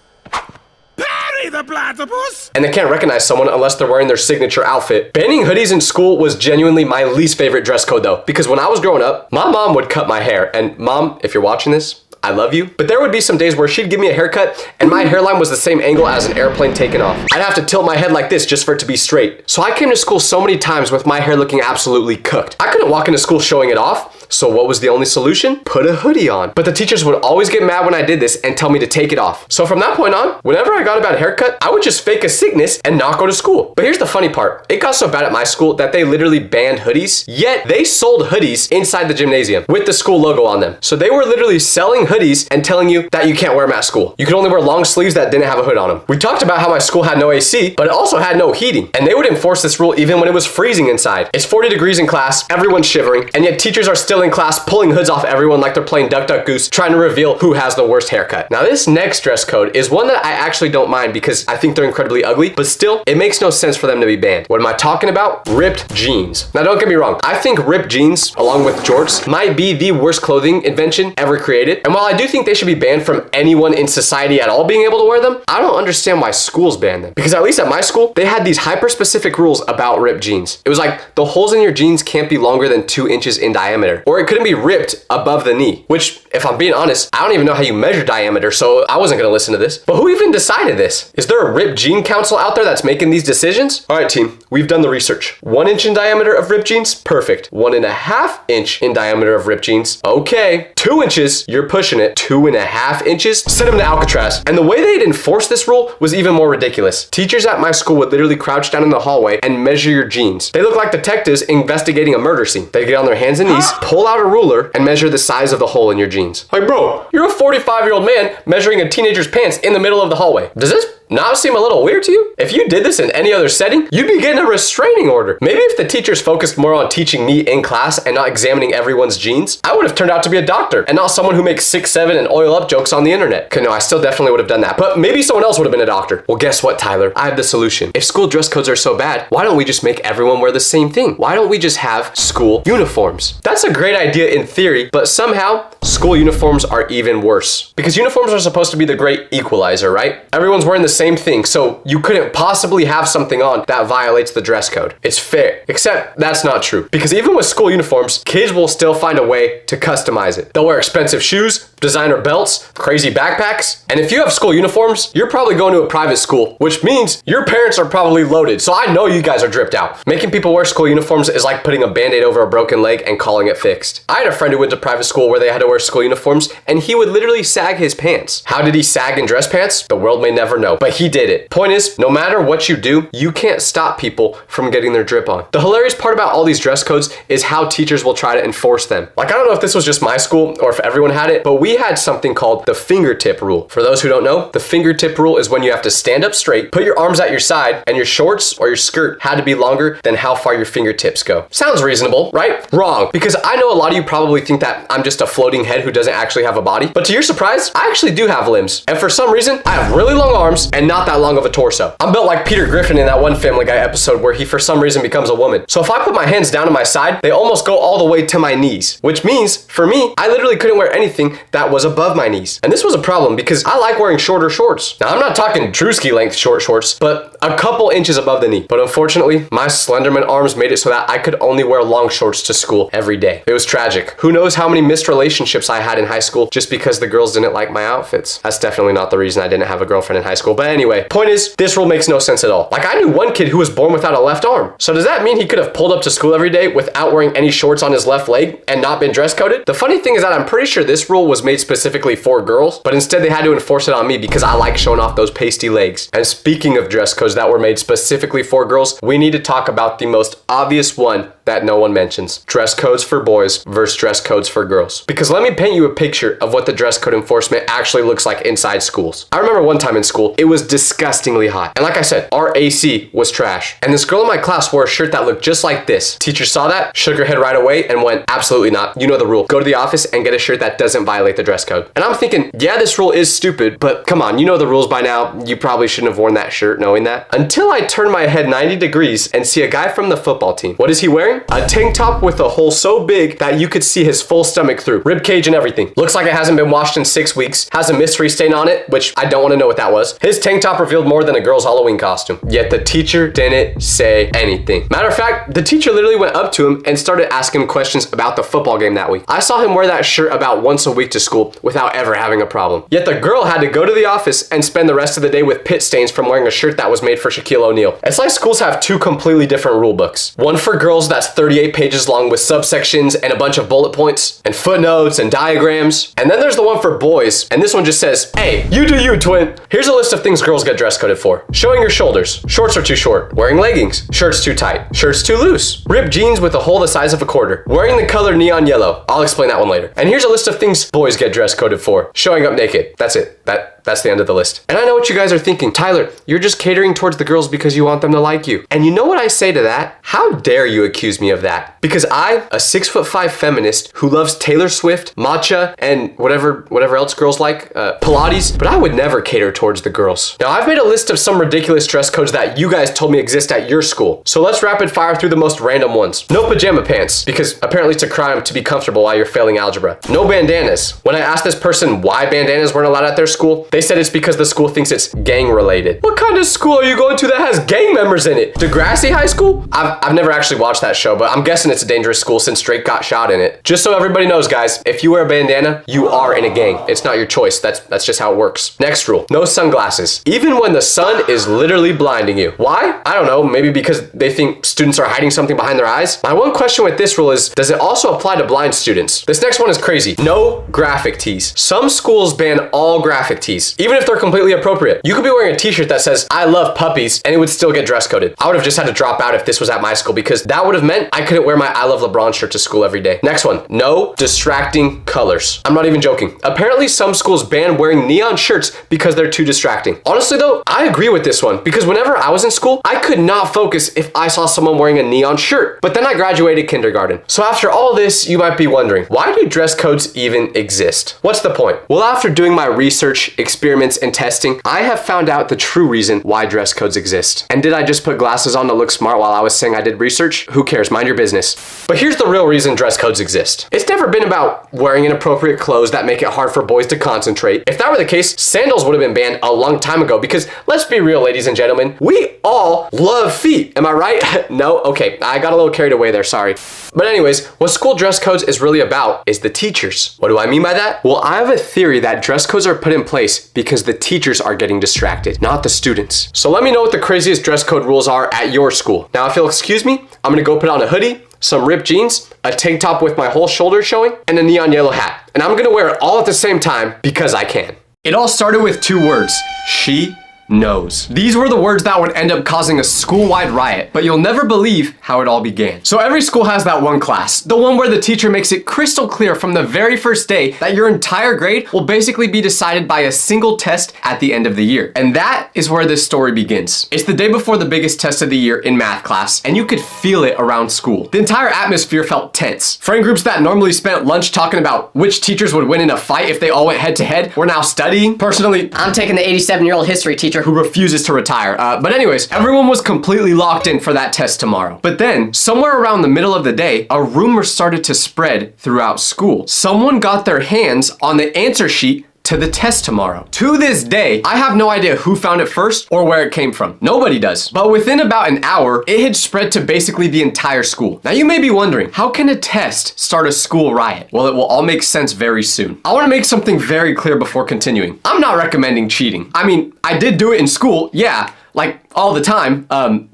Parry the platypus! And they can't recognize someone unless they're wearing their signature outfit. Banning hoodies in school was genuinely my least favorite dress code though, because when I was growing up, my mom would cut my hair. And mom, if you're watching this, I love you. But there would be some days where she'd give me a haircut and my hairline was the same angle as an airplane taking off. I'd have to tilt my head like this just for it to be straight. So I came to school so many times with my hair looking absolutely cooked. I couldn't walk into school showing it off. So what was the only solution? Put a hoodie on. But the teachers would always get mad when I did this and tell me to take it off. So from that point on, whenever I got a bad haircut, I would just fake a sickness and not go to school. But here's the funny part. It got so bad at my school that they literally banned hoodies, yet they sold hoodies inside the gymnasium with the school logo on them. So they were literally selling hoodies and telling you that you can't wear them at school. You could only wear long sleeves that didn't have a hood on them. We talked about how my school had no AC, but it also had no heating. And they would enforce this rule even when it was freezing inside. It's 40 degrees in class, everyone's shivering, and yet teachers are still in class pulling hoods off everyone like they're playing Duck Duck Goose, trying to reveal who has the worst haircut. Now this next dress code is one that I actually don't mind because I think they're incredibly ugly, but still, it makes no sense for them to be banned. What am I talking about? Ripped jeans. Now don't get me wrong, I think ripped jeans, along with jorts, might be the worst clothing invention ever created. And while I do think they should be banned from anyone in society at all being able to wear them, I don't understand why schools ban them. Because at least at my school, they had these hyper-specific rules about ripped jeans. It was like, the holes in your jeans can't be longer than 2 inches in diameter. or it couldn't be ripped above the knee, which, if I'm being honest, I don't even know how you measure diameter, so I wasn't gonna listen to this. But who even decided this? Is there a ripped jean council out there that's making these decisions? All right, team, we've done the research. 1 inch in diameter of ripped jeans, perfect. 1.5 inch in diameter of ripped jeans, okay. 2 inches, you're pushing it. 2.5 inches, send them to Alcatraz. And the way they'd enforce this rule was even more ridiculous. Teachers at my school would literally crouch down in the hallway and measure your jeans. They look like detectives investigating a murder scene. They'd get on their hands and knees, pull out a ruler, and measure the size of the hole in your jeans. Like, bro, you're a 45-year-old man measuring a teenager's pants in the middle of the hallway. Does this not seem a little weird to you? If you did this in any other setting, you'd be getting a restraining order. Maybe if the teachers focused more on teaching me in class and not examining everyone's jeans, I would have turned out to be a doctor and not someone who makes 6'7" and oil up jokes on the internet. Okay, no, I still definitely would have done that, but maybe someone else would have been a doctor. Well, guess what, Tyler? I have the solution. If school dress codes are so bad, why don't we just make everyone wear the same thing? Why don't we just have school uniforms? That's a great idea in theory, but somehow school uniforms are even worse. Because uniforms are supposed to be the great equalizer, right? Everyone's wearing the same thing, so you couldn't possibly have something on that violates the dress code. It's fair, except that's not true. Because even with school uniforms, kids will still find a way to customize it. They'll wear expensive shoes, designer belts, crazy backpacks, and if you have school uniforms, you're probably going to a private school, which means your parents are probably loaded, so I know you guys are dripped out. Making people wear school uniforms is like putting a band-aid over a broken leg and calling it fixed. I had a friend who went to private school where they had to wear school uniforms, and he would literally sag his pants. How did he sag in dress pants? The world may never know, but he did it. Point is, no matter what you do, you can't stop people from getting their drip on. The hilarious part about all these dress codes is how teachers will try to enforce them. Like, I don't know if this was just my school or if everyone had it, but we had something called the fingertip rule. For those who don't know, the fingertip rule is when you have to stand up straight, put your arms at your side, and your shorts or your skirt had to be longer than how far your fingertips go. Sounds reasonable, right? Wrong, because I know a lot of you probably think that I'm just a floating head who doesn't actually have a body, but to your surprise, I actually do have limbs. And for some reason, I have really long arms and not that long of a torso. I'm built like Peter Griffin in that one Family Guy episode where he for some reason becomes a woman. So if I put my hands down to my side, they almost go all the way to my knees, which means for me, I literally couldn't wear anything that was above my knees. And this was a problem because I like wearing shorter shorts. Now I'm not talking Drewski length short shorts, but a couple inches above the knee. But unfortunately, my Slenderman arms made it so that I could only wear long shorts to school every day. It was tragic. Who knows how many missed relationships I had in high school just because the girls didn't like my outfits. That's definitely not the reason I didn't have a girlfriend in high school. But anyway, point is, this rule makes no sense at all. Like, I knew one kid who was born without a left arm. So does that mean he could have pulled up to school every day without wearing any shorts on his left leg and not been dress coded? The funny thing is that I'm pretty sure this rule was made specifically for girls, but instead they had to enforce it on me because I like showing off those pasty legs. And speaking of dress codes that were made specifically for girls, we need to talk about the most obvious one that no one mentions. Dress codes for boys versus dress codes for girls. Because let me paint you a picture of what the dress code enforcement actually looks like inside schools. I remember one time in school, it was disgustingly hot. And like I said, our AC was trash. And this girl in my class wore a shirt that looked just like this. Teacher saw that, shook her head right away and went, absolutely not. You know the rule. Go to the office and get a shirt that doesn't violate the dress code. And I'm thinking, yeah, this rule is stupid, but come on, you know the rules by now. You probably shouldn't have worn that shirt knowing that. Until I turn my head 90 degrees and see a guy from the football team. What is he wearing? A tank top with a hole so big that you could see his full stomach through, rib cage and everything. Looks like it hasn't been washed in 6 weeks, has a mystery stain on it, which I don't want to know what that was. His tank top revealed more than a girl's Halloween costume, yet the teacher didn't say anything. Matter of fact, the teacher literally went up to him and started asking him questions about the football game that week. I saw him wear that shirt about once a week to school without ever having a problem. Yet the girl had to go to the office and spend the rest of the day with pit stains from wearing a shirt that was made for Shaquille O'Neal. It's like schools have two completely different rule books. One for girls that's 38 pages long with subsections and a bunch of bullet points and footnotes and diagrams. And then there's the one for boys, and this one just says, hey, you do you, twin. Here's a list of things girls get dress coded for. Showing your shoulders. Shorts are too short. Wearing leggings. Shirts too tight. Shirts too loose. Ripped jeans with a hole the size of a quarter. Wearing the color neon yellow. I'll explain that one later. And here's a list of things boys get dress coded for. Showing up naked. That's it. That's the end of the list. And I know what you guys are thinking. Tyler, you're just catering towards the girls because you want them to like you. And you know what I say to that? How dare you accuse me of that? Because I, a 6'5" feminist who loves Taylor Swift, matcha, and whatever else girls like, Pilates, but I would never cater towards the girls. Now, I've made a list of some ridiculous dress codes that you guys told me exist at your school. So let's rapid fire through the most random ones. No pajama pants, because apparently it's a crime to be comfortable while you're failing algebra. No bandanas. When I asked this person why bandanas weren't allowed at their school, they said it's because the school thinks it's gang related. What kind of school are you going to that has gang members in it? Degrassi High School? I've never actually watched that show, but I'm guessing it's a dangerous school since Drake got shot in it. Just so everybody knows, guys, if you wear a bandana, you are in a gang. It's not your choice. That's just how it works. Next rule, no sunglasses, even when the sun is literally blinding you. Why? I don't know, maybe because they think students are hiding something behind their eyes. My one question with this rule is, does it also apply to blind students? This next one is crazy. No graphic tees. Some schools ban all graphic tees, even if they're completely appropriate. You could be wearing a t-shirt that says, I love puppies, and it would still get dress coded. I would have just had to drop out if this was at my school because that would have meant I couldn't wear my I love LeBron shirt to school every day. Next one, no distracting colors. I'm not even joking. Apparently some schools ban wearing neon shirts because they're too distracting. Honestly though, I agree with this one because whenever I was in school, I could not focus if I saw someone wearing a neon shirt. But then I graduated kindergarten. So after all this, you might be wondering, why do dress codes even exist? What's the point? Well, after doing my research, experiments, and testing, I have found out the true reason why dress codes exist. And did I just put glasses on to look smart while I was saying I did research? Who cares? Mind your business. But here's the real reason dress codes exist. It's never been about wearing inappropriate clothes that make it hard for boys to concentrate. If that were the case, sandals would have been banned a long time ago because let's be real, ladies and gentlemen, we all love feet. Am I right? No? Okay, I got a little carried away there, sorry. But anyways, what school dress codes is really about is the teachers. What do I mean by that? Well, I have a theory that dress codes are put in place because the teachers are getting distracted, not the students. So let me know what the craziest dress code rules are at your school. Now, if you'll excuse me, I'm gonna go put on a hoodie, some ripped jeans, a tank top with my whole shoulder showing, and a neon yellow hat. And I'm gonna wear it all at the same time because I can. It all started with 2 words, she knows. These were the words that would end up causing a school-wide riot, but you'll never believe how it all began. So every school has that one class, the one where the teacher makes it crystal clear from the very first day that your entire grade will basically be decided by a single test at the end of the year. And that is where this story begins. It's the day before the biggest test of the year in math class, and you could feel it around school. The entire atmosphere felt tense. Friend groups that normally spent lunch talking about which teachers would win in a fight if they all went head to head were now studying. Personally, I'm taking the 87-year-old history teacher who refuses to retire. But anyways, everyone was completely locked in for that test tomorrow. But then, somewhere around the middle of the day, a rumor started to spread throughout school. Someone got their hands on the answer sheet to the test tomorrow. To this day, I have no idea who found it first or where it came from. Nobody does. But within about an hour, it had spread to basically the entire school. Now you may be wondering, how can a test start a school riot? Well, it will all make sense very soon. I want to make something very clear before continuing. I'm not recommending cheating. I mean, I did do it in school, yeah, like all the time.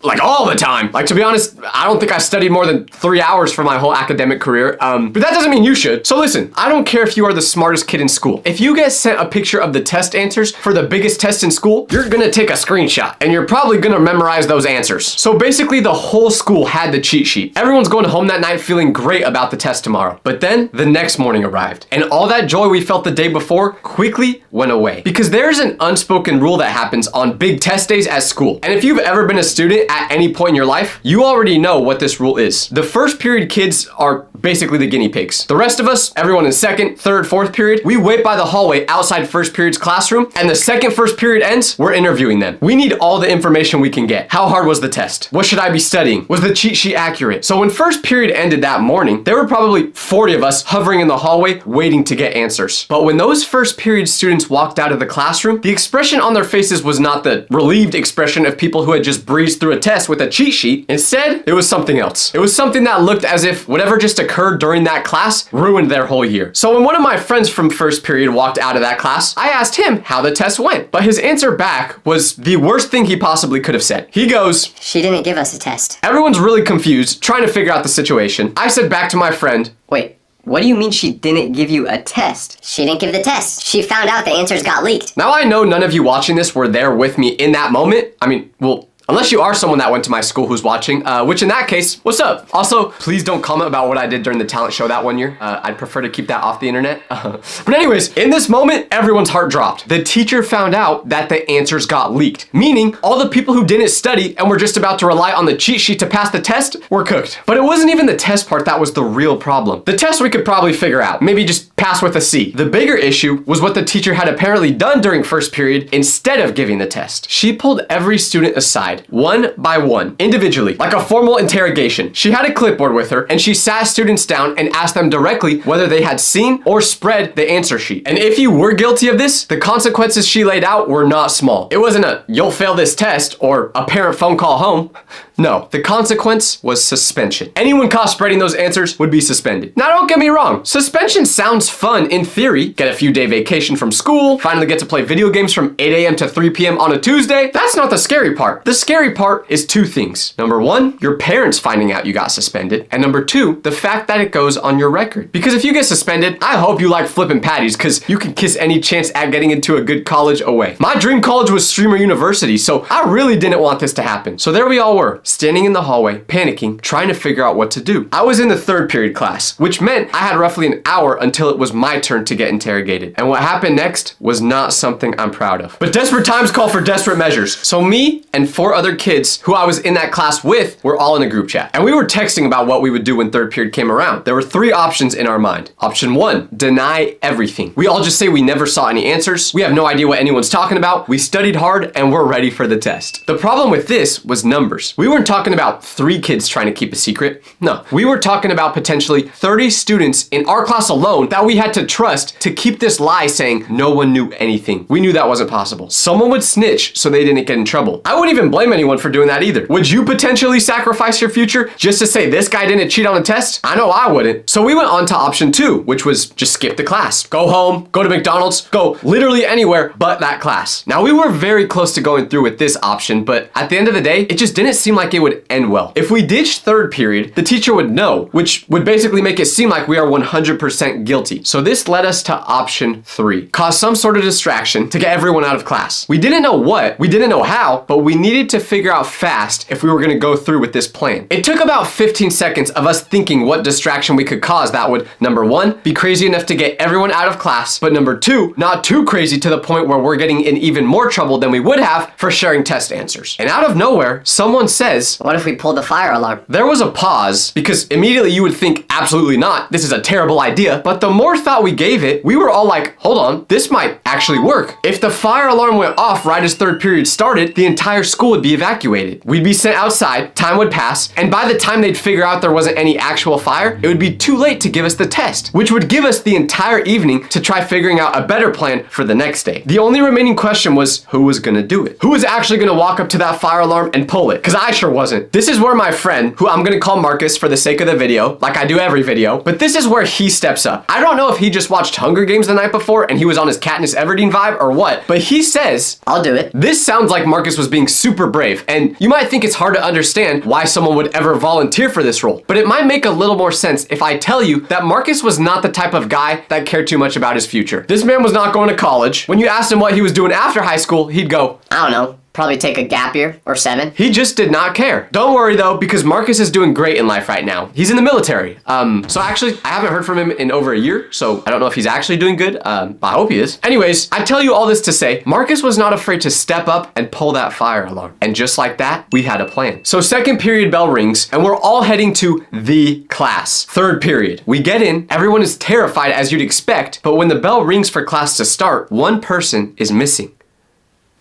Like, to be honest, I don't think I studied more than 3 hours for my whole academic career. But that doesn't mean you should. So listen, I don't care if you are the smartest kid in school. If you get sent a picture of the test answers for the biggest test in school, you're gonna take a screenshot and you're probably gonna memorize those answers. So basically the whole school had the cheat sheet. Everyone's going home that night feeling great about the test tomorrow. But then the next morning arrived and all that joy we felt the day before quickly went away. Because there's an unspoken rule that happens on big test days at school. And if you've ever been a student at any point in your life, you already know what this rule is. The first period kids are basically the guinea pigs. The rest of us, everyone in second, third, fourth period, we wait by the hallway outside first period's classroom, and the second first period ends, we're interviewing them. We need all the information we can get. How hard was the test? What should I be studying? Was the cheat sheet accurate? So when first period ended that morning, there were probably 40 of us hovering in the hallway waiting to get answers. But when those first period students walked out of the classroom, the expression on their faces was not the relieved expression of people who had just breezed through a test with a cheat sheet. Instead, it was something else. It was something that looked as if whatever just occurred during that class ruined their whole year. So when one of my friends from first period walked out of that class, I asked him how the test went. But his answer back was the worst thing he possibly could have said. He goes, She didn't give us a test. Everyone's really confused, trying to figure out the situation. I said back to my friend, Wait, what do you mean she didn't give you a test? She didn't give the test. She found out the answers got leaked. Now I know none of you watching this were there with me in that moment. I mean, well, unless you are someone that went to my school who's watching, which in that case, what's up? Also, please don't comment about what I did during the talent show that one year. I'd prefer to keep that off the internet. But anyways, in this moment, everyone's heart dropped. The teacher found out that the answers got leaked, meaning all the people who didn't study and were just about to rely on the cheat sheet to pass the test were cooked. But it wasn't even the test part that was the real problem. The test we could probably figure out, maybe just pass with a C. The bigger issue was what the teacher had apparently done during first period instead of giving the test. She pulled every student aside, one by one, individually, like a formal interrogation. She had a clipboard with her and she sat students down and asked them directly whether they had seen or spread the answer sheet. And if you were guilty of this, the consequences she laid out were not small. It wasn't a, you'll fail this test or a parent phone call home. No, the consequence was suspension. Anyone caught spreading those answers would be suspended. Now don't get me wrong, suspension sounds fun in theory. Get a few day vacation from school, finally get to play video games from 8 a.m. to 3 p.m. on a Tuesday. That's not the scary part. The scary part is two things. Number one, your parents finding out you got suspended. And number two, the fact that it goes on your record. Because if you get suspended, I hope you like flipping patties because you can kiss any chance at getting into a good college away. My dream college was Streamer University, so I really didn't want this to happen. So there we all were, standing in the hallway, panicking, trying to figure out what to do. I was in the third period class, which meant I had roughly an hour until it was my turn to get interrogated. And what happened next was not something I'm proud of. But desperate times call for desperate measures. So me and 4 other kids who I was in that class with were all in a group chat. And we were texting about what we would do when third period came around. There were 3 options in our mind. Option 1, deny everything. We all just say we never saw any answers. We have no idea what anyone's talking about. We studied hard and we're ready for the test. The problem with this was numbers. We weren't talking about 3 kids trying to keep a secret. No, we were talking about potentially 30 students in our class alone that we had to trust to keep this lie saying no one knew anything. We knew that wasn't possible. Someone would snitch so they didn't get in trouble. I wouldn't even blame anyone for doing that either. Would you potentially sacrifice your future just to say this guy didn't cheat on a test? I know I wouldn't. So we went on to option 2, which was just skip the class. Go home, go to McDonald's, go literally anywhere but that class. Now we were very close to going through with this option, but at the end of the day, it just didn't seem like it would end well. If we ditched third period, the teacher would know, which would basically make it seem like we are 100% guilty. So this led us to option 3, cause some sort of distraction to get everyone out of class. We didn't know what, we didn't know how, but we needed to figure out fast if we were gonna go through with this plan. It took about 15 seconds of us thinking what distraction we could cause that would, number 1, be crazy enough to get everyone out of class, but number 2, not too crazy to the point where we're getting in even more trouble than we would have for sharing test answers. And out of nowhere, someone says, What if we pulled the fire alarm? there was a pause because immediately you would think, absolutely not, this is a terrible idea. But the more thought we gave it, we were all like, hold on, this might actually work. If the fire alarm went off right as third period started, the entire school would be evacuated. We'd be sent outside, time would pass, and by the time they'd figure out there wasn't any actual fire, it would be too late to give us the test, which would give us the entire evening to try figuring out a better plan for the next day. The only remaining question was who was gonna do it? Who was actually gonna walk up to that fire alarm and pull it? Because I sure wasn't. This is where my friend, who I'm gonna call Marcus for the sake of the video, like I do every video, but this is where he steps up. I don't know if he just watched Hunger Games the night before and he was on his Katniss Everdeen vibe or what, but he says, I'll do it. this sounds like Marcus was being super brave, and you might think it's hard to understand why someone would ever volunteer for this role, but it might make a little more sense if I tell you that Marcus was not the type of guy that cared too much about his future. This man was not going to college. When you asked him what he was doing after high school, he'd go, I don't know. Probably take a gap year or 7. he just did not care. Don't worry though, because Marcus is doing great in life right now. He's in the military. So actually, I haven't heard from him in over a year, so I don't know if he's actually doing good. I hope he is. Anyways, I tell you all this to say, Marcus was not afraid to step up and pull that fire alarm. And just like that, we had a plan. So second period bell rings, and we're all heading to the class. Third period. We get in, everyone is terrified as you'd expect, but when the bell rings for class to start, one person is missing.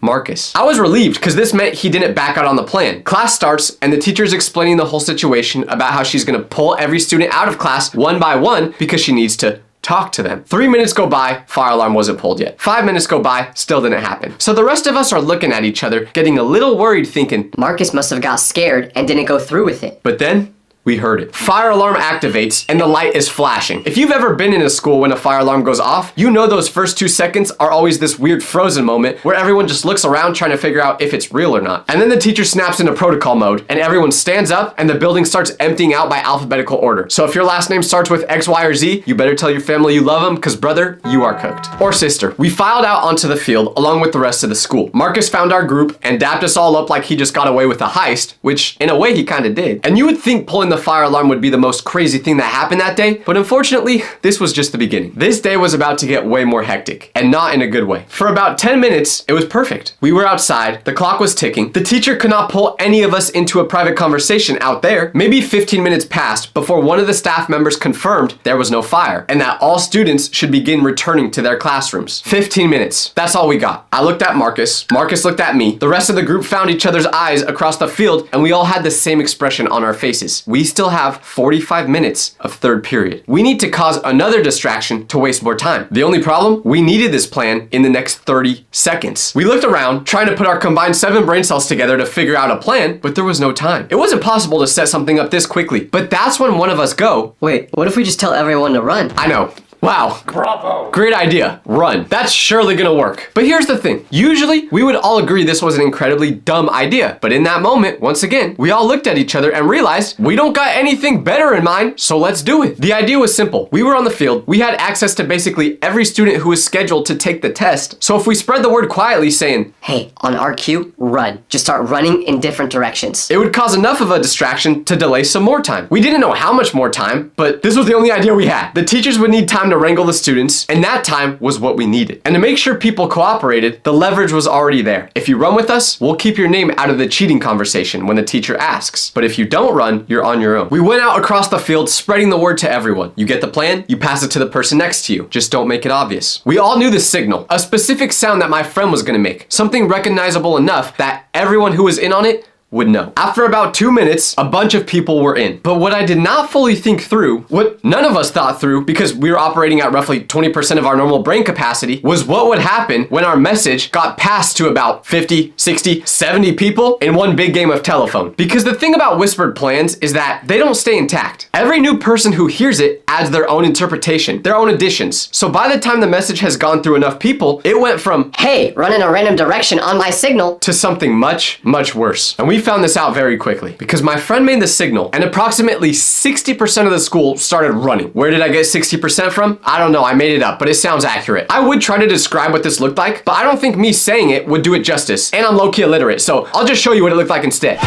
Marcus. I was relieved because this meant he didn't back out on the plan. Class starts and the teacher is explaining the whole situation about how she's gonna pull every student out of class one by one because she needs to talk to them. 3 minutes go by, fire alarm wasn't pulled yet. 5 minutes go by, still didn't happen. So the rest of us are looking at each other, getting a little worried thinking, Marcus must have got scared and didn't go through with it. but then we heard it. Fire alarm activates and the light is flashing. If you've ever been in a school when a fire alarm goes off, you know those first 2 seconds are always this weird frozen moment where everyone just looks around trying to figure out if it's real or not. And then the teacher snaps into protocol mode and everyone stands up and the building starts emptying out by alphabetical order. So if your last name starts with X, Y, or Z, you better tell your family you love them because brother, you are cooked. Or sister. We filed out onto the field along with the rest of the school. Marcus found our group and dapped us all up like he just got away with a heist, which in a way he kind of did. And you would think pulling the fire alarm would be the most crazy thing that happened that day, but unfortunately, this was just the beginning. This day was about to get way more hectic, and not in a good way. For about 10 minutes, it was perfect. We were outside, the clock was ticking, the teacher could not pull any of us into a private conversation out there. Maybe 15 minutes passed before one of the staff members confirmed there was no fire, and that all students should begin returning to their classrooms. 15 minutes, that's all we got. I looked at Marcus, Marcus looked at me, the rest of the group found each other's eyes across the field, and we all had the same expression on our faces. We we still have 45 minutes of third period. We need to cause another distraction to waste more time. The only problem, we needed this plan in the next 30 seconds. We looked around, trying to put our combined 7 brain cells together to figure out a plan, but there was no time. It wasn't possible to set something up this quickly, but that's when one of us go, Wait, what if we just tell everyone to run? I know. Wow. Bravo. Great idea. Run. That's surely gonna work. But here's the thing. Usually, we would all agree this was an incredibly dumb idea. But in that moment, once again, we all looked at each other and realized we don't got anything better in mind, so let's do it. The idea was simple. We were on the field. We had access to basically every student who was scheduled to take the test. So if we spread the word quietly saying, Hey, on our cue, run. Just start running in different directions. it would cause enough of a distraction to delay some more time. We didn't know how much more time, but this was the only idea we had. The teachers would need time to wrangle the students, and that time was what we needed. And to make sure people cooperated, the leverage was already there. If you run with us, we'll keep your name out of the cheating conversation when the teacher asks. But if you don't run, you're on your own. We went out across the field spreading the word to everyone. You get the plan, you pass it to the person next to you. Just don't make it obvious. We all knew the signal, a specific sound that my friend was gonna make, something recognizable enough that everyone who was in on it would know. After about 2 minutes, a bunch of people were in. But what I did not fully think through, what none of us thought through, because we were operating at roughly 20% of our normal brain capacity, was what would happen when our message got passed to about 50, 60, 70 people in one big game of telephone. Because the thing about whispered plans is that they don't stay intact. Every new person who hears it adds their own interpretation, their own additions. So by the time the message has gone through enough people, it went from, Hey, run in a random direction on my signal, to something much, much worse. And we found this out very quickly because my friend made the signal and approximately 60% of the school started running. Where did I get 60% from? I don't know, I made it up, but it sounds accurate. I would try to describe what this looked like, but I don't think me saying it would do it justice. And I'm low-key illiterate, so I'll just show you what it looked like instead.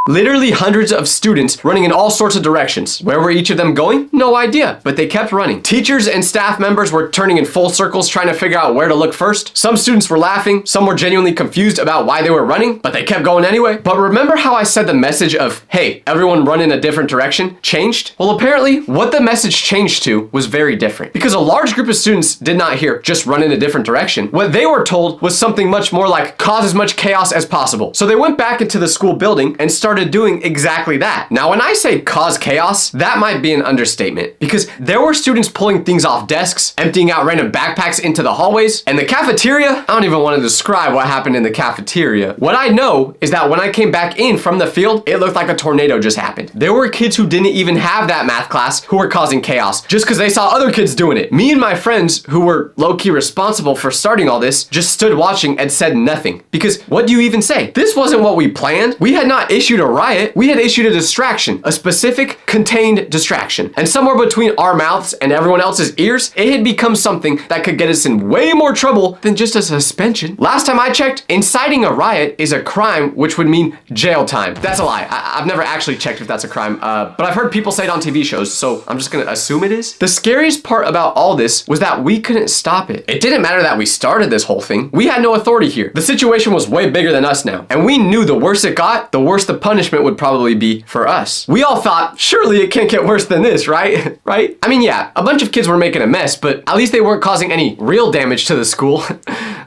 Literally hundreds of students running in all sorts of directions. Where were each of them going? No idea, but they kept running. Teachers and staff members were turning in full circles trying to figure out where to look first. Some students were laughing, some were genuinely confused about why they were running, but they kept going anyway. But remember how I said the message of, hey, everyone run in a different direction, changed? Well, apparently, what the message changed to was very different. Because a large group of students did not hear, just run in a different direction. What they were told was something much more like, cause as much chaos as possible. So they went back into the school building and started doing exactly that. Now, when I say cause chaos, that might be an understatement because there were students pulling things off desks, emptying out random backpacks into the hallways, and the cafeteria, I don't even want to describe what happened in the cafeteria. What I know is that when I came back in from the field, it looked like a tornado just happened. There were kids who didn't even have that math class who were causing chaos just because they saw other kids doing it. Me and my friends who were low-key responsible for starting all this just stood watching and said nothing because what do you even say? This wasn't what we planned. We had not issued a riot. We had issued a distraction, a specific contained distraction. And somewhere between our mouths and everyone else's ears, it had become something that could get us in way more trouble than just a suspension. Last time I checked, inciting a riot is a crime, which would mean jail time. That's a lie. I've never actually checked if that's a crime, but I've heard people say it on TV shows, so I'm just gonna assume it is. The scariest part about all this was that we couldn't stop it. It didn't matter that we started this whole thing. We had no authority here. The situation was way bigger than us now, and we knew the worse it got, the worse the punishment would probably be for us. We all thought, surely it can't get worse than this, right? Right? I mean, yeah, a bunch of kids were making a mess, but at least they weren't causing any real damage to the school.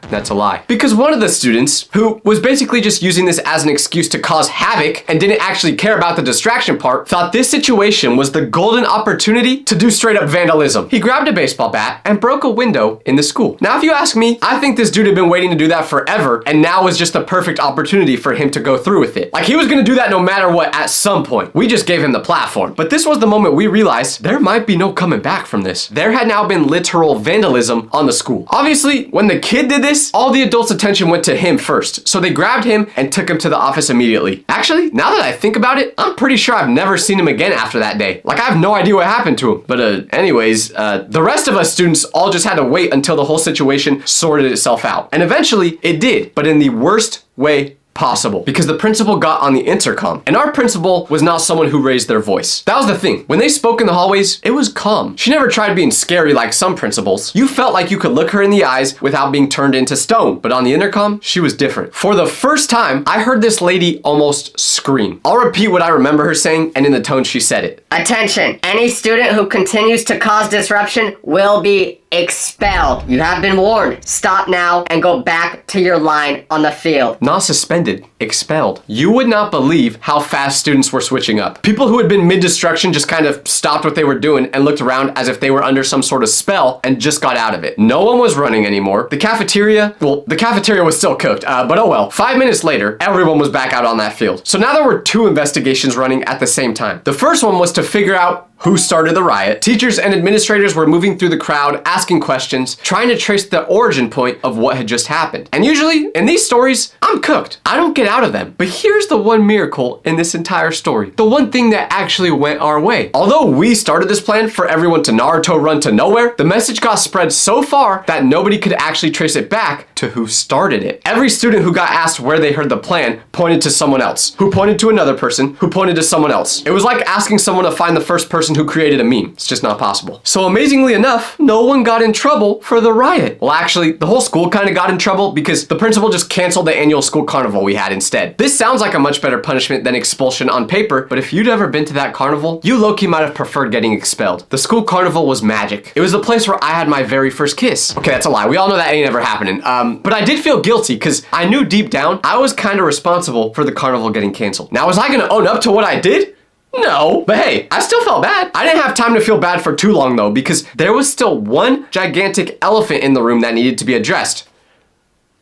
That's a lie. Because one of the students, who was basically just using this as an excuse to cause havoc and didn't actually care about the distraction part, thought this situation was the golden opportunity to do straight up vandalism. He grabbed a baseball bat and broke a window in the school. Now, if you ask me, I think this dude had been waiting to do that forever, and now was just the perfect opportunity for him to go through with it. Like, he was gonna do that no matter what at some point. We just gave him the platform. But this was the moment we realized there might be no coming back from this. There had now been literal vandalism on the school. Obviously, when the kid did this, all the adults' attention went to him first. So they grabbed him and took him to the office immediately. Actually, now that I think about it, I'm pretty sure I've never seen him again after that day. Like, I have no idea what happened to him. But anyways, the rest of us students all just had to wait until the whole situation sorted itself out. And eventually, it did, but in the worst way possible, because the principal got on the intercom, and our principal was not someone who raised their voice. That was the thing. When they spoke in the hallways, it was calm. She never tried being scary like some principals. You felt like you could look her in the eyes without being turned into stone. But on the intercom, she was different. For the first time, I heard this lady almost scream. I'll repeat what I remember her saying and in the tone she said it. Attention, any student who continues to cause disruption will be expelled. You have been warned. Stop now and go back to your line on the field. Not suspended, expelled. You would not believe how fast students were switching up. People who had been mid-destruction just kind of stopped what they were doing and looked around as if they were under some sort of spell and just got out of it. No one was running anymore. The cafeteria was still cooked, but oh well. 5 minutes later, everyone was back out on that field. So now there were 2 investigations running at the same time. The first one was to figure out who started the riot. Teachers and administrators were moving through the crowd, asking questions, trying to trace the origin point of what had just happened. And usually, in these stories, I'm cooked. I don't get out of them. But here's the one miracle in this entire story. The one thing that actually went our way. Although we started this plan for everyone to Naruto run to nowhere, the message got spread so far that nobody could actually trace it back to who started it. Every student who got asked where they heard the plan pointed to someone else, who pointed to another person, who pointed to someone else. It was like asking someone to find the first person who created a meme. It's just not possible. So amazingly enough, no one got in trouble for the riot. Well, actually, the whole school kind of got in trouble because the principal just canceled the annual school carnival we had instead. This sounds like a much better punishment than expulsion on paper, but if you'd ever been to that carnival, you low-key might have preferred getting expelled. The school carnival was magic. It was the place where I had my very first kiss. Okay, that's a lie. We all know that ain't ever happening. But I did feel guilty because I knew deep down I was kind of responsible for the carnival getting canceled. Now, was I gonna own up to what I did? No, but hey, I still felt bad. I didn't have time to feel bad for too long though, because there was still one gigantic elephant in the room that needed to be addressed.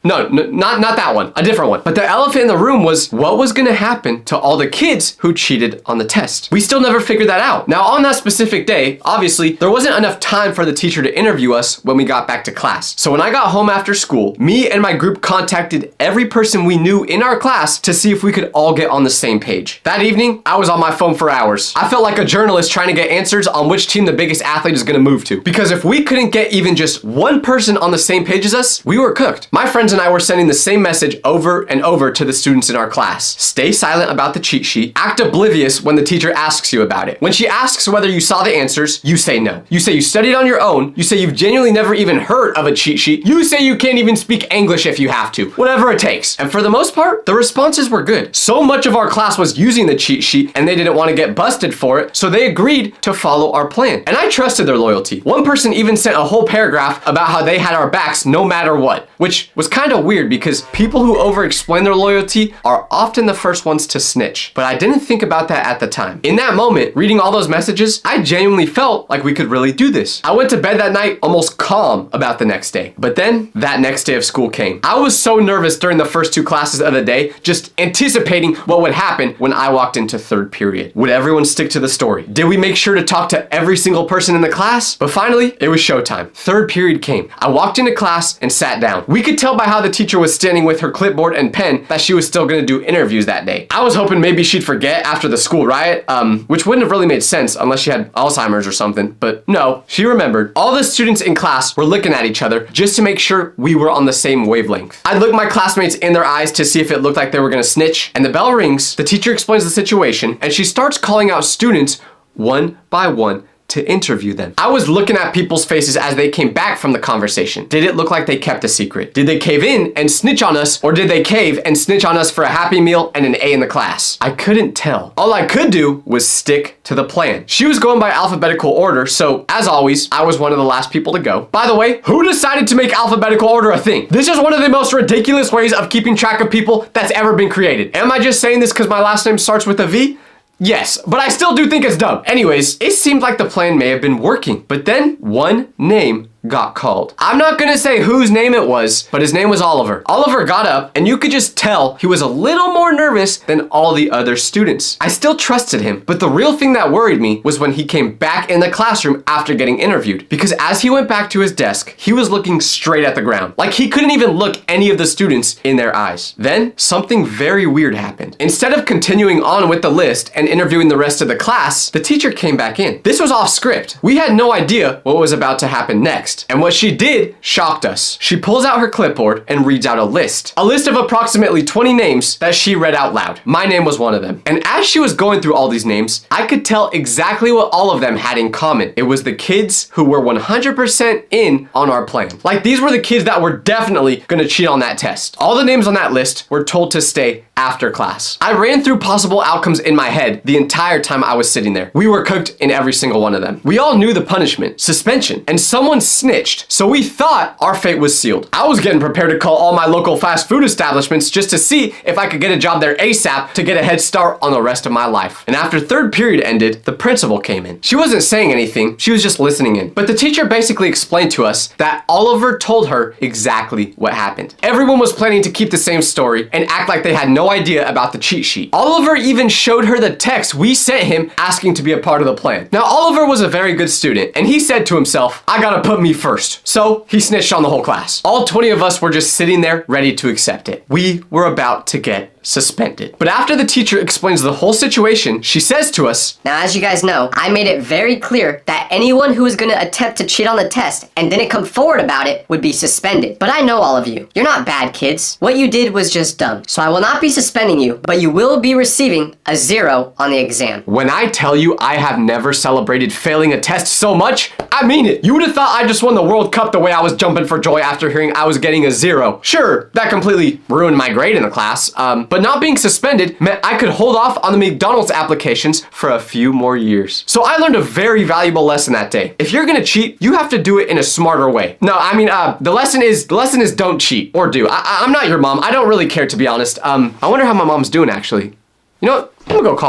No, not that one, a different one. But the elephant in the room was what was gonna happen to all the kids who cheated on the test. We still never figured that out. Now on that specific day, obviously, there wasn't enough time for the teacher to interview us when we got back to class. So when I got home after school, me and my group contacted every person we knew in our class to see if we could all get on the same page. That evening, I was on my phone for hours. I felt like a journalist trying to get answers on which team the biggest athlete is gonna move to. Because if we couldn't get even just one person on the same page as us, we were cooked. My friends and I were sending the same message over and over to the students in our class. Stay silent about the cheat sheet. Act oblivious when the teacher asks you about it. When she asks whether you saw the answers, you say no. You say you studied on your own. You say you've genuinely never even heard of a cheat sheet. You say you can't even speak English if you have to. Whatever it takes. And for the most part, the responses were good. So much of our class was using the cheat sheet and they didn't want to get busted for it, so they agreed to follow our plan. And I trusted their loyalty. One person even sent a whole paragraph about how they had our backs no matter what, which was kind of weird because people who over-explain their loyalty are often the first ones to snitch. But I didn't think about that at the time. In that moment, reading all those messages, I genuinely felt like we could really do this. I went to bed that night almost calm about the next day. But then, that next day of school came. I was so nervous during the first 2 classes of the day, just anticipating what would happen when I walked into 3rd period. Would everyone stick to the story? Did we make sure to talk to every single person in the class? But finally, it was showtime. 3rd period came. I walked into class and sat down. We could tell by how the teacher was standing with her clipboard and pen that she was still gonna do interviews that day. I was hoping maybe she'd forget after the school riot, which wouldn't have really made sense unless she had Alzheimer's or something, but no, she remembered. All the students in class were looking at each other just to make sure we were on the same wavelength. I'd look my classmates in their eyes to see if it looked like they were gonna snitch, and the bell rings, the teacher explains the situation, and she starts calling out students one by one to interview them. I was looking at people's faces as they came back from the conversation. Did it look like they kept a secret? Did they cave in and snitch on us, or did they cave and snitch on us for a Happy Meal and an A in the class? I couldn't tell. All I could do was stick to the plan. She was going by alphabetical order, so as always, I was one of the last people to go. By the way, who decided to make alphabetical order a thing? This is one of the most ridiculous ways of keeping track of people that's ever been created. Am I just saying this because my last name starts with a V? Yes, but I still do think it's dumb. Anyways, it seemed like the plan may have been working, but then one name got called. I'm not gonna say whose name it was, but his name was Oliver. Oliver got up, and you could just tell he was a little more nervous than all the other students. I still trusted him, but the real thing that worried me was when he came back in the classroom after getting interviewed, because as he went back to his desk, he was looking straight at the ground, like he couldn't even look any of the students in their eyes. Then, something very weird happened. Instead of continuing on with the list and interviewing the rest of the class, the teacher came back in. This was off script. We had no idea what was about to happen next. And what she did shocked us. She pulls out her clipboard and reads out a list. A list of approximately 20 names that she read out loud. My name was one of them. And as she was going through all these names, I could tell exactly what all of them had in common. It was the kids who were 100% in on our plan. Like, these were the kids that were definitely gonna cheat on that test. All the names on that list were told to stay after class. I ran through possible outcomes in my head the entire time I was sitting there. We were cooked in every single one of them. We all knew the punishment, suspension, and someone snitched, so we thought our fate was sealed. I was getting prepared to call all my local fast food establishments just to see if I could get a job there ASAP to get a head start on the rest of my life. And after third period ended, the principal came in. She wasn't saying anything, she was just listening in. But the teacher basically explained to us that Oliver told her exactly what happened. Everyone was planning to keep the same story and act like they had no idea about the cheat sheet. Oliver even showed her the text we sent him asking to be a part of the plan. Now, Oliver was a very good student, and he said to himself, I gotta put me first. So he snitched on the whole class. All 20 of us were just sitting there ready to accept it. We were about to get suspended. But after the teacher explains the whole situation, she says to us, Now, as you guys know, I made it very clear that anyone who was going to attempt to cheat on the test and didn't come forward about it would be suspended. But I know all of you. You're not bad kids. What you did was just dumb. So I will not be suspending you, but you will be receiving a 0 on the exam. when I tell you I have never celebrated failing a test so much, I mean it. You would have thought I just won the World Cup the way I was jumping for joy after hearing I was getting a 0. Sure, that completely ruined my grade in the class, but not being suspended meant I could hold off on the McDonald's applications for a few more years. So I learned a very valuable lesson that day. If you're gonna cheat, you have to do it in a smarter way. No, I mean, the lesson is don't cheat, or do. I'm not your mom. I don't really care, to be honest. I wonder how my mom's doing, actually. You know what? I'm gonna go call